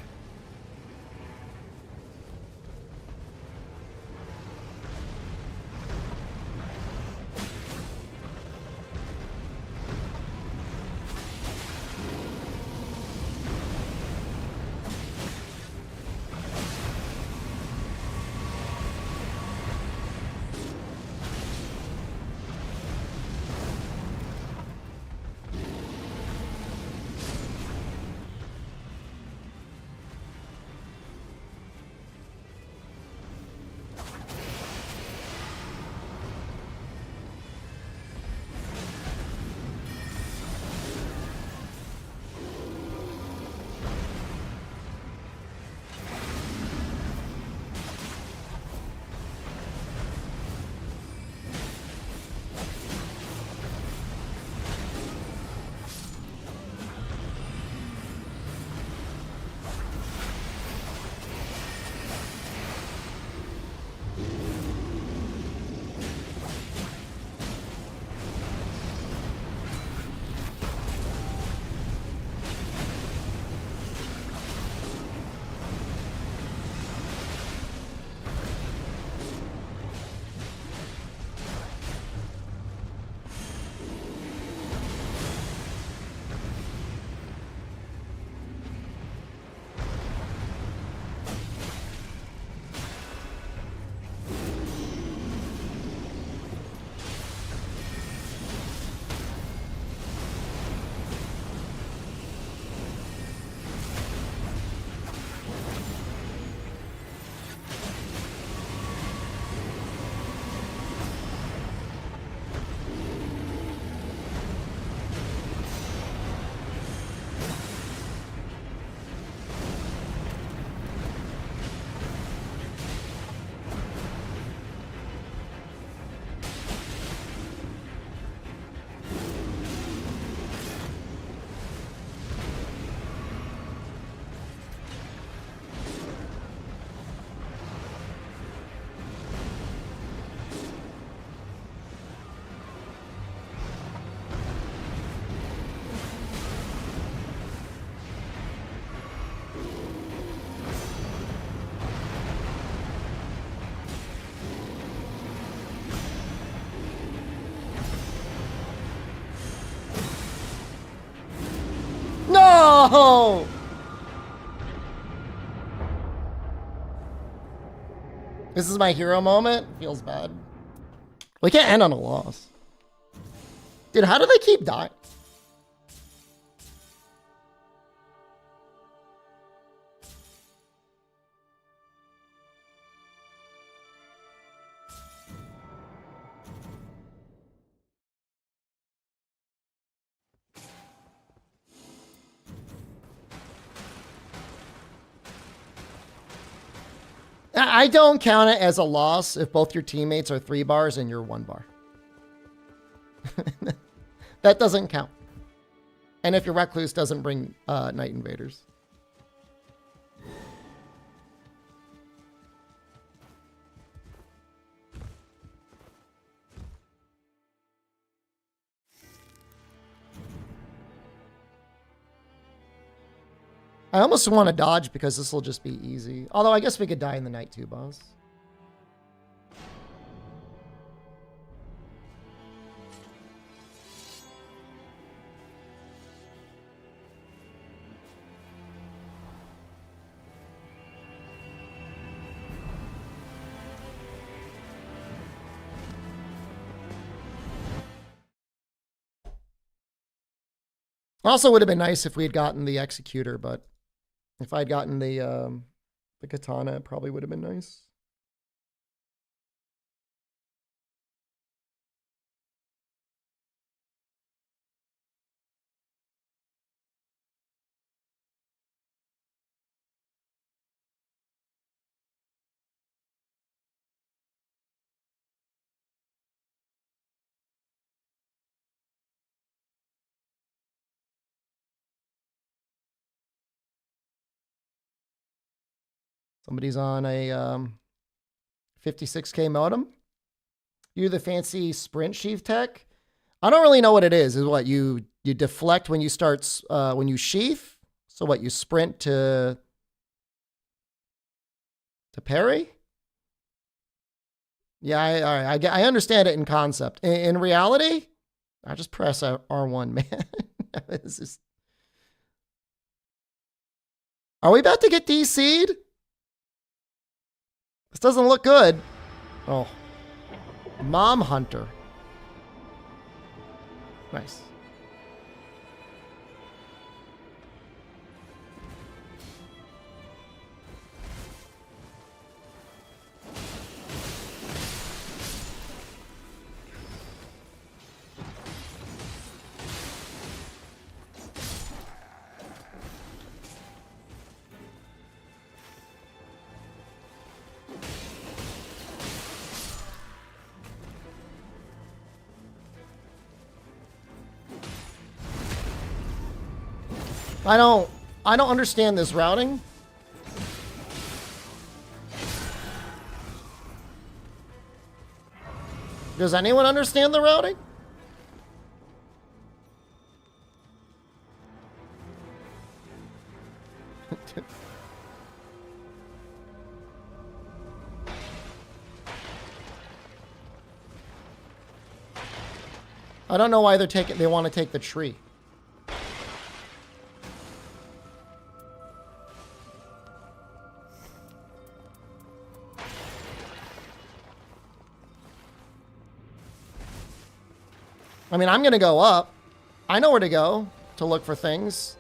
Speaker 1: No! This is my hero moment. Feels bad. We can't end on a loss. Dude, how do they keep dying? I don't count it as a loss if both your teammates are 3 bars and you're 1 bar. That doesn't count. And if your Recluse doesn't bring Night Invaders. I almost want to dodge because this will just be easy. Although I guess we could die in the Night 2 boss. Also would have been nice if we had gotten the Executor, but if I'd gotten the katana, it probably would have been nice. Somebody's on a 56K modem. You the fancy sprint sheath tech? I don't really know what it is. Is what you deflect when you start when you sheath? So what, you sprint to parry? Yeah, I understand it in concept. In reality, I just press R1, man. This is... Are we about to get DC'd? This doesn't look good. Oh. Mom Hunter. Nice. I don't understand this routing. Does anyone understand the routing? I don't know why they want to take the tree. I mean, I'm going to go up. I know where to go to look for things.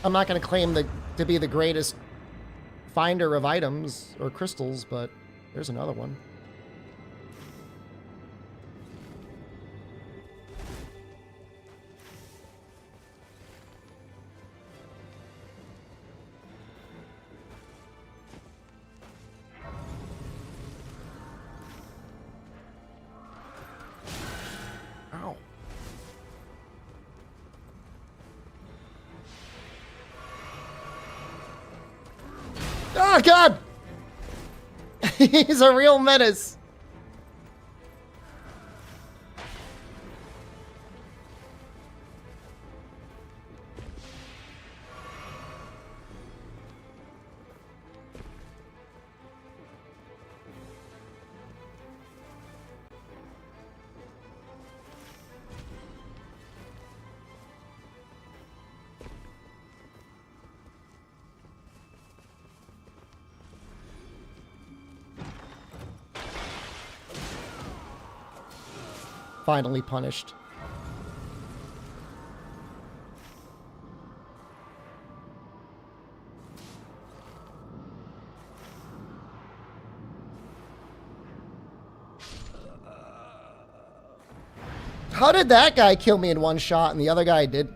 Speaker 1: I'm not going to claim to be the greatest finder of items or crystals, but there's another one. Ow. Oh, God! He's a real menace. Finally punished. How did that guy kill me in one shot and the other guy did?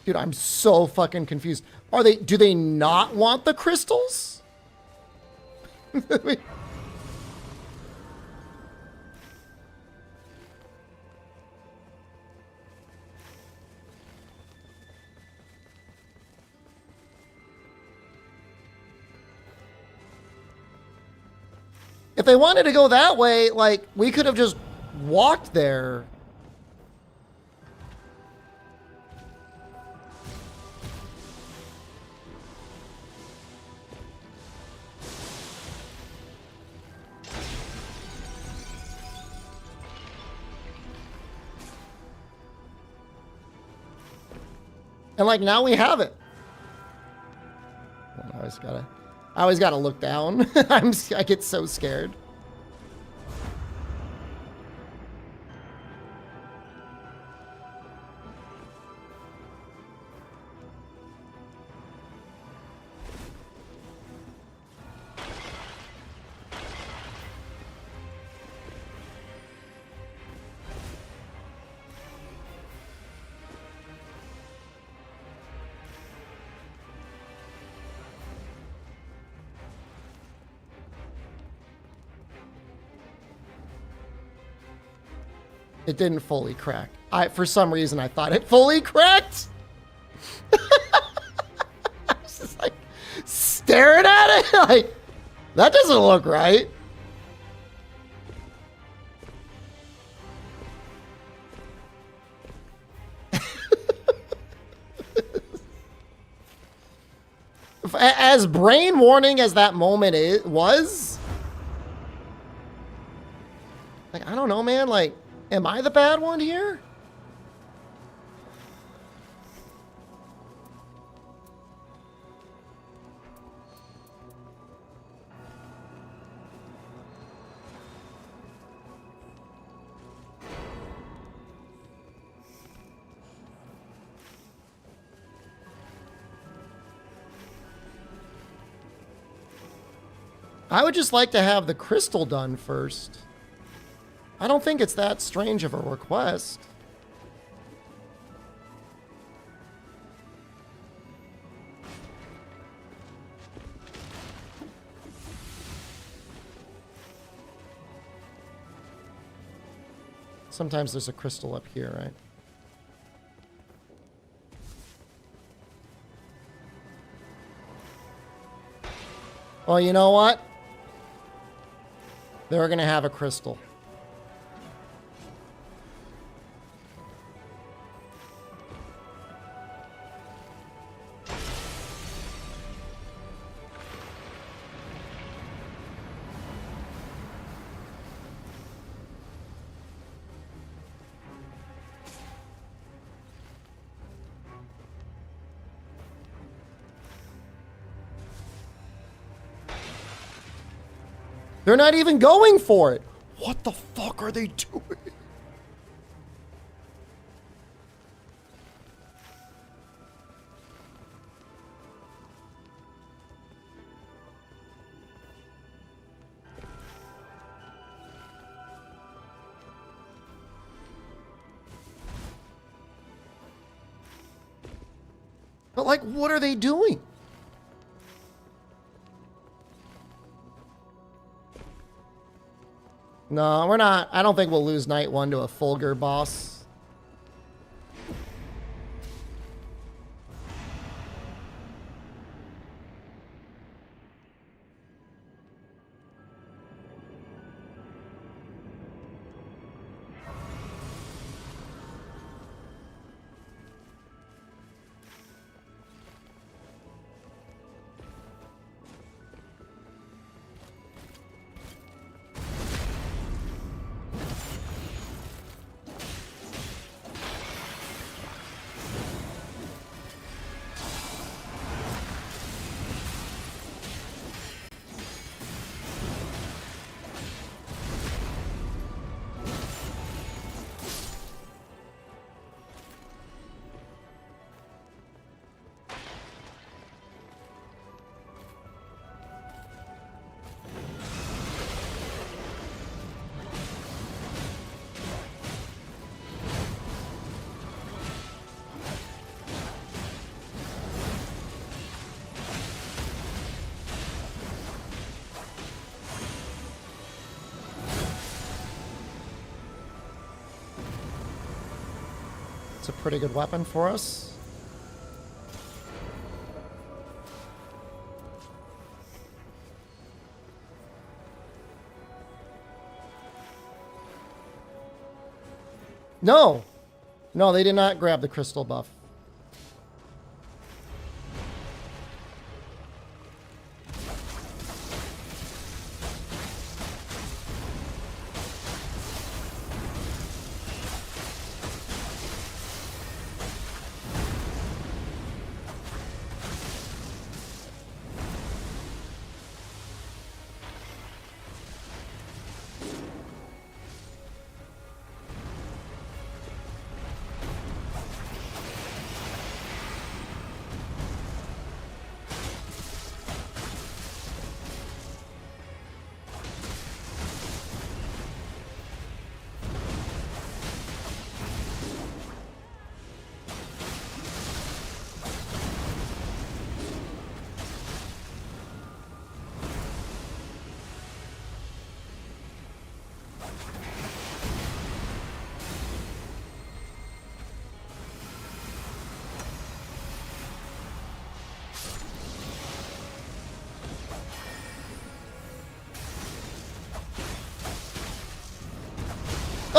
Speaker 1: Dude, I'm so fucking confused. Do they not want the crystals? If they wanted to go that way, like, we could have just walked there. And like now we have it. I always gotta look down. I get so scared. It didn't fully crack. For some reason, I thought it fully cracked. I was just like staring at it. Like, that doesn't look right. As brain warning as that moment was, like, I don't know, man. Like, am I the bad one here? I would just like to have the crystal done first. I don't think it's that strange of a request. Sometimes there's a crystal up here, right? Well, you know what? They're gonna have a crystal. They're not even going for it. What the fuck are they doing? But like, what are they doing? No, we're not. I don't think we'll lose night one to a Fulgur boss. It's a pretty good weapon for us. No! No, they did not grab the crystal buff.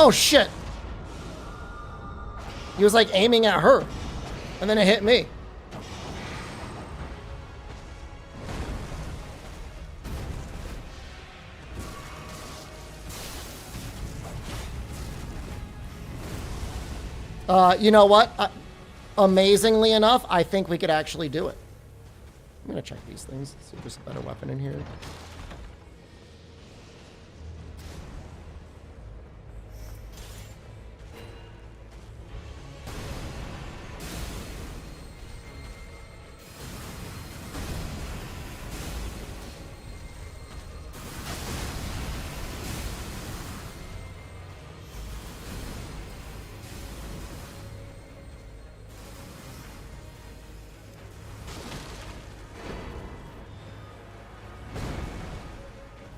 Speaker 1: Oh shit! He was like aiming at her, and then it hit me. You know what? Amazingly enough, I think we could actually do it. I'm gonna check these things, see if there's a better weapon in here.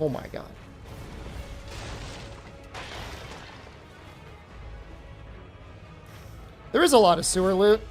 Speaker 1: Oh my god. There is a lot of sewer loot.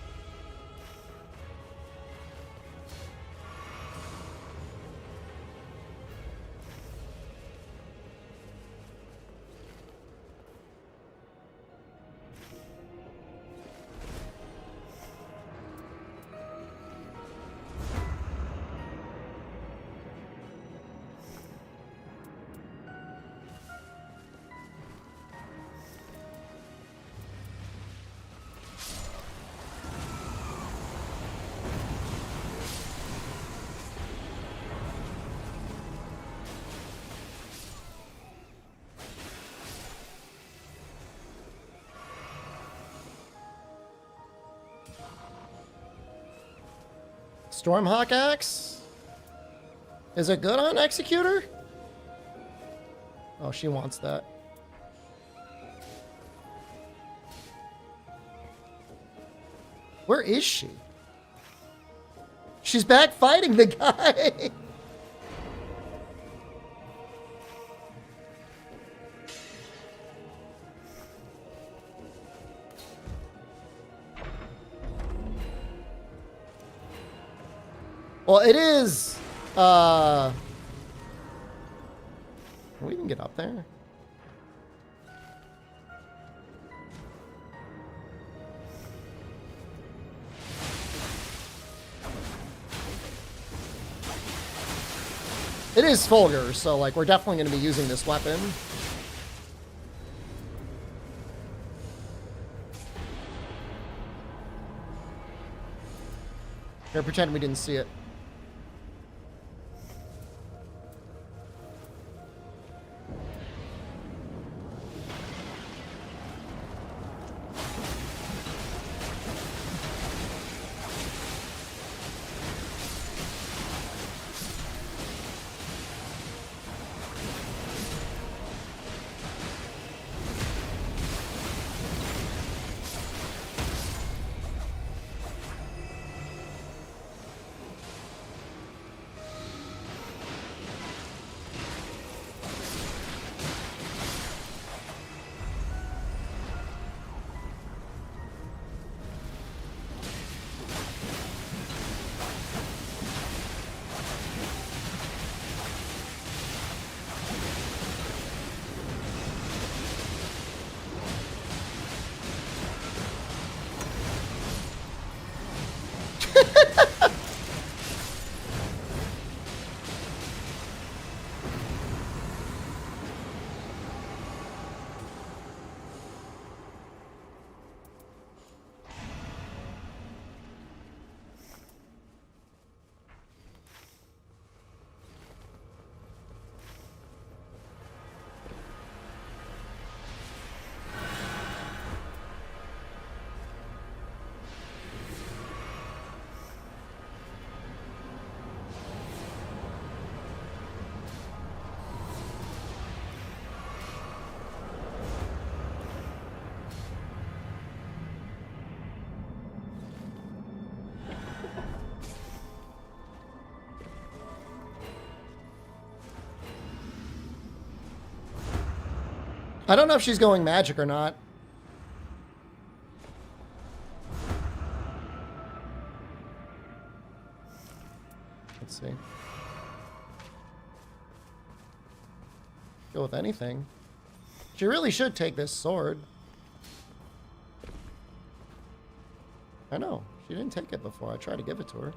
Speaker 1: Stormhawk axe? Is it good on Executor? Oh, she wants that. Where is she? She's back fighting the guy. Well, it is, can we even get up there? It is Fulgur, so, like, we're definitely going to be using this weapon. Here, pretend we didn't see it. I don't know if she's going magic or not. Let's see. Go with anything. She really should take this sword. I know. She didn't take it before. I tried to give it to her.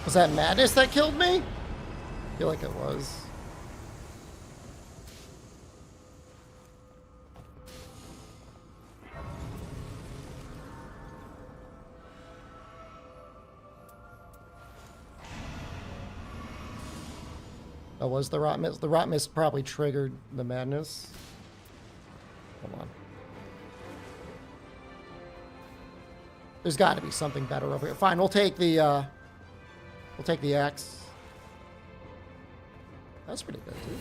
Speaker 1: Was that madness that killed me? I feel like it was. Oh, was the rot mist? The rot mist probably triggered the madness. Hold on. There's got to be something better over here. Fine, we'll take the axe. That's pretty good, dude.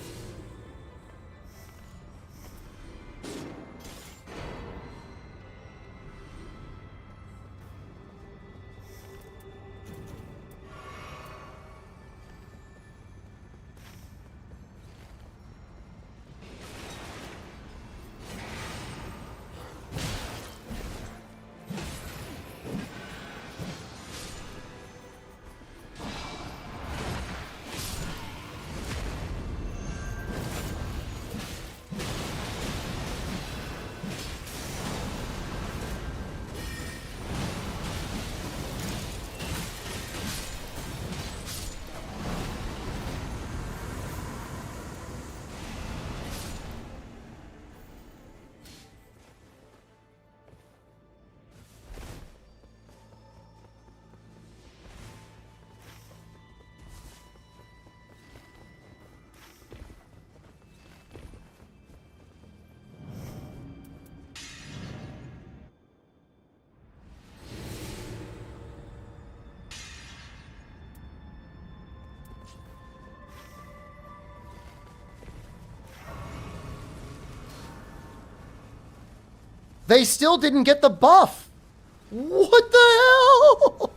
Speaker 1: They still didn't get the buff. What the hell?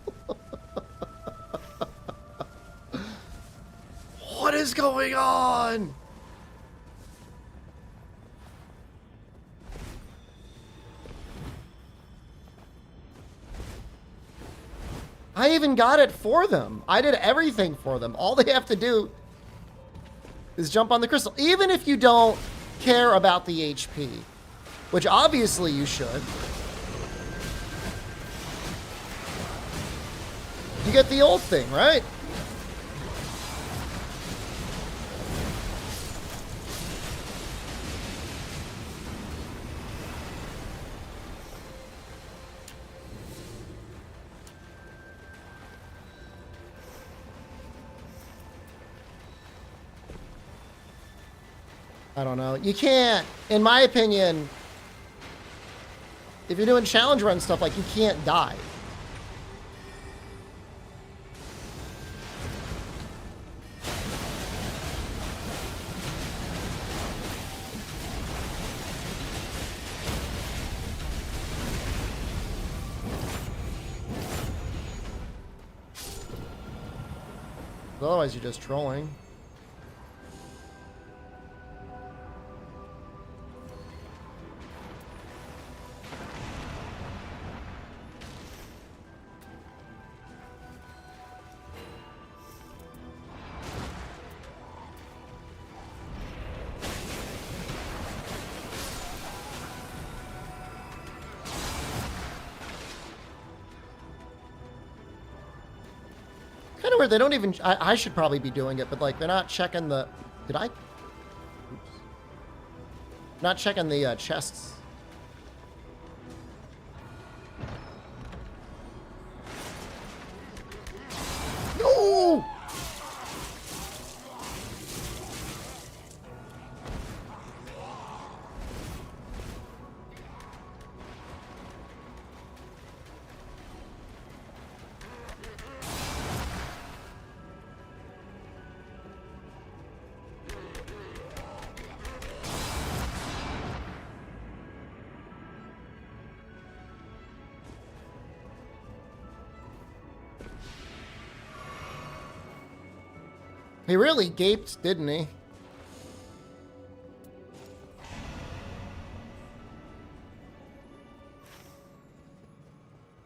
Speaker 1: What is going on? I even got it for them. I did everything for them. All they have to do is jump on the crystal. Even if you don't care about the HP. Which obviously you should. You get the old thing, right? I don't know. You can't, in my opinion, if you're doing challenge run stuff, like, you can't die. Otherwise, you're just trolling. Kind of weird. They don't even. I should probably be doing it, but like they're not checking the. Did I? Oops. Not checking the chests. He really gaped, didn't he?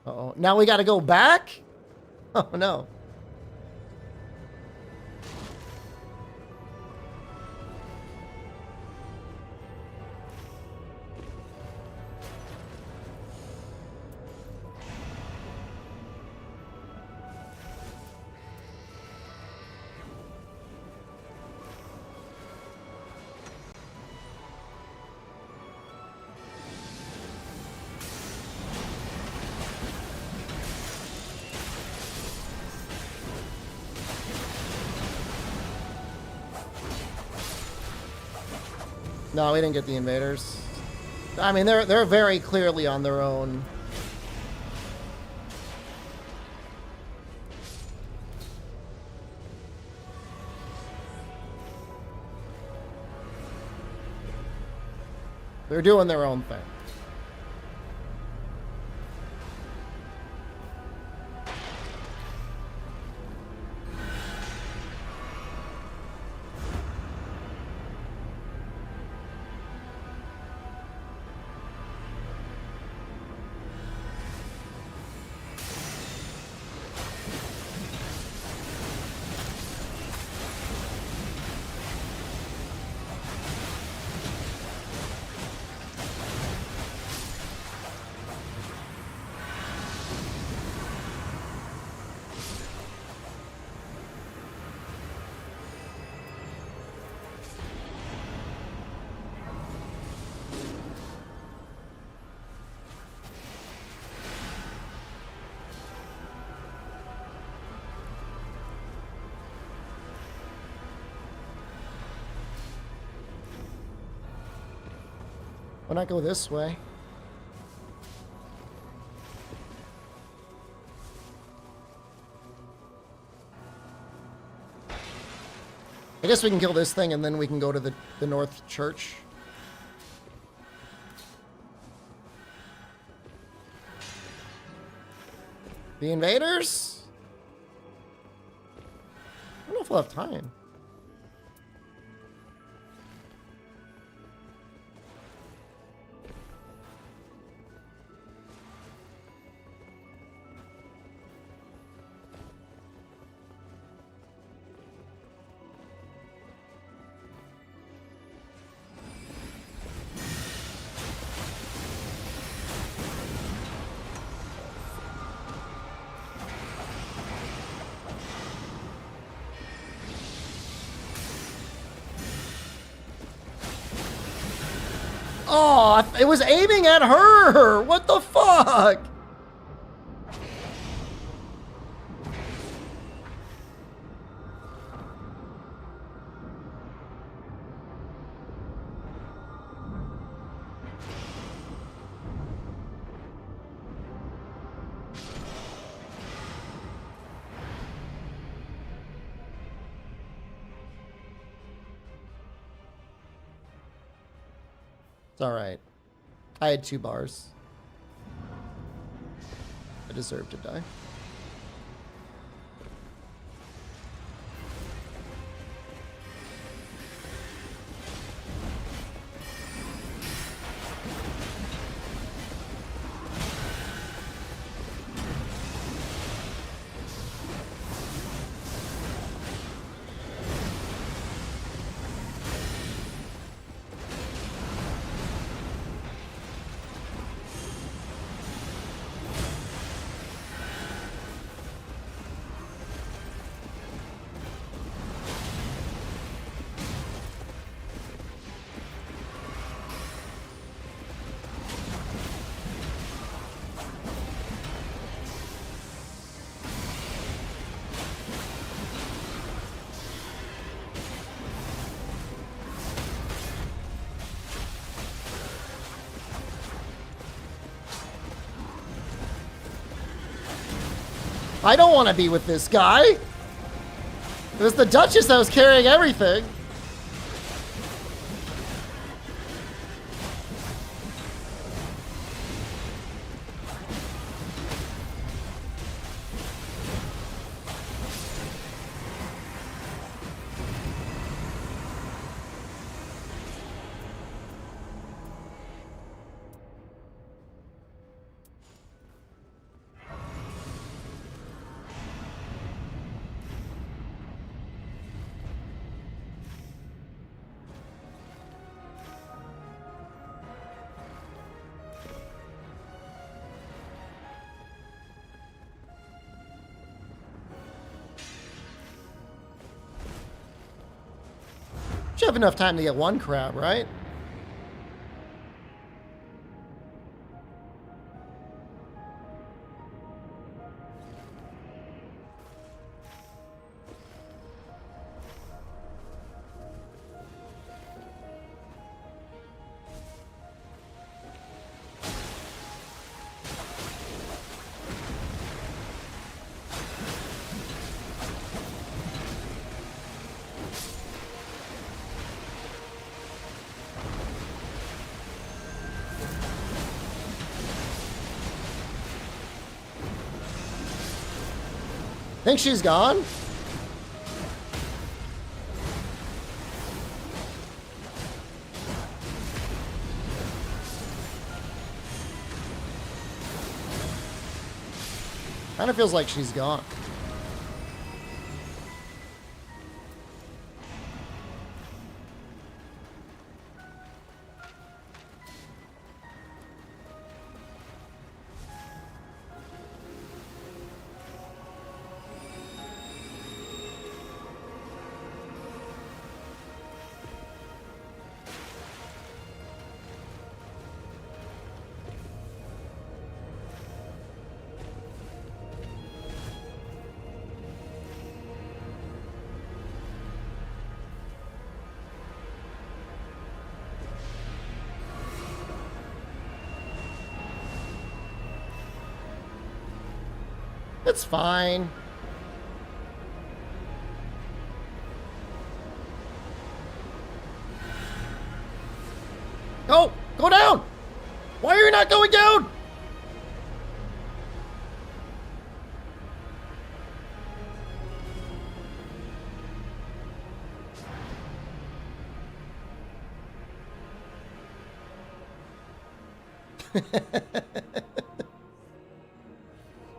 Speaker 1: Uh-oh. Now we gotta go back? Oh, no. No, we didn't get the invaders. I mean, they're very clearly on their own. They're doing their own thing. Why not go this way? I guess we can kill this thing and then we can go to the North Church. The invaders? I don't know if we'll have time. Oh, it was aiming at her! What the fuck? It's alright. I had 2 bars. I deserve to die. I don't want to be with this guy. It was the Duchess that was carrying everything. Should have enough time to get one crab, right? Think she's gone? Kinda feels like she's gone. It's fine. Go! Go down! Why are you not going down?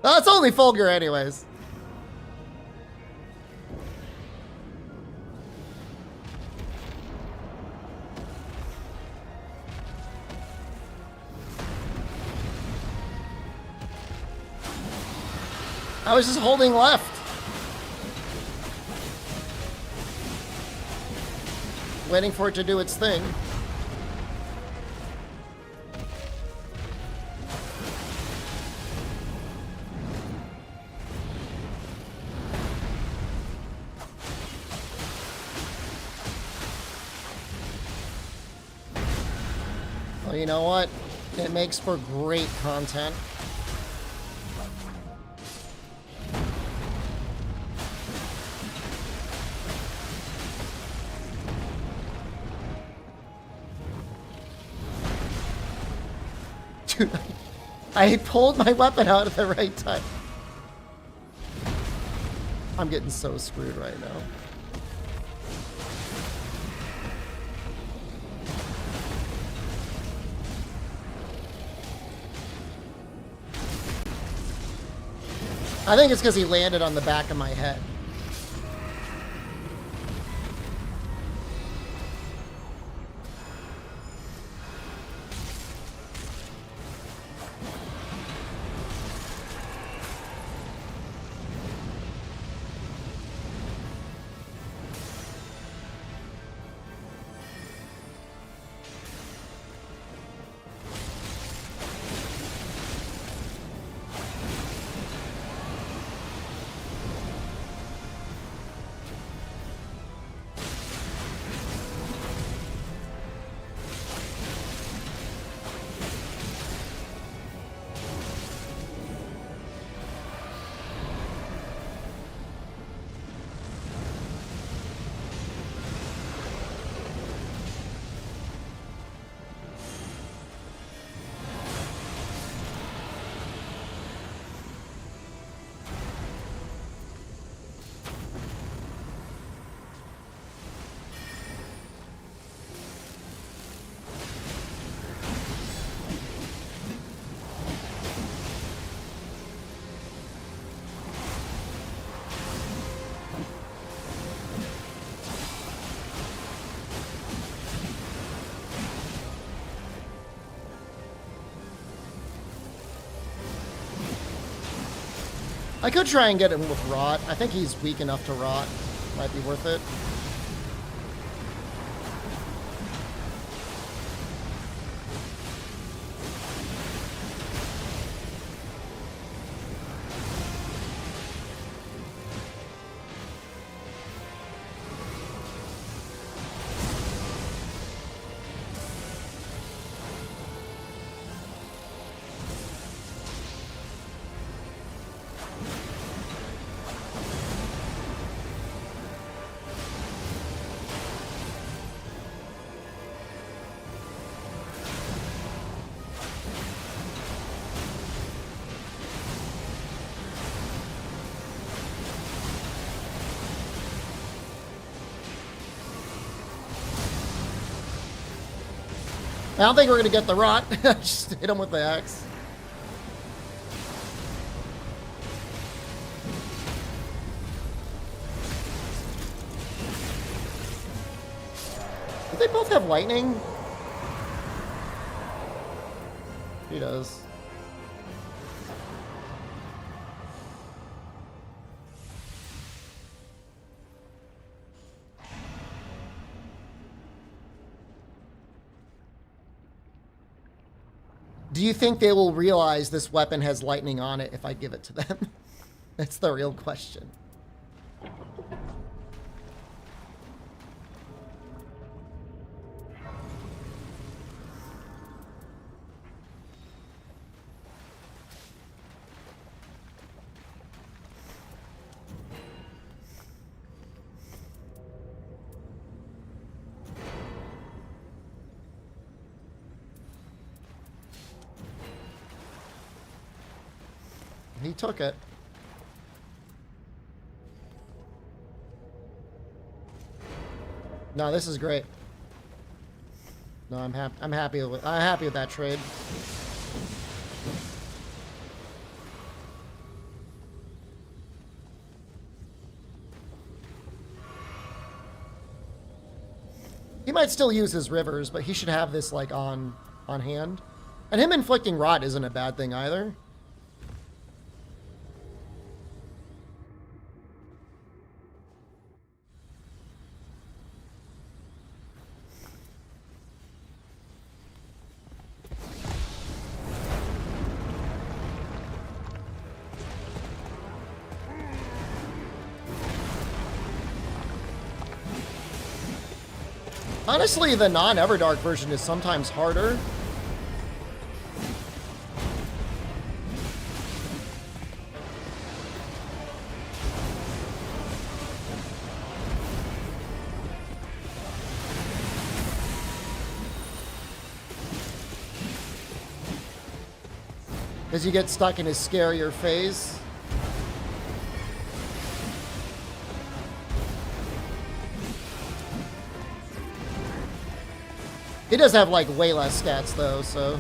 Speaker 1: Oh, it's only Fulgur anyways. I was just holding left. Waiting for it to do its thing. Well, you know what? It makes for great content. Dude, I pulled my weapon out at the right time. I'm getting so screwed right now. I think it's because he landed on the back of my head. I could try and get him with Rot. I think he's weak enough to Rot. Might be worth it. don't think we're gonna get the rot. Just hit him with the axe. Do they both have lightning? He does. Do you think they will realize this weapon has lightning on it if I give it to them? That's the real question. He took it. No, this is great. No, I'm happy. I'm happy with that trade. He might still use his rivers, but he should have this like on hand. And him inflicting rot isn't a bad thing either. Honestly, the non-Everdark version is sometimes harder. As you get stuck in his scarier phase. He does have, like, way less stats, though, so...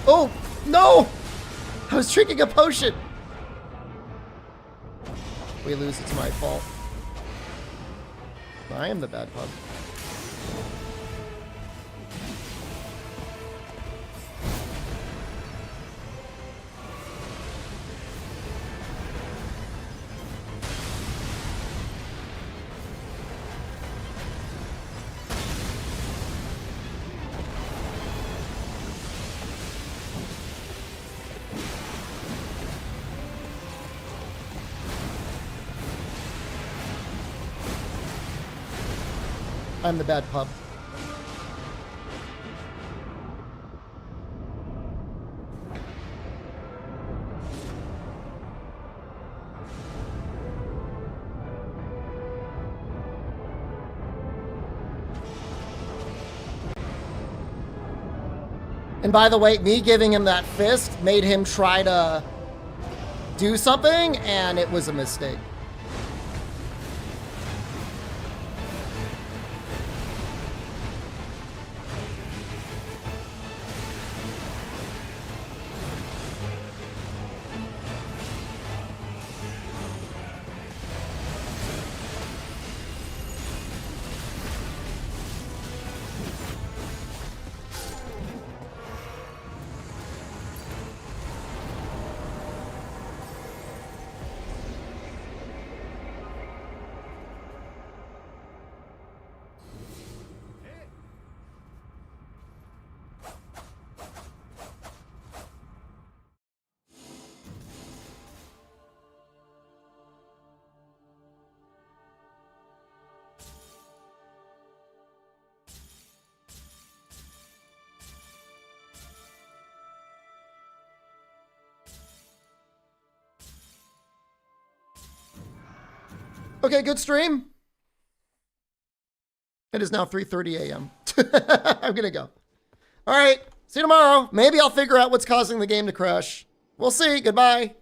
Speaker 1: Oh, no! I was drinking a potion! We lose, it's my fault. I am the bad pub. I'm the bad pub. And by the way, me giving him that fist made him try to do something, and it was a mistake. Okay, good stream. It is now 3:30 a.m. I'm gonna go. All right, see you tomorrow. Maybe I'll figure out what's causing the game to crash. We'll see. Goodbye.